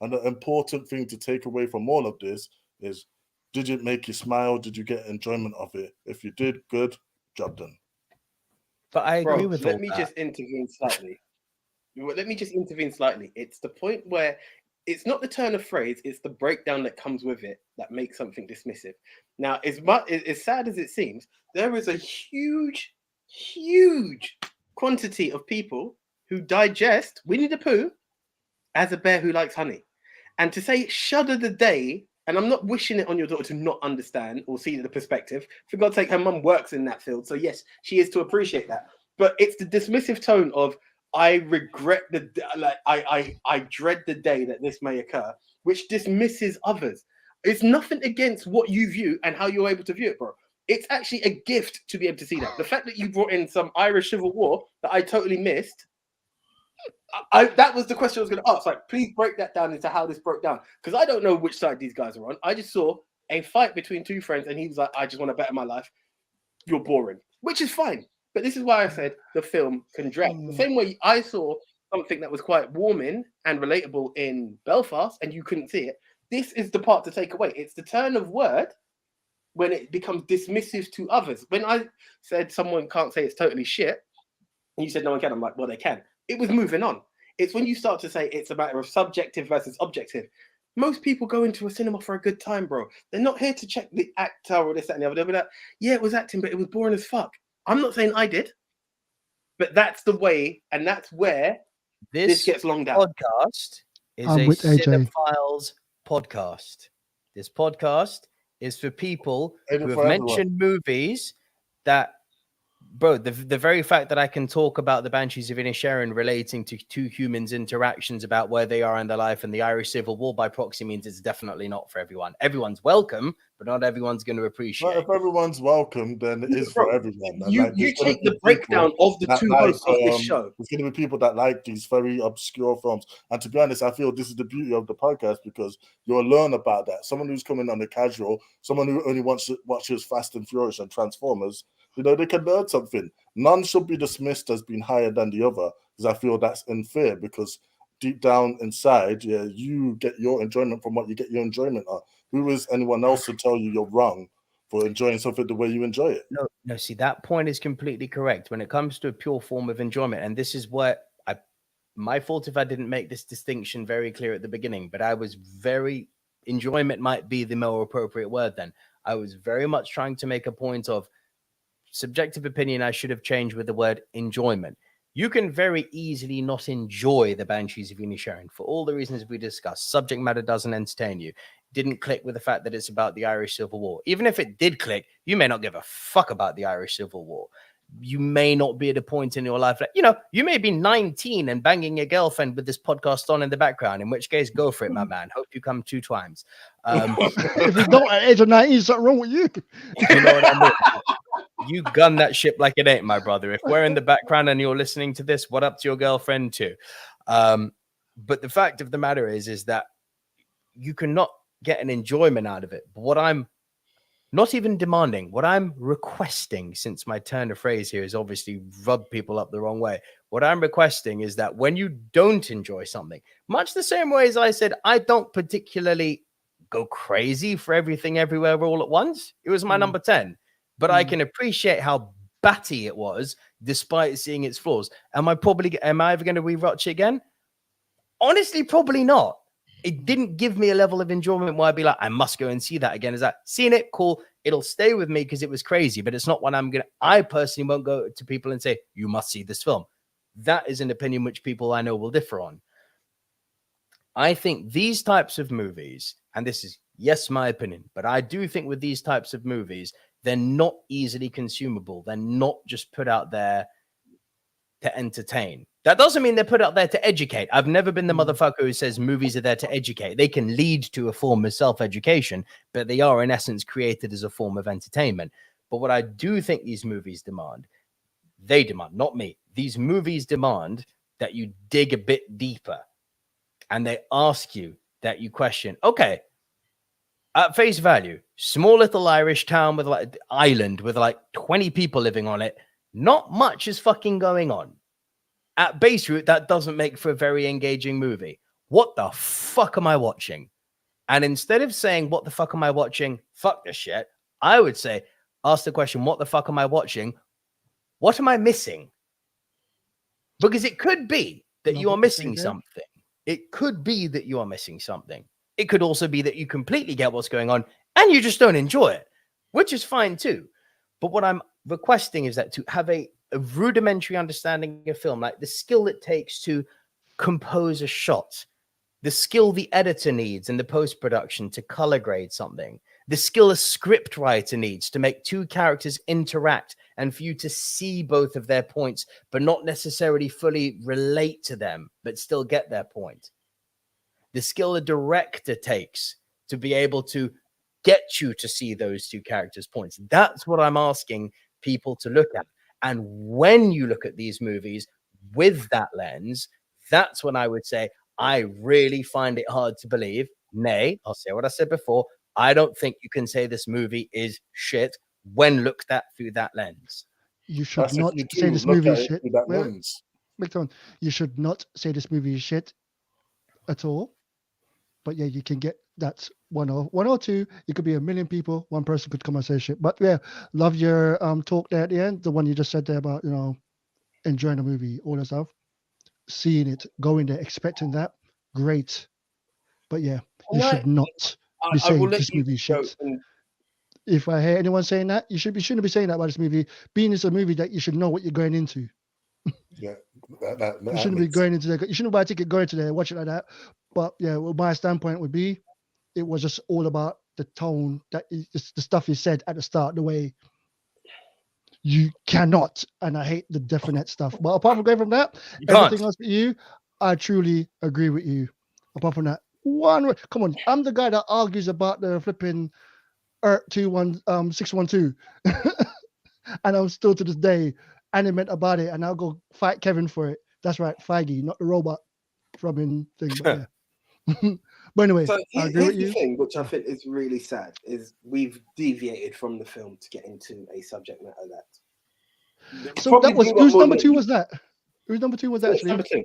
and the important thing to take away from all of this is, did it make you smile? Did you get enjoyment of it? If you did, good, job done. But I agree with Let me just intervene slightly. It's the point where it's not the turn of phrase, it's the breakdown that comes with it that makes something dismissive. Now, as sad as it seems, there is a huge quantity of people who digest Winnie the Pooh as a bear who likes honey. And to say shudder the day, and I'm not wishing it on your daughter to not understand or see the perspective. For God's sake, her mum works in that field. So yes, she is to appreciate that. But it's the dismissive tone of, I regret I dread the day that this may occur, which dismisses others. It's nothing against what you view and how you're able to view it, bro. It's actually a gift to be able to see that. The fact that you brought in some Irish Civil War that I totally missed, that was the question I was going to ask. Like, please break that down into how this broke down, because I don't know which side these guys are on. I just saw a fight between two friends, and he was like, "I just want to better my life. You're boring," which is fine. But this is why I said the film can drag. The same way I saw something that was quite warming and relatable in Belfast, and you couldn't see it. This is the part to take away. It's the turn of word when it becomes dismissive to others. When I said someone can't say it's totally shit, and you said no one can, I'm like, well, they can. It was moving on. It's when you start to say it's a matter of subjective versus objective. Most people go into a cinema for a good time, bro. They're not here to check the actor or this, that, and the other. They'll be like, yeah, it was acting, but it was boring as fuck. I'm not saying I did, but that's the way, and that's where this gets longed out. Podcast is a Cinephiles podcast. This podcast is for people who have mentioned movies that, bro, the very fact that I can talk about the Banshees of Inisherin relating to two humans' interactions about where they are in their life and the Irish Civil War by proxy means it's definitely not for everyone. Everyone's welcome, but not everyone's going to appreciate it. If everyone's welcome, then it is for everyone. And you take the breakdown of the two hosts of this show. There's going to be people that like these very obscure films. And to be honest, I feel this is the beauty of the podcast, because you'll learn about that. Someone who's coming on the casual, someone who only watches Fast and Furious and Transformers, they can learn something. None should be dismissed as being higher than the other, because I feel that's unfair, because deep down inside, you get your enjoyment from what you get your enjoyment on. Who is anyone else to tell you you're wrong for enjoying something the way you enjoy it? No, see, that point is completely correct when it comes to a pure form of enjoyment. And this is what my fault if I didn't make this distinction very clear at the beginning, but I was enjoyment might be the more appropriate word then. I was very much trying to make a point of subjective opinion. I should have changed with the word enjoyment. You can very easily not enjoy the Banshees of Inisherin for all the reasons we discussed. Subject matter doesn't entertain you. Didn't click with the fact that it's about the Irish Civil War. Even if it did click, you may not give a fuck about the Irish Civil War. You may not be at a point in your life that, you may be 19 and banging your girlfriend with this podcast on in the background, in which case, go for it, my man. Hope you come 2 times. If you don't at the age of 19, something wrong with you. You know what I mean? You gun that ship like it ain't, my brother. If we're in the background and you're listening to this, what up to your girlfriend too? But the fact of the matter is that you cannot get an enjoyment out of it. But what I'm not even demanding, what I'm requesting, since my turn of phrase here is obviously rub people up the wrong way, what I'm requesting is that when you don't enjoy something, much the same way as I said, I don't particularly go crazy for everything everywhere all at once. It was my number 10. But I can appreciate how batty it was, despite seeing its flaws. Am I ever going to rewatch it again? Honestly, probably not. It didn't give me a level of enjoyment where I'd be like, I must go and see that again. Is that seen it? Cool. It'll stay with me because it was crazy, but it's not one I personally won't go to people and say, you must see this film. That is an opinion which people I know will differ on. I think these types of movies, and this is, yes, my opinion, but I do think with these types of movies, they're not easily consumable. They're not just put out there to entertain. That doesn't mean they're put out there to educate. I've never been the motherfucker who says movies are there to educate. They can lead to a form of self-education, but they are in essence created as a form of entertainment. But what I do think these movies demand, not me. These movies demand that you dig a bit deeper, and they ask you that you question, okay, at face value, small little Irish town with island with 20 people living on it. Not much is fucking going on. At base root, that doesn't make for a very engaging movie. What the fuck am I watching? And instead of saying, what the fuck am I watching? Fuck this shit. I would say, ask the question, what the fuck am I watching? What am I missing? Because it could be that you are missing something. It could be that you are missing something. It could also be that you completely get what's going on and you just don't enjoy it, which is fine too. But what I'm requesting is that to have a rudimentary understanding of film, like the skill it takes to compose a shot, the skill the editor needs in the post-production to color grade something, the skill a script writer needs to make two characters interact and for you to see both of their points, but not necessarily fully relate to them, but still get their point. The skill a director takes to be able to get you to see those two characters' points. That's what I'm asking people to look at. And when you look at these movies with that lens, that's when I would say, I really find it hard to believe. Nay, I'll say what I said before. I don't think you can say this movie is shit when looked at through that lens. You should not say this movie is shit. Lens. You should not say this movie is shit at all. But yeah, you can get that one or two. It could be a million people. One person could come and say shit. But yeah, love your talk there at the end. The one you just said there about, enjoying the movie, all that stuff. Seeing it, going there, expecting that. Great. But yeah, you should not be saying this movie is shit. If I hear anyone saying that, you shouldn't be saying that about this movie. Being it's a movie that you should know what you're going into. Yeah, you shouldn't be going into there. You shouldn't buy a ticket, going to there, watch it like that. But yeah, well, my standpoint would be, it was just all about the tone, the stuff you said at the start, the way you cannot, and I hate the definite stuff. But apart from going from that, everything else with you, I truly agree with you. Apart from that, come on, I'm the guy that argues about the flipping 612, and I'm still to this day animate about it, and I'll go fight Kevin for it. That's right, Feige, not the robot from thing. But, yeah. But anyway, so I agree with you. The thing which I think is really sad is we've deviated from the film to get into a subject matter that. So that was whose number two was that? Whose number two was that? Actually, number two.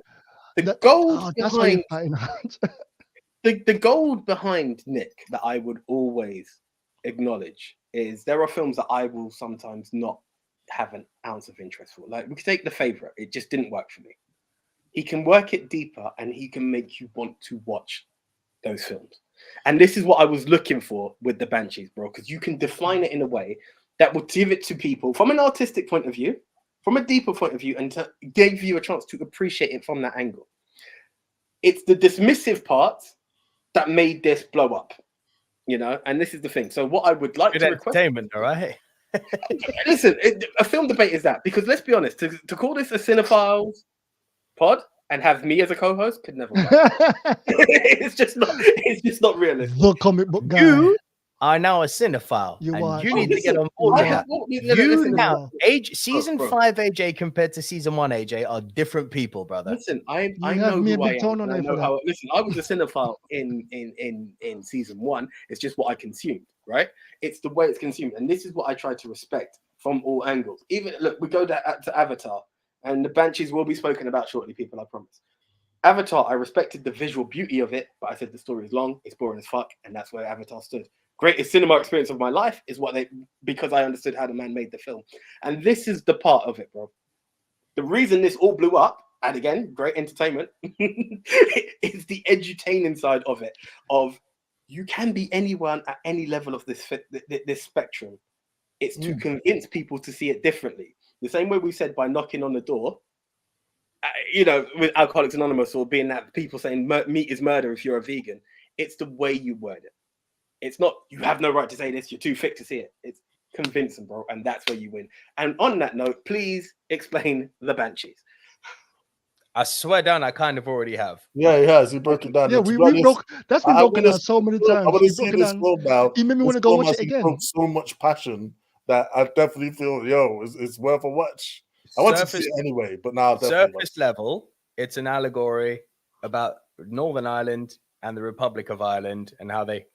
The gold behind the gold behind Nick that I would always acknowledge is there are films that I will sometimes not have an ounce of interest for. Like we could take The Favourite, it just didn't work for me. He can work it deeper and he can make you want to watch those films. And this is what I was looking for with The Banshees, bro, because you can define it in a way that will give it to people from an artistic point of view, from a deeper point of view, and to give you a chance to appreciate it from that angle. It's the dismissive part that made this blow up, and this is the thing. So what I would like to request... entertainment, all right? Listen, a film debate is that, because let's be honest, to call this a cinephiles pod and have me as a co-host could never work. It's just not realistic. The comic book guy. You are now a cinephile. You need to get on board with that. Season 5 AJ compared to season 1 AJ are different people, brother. Listen, I know who I am. I know how. Listen, I was a cinephile in season 1. It's just what I consumed, right? It's the way it's consumed, and this is what I try to respect from all angles. Even look, we go to Avatar, and the Banshees will be spoken about shortly, people. I promise. Avatar, I respected the visual beauty of it, but I said the story is long, it's boring as fuck, and that's where Avatar stood. Greatest cinema experience of my life is because I understood how the man made the film. And this is the part of it, bro. The reason this all blew up, and again, great entertainment, is the edutaining side of it, of you can be anyone at any level of this spectrum. It's to convince people to see it differently. The same way we said by knocking on the door, with Alcoholics Anonymous, or being that people saying meat is murder if you're a vegan. It's the way you word it. It's not, you have no right to say this, you're too thick to see it. It's convincing, bro, and that's where you win. And on that note, please explain The Banshees. I swear down, I kind of already have. Yeah, he has. He broke it down. Yeah, we broke. That's been broken down so many times. I want to see this film now. He made me want to go watch it again. So much passion that I definitely feel, it's worth a watch. I want to see it anyway, but now surface level, it's an allegory about Northern Ireland and the Republic of Ireland and how they.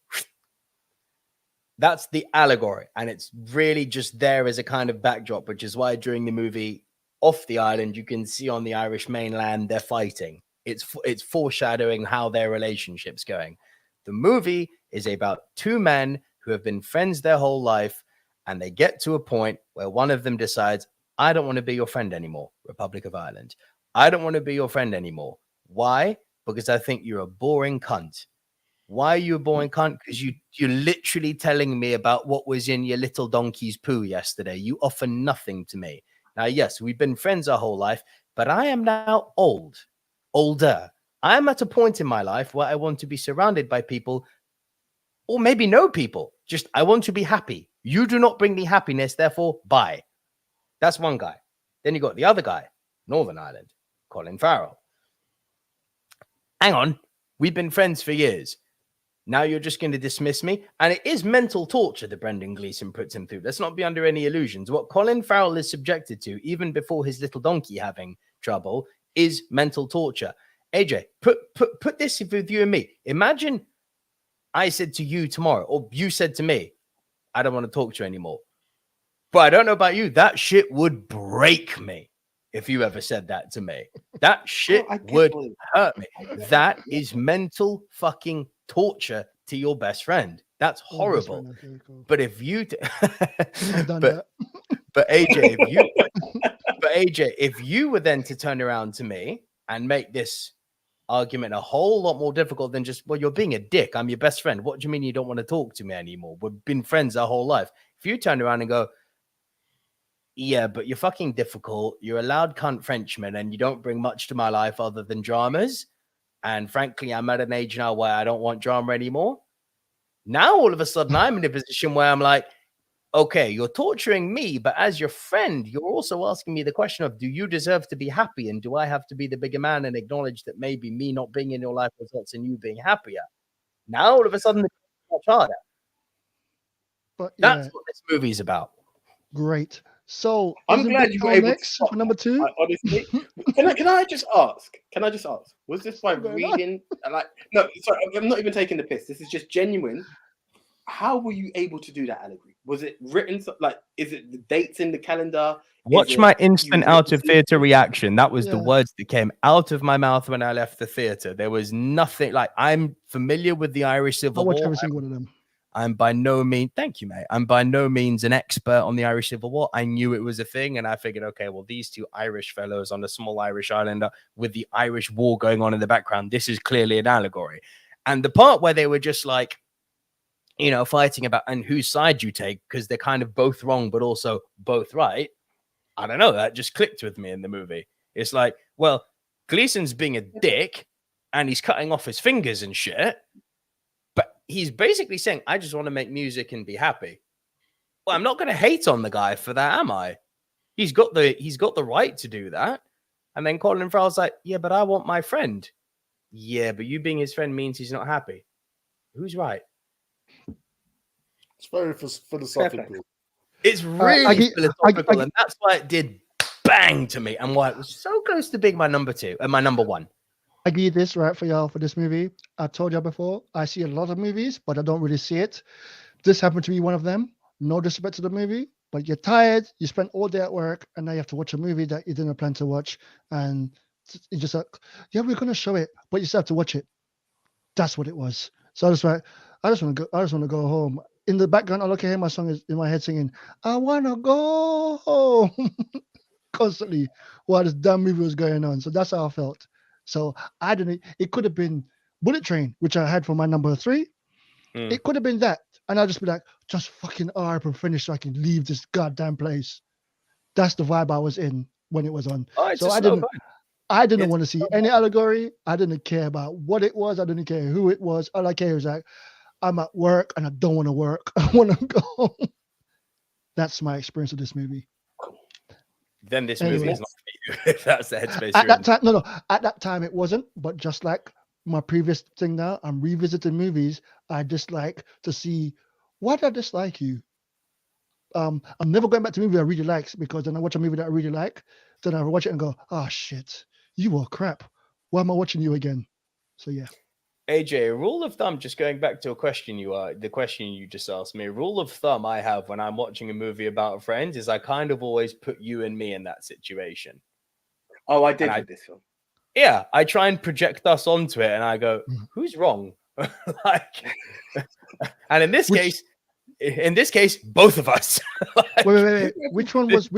That's the allegory, and it's really just there as a kind of backdrop, which is why during the movie Off the Island, you can see on the Irish mainland they're fighting. It's foreshadowing how their relationship's going. The movie is about two men who have been friends their whole life, and they get to a point where one of them decides, I don't want to be your friend anymore, Republic of Ireland. I don't want to be your friend anymore. Why? Because I think you're a boring cunt. Why are you a boring cunt? Because you're literally telling me about what was in your little donkey's poo yesterday. You offer nothing to me. Now, yes, we've been friends our whole life, but I am now older. I'm at a point in my life where I want to be surrounded by people, or maybe no people. Just, I want to be happy. You do not bring me happiness, therefore, bye. That's one guy. Then you got the other guy, Northern Ireland, Colin Farrell. Hang on. We've been friends for years. Now you're just going to dismiss me? And it is mental torture that Brendan Gleeson puts him through. Let's not be under any illusions. What Colin Farrell is subjected to, even before his little donkey having trouble, is mental torture. AJ, put this with you and me. Imagine I said to you tomorrow, or you said to me, I don't want to talk to you anymore. But I don't know about you. That shit would break me if you ever said that to me. That shit would hurt me. That is mental fucking torture to your best friend. That's horrible. But if you but AJ, if you were then to turn around to me and make this argument a whole lot more difficult than just, well, you're being a dick. I'm your best friend. What do you mean you don't want to talk to me anymore? We've been friends our whole life. If you turn around and go, yeah, but you're fucking difficult. You're a loud cunt Frenchman and you don't bring much to my life other than dramas. And frankly, I'm at an age now where I don't want drama anymore. Now, all of a sudden, I'm in a position where I'm like, okay, you're torturing me, but as your friend, you're also asking me the question of, do you deserve to be happy? And do I have to be the bigger man and acknowledge that maybe me not being in your life results in you being happier? Now, all of a sudden, it's much harder. But that's what this movie's about. Great. So I'm glad you were able to stop for number 2. Honestly, can I just ask? Was this by reading? Like, no, sorry, I'm not even taking the piss. This is just genuine. How were you able to do that allegory? Was it written? Like, is it the dates in the calendar? Watch my instant out of theater reaction. That was the words that came out of my mouth when I left the theater. There was nothing like, I'm familiar with the Irish Civil War. I watch every single one of them. I'm by no means, thank you, mate. I'm by no means an expert on the Irish Civil War. I knew it was a thing, and I figured, okay, well, these two Irish fellows on a small Irish island with the Irish war going on in the background, this is clearly an allegory. And the part where they were just like, you know, fighting about and whose side you take, because they're kind of both wrong, but also both right. I don't know. That just clicked with me in the movie. It's like, well, Gleason's being a dick, and he's cutting off his fingers and shit. But he's basically saying, I just want to make music and be happy. Well, I'm not going to hate on the guy for that, am I? He's got the right to do that. And then Colin Farrell's like, yeah, but I want my friend. Yeah, but you being his friend means he's not happy. Who's right? It's very philosophical. It's really philosophical, and that's why it did bang to me, and why it was so close to being my number 2 and my number 1. I give this right for y'all for this movie. I told y'all before, I see a lot of movies, but I don't really see it. This happened to be one of them. No disrespect to the movie, but you're tired, you spent all day at work, and now you have to watch a movie that you didn't plan to watch, and it's just like, yeah, we're gonna show it, but you still have to watch it. That's what it was. So I just want to go home. In the background, all I can hear my song is in my head singing, I wanna go home constantly while this damn movie was going on. So that's how I felt. So it could have been Bullet Train, which I had for my number 3. It could have been that. And I'll just be like, just fucking hurry up and finish so I can leave this goddamn place. That's the vibe I was in when it was on. So I didn't want to see any allegory. I didn't care about what it was. I didn't care who it was. All I care is like, I'm at work and I don't want to work. I want to go home. That's my experience of this movie. Then this movie is not for you. If that's the headspace at that time. No. At that time it wasn't. But just like my previous thing now, I'm revisiting movies. I dislike to see why did I dislike you. I'm never going back to a movie I really like, because then I watch a movie that I really like, then I watch it and go, oh shit, you are crap. Why am I watching you again? So yeah. AJ, rule of thumb, just going back to the question you just asked me, rule of thumb I have when I'm watching a movie about a friend is I kind of always put you and me in that situation. Oh, I did with this film. Yeah, I try and project us onto it, and I go, who's wrong? And in this case, both of us. Wait. Which one was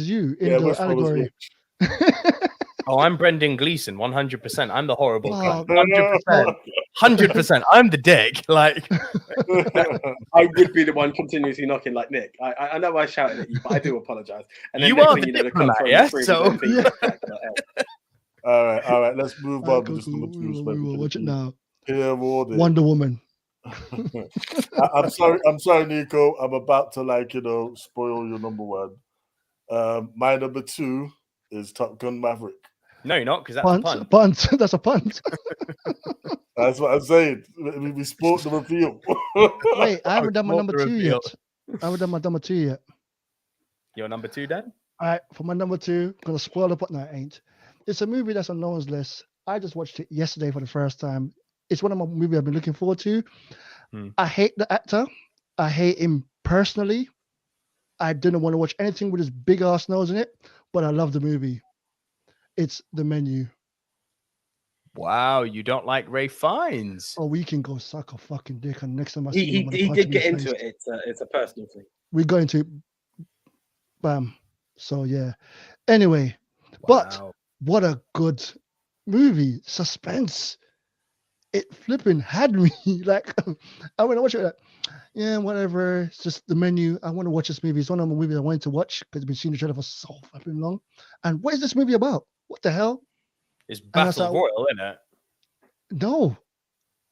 you in the allegory? Oh, I'm Brendan Gleeson, 100%. I'm the horrible Wow. cunt. 100%. 100%. I'm the dick. Like, I would be the one continuously knocking like Nick. I know I shouted at you, but I do apologize. And then you next are thing the you know, the diplomat, cunt throwing yeah? three of his So, own fingers back. Like, hey. All right. Let's move on. Cool, Just cool. number two. We will watch it now. Here, Wonder Woman. I'm sorry, Nico. I'm about to spoil your number one. My number two is Top Gun Maverick. no, you're not, because that's a pun. Punt. That's a punt. That's what I'm saying. We spoke the reveal. Wait, I haven't done my What number the 2 reveal. yet. I haven't done my number 2 yet. Your number 2, Dan? All right, for my number 2, I'm gonna spoil it, but no, I ain't. It's a movie that's on no one's list. I just watched it yesterday for the first time. It's one of my movies I've been looking forward to. I hate the actor. I hate him personally. I didn't want to watch anything with his big ass nose in it, but I love the movie. It's The Menu. Wow, you don't like Ray Fiennes. Oh, we can go suck a fucking dick, and next time I see He him, I'm gonna punch did him get in his into face. it. It's a personal thing. We're going to bam. So yeah. Anyway, but Wow. what a good movie. Suspense. It flipping had me. Like I want to watch it. Like, yeah, whatever. It's just The Menu. I want to watch this movie. It's one of my movies I wanted to watch because I've been seeing the trailer for so fucking long. And what is this movie about? What the hell? It's And I was Battle like, Royal, isn't it? No.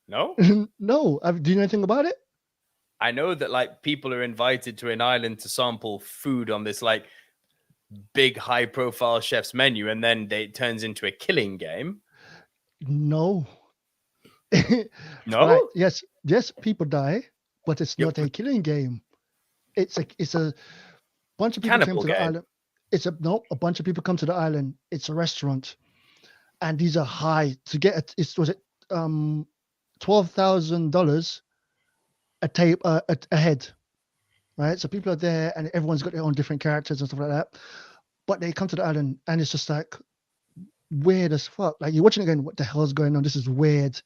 No? No. Do you know anything about it? I know that like people are invited to an island to sample food on this like big high profile chef's menu, and then it turns into a killing game. No. No? Right. Yes, people die, but it's Yep. not a killing game. It's a bunch of people came Cannibal to the game. island. A bunch of people come to the island. It's a restaurant, and these are high to get. $12,000 a head, right? So people are there, and everyone's got their own different characters and stuff like that. But they come to the island, and it's just like weird as fuck. Like you're watching it going, what the hell's going on? This is weird.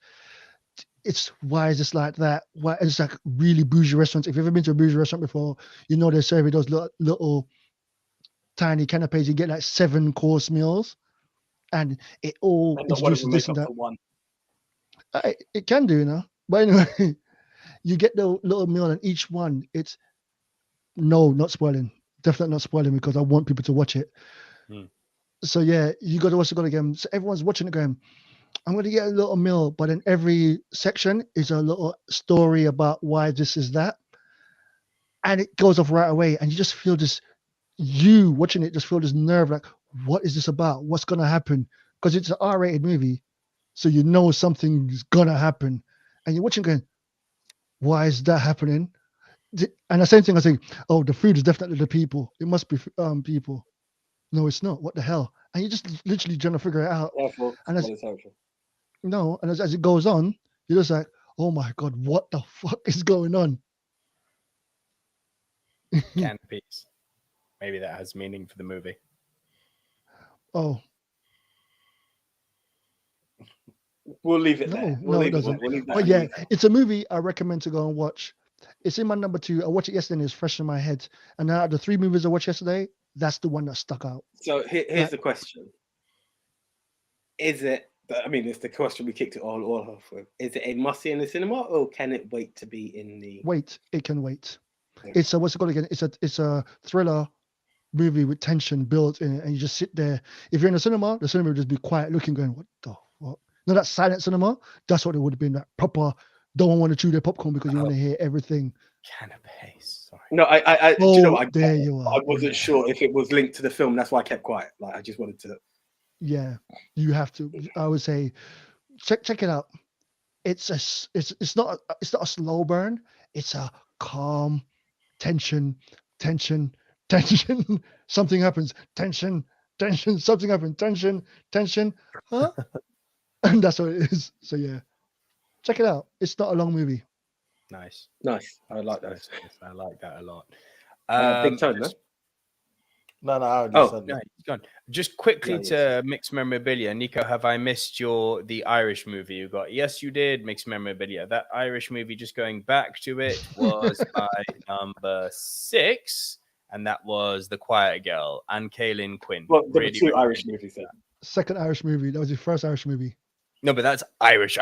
Why is this like that? Why it's like really bougie restaurants. If you've ever been to a bougie restaurant before, you know they're serving those little tiny canapes. You get like 7-course meals, and it all And not one of introduces them this make and up that. for one. It can do, you know. But anyway, you get the little meal, and each one, it's not spoiling. Definitely not spoiling because I want people to watch it. So yeah, you got to watch it again. So everyone's watching it going, I'm going to get a little meal, but in every section is a little story about why this is that. And it goes off right away. And you just feel this, you watching it just feel this nerve like, what is this about? What's going to happen? Because it's an R-rated movie. So you know something's going to happen. And you're watching going, why is that happening? And the same thing I say, oh, the food is definitely the people. It must be people. No, it's not. What the hell? And you're just literally trying to figure it out. Therefore, And as it goes on, you're just like, oh my God, what the fuck is going on? Canopies. Maybe that has meaning for the movie. Oh. We'll leave it there. No, it doesn't. But yeah, it's a movie I recommend to go and watch. It's in my number 2. I watched it yesterday and it's fresh in my head. And out of the 3 movies I watched yesterday, that's the one that stuck out. So here's the question. Is it, I mean, it's the question we kicked it all off with. Is it a must-see in the cinema, or can it wait to be in the... Wait, it can wait. Yeah. It's a, what's it called again? It's a thriller movie with tension built in it. And you just sit there. If you're in the cinema will just be quiet looking, going, what the fuck? No, that silent cinema, that's what it would have been. That proper, don't want to chew their popcorn because you want to hear everything. Canapes. Sorry. No, I do you know what? There you are. I wasn't sure if it was linked to the film. That's why I kept quiet. Like I just wanted to. Yeah, you have to. I would say, check it out. It's not a slow burn. It's a calm tension. Something happens. Tension. Something happens. Tension. Huh? And that's what it is. So yeah, check it out. It's not a long movie. Nice. I like that. I like that a lot. Big Tone, no? No, I already said No, that. he's gone. Just quickly to mixed memorabilia. Nico, have I missed the Irish movie you got? Yes, you did. Mixed memorabilia. That Irish movie, just going back to it, was my number 6, and that was The Quiet Girl and Kaylin Quinn. Well, there were Really 2 Irish movies there. second Irish movie. That was his first Irish movie. No, but that's Irish,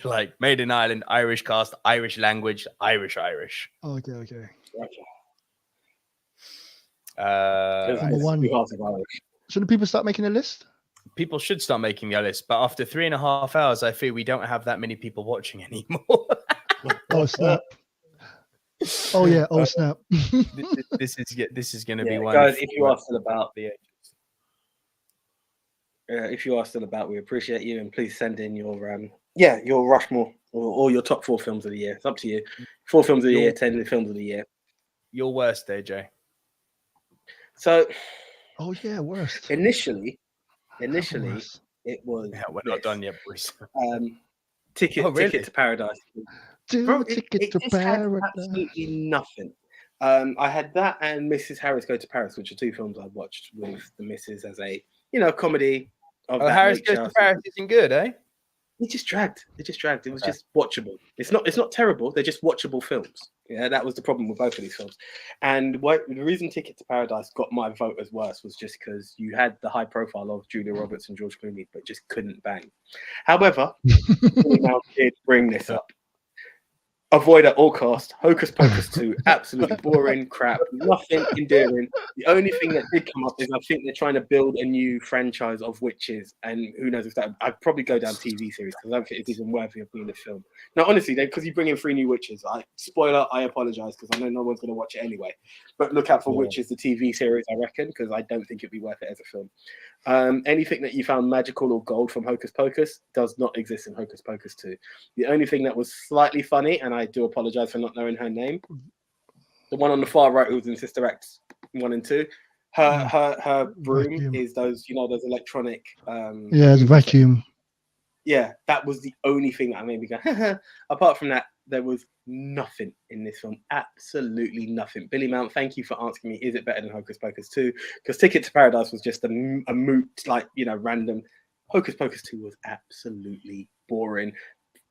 like made in Ireland, Irish cast, Irish language, Irish. Oh, okay. Number one. Shouldn't people start making a list? People should start making their list, but after 3.5 hours, I fear we don't have that many people watching anymore. Oh snap! Oh yeah! Oh snap! This is going to be one. Guys, if you are still about we appreciate you, and please send in your your Rushmore or your top 4 films of the year. It's up to you. 4 films of the year, 10 films of the year. Your worst, AJ. So, worst. Initially, it was. Yeah, we're not done yet, boys. Ticket to Paradise. Ticket to Paradise. Absolutely nothing. I had that and Mrs. Harris Go to Paris, which are 2 films I watched with the missus as a comedy. Harris Goes to Paris isn't good, eh? It just dragged. It was just watchable. It's not terrible. They're just watchable films. Yeah, that was the problem with both of these films. And the reason Ticket to Paradise got my vote as worst was just because you had the high profile of Julia Roberts and George Clooney, but just couldn't bang. However, we now did bring this up. Avoid at all cost. Hocus Pocus 2, absolutely boring crap, nothing endearing. The only thing that did come up is I think they're trying to build a new franchise of witches, and who knows if that. I'd probably go down TV series because I don't think it's even worthy of being a film. Now, honestly, because you bring in 3 new witches, spoiler, I apologize because I know no one's going to watch it anyway. But look out for Witches, the TV series, I reckon, because I don't think it'd be worth it as a film. Anything that you found magical or gold from Hocus Pocus does not exist in Hocus Pocus 2. The only thing that was slightly funny, and I do apologize for not knowing her name, the one on the far right who's in Sister Act 1 and 2, her broom vacuum. Is those electronic it's a vacuum. Yeah, that was the only thing that made me go apart from that, there was nothing in this film. Absolutely nothing. Billy Mount, thank you for asking me, is it better than Hocus Pocus 2? Because Ticket to Paradise was just a moot, random. Hocus Pocus 2 was absolutely boring.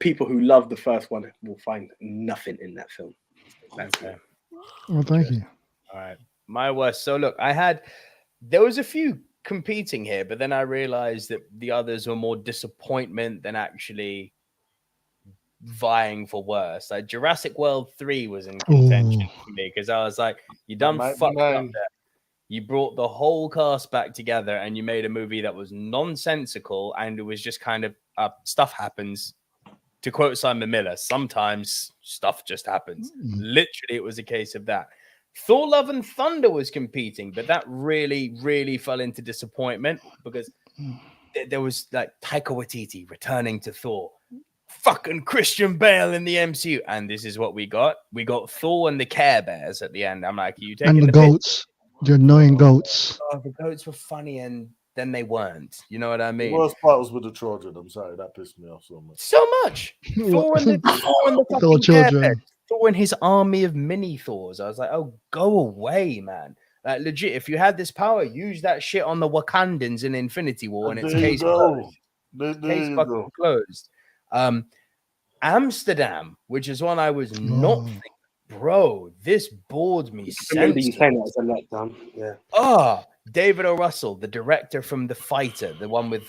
People who love the first one will find nothing in that film. That's fair. Well, thank you. All right. My worst. So look, there was a few competing here, but then I realized that the others were more disappointment than actually vying for worse. Like Jurassic World 3 was in contention for me because I was like, you done fucked up there. You brought the whole cast back together and you made a movie that was nonsensical and it was just kind of stuff happens. To quote Simon Miller, sometimes stuff just happens. Literally, it was a case of that. Thor Love and Thunder was competing, but that really, really fell into disappointment because there was like Taika Waititi returning to Thor. Fucking Christian Bale in the MCU. And this is what we got. We got Thor and the Care Bears at the end. I'm like, are you taking the goats? The annoying goats. Oh, the goats were funny and then they weren't. You know what I mean? The worst part was with the children. I'm sorry, that pissed me off so much. So much. Thor and the fucking children. Thor and his army of mini Thors. I was like, oh, go away, man. Like, legit, if you had this power, use that shit on the Wakandans in Infinity War and it's case closed. Case fucking closed. Amsterdam, which is one I was not thinking. Bro, this bored me. I remember you saying that as a letdown. Yeah. David O. Russell, the director from The Fighter, the one with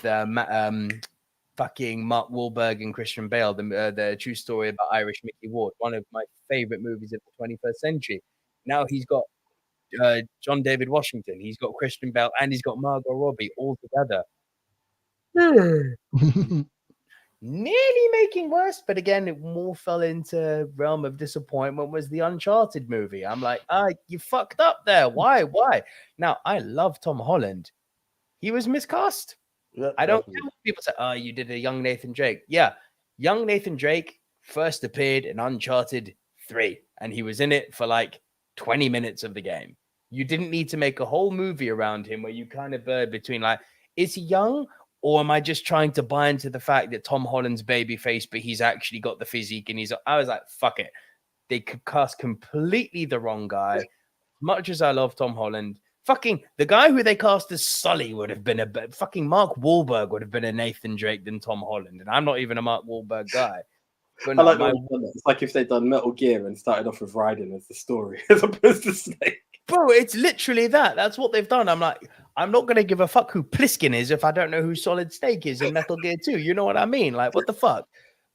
fucking Mark Wahlberg and Christian Bale, the true story about Irish Mickey Ward, one of my favorite movies of the 21st century. Now he's got John David Washington, he's got Christian Bale, and he's got Margot Robbie all together. Nearly making worse, but again, it more fell into realm of disappointment was the Uncharted movie. I'm like, you fucked up there. Why? Now, I love Tom Holland. He was miscast. Yeah, I don't care when people say, you did a young Nathan Drake. Yeah, young Nathan Drake first appeared in Uncharted 3, and he was in it for like 20 minutes of the game. You didn't need to make a whole movie around him where you kind of bird between like, is he young? Or am I just trying to buy into the fact that Tom Holland's babyface, but he's actually got the physique and I was like, fuck it. They could cast completely the wrong guy. Much as I love Tom Holland, fucking the guy who they cast as Sully would have been fucking Mark Wahlberg would have been a Nathan Drake than Tom Holland. And I'm not even a Mark Wahlberg guy. But no, it's like if they'd done Metal Gear and started off with Raiden as the story as opposed to Snake. Bro, it's literally that. That's what they've done. I'm like, I'm not going to give a fuck who Pliskin is if I don't know who Solid Snake is in Metal Gear 2. You know what I mean? Like, what the fuck?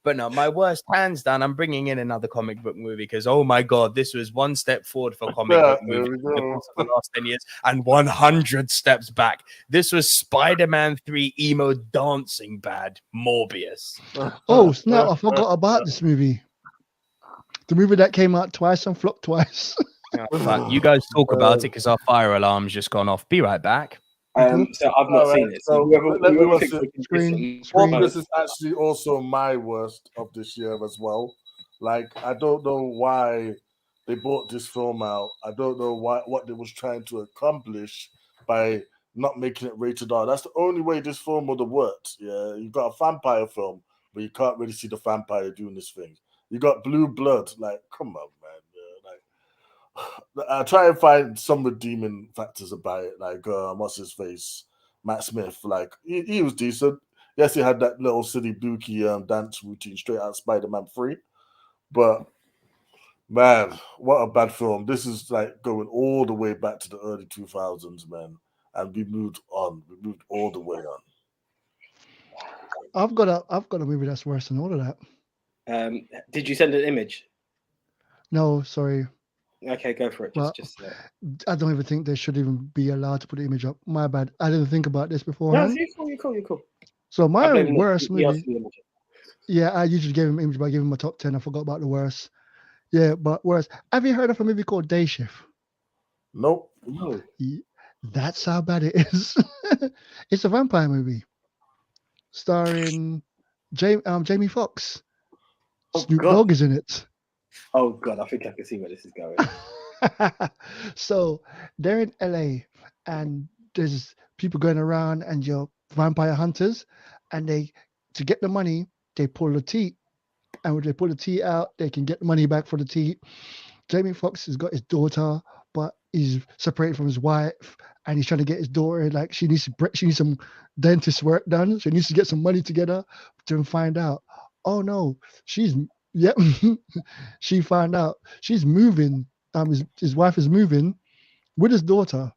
But no, my worst, hands down, I'm bringing in another comic book movie because, oh my God, this was one step forward for comic book movies in the course of the last 10 years and 100 steps back. This was Spider-Man 3 emo dancing bad, Morbius. Oh, snap. I forgot about this movie. The movie that came out twice and flopped twice. Oh, fuck. You guys talk about it because our fire alarm's just gone off. Be right back. So I've not seen it. So whoever thinks we can screen. Morbius is actually also my worst of this year as well. Like, I don't know why they brought this film out. I don't know what they was trying to accomplish by not making it rated R. That's the only way this film would have worked. Yeah, you got a vampire film, but you can't really see the vampire doing this thing. You got Blue Blood. Like, come on, man. I try and find some redeeming factors about it, like what's his face, Matt Smith. Like he was decent. Yes, he had that little silly Dookie dance routine straight out of Spider-Man 3. But man, what a bad film! This is like going all the way back to the early 2000s, man. And we moved on. We moved all the way on. I've got a movie that's worse than all of that. Did you send an image? No, sorry. Okay, go for it. I don't even think they should even be allowed to put the image up. My bad. I didn't think about this beforehand. No, you're cool. So my worst movie. Yeah, I usually gave him image, but I gave him a top 10. I forgot about the worst. Yeah, but worst. Have you heard of a movie called Day Shift? Nope. No. That's how bad it is. It's a vampire movie starring Jamie Foxx. Snoop Dogg is in it. Oh God, I think I can see where this is going. So they're in LA and there's people going around and you're vampire hunters, and to get the money, they pull the teat. And when they pull the teat out, they can get the money back for the teat. Jamie Foxx has got his daughter, but he's separated from his wife, and he's trying to get his daughter, like she needs some dentist work done. So he needs to get some money together to find out, oh no, she found out she's moving. His wife is moving with his daughter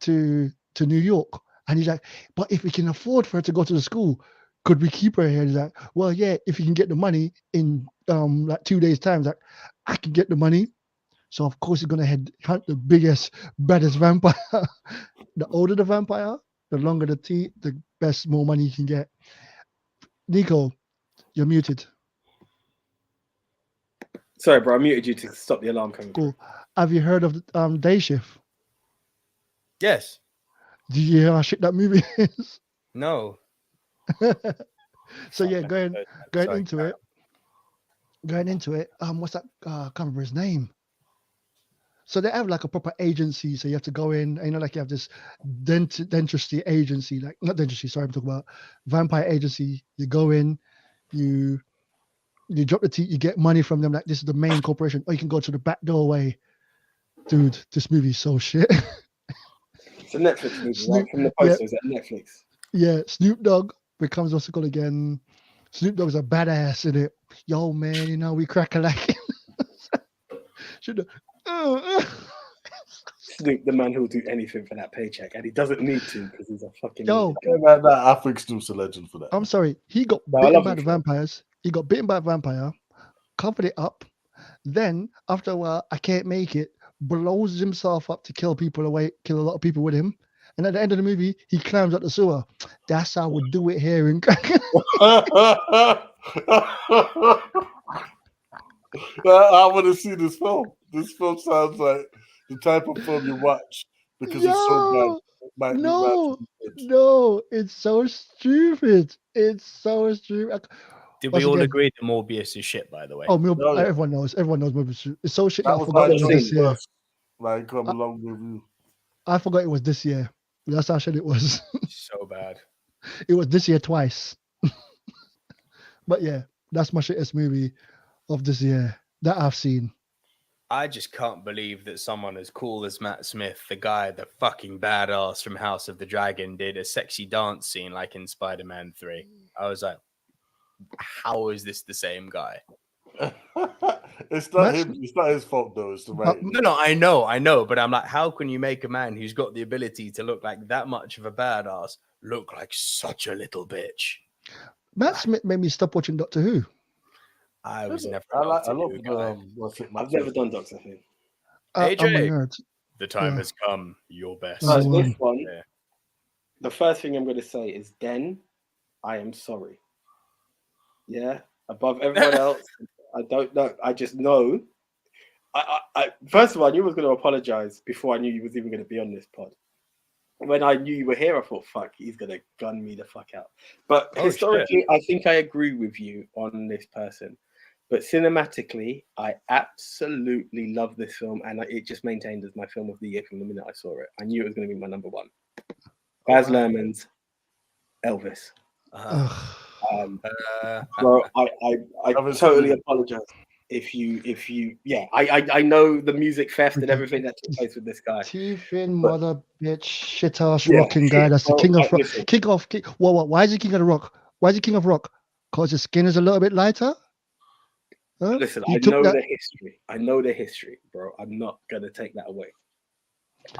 to New York, and he's like, but if we can afford for her to go to the school, could we keep her here? He's like, well, yeah, if you can get the money in like 2 days' time. He's like, I can get the money. So of course he's gonna hunt the biggest, baddest vampire. The older the vampire, the longer the teeth, the best, more money you can get. Nico, you're muted. Sorry, bro, I muted you to stop the alarm coming. Cool. Have you heard of Day Shift? Yes. Do you hear how shit that movie is? No. So yeah, going into it. What's that? I can't remember his name. So they have like a proper agency. So you have to go in, like you have this dentistry agency, like not dentistry. Sorry, I'm talking about vampire agency. You go in, you drop the teeth, you get money from them. Like this is the main corporation. Or you can go to the back doorway. Dude, this movie's so shit. It's a Netflix movie, right? From the posters at Netflix. Yeah, Snoop Dogg becomes what's it called again? Snoop Dogg's a badass in it. Yo, man, we crack a like. Snoop, the man who'll do anything for that paycheck, and he doesn't need to because he's a fucking. I think Snoop's a legend for that. I'm sorry, he got bitten by the vampires. He got bitten by a vampire, covered it up. Then after a while, I can't make it. Blows himself up to kill a lot of people with him. And at the end of the movie, he climbs up the sewer. That's how we do it here in I want to see this film. This film sounds like the type of film you watch because it's so bad. No, it's so stupid. It's so stupid. Did we all agree that Morbius is shit, by the way? Oh, everyone knows. Everyone knows Morbius. It's so shit. I forgot it was this year. Like, come along with you. I forgot it was this year. That's how shit it was. So bad. It was this year twice. But yeah, that's my shittest movie of this year that I've seen. I just can't believe that someone as cool as Matt Smith, the guy, the fucking badass from House of the Dragon, did a sexy dance scene like in Spider-Man 3. I was like, how is this the same guy? It's not Matt's- him. It's not his fault though. It's the But- writing. No, I know, but I'm like, how can you make a man who's got the ability to look like that much of a badass look like such a little bitch? Matt Smith made me stop watching Doctor Who. I was never. I a Doctor love Who guy. what's it? I've never done Doctor Who. I'm a AJ. nerd. The time Yeah. has come. Your best. No. So this one, Yeah. the first thing I'm going to say is, Den, I am sorry. Yeah, above everyone else, I don't know. I just know. I first of all, I knew I was going to apologize before I knew you was even going to be on this pod. When I knew you were here, I thought, fuck, he's going to gun me the fuck out. But historically, I think I agree with you on this person. But cinematically, I absolutely love this film, and it just maintained as my film of the year from the minute I saw it. I knew it was going to be my number one. Baz Luhrmann's Elvis. Bro, I totally apologize if you I know the music theft and everything that took place with this guy. Teeth in mother bitch shit ass rocking guy. That's the bro, king of rock. listen. Why is he king of the rock? Why is he king of rock? Because his skin is a little bit lighter. Huh? Listen, He I took know that- the history. I know the history, bro. I'm not gonna take that away.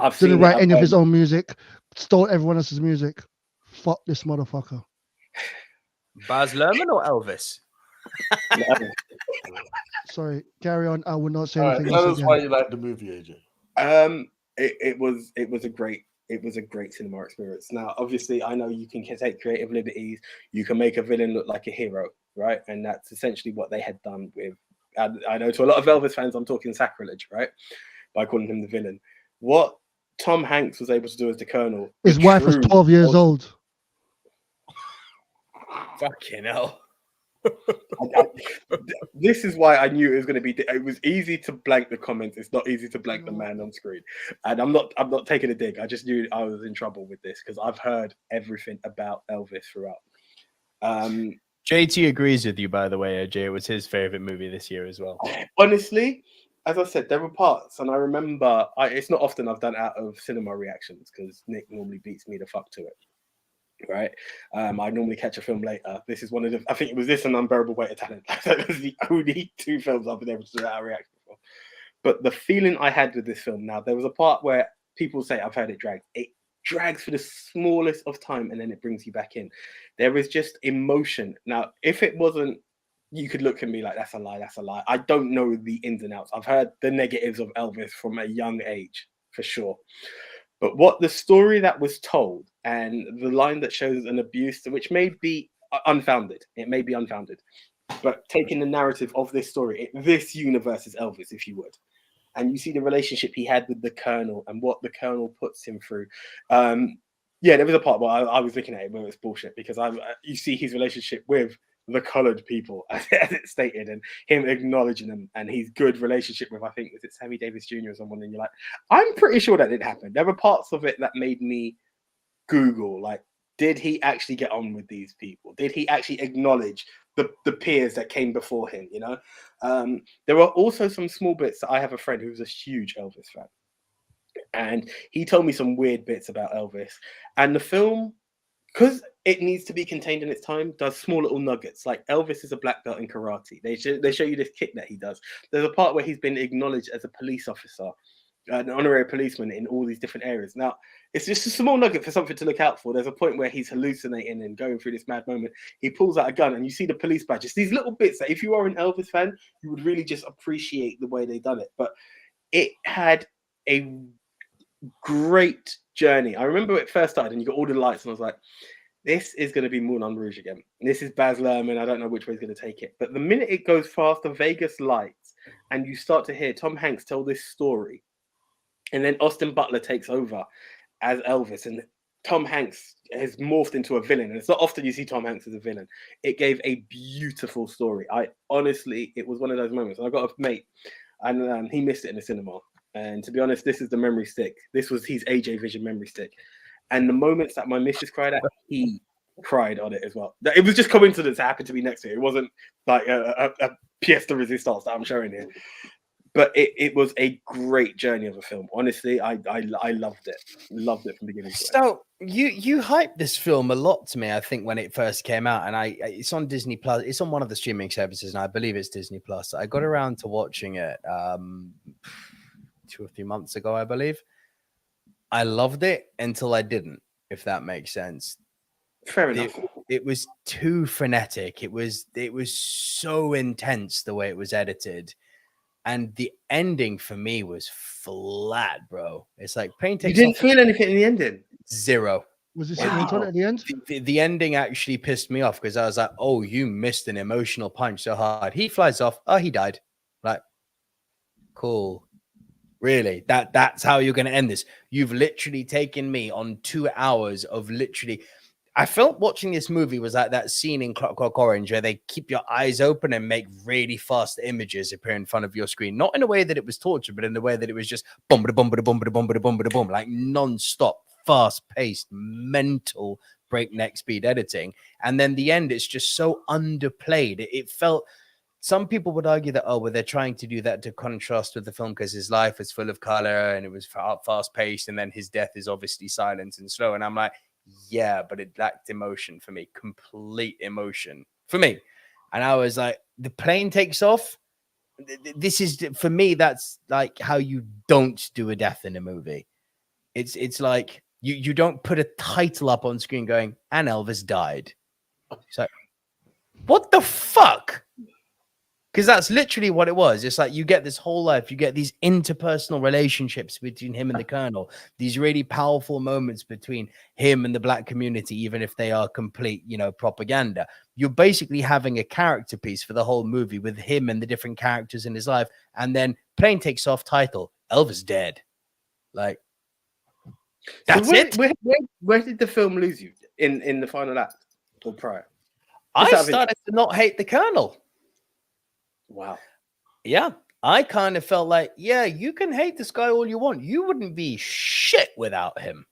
I've Didn't seen write it, any of his I've own music. Stole everyone else's music. Fuck this motherfucker. Baz Luhrmann or Elvis? heard- Sorry, carry on. I will not say All right, anything tell else us again. why you like the movie, AJ. it was a great cinema experience. Now, obviously, I know you can take creative liberties. You can make a villain look like a hero, right? And that's essentially what they had done with. I know to a lot of Elvis fans, I'm talking sacrilege, right? By calling him the villain. What Tom Hanks was able to do as the Colonel. His wife was 12 years old. Fucking hell. This is why I knew it was going to be. It was easy to blank the comments. It's not easy to blank the man on screen. And I'm not taking a dig. I just knew I was in trouble with this because I've heard everything about Elvis throughout. JT agrees with you, by the way, AJ. It was his favorite movie this year as well. Honestly, as I said, there were parts, and I remember. It's not often I've done out of cinema reactions because Nick normally beats me the fuck to it. Right, I normally catch a film later. This is one of the. I think it was this and Unbearable Weight of Talent. Those are the only two films I've been able to do that reaction for. But the feeling I had with this film, now there was a part where people say I've heard it drag. It drags for the smallest of time, and then it brings you back in. There is just emotion. Now, if it wasn't, you could look at me like that's a lie. That's a lie. I don't know the ins and outs. I've heard the negatives of Elvis from a young age, for sure. But what the story that was told and the line that shows an abuse, which may be unfounded, it may be unfounded, but taking the narrative of this story, this universe is Elvis, if you would, and you see the relationship he had with the Colonel and what the Colonel puts him through. Yeah, there was a part where I was looking at it where it's bullshit because you see his relationship with the colored people, as it's stated, and him acknowledging them, and his good relationship with, I think, was it Sammy Davis Jr. or someone, and you're like, I'm pretty sure that didn't happen. There were parts of it that made me Google, like, did he actually get on with these people? Did he actually acknowledge the peers that came before him, you know? There are also some small bits that I have a friend who's a huge Elvis fan, and he told me some weird bits about Elvis, and the film, because it needs to be contained in its time, does small little nuggets. Like Elvis is a black belt in karate. They show you this kick that he does. There's a part where he's been acknowledged as a police officer, an honorary policeman in all these different areas. Now, it's just a small nugget for something to look out for. There's a point where he's hallucinating and going through this mad moment. He pulls out a gun and you see the police badges. These little bits that if you are an Elvis fan, you would really just appreciate the way they done it. But it had a great journey. I remember it first started and you got all the lights and I was like, this is going to be Moulin Rouge again. This is Baz Luhrmann. I don't know which way he's going to take it. But the minute it goes past the Vegas lights and you start to hear Tom Hanks tell this story, and then Austin Butler takes over as Elvis, and Tom Hanks has morphed into a villain. And it's not often you see Tom Hanks as a villain. It gave a beautiful story. It was one of those moments. And I got a mate, and he missed it in the cinema. And to be honest, this is the memory stick. This was his AJ Vision memory stick. And the moments that my missus cried at, he cried on it as well. It was just coincidence it happened to be next to it. It wasn't like a pièce de résistance that I'm showing here. but it was a great journey of a film. Honestly, I loved it from beginning to end. So you hyped this film a lot to me, I think, when it first came out, and it's on Disney Plus. It's on one of the streaming services, and I believe it's Disney Plus. I got around to watching it 2 or 3 months ago, I believe. I loved it until I didn't, if that makes sense. Fair enough. It was too frenetic. It was so intense the way it was edited. And the ending for me was flat, bro. It's like pain takes You didn't off. feel anything in the ending? Zero. Was it sitting on at the end? The ending actually pissed me off because I was like, oh, you missed an emotional punch so hard. He flies off. Oh, he died. Like, cool. Really? That's how you're going to end this? You've literally taken me on 2 hours of literally... I felt watching this movie was like that scene in Clockwork Orange where they keep your eyes open and make really fast images appear in front of your screen. Not in a way that it was torture, but in the way that it was just boom, boom, boom, boom, boom, boom, boom, like non-stop, fast-paced, mental breakneck speed editing. And then the end, it's just so underplayed. It felt... Some people would argue that, oh, well, they're trying to do that to contrast with the film because his life is full of color and it was fast-paced, and then his death is obviously silent and slow. And I'm like, yeah, but it lacked emotion for me, complete emotion for me. And I was like, the plane takes off. This is, for me, that's like how you don't do a death in a movie. It's like you don't put a title up on screen going, and Elvis died. It's like, what the fuck? Because that's literally what it was. It's like you get this whole life, you get these interpersonal relationships between him and the Colonel, these really powerful moments between him and the black community, even if they are complete, propaganda. You're basically having a character piece for the whole movie with him and the different characters in his life. And then plane takes off, title, Elvis dead. Like, that's it. Where did the film lose you? In the final act or prior? I started to not hate the Colonel. Wow. Yeah, I kind of felt like, yeah, you can hate this guy all you want. You wouldn't be shit without him.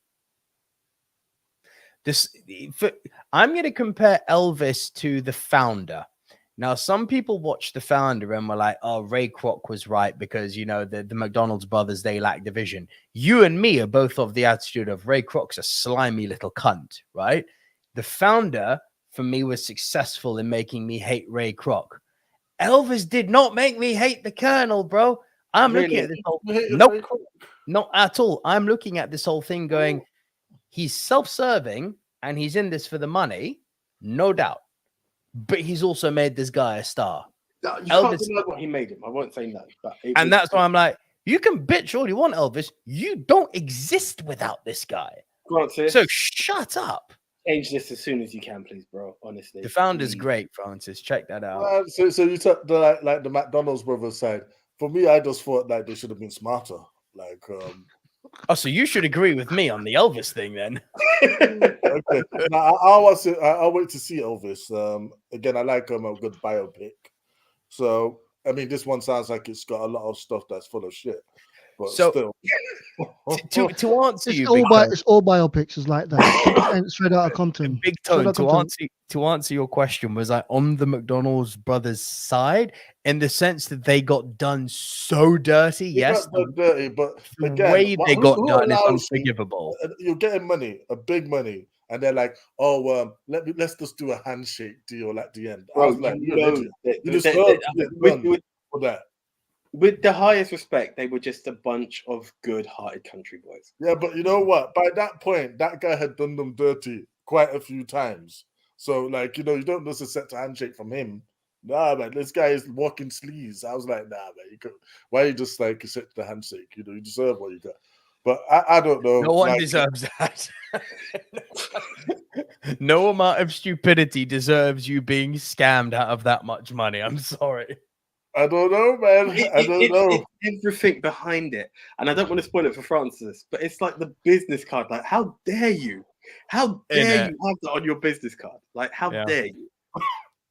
I'm going to compare Elvis to The Founder. Now, some people watch The Founder and were like, oh, Ray Kroc was right because, the McDonald's brothers, they lack division. You and me are both of the attitude of Ray Kroc's a slimy little cunt, right? The Founder, for me, was successful in making me hate Ray Kroc. Elvis did not make me hate the Colonel, bro. I'm looking at this whole... Nope, not at all. I'm looking at this whole thing going, he's self-serving and he's in this for the money, no doubt. But he's also made this guy a star. You can't deny what he made him. I won't say that. But that's why I'm like, you can bitch all you want, Elvis. You don't exist without this guy. Francis, so shut up. Change this as soon as you can, please, bro. Honestly, The Founder's great, Francis. Check that out. So you took the the McDonald's brothers side. For me, I just thought they should have been smarter. Oh, so you should agree with me on the Elvis thing then. Okay. Now, I'll wait to see Elvis. Again, I like a good biopic. So I mean, this one sounds like it's got a lot of stuff that's full of shit. But still, to answer you, it's all biopics is like that. And straight out of Compton. Big Tone, to answer your question, was I on the McDonald's brothers side in the sense that they got done so dirty? Yes, dirty, but the way they got done is unforgivable. You're getting money, a big money, and they're like, "Oh, let's just do a handshake deal at the end." Bro, I was like, "You deserve to get done for that." With the highest respect, they were just a bunch of good-hearted country boys. Yeah, but you know what? By that point, that guy had done them dirty quite a few times. So, you don't just accept a handshake from him. Nah, man, this guy is walking sleaze. I was like, nah, man, why you just accept the handshake? You deserve what you got. But I don't know. No one deserves that. No amount of stupidity deserves you being scammed out of that much money. I'm sorry. I don't know, man. I don't know. It's everything behind it. And I don't want to spoil it for Francis, but it's like the business card. Like, how dare you? How dare you have that on your business card? Like, how dare you?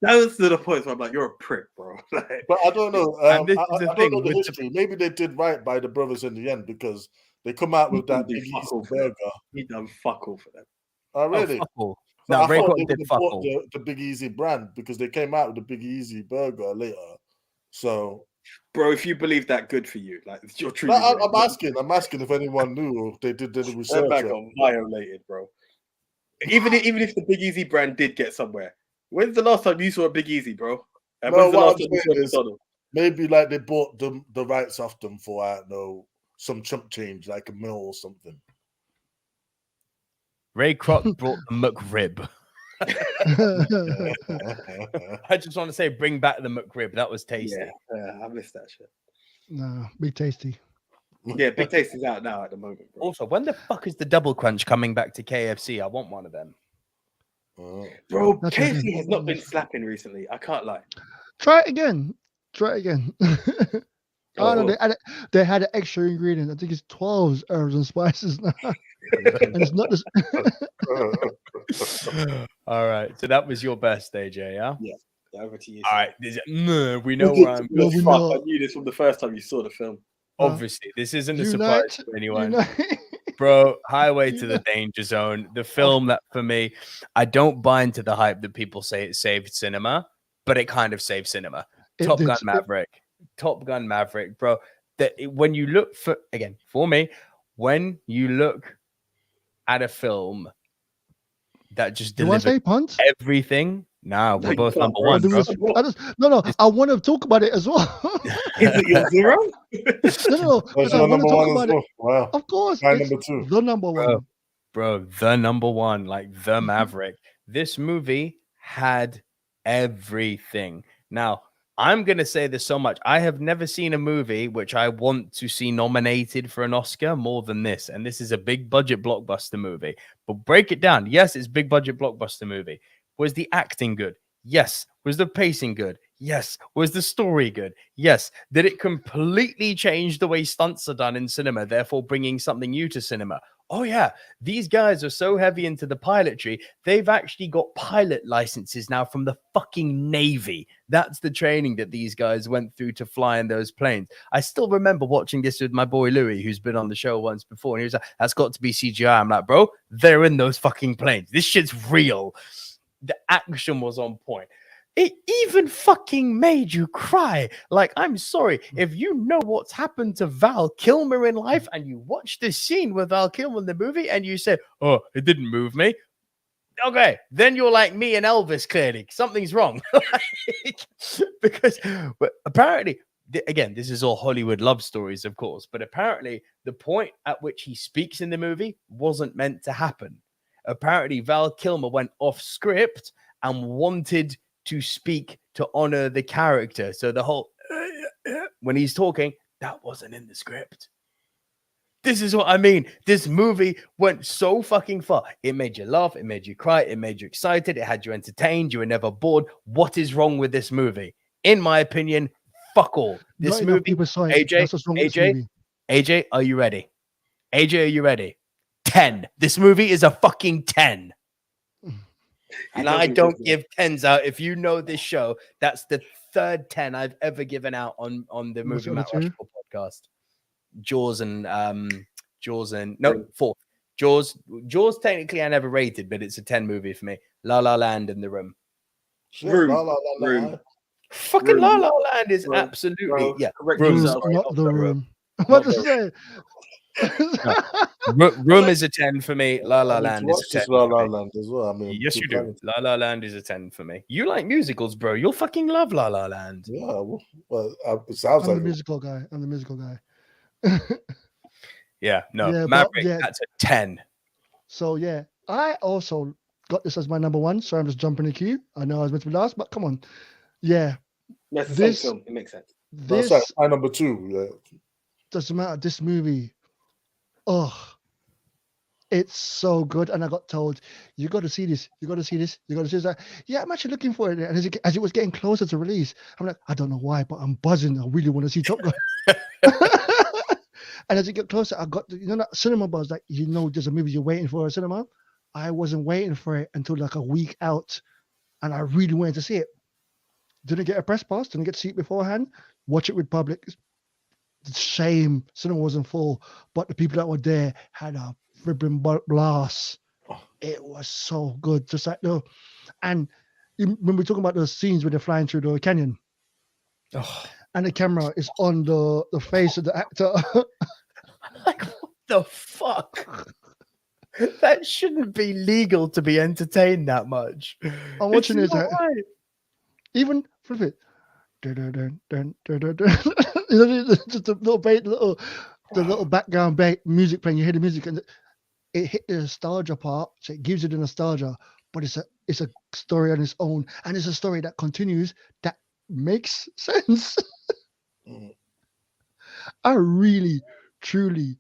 Those are the points where I'm like, you're a prick, bro. But I don't know. I don't know the history. Maybe they did right by the brothers in the end because they come out with that Big Easy burger. He done fuck all for them. Oh, really? No, I thought they did fuck all. The Big Easy brand because they came out with the Big Easy burger later. So Bro, if you believe that, good for you. Like you're No, truly. I'm asking if anyone knew or they did the That research. man got violated, bro. Even if the Big Easy brand did get somewhere, when's the last time you saw a Big Easy, bro? And No, when's the what last I'm time you saying saw a is McDonald's? maybe like they bought the rights off them for I don't know some chump change, like a mil or something. Ray Kroc brought the McRib. I just want to say, bring back the McRib. That was tasty. Yeah, I missed that shit. No, Big Tasty. Yeah, Big Tasty's out now at the moment, bro. Also, when the fuck is the Double Crunch coming back to KFC? I want one of them. Bro, That's KFC okay. has not been slapping recently. I can't lie. Try it again. Oh no, they had an extra ingredient. I think it's 12 herbs and spices now. And it's not this. All right, so that was your best, AJ, yeah? Yeah, over to you. All right, we know where I'm No, going. we Fuck, know. I knew this from the first time you saw the film. Obviously, this isn't a surprise to anyone. Unite. Bro, Highway to the Danger Zone, the film that for me, I don't buy into the hype that people say it saved cinema, but it kind of saved cinema. Top Gun Maverick, bro. When you look for me, when you look at a film that just delivers everything. Nah, we're both number one, bro. I want to talk about it as well. Is it your zero? No. I want to talk about it. Wow. Of course. My number two. The number one. Bro, the number one, like the Maverick. This movie had everything. Now, I'm going to say this so much. I have never seen a movie which I want to see nominated for an Oscar more than this. And this is a big budget blockbuster movie. But break it down. Yes, it's a big budget blockbuster movie. Was the acting good? Yes. Was the pacing good? Yes. Was the story good? Yes. Did it completely change the way stunts are done in cinema, therefore bringing something new to cinema? Oh, yeah. These guys are so heavy into the pilotry, they've actually got pilot licenses now from the fucking Navy. That's the training that these guys went through to fly in those planes. I still remember watching this with my boy Louis, who's been on the show once before, and he was like, that's got to be CGI. I'm like, bro, they're in those fucking planes. This shit's real. The action was on point. It even fucking made you cry. Like, I'm sorry. If you know what's happened to Val Kilmer in life and you watch this scene with Val Kilmer in the movie and you say, oh, it didn't move me. Okay, then you're like me and Elvis, clearly. Something's wrong. Because apparently, again, this is all Hollywood love stories, of course, but apparently the point at which he speaks in the movie wasn't meant to happen. Apparently, Val Kilmer went off script and wanted to speak to honor the character. So the whole when he's talking, that wasn't in the script. This is what I mean. This movie went so fucking far. It made you laugh. It made you cry. It made you excited. It had you entertained. You were never bored. What is wrong with this movie? In my opinion, fuck all. This movie, AJ, are you ready? AJ, are you ready? 10. This movie is a fucking 10. And I don't give 10s out. If you know this show, that's the third 10 I've ever given out on the Movie Mount Rushmore podcast. Jaws and fourth. Jaws technically I never rated, but it's a 10 movie for me. La La Land and The Room. Room. Fucking La La Land is absolutely Room, not The Room. What to say? Room is a 10 for me. La La Land is a 10. La La Land as well. I mean, yes, you do. La La Land is a 10 for me. You like musicals, bro. You'll fucking love La La Land. Yeah, well, it sounds I'm the musical guy. Yeah, no, Maverick, that's a 10. So yeah, I also got this as my number one. So I'm just jumping the queue. I know I was meant to be last, but come on. Yeah. That's the same film. It makes sense. This my number two. Yeah. Doesn't matter. This movie. Oh, it's so good. And I got told, you got to see this. You got to see this. You got to see this. Yeah, I'm actually looking for it. And as it was getting closer to release, I'm like, I don't know why, but I'm buzzing. I really want to see Top Gun. And as it got closer, I got, that cinema buzz, like, there's a movie you're waiting for at cinema. I wasn't waiting for it until like a week out. And I really wanted to see it. Didn't get a press pass, didn't get a seat beforehand. Watch it with public. Shame cinema wasn't full, but the people that were there had a ribbon blast. It was so good, just like and when we're talking about those scenes where they're flying through the canyon, and the camera is on the face of the actor. Like, what the fuck? That shouldn't be legal to be entertained that much. I'm watching It's it. not right. Even flip it. Dun, dun, dun, dun, dun, dun. You know, just a the little background music playing. You hear the music, and it hit the nostalgia part, so it gives you the nostalgia. But it's a story on its own, and it's a story that continues that makes sense. I really, truly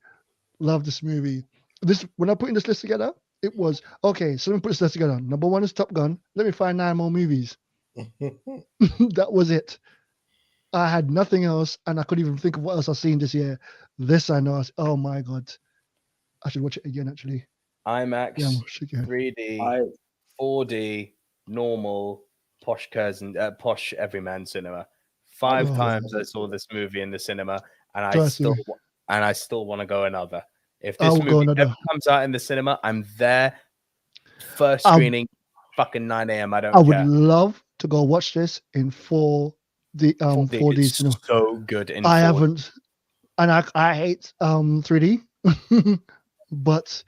love this movie. This when I put this list together, it was okay. So let me put this list together. Number 1 is Top Gun. Let me find 9 more movies. That was it. I had nothing else, and I couldn't even think of what else I've seen this year. This I know. Oh my god, I should watch it again. Actually, IMAX, yeah, I'll watch it again. 3D, 4D, normal, posh curtain, posh everyman cinema. 5 times I saw this movie in the cinema, and I still want to go another. If this movie ever comes out in the cinema, I'm there. First screening, fucking 9 a.m. I don't care. I would love to go watch this in 4D 4D cinema. So good in 4D. I haven't, and I hate 3D, but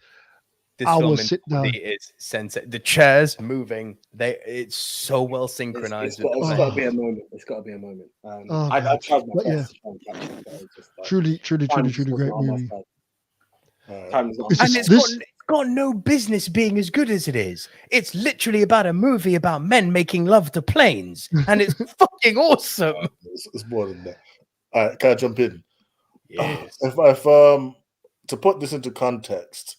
this I film will in sit 4D down. is sensitive. The chairs moving, it's so well synchronized. It's got to be a moment. It's got to be a moment. I tried my best to try and catch it, but it's just like, truly great movie. And it's got no business being as good as it is. It's literally about a movie about men making love to planes, and it's fucking awesome. It's more than that. All right, can I jump in? Yes. If to put this into context,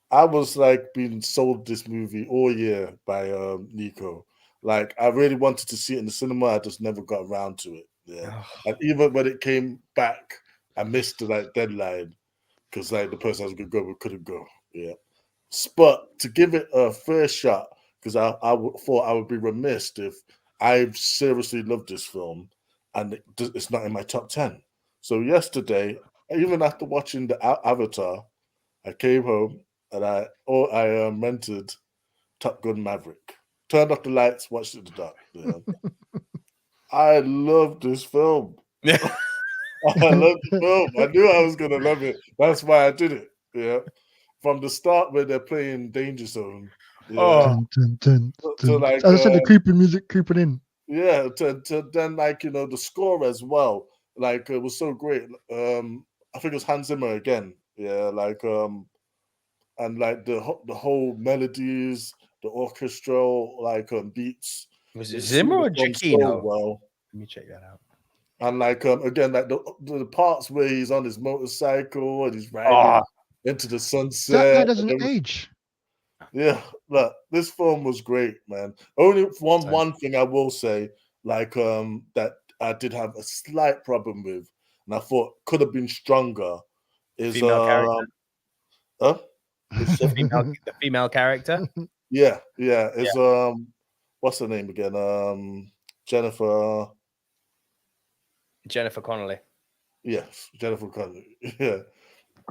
I was like being sold this movie all year by Nico. Like, I really wanted to see it in the cinema. I just never got around to it. Yeah, and even when it came back, I missed the like deadline because like the person I was gonna go with couldn't go. Yeah, but to give it a fair shot, because I thought I would be remiss if I seriously loved this film and it's not in my top 10. So yesterday, even after watching the Avatar, I came home and I rented Top Gun Maverick. Turned off the lights, watched it in the dark. Yeah. I love this film. I love the film. I knew I was gonna love it. That's why I did it. Yeah. From the start where they're playing Danger Zone. Yeah. To like, as I said, the creeping music creeping in. Yeah, to then like the score as well. Like it was so great. I think it was Hans Zimmer again. Yeah, like and like the whole melodies, the orchestral like beats. Was it Zimmer or Giacchino? So well. Let me check that out. And like again, like the parts where he's on his motorcycle and he's riding into the sunset. That guy doesn't age. Yeah, look, this film was great, man. Only one thing I will say, like that I did have a slight problem with, and I thought could have been stronger, is female character. Huh? The female character. Yeah, is what's her name again? Jennifer Connelly. Yes, Jennifer Connelly. Yeah.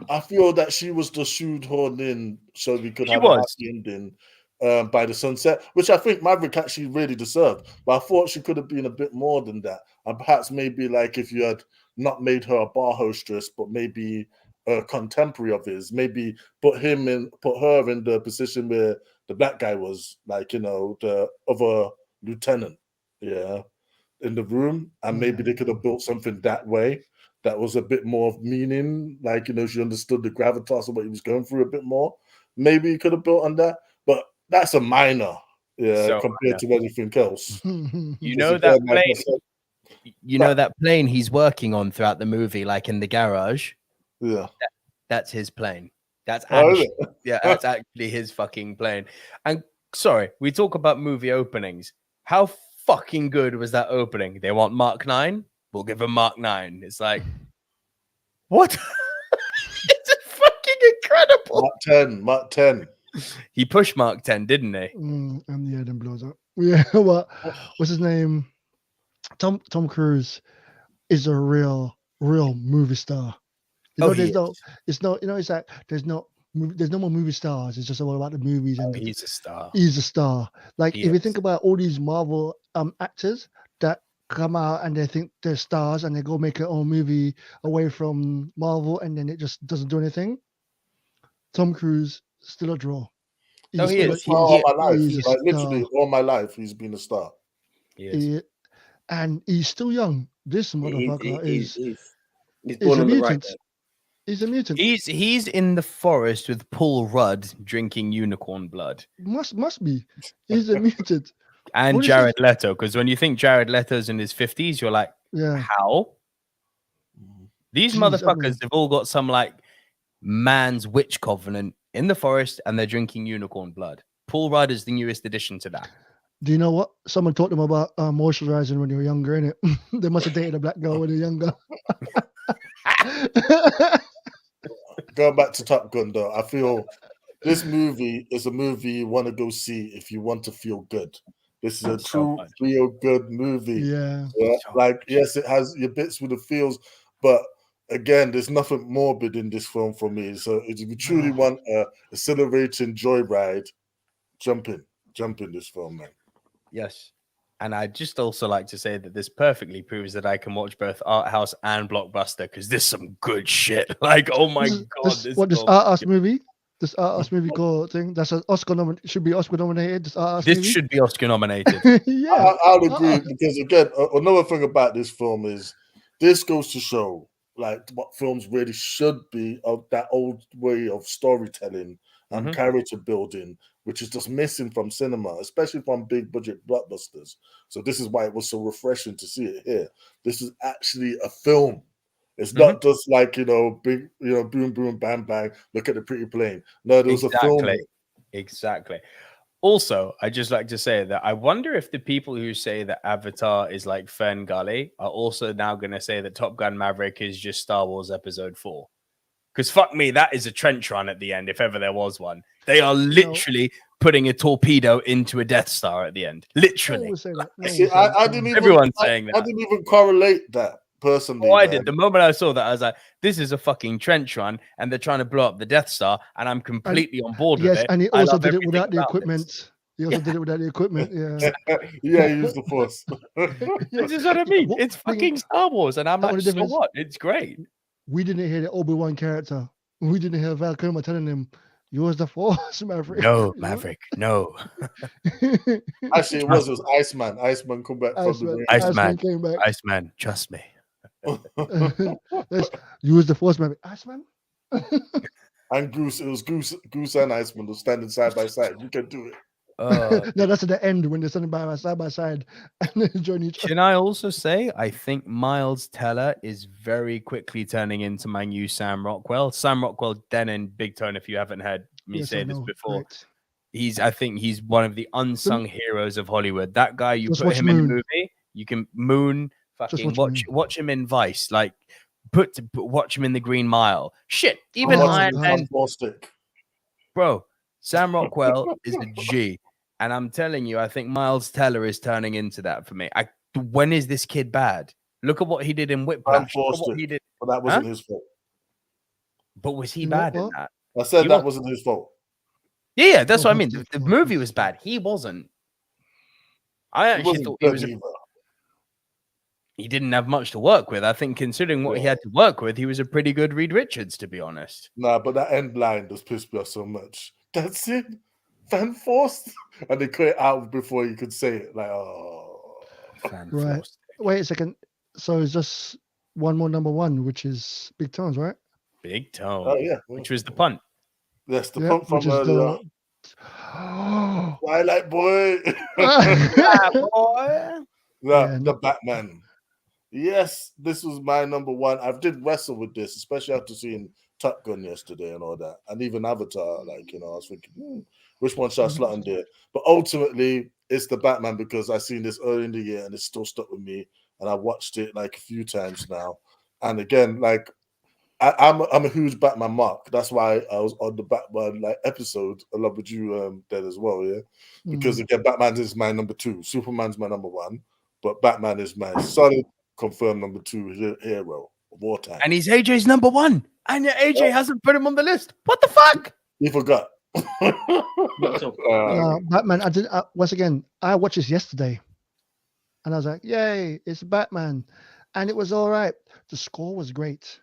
I feel that she was the shoehorned in so we could have a happy ending by the sunset, which I think Maverick actually really deserved. But I thought she could have been a bit more than that. And perhaps maybe like if you had not made her a bar hostess, but maybe a contemporary of his, maybe put her in the position where the black guy was, like, the other lieutenant, in the room. And maybe they could have built something that way. That was a bit more of meaning, like, she understood the gravitas of what he was going through a bit more. Maybe he could have built on that, but that's a minor, compared to anything else. That plane, that plane he's working on throughout the movie, like in the garage. Yeah, that's his plane. That's actually, that's actually his fucking plane. And sorry, we talk about movie openings. How fucking good was that opening? They want Mark 9. We'll give him Mark 9. It's like, what? It's fucking incredible. Mark 10. He pushed Mark 10, didn't he? And then blows up. Yeah, what's his name? Tom Cruise is a real movie star. It's like there's no more movie stars. It's just all about the movies. And he's a star. He's a star. Like if you think about all these Marvel actors that come out and they think they're stars and they go make their own movie away from Marvel and then it just doesn't do anything. Tom Cruise still a draw. No, he is. All my life, he's a like star. literally all my life, he's been a star. He is. And he's still young. This motherfucker He's is born a on the right mutant. day. He's a mutant. He's in the forest with Paul Rudd drinking unicorn blood. Must be. He's a mutant. And What is Jared Leto, because when you think Jared Leto's in his 50s, you're like, Yeah. how? These Jeez, motherfuckers have all got some like man's witch covenant in the forest and they're drinking unicorn blood. Paul Rudd is the newest addition to that. Do you know what? Someone taught them about moisturizing when they were younger, innit? They must have dated a black girl when they were younger. Going back to Top Gun, though, I feel this movie is a movie you want to go see if you want to feel good. This is a true feel good movie. Yeah. Like, yes, it has your bits with the feels, but again, there's nothing morbid in this film for me. So if you truly want a exhilarating joyride, jump in this film, man. Yes. And I'd just also like to say that this perfectly proves that I can watch both art house and blockbuster because there's some good shit. Like, oh my god, this art house movie? This art house movie called thing that's an Oscar nominated. Should be Oscar nominated. This should be Oscar nominated. Yeah, I'll agree because again, another thing about this film is this goes to show like what films really should be of that old way of storytelling and character building, which is just missing from cinema, especially from big budget blockbusters. So this is why it was so refreshing to see it here. This is actually a film. It's not just like, big, boom, boom, bang, bang, look at the pretty plane. No, there was a film. Exactly. Also, I just like to say that I wonder if the people who say that Avatar is like Fern Gully are also now going to say that Top Gun Maverick is just Star Wars Episode 4. Because fuck me, that is a trench run at the end, if ever there was one. They are literally putting a torpedo into a Death Star at the end. Literally. I didn't even, Everyone's saying that. I didn't even correlate that personally. Oh, I did. The moment I saw that, I was like, this is a fucking trench run, and they're trying to blow up the Death Star, and I'm completely on board with it. Yes, and he also did it without the equipment. He also did it without the equipment. Yeah. Yeah, he used the Force. This is what I mean. It's fucking Star Wars, and I'm like, so what? It's great. We didn't hear the Obi-Wan character. We didn't hear Val Kilmer telling him, "Use the Force, Maverick." No, Maverick. No. Actually, it was Iceman. Iceman come back from the Iceman came back. Iceman, trust me. Use the Force, Maverick. Iceman. And Goose. It was Goose and Iceman were standing side by side. You can do it. No, that's at the end when they're standing side by side and they join each other. Can I also say, I think Miles Teller is very quickly turning into my new Sam Rockwell. Sam Rockwell, Den and Big Tone, if you haven't heard me say this before. Right. I think he's one of the unsung heroes of Hollywood. That guy, you put him in a movie, you can fucking watch him in Vice, like watch him in The Green Mile. Shit, even Iron Man. Bro, Sam Rockwell is a G. And I'm telling you, I think Miles Teller is turning into that for me. When is this kid bad? Look at what he did in Whiplash. What he did. But that wasn't his fault. But was he bad in that? I said that wasn't his fault. Yeah, that's what I mean. The movie was bad. He wasn't. I actually thought he didn't have much to work with. I think considering what he had to work with, he was a pretty good Reed Richards, to be honest. Nah, but that end line just pissed me off so much. That's it. Fan Force. And they cut it out before you could say it. Like, right. Wait a second. So it's just one more number one, which is Big Tones, right? Big Tone. Oh, yeah. Which was the punt. Yes, the punt from earlier. Twilight Boy. The Batman. Yes, this was my number one. I did wrestle with this, especially after seeing Top Gun yesterday and all that. And even Avatar, I was thinking, which one should I slot in there? But ultimately, it's the Batman because I seen this early in the year and it's still stuck with me. And I watched it like a few times now. And again, like I'm a huge Batman mark. That's why I was on the Batman episode along with you there as well, yeah. Because again, Batman is my number 2, Superman's my number 1, but Batman is my solid confirmed number 2 hero of wartime. And he's AJ's number 1, and yet AJ hasn't put him on the list. What the fuck? He forgot. Batman. I did once again. I watched this yesterday. and I was like, "Yay, it's Batman," and it was all right. The score was great.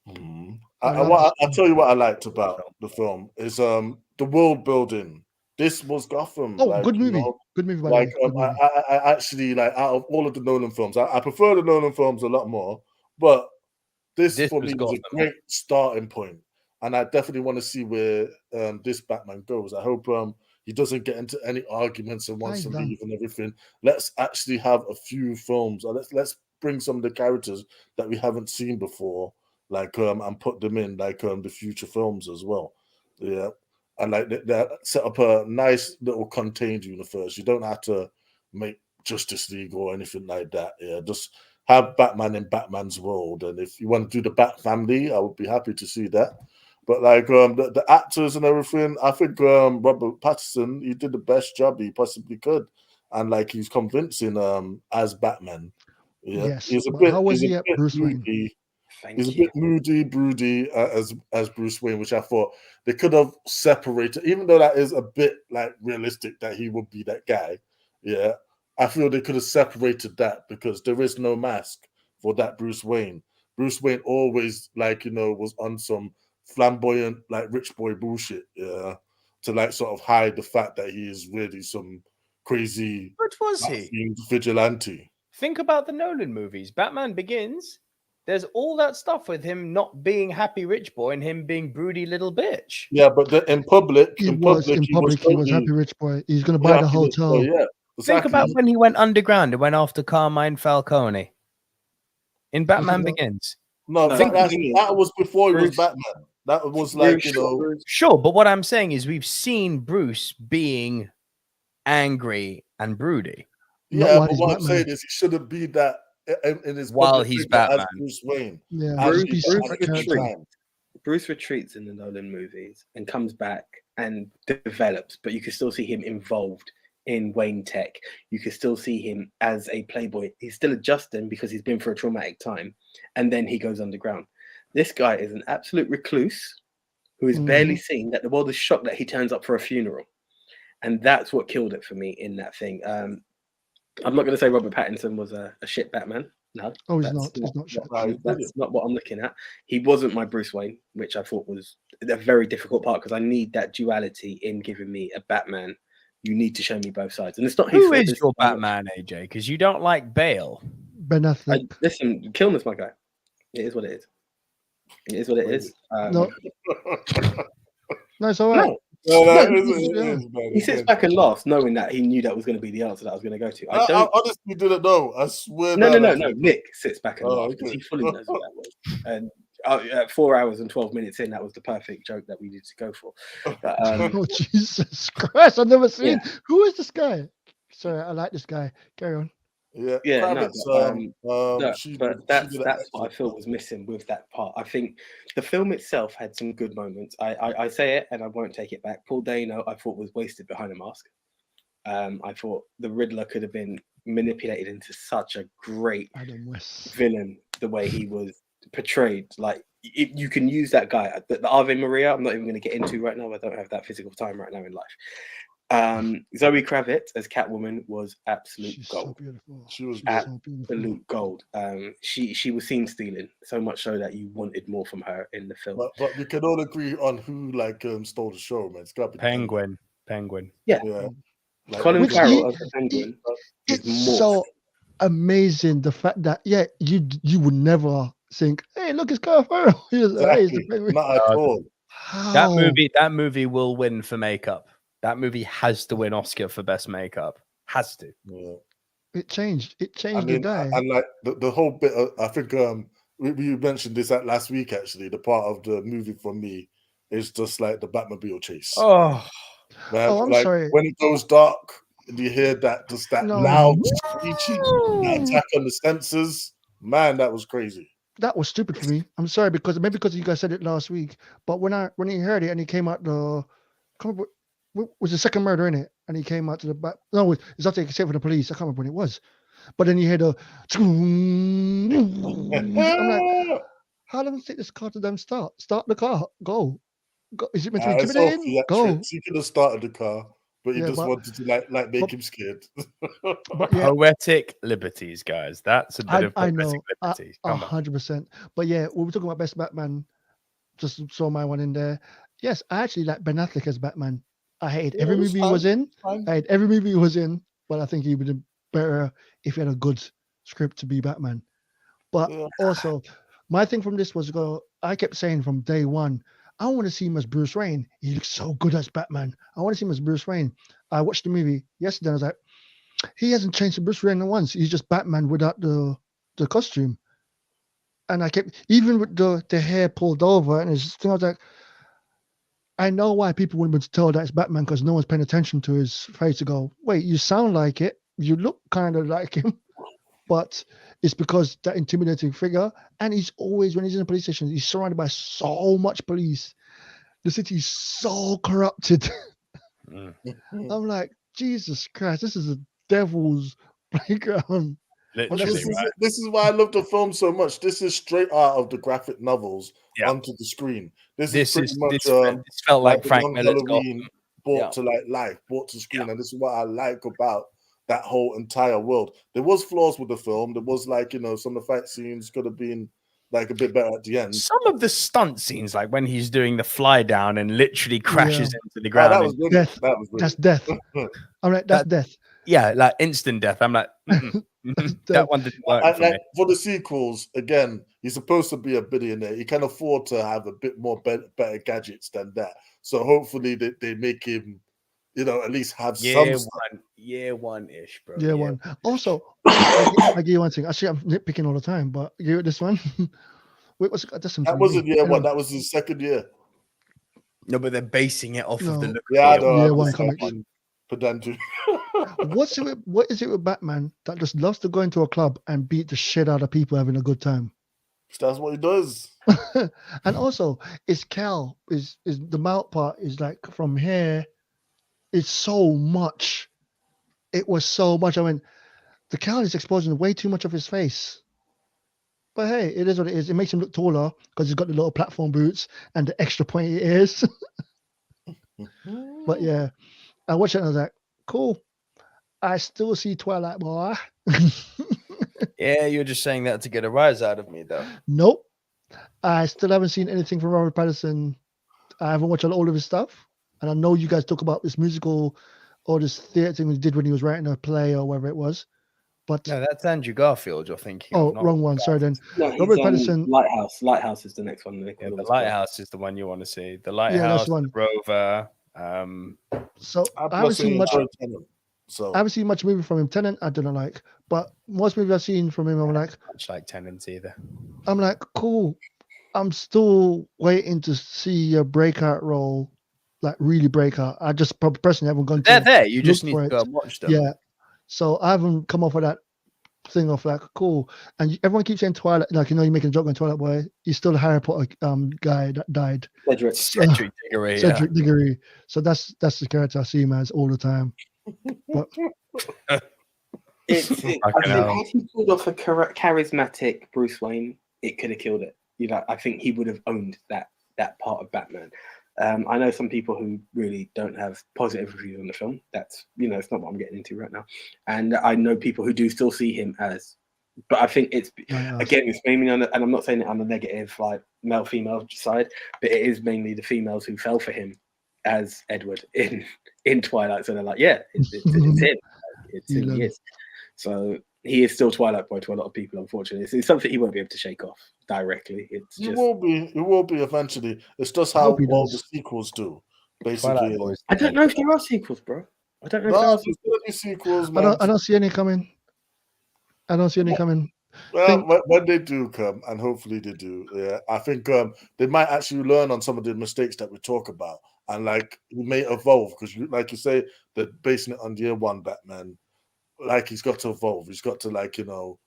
Mhm. I love the I'll score. tell you what I liked about the film is the world building. This was Gotham, Oh, like good movie. Good movie, by the like way. Good movie. I actually like out of all of the Nolan films, I prefer the Nolan films a lot more, but this This for was me was a Gotham. great starting point, and I definitely want to see where this Batman goes. I hope he doesn't get into any arguments and wants He's to done. leave and everything. Let's actually have a few films. Let's bring some of the characters that we haven't seen before, like and put them in like the future films as well. Yeah, and like they set up a nice little contained universe. You don't have to make Justice League or anything like that. Yeah, just have Batman in Batman's world. And if you want to do the Bat family, I would be happy to see that. But like the actors and everything, I think Robert Pattinson, he did the best job he possibly could. And like he's convincing as Batman. Yeah. Yes, but how was He's a he at bit Bruce Wayne? moody. He's a Thank you. bit moody, broody as Bruce Wayne, which I thought they could have separated, even though that is a bit like realistic that he would be that guy. Yeah, I feel they could have separated that because there is no mask for that Bruce Wayne. Bruce Wayne always was on some flamboyant like rich boy bullshit. Yeah, to like sort of hide the fact that he is really some crazy What was he? vigilante. Think about the Nolan movies. Batman Begins. There's all that stuff with him not being happy rich boy and him being broody little bitch. Yeah, but in public, He was totally happy rich boy. He's gonna buy the happy rich boy, hotel. yeah, Think exactly. about when he went underground and went after Carmine Falcone in Batman about- Begins. No, No, that was before he was Bruce- Batman. That was like Sure, but what I'm saying is we've seen Bruce being angry and broody. Not yeah. while But he's what I'm Batman. saying is he shouldn't be that in his While public he's figure as Batman. Bruce Wayne. Yeah, As just be at separate any character. time. Bruce retreats in the Nolan movies and comes back and develops, but you can still see him involved in Wayne Tech. You can still see him as a playboy. He's still adjusting because he's been through a traumatic time, and then he goes underground. This guy is an absolute recluse who is barely seen, that the world is shocked that he turns up for a funeral. And that's what killed it for me in that thing. I'm not going to say Robert Pattinson was a shit Batman. No, Oh, he's not. He's not shit. That's not what I'm looking at. He wasn't my Bruce Wayne, which I thought was a very difficult part because I need that duality in giving me a Batman. You need to show me both sides, and it's not his Who fault. is your Batman, AJ? Because you don't like Bale. Ben Affleck. Listen, Kilmer's my guy. It is what it is. It is what it is. No, it's all right. He sits back and laughs, knowing that he knew that was going to be the answer that I was going to go to. I honestly didn't know. I swear. No. Nick sits back and laughs because he fully knows what that was. And 4 hours and 12 minutes in, that was the perfect joke that we needed to go for. But, Oh, Jesus Christ! I've never seen. Who is this guy? Sorry, I like this guy. Carry on. Yeah, but that's what I feel was missing with that part. I think the film itself had some good moments. I say it and I won't take it back. Paul Dano, I thought, was wasted behind a mask. I thought the Riddler could have been manipulated into such a great villain the way he was portrayed. Like you can use that guy. The Ave Maria, I'm not even going to get into right now. I don't have that physical time right now in life. Zoe Kravitz as Catwoman was absolute gold. So beautiful. She was absolute gold. She was scene stealing so much so that you wanted more from her in the film. But we can all agree on who stole the show, man. It's got to be Penguin. Yeah. Like, Colin Farrell as the Penguin. It's so amazing the fact that you would never think, hey, look, it's Colin Farrell. Not at all. That movie will win for makeup. That movie has to win Oscar for best makeup. Has to. Yeah. It changed the guy. And like the whole bit of, I think we mentioned this last week actually. The part of the movie for me is just like the Batmobile chase. Oh, man, I'm sorry. When it goes dark and you hear that loud screeching, that attack on the senses, man, that was crazy. That was stupid for me. I'm sorry because you guys said it last week, but when he heard it and he came out was the second murder in it, and he came out to the back. No, it's after he escaped from the police. I can't remember when it was, but then you hear the. I'm like, how long does it take this car to them start? Start the car. Go. Is it meant to be intimidating? Go. She could have started the car, but you Yeah, just wanted to like make him scared. But yeah, Poetic liberties, guys. That's a bit of I poetic know, liberties. Come on. 100%. But yeah, we were talking about best Batman. Just saw my one in there. Yes, I actually like Ben Affleck as Batman. I hated Yeah, every it was movie he was in. fine. I hated every movie he was in, but I think he would have better if he had a good script to be Batman. But Yeah. also, my thing from this was I kept saying from day one, I want to see him as Bruce Wayne. He looks so good as Batman. I want to see him as Bruce Wayne. I watched the movie yesterday. I was like, he hasn't changed to Bruce Wayne once. He's just Batman without the costume. And I kept, even with the hair pulled over, and it's thing, I was like, I know why people wouldn't be able to tell that it's Batman because no one's paying attention to his face to go, wait, you sound like it. You look kind of like him. But it's because that intimidating figure. And he's always, when he's in a police station, he's surrounded by so much police. The city's so corrupted. I'm like, Jesus Christ, this is a devil's playground. Literally, right? This is why I love the film so much. This is straight out of the graphic novels onto the screen. This is pretty much this felt like the Frank young Miller's Halloween Gotham. brought to life, brought to screen, and this is what I like about that whole entire world. There was flaws with the film. There was some of the fight scenes could have been like a bit better at the end. Some of the stunt scenes, like when he's doing the fly down and literally crashes into the ground. That was brilliant. Death. That was brilliant. That's death. I'm like, that's death. Yeah, like instant death. I'm like, that one didn't work for me. For the sequels, again, he's supposed to be a billionaire. He can afford to have a bit more better gadgets than that. So hopefully they make him, at least have year one-ish, bro. Year one. Also, I give you one thing. Actually, I'm nitpicking all the time, but you this one. Wait, that wasn't year one. That was his second year. No, but they're basing it off of the look. Yeah, I know. Year one comics. Pedantic. What is it with Batman that just loves to go into a club and beat the shit out of people having a good time? That's what he does. And also, is the mouth part is like from here. It's so much. It was so much. I mean, the cowl is exposing way too much of his face. But hey, it is what it is. It makes him look taller because he's got the little platform boots and the extra pointy ears. But yeah, I watched it and I was like, cool. I still see Twilight, boy. Yeah, you're just saying that to get a rise out of me, though. Nope. I still haven't seen anything from Robert Pattinson. I haven't watched all of his stuff. And I know you guys talk about this musical or this theatre thing he did when he was writing a play or whatever it was. But no, that's Andrew Garfield you're thinking of. Oh, wrong one. Sorry then. No, Robert Pattinson. Lighthouse. Lighthouse is the next one. Yeah, the Lighthouse is the one you want to see. The Lighthouse, one. The Rover. So I haven't seen much. I haven't seen much movie from him. Tenet, I don't like. But most movies I've seen from him, I'm like, much like Tenet either. I'm like, cool. I'm still waiting to see a breakout role, like really breakout. I just personally haven't gone. They're there. You just need to go and watch them. Yeah. So I haven't come off of that thing of like, cool. And everyone keeps saying Twilight, like, you're making a joke on Twilight Boy. He's still a Harry Potter guy that died. Cedric Diggory. Cedric Diggory. So that's the character I see him as all the time. But I think if he pulled off a charismatic Bruce Wayne, it could have killed it. I think he would have owned that part of Batman. I know some people who really don't have positive reviews on the film. That's it's not what I'm getting into right now. And I know people who do still see him as, but I think it's again, it's mainly on and I'm not saying it on the negative like male female side, but it is mainly the females who fell for him as Edward in Twilight. So they're like, yeah, it's him. It's who he is. So he is still Twilight Boy to a lot of people, unfortunately. It's something he won't be able to shake off directly. It will be eventually. It's just how all the sequels do. Basically, I don't know if there are sequels, bro. I don't know if there are sequels. Man. I don't see any coming. Well, when they do come, and hopefully they do, yeah, I think they might actually learn on some of the mistakes that we talk about, and like he may evolve because, like you say, they're basing it on year one Batman. Like he's got to evolve. He's got to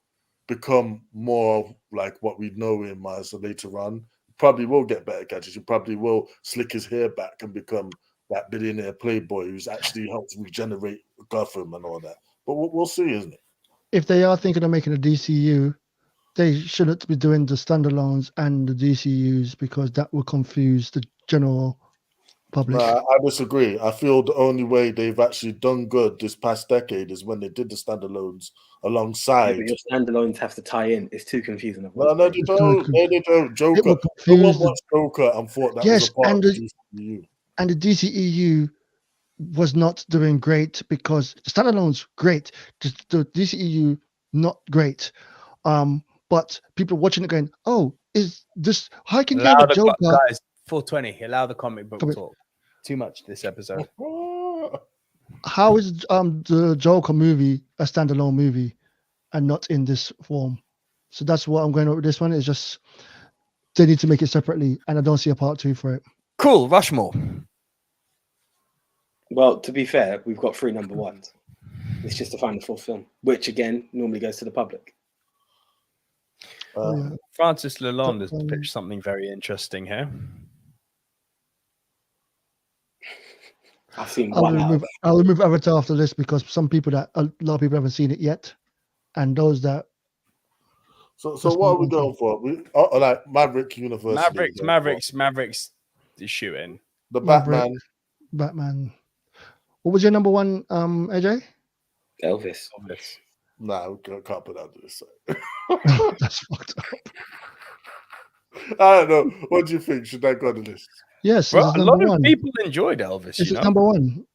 become more like what we know him as later on. Probably will get better gadgets. He probably will slick his hair back and become that billionaire playboy who's actually helped regenerate Gotham and all that. But we'll see, isn't it? If they are thinking of making a DCU, they shouldn't be doing the standalones and the DCUs because that will confuse the general public. No, I disagree. I feel the only way they've actually done good this past decade is when they did the standalones Yeah, alongside. but your standalones have to tie in. It's too confusing. No, they don't. No, they don't. Joker. No one confused. watched Joker and thought that Yes, was a part and of the DCEU. And the DCEU was not doing great because the standalone's great. The DCEU not great. But people watching it going, "Oh, is this? How can you have a Joker?" Guys, 420. Allow the comic book talk. Too much this episode. How is the Joker movie a standalone movie and not in this form? So that's what I'm going with this one. Is just they need to make it separately, and I don't see a part 2 for it. Cool, Rushmore. Well, to be fair, we've got 3 number ones. It's just to find the 4th film, which again normally goes to the public. Francis Lalonde has pitched something very interesting here. I've seen I'll remove Avatar after this because a lot of people haven't seen it yet, and those that. So what are we going for? Like Maverick University. Mavericks is shooting. The Batman. What was your number one, AJ? Elvis. Nah, we can't put that to this side. That's fucked up. I don't know. What do you think? Should that go on the list? Yes, well, a lot of people enjoyed Elvis. This is number one.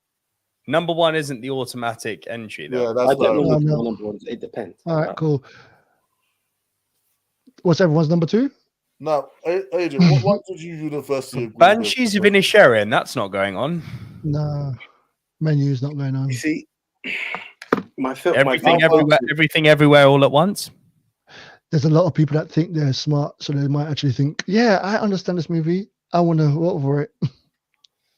Number one isn't the automatic entry, though. Yeah, that's I don't know what number one is. It depends. All right, cool. What's everyone's number 2? No, AJ, what did you universally agree Banshees of Inisherin, that's not going on. No, Menu's not going on. You see, everything everywhere all at once. There's a lot of people that think they're smart, so they might actually think, yeah, I understand this movie. I want to vote for it.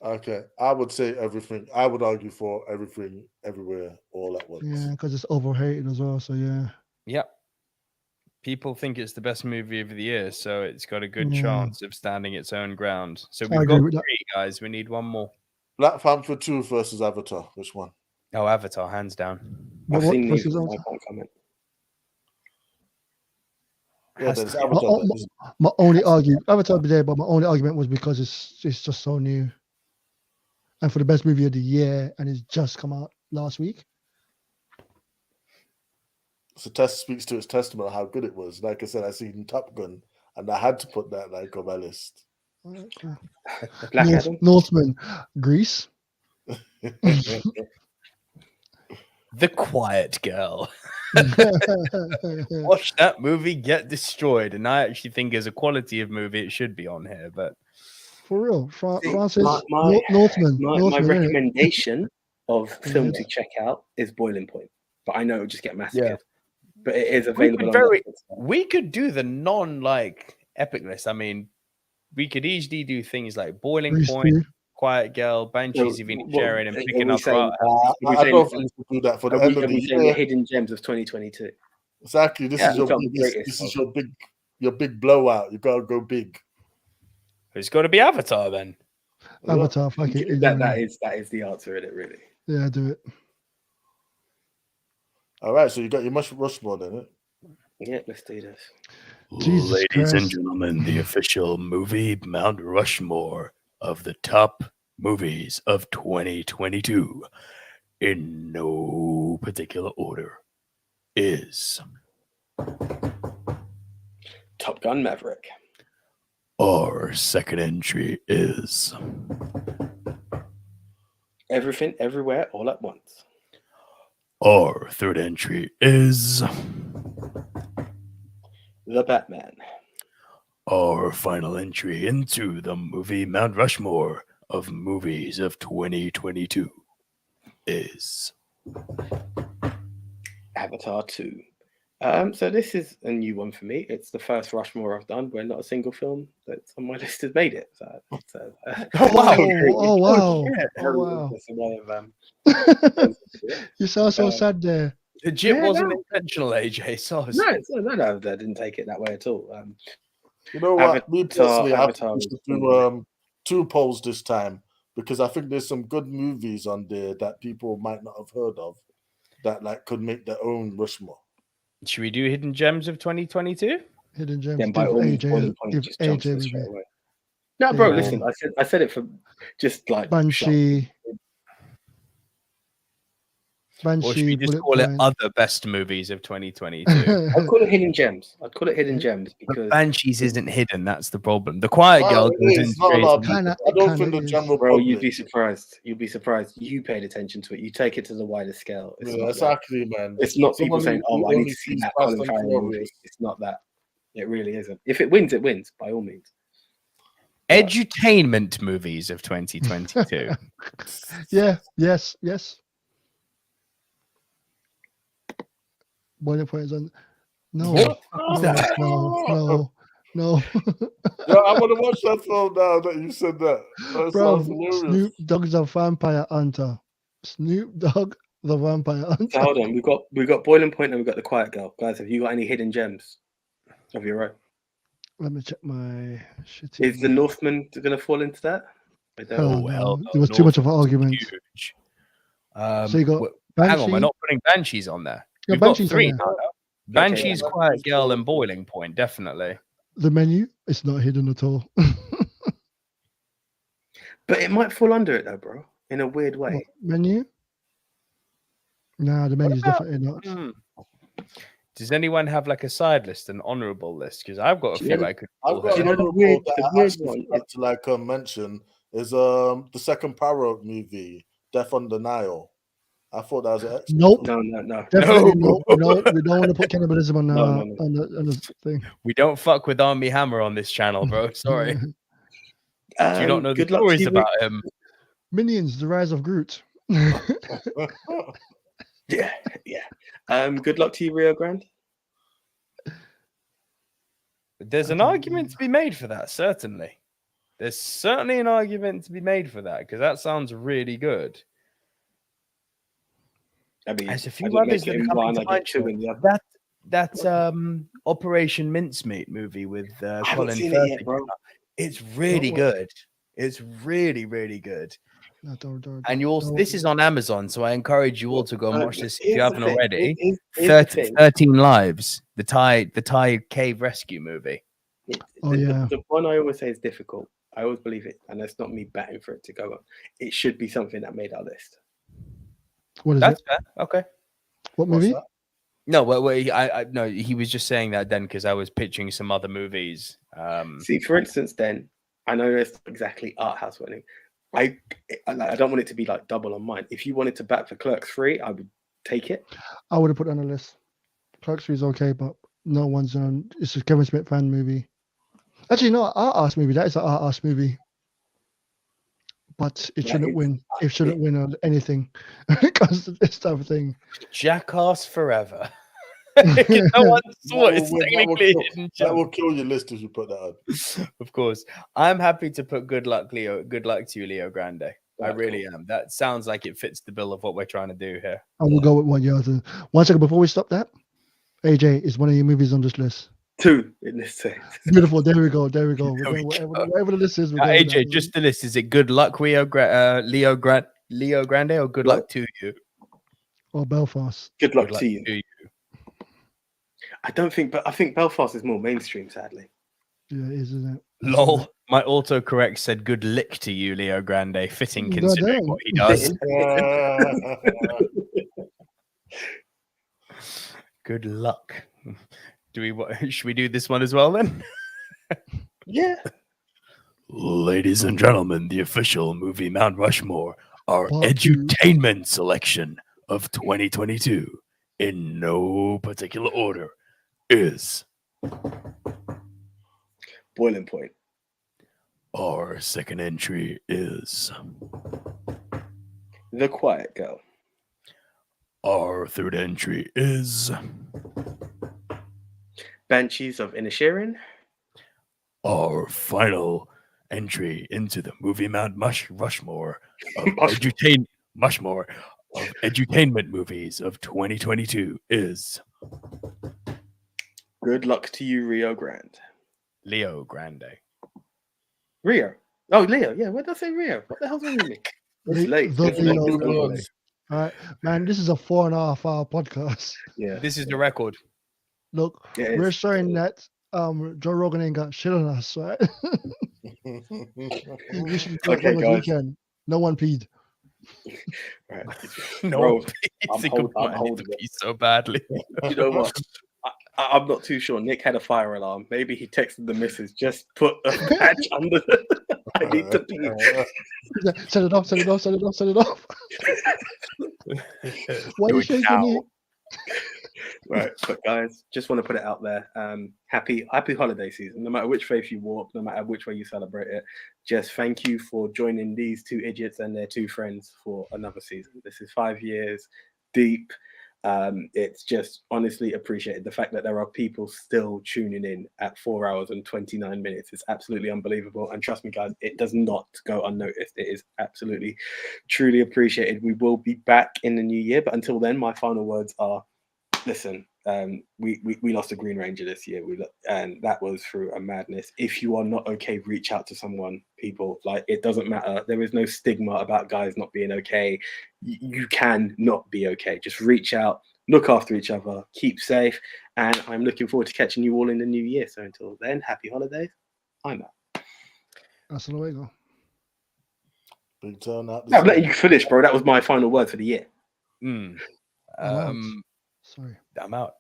Okay, I would say everything. I would argue for everything, everywhere, all at once. Yeah, because it's overhated as well. So yeah. Yep. People think it's the best movie of the year, so it's got a good chance of standing its own ground. So we've got 3, guys. We need one more. Black Panther 2 versus Avatar. Which one? Oh, Avatar, hands down. I've seen these. I can't comment. Yeah, there's Avatar. My only argument, Avatar will be there, but my only argument was because it's just so new. And for the best movie of the year, and it's just come out last week. So test speaks to its testament how good it was. Like I said, I seen Top Gun, and I had to put that on my list. Northman, Greece. The Quiet Girl. Watch that movie get destroyed, and I actually think as a quality of movie it should be on here. But for real, Francis Northman. My recommendation of film to check out is Boiling Point, but I know it would just get massacred. Yeah. But it is available. We could do the epic list. I mean, we could easily do things like Boiling Point, Quiet Girl, Banshees of Inisherin, and picking up. I don't think we should do that for the end of the year. The hidden gems of 2022. Exactly. This is your big blowout. You gotta go big. It's got to be Avatar then. Avatar, fuck it. That is the answer in it, really. Yeah, do it. All right, so you got your Rushmore then, Yeah, let's do this. Ladies and gentlemen, the official Movie Mount Rushmore of the top movies of 2022, in no particular order, is Top Gun Maverick. Our second entry is Everything, Everywhere, All at Once. Our third entry is The Batman. Our final entry into the Movie Mount Rushmore of movies of 2022 is Avatar 2. So this is a new one for me. It's the first Rushmore I've done where not a single film that's on my list has made it. Oh wow! You sound so sad there. Legit wasn't intentional, AJ. So no, I didn't take it that way at all. You know what? Me personally, I have to do 2 polls this time because I think there's some good movies on there that people might not have heard of that could make their own Rushmore. Should we do Hidden Gems of 2022? Hidden Gems. Then by all means, AJ. No, bro, Yeah. listen, I said it for just like Banshee. Or should we just Bullet call it Point. other best movies of 2022? I'd call it hidden gems. I'd call it hidden gems But because Banshees isn't hidden. That's the problem. The Quiet Well, Girl it goes is into not a lot of crazy- Kinda- people. I don't kinda think the is. general bro, public. you'd be surprised. You'd be surprised. You paid attention to it. You take it to the wider scale. It's Yeah, not exactly, man. It's not people Someone saying, who "Oh, I need only to see sees that Fast Colin and Farrell movie." Furious. It's not that. It really isn't. If it wins, it wins by all means. Edutainment movies of 2022. Yeah. Yes. Boiling Point is on. No. What? No. Yeah, I want to watch that film now that you said that. That Bro, sounds hilarious. Snoop Dogg's a vampire hunter. Snoop Dogg, the vampire hunter. So hold on, we got Boiling Point and we got The Quiet Girl. Guys, have you got any hidden gems of your own? Let me check my shitty. Is The Northman going to fall into that? I don't Hell know. Oh, no. hell no. There was too much of an Northman's argument. huge. So you got Hang on, we're Banshee. not putting Banshees on there. Yeah, We've got Banshee's on three there. now. Banshees, yeah. Quiet Girl, and Boiling Point, definitely. The menu, it's not hidden at all. But it might fall under it though, bro, in a weird way. What, menu? Nah, the menu's about- definitely not. Hmm. Does anyone have like a side list, an honourable list? Because I've got a few I could. I've pull got here. you know the another weird- that the I weird actually one forgot to like mention is the second Parrot movie, Death on the Nile. I thought that was an excellent Nope. film. No. Definitely no. We don't want to put cannibalism on, No. on the thing. We don't fuck with Army Hammer on this channel, bro. Sorry. Do you not know the good luck to stories you, about him? Minions, the Rise of Groot. Yeah. Good luck to you, Rio Grande. There's an argument to be made for that, certainly. There's certainly an argument to be made for that, because that sounds really good. I mean, There's a I few didn't others make that it in come one, into I get mind. two in the other. That Operation Mincemeat movie with I haven't Colin seen it Firth. yet, bro. It's really Don't watch. good. It's really, really good. No, don't. And you also, this is on Amazon, so I encourage you all to go and watch this if you Here's haven't the thing. already. Here's the thing. 13 Lives, the Thai cave rescue movie. Oh, yeah. The one I always say is difficult. I always believe it, and that's not me batting for it to go on. It should be something that made our list. What is That's it? fair. Okay. What What's movie? that? No, no, he was just saying that then because I was pitching some other movies. See, for instance, then I know it's not exactly art house winning. I don't want it to be like double on mine. If you wanted to bat for Clerks 3, I would take it. I would have put it on the list. Clerks 3 is okay, but no one's on. It's a Kevin Smith fan movie. Actually, no, art house movie. That is an art house movie. But it Yeah, shouldn't it's- win. It shouldn't win on anything because of this type of thing. Jackass Forever. No one saw it. It's technically a hidden That gem. will kill your list if you put that on. Of course. I'm happy to put good luck, Leo. Good luck to you, Leo Grande. I Right, really am. That sounds like it fits the bill of what we're trying to do here. I will go with one year. 1 second before we stop that. AJ is one of your movies on this list. 2 in this case. Beautiful. There we go. We're There going we whatever the list is. We're going with AJ, that. just the list. Is it good luck, Leo Grande, or good luck to you? Or Belfast. Good luck Good luck to you. to you. I don't think, but I think Belfast is more mainstream, sadly. Yeah, it is, isn't it? Lol. My autocorrect said good lick to you, Leo Grande. Fitting God considering damn. what he does. Good luck. Should we do this one as well then? Yeah. Ladies and gentlemen, the official Movie Mount Rushmore, our Part two. edutainment selection of 2022, in no particular order, is Boiling Point. our second entry is The Quiet Girl. our third entry is Banshees of Inisherin. our final entry into the Movie Mount Rushmore of Mushmore. edutainment movies of 2022 is Good luck to you, Rio Grande. Leo Grande. Rio. Oh, Leo. Yeah, what did I say, Rio? What the hell's wrong with me? It's late. The It's late. Leo It's Grande. late. All right, man. This is a 4.5 hour podcast. Yeah. This is the record. Look, Yeah, we're it's- showing that Joe Rogan ain't got shit on us, right? We should be Okay, okay, guys. weekend. No one peed. Right. No, Bro, I think I I'm wanted holding to it. pee so badly. You know what? I'm not too sure. Nick had a fire alarm. Maybe he texted the missus, just put a patch under the I need to pee. Set it off, set it off, set it off, set it off. Why are you shaking it? Right, but guys, just want to put it out there. Happy holiday season. No matter which faith you walk, no matter which way you celebrate it, just thank you for joining these two idiots and their two friends for another season. This is 5 years deep. It's just honestly appreciated. The fact that there are people still tuning in at 4 hours and 29 minutes is absolutely unbelievable. And trust me, guys, it does not go unnoticed. It is absolutely, truly appreciated. We will be back in the new year, but until then, my final words are: listen, we lost a Green Ranger this year. And that was through a madness. If you are not okay, reach out to someone. People, like, it doesn't matter. There is no stigma about guys not being okay. You can not be okay. Just reach out, look after each other, keep safe, and I'm looking forward to catching you all in the new year. So until then, happy holidays. I'm out. Hasta luego. Big turnout. I'm letting you finish, bro. That was my final word for the year. Sorry. I'm out.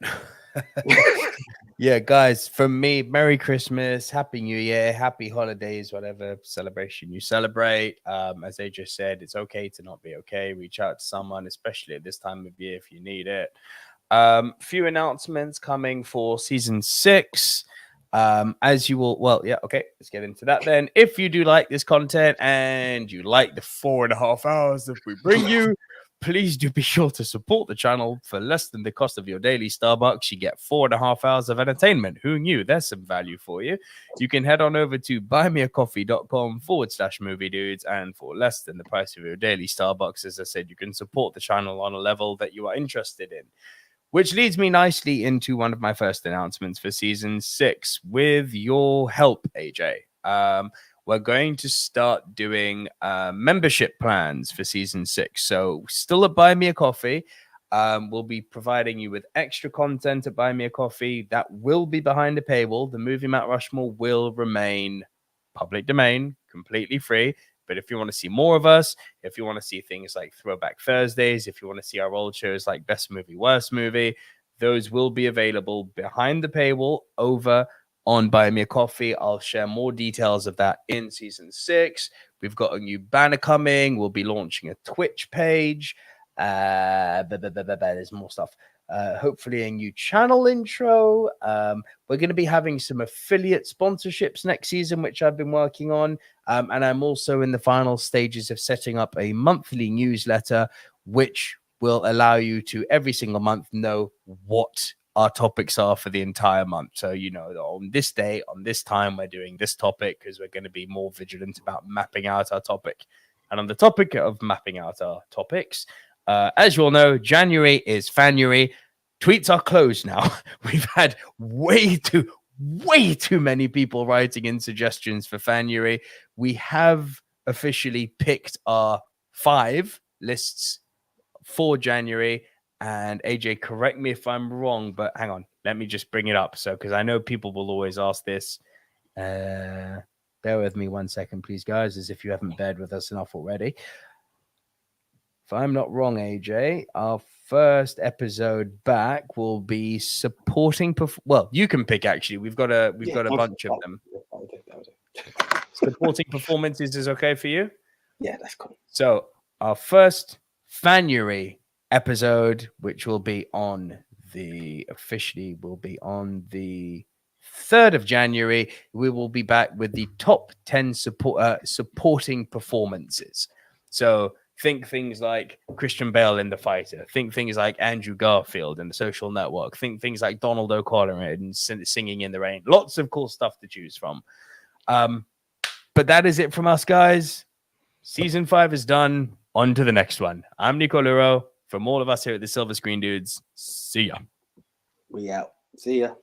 Yeah, guys, from me, Merry Christmas, Happy New Year, Happy Holidays, whatever celebration you celebrate. As they just said, it's okay to not be okay. Reach out to someone, especially at this time of year if you need it. Few announcements coming for season 6. As you will, well, yeah, okay, let's get into that then. If you do like this content and you like the 4.5 hours that we bring you, please do be sure to support the channel. For less than the cost of your daily Starbucks, you get 4.5 hours of entertainment. Who knew? There's some value for you. You can head on over to buymeacoffee.com/movie dudes, and for less than the price of your daily Starbucks, as I said, you can support the channel on a level that you are interested in. Which leads me nicely into one of my first announcements for season 6. With your help, AJ, we're going to start doing membership plans for season 6. So still at Buy Me a Coffee. We'll be providing you with extra content at Buy Me a Coffee that will be behind the paywall. The Movie Mount Rushmore will remain public domain, completely free. But if you want to see more of us, if you want to see things like Throwback Thursdays, if you want to see our old shows like Best Movie, Worst Movie, those will be available behind the paywall over on Buy Me a Coffee. I'll share more details of that in season 6. We've got a new banner coming. We'll be launching a Twitch page. There's more stuff. Hopefully a new channel intro. We're going to be having some affiliate sponsorships next season, which I've been working on. And I'm also in the final stages of setting up a monthly newsletter, which will allow you to every single month know what our topics are for the entire month. So, you know, on this day, on this time, we're doing this topic because we're going to be more vigilant about mapping out our topic. And on the topic of mapping out our topics, as you all know, January is Fanuary. Tweets are closed now. We've had way too many people writing in suggestions for Fanuary. We have officially picked our 5 lists for January. And AJ, correct me if I'm wrong, but hang on, let me just bring it up. So, because I know people will always ask this. Bear with me 1 second, please, guys, as if you haven't bared with us enough already. If I'm not wrong, AJ, our first episode back will be supporting. Well, you can pick. Actually, we've got a bunch of them. Supporting performances is okay for you. Yeah, that's cool. So our first Fanuary episode, which will be on the 3rd of January, we will be back with the top 10 supporting performances. So think things like Christian Bale in The Fighter. Think things like Andrew Garfield in The Social Network. Think things like Donald O'Connor in Singing in the Rain. Lots of cool stuff to choose from. But that is it from us, guys. Season 5 is done. On to the next one. I'm Nico Luro. From all of us here at the Silver Screen Dudes, see ya. We out. See ya.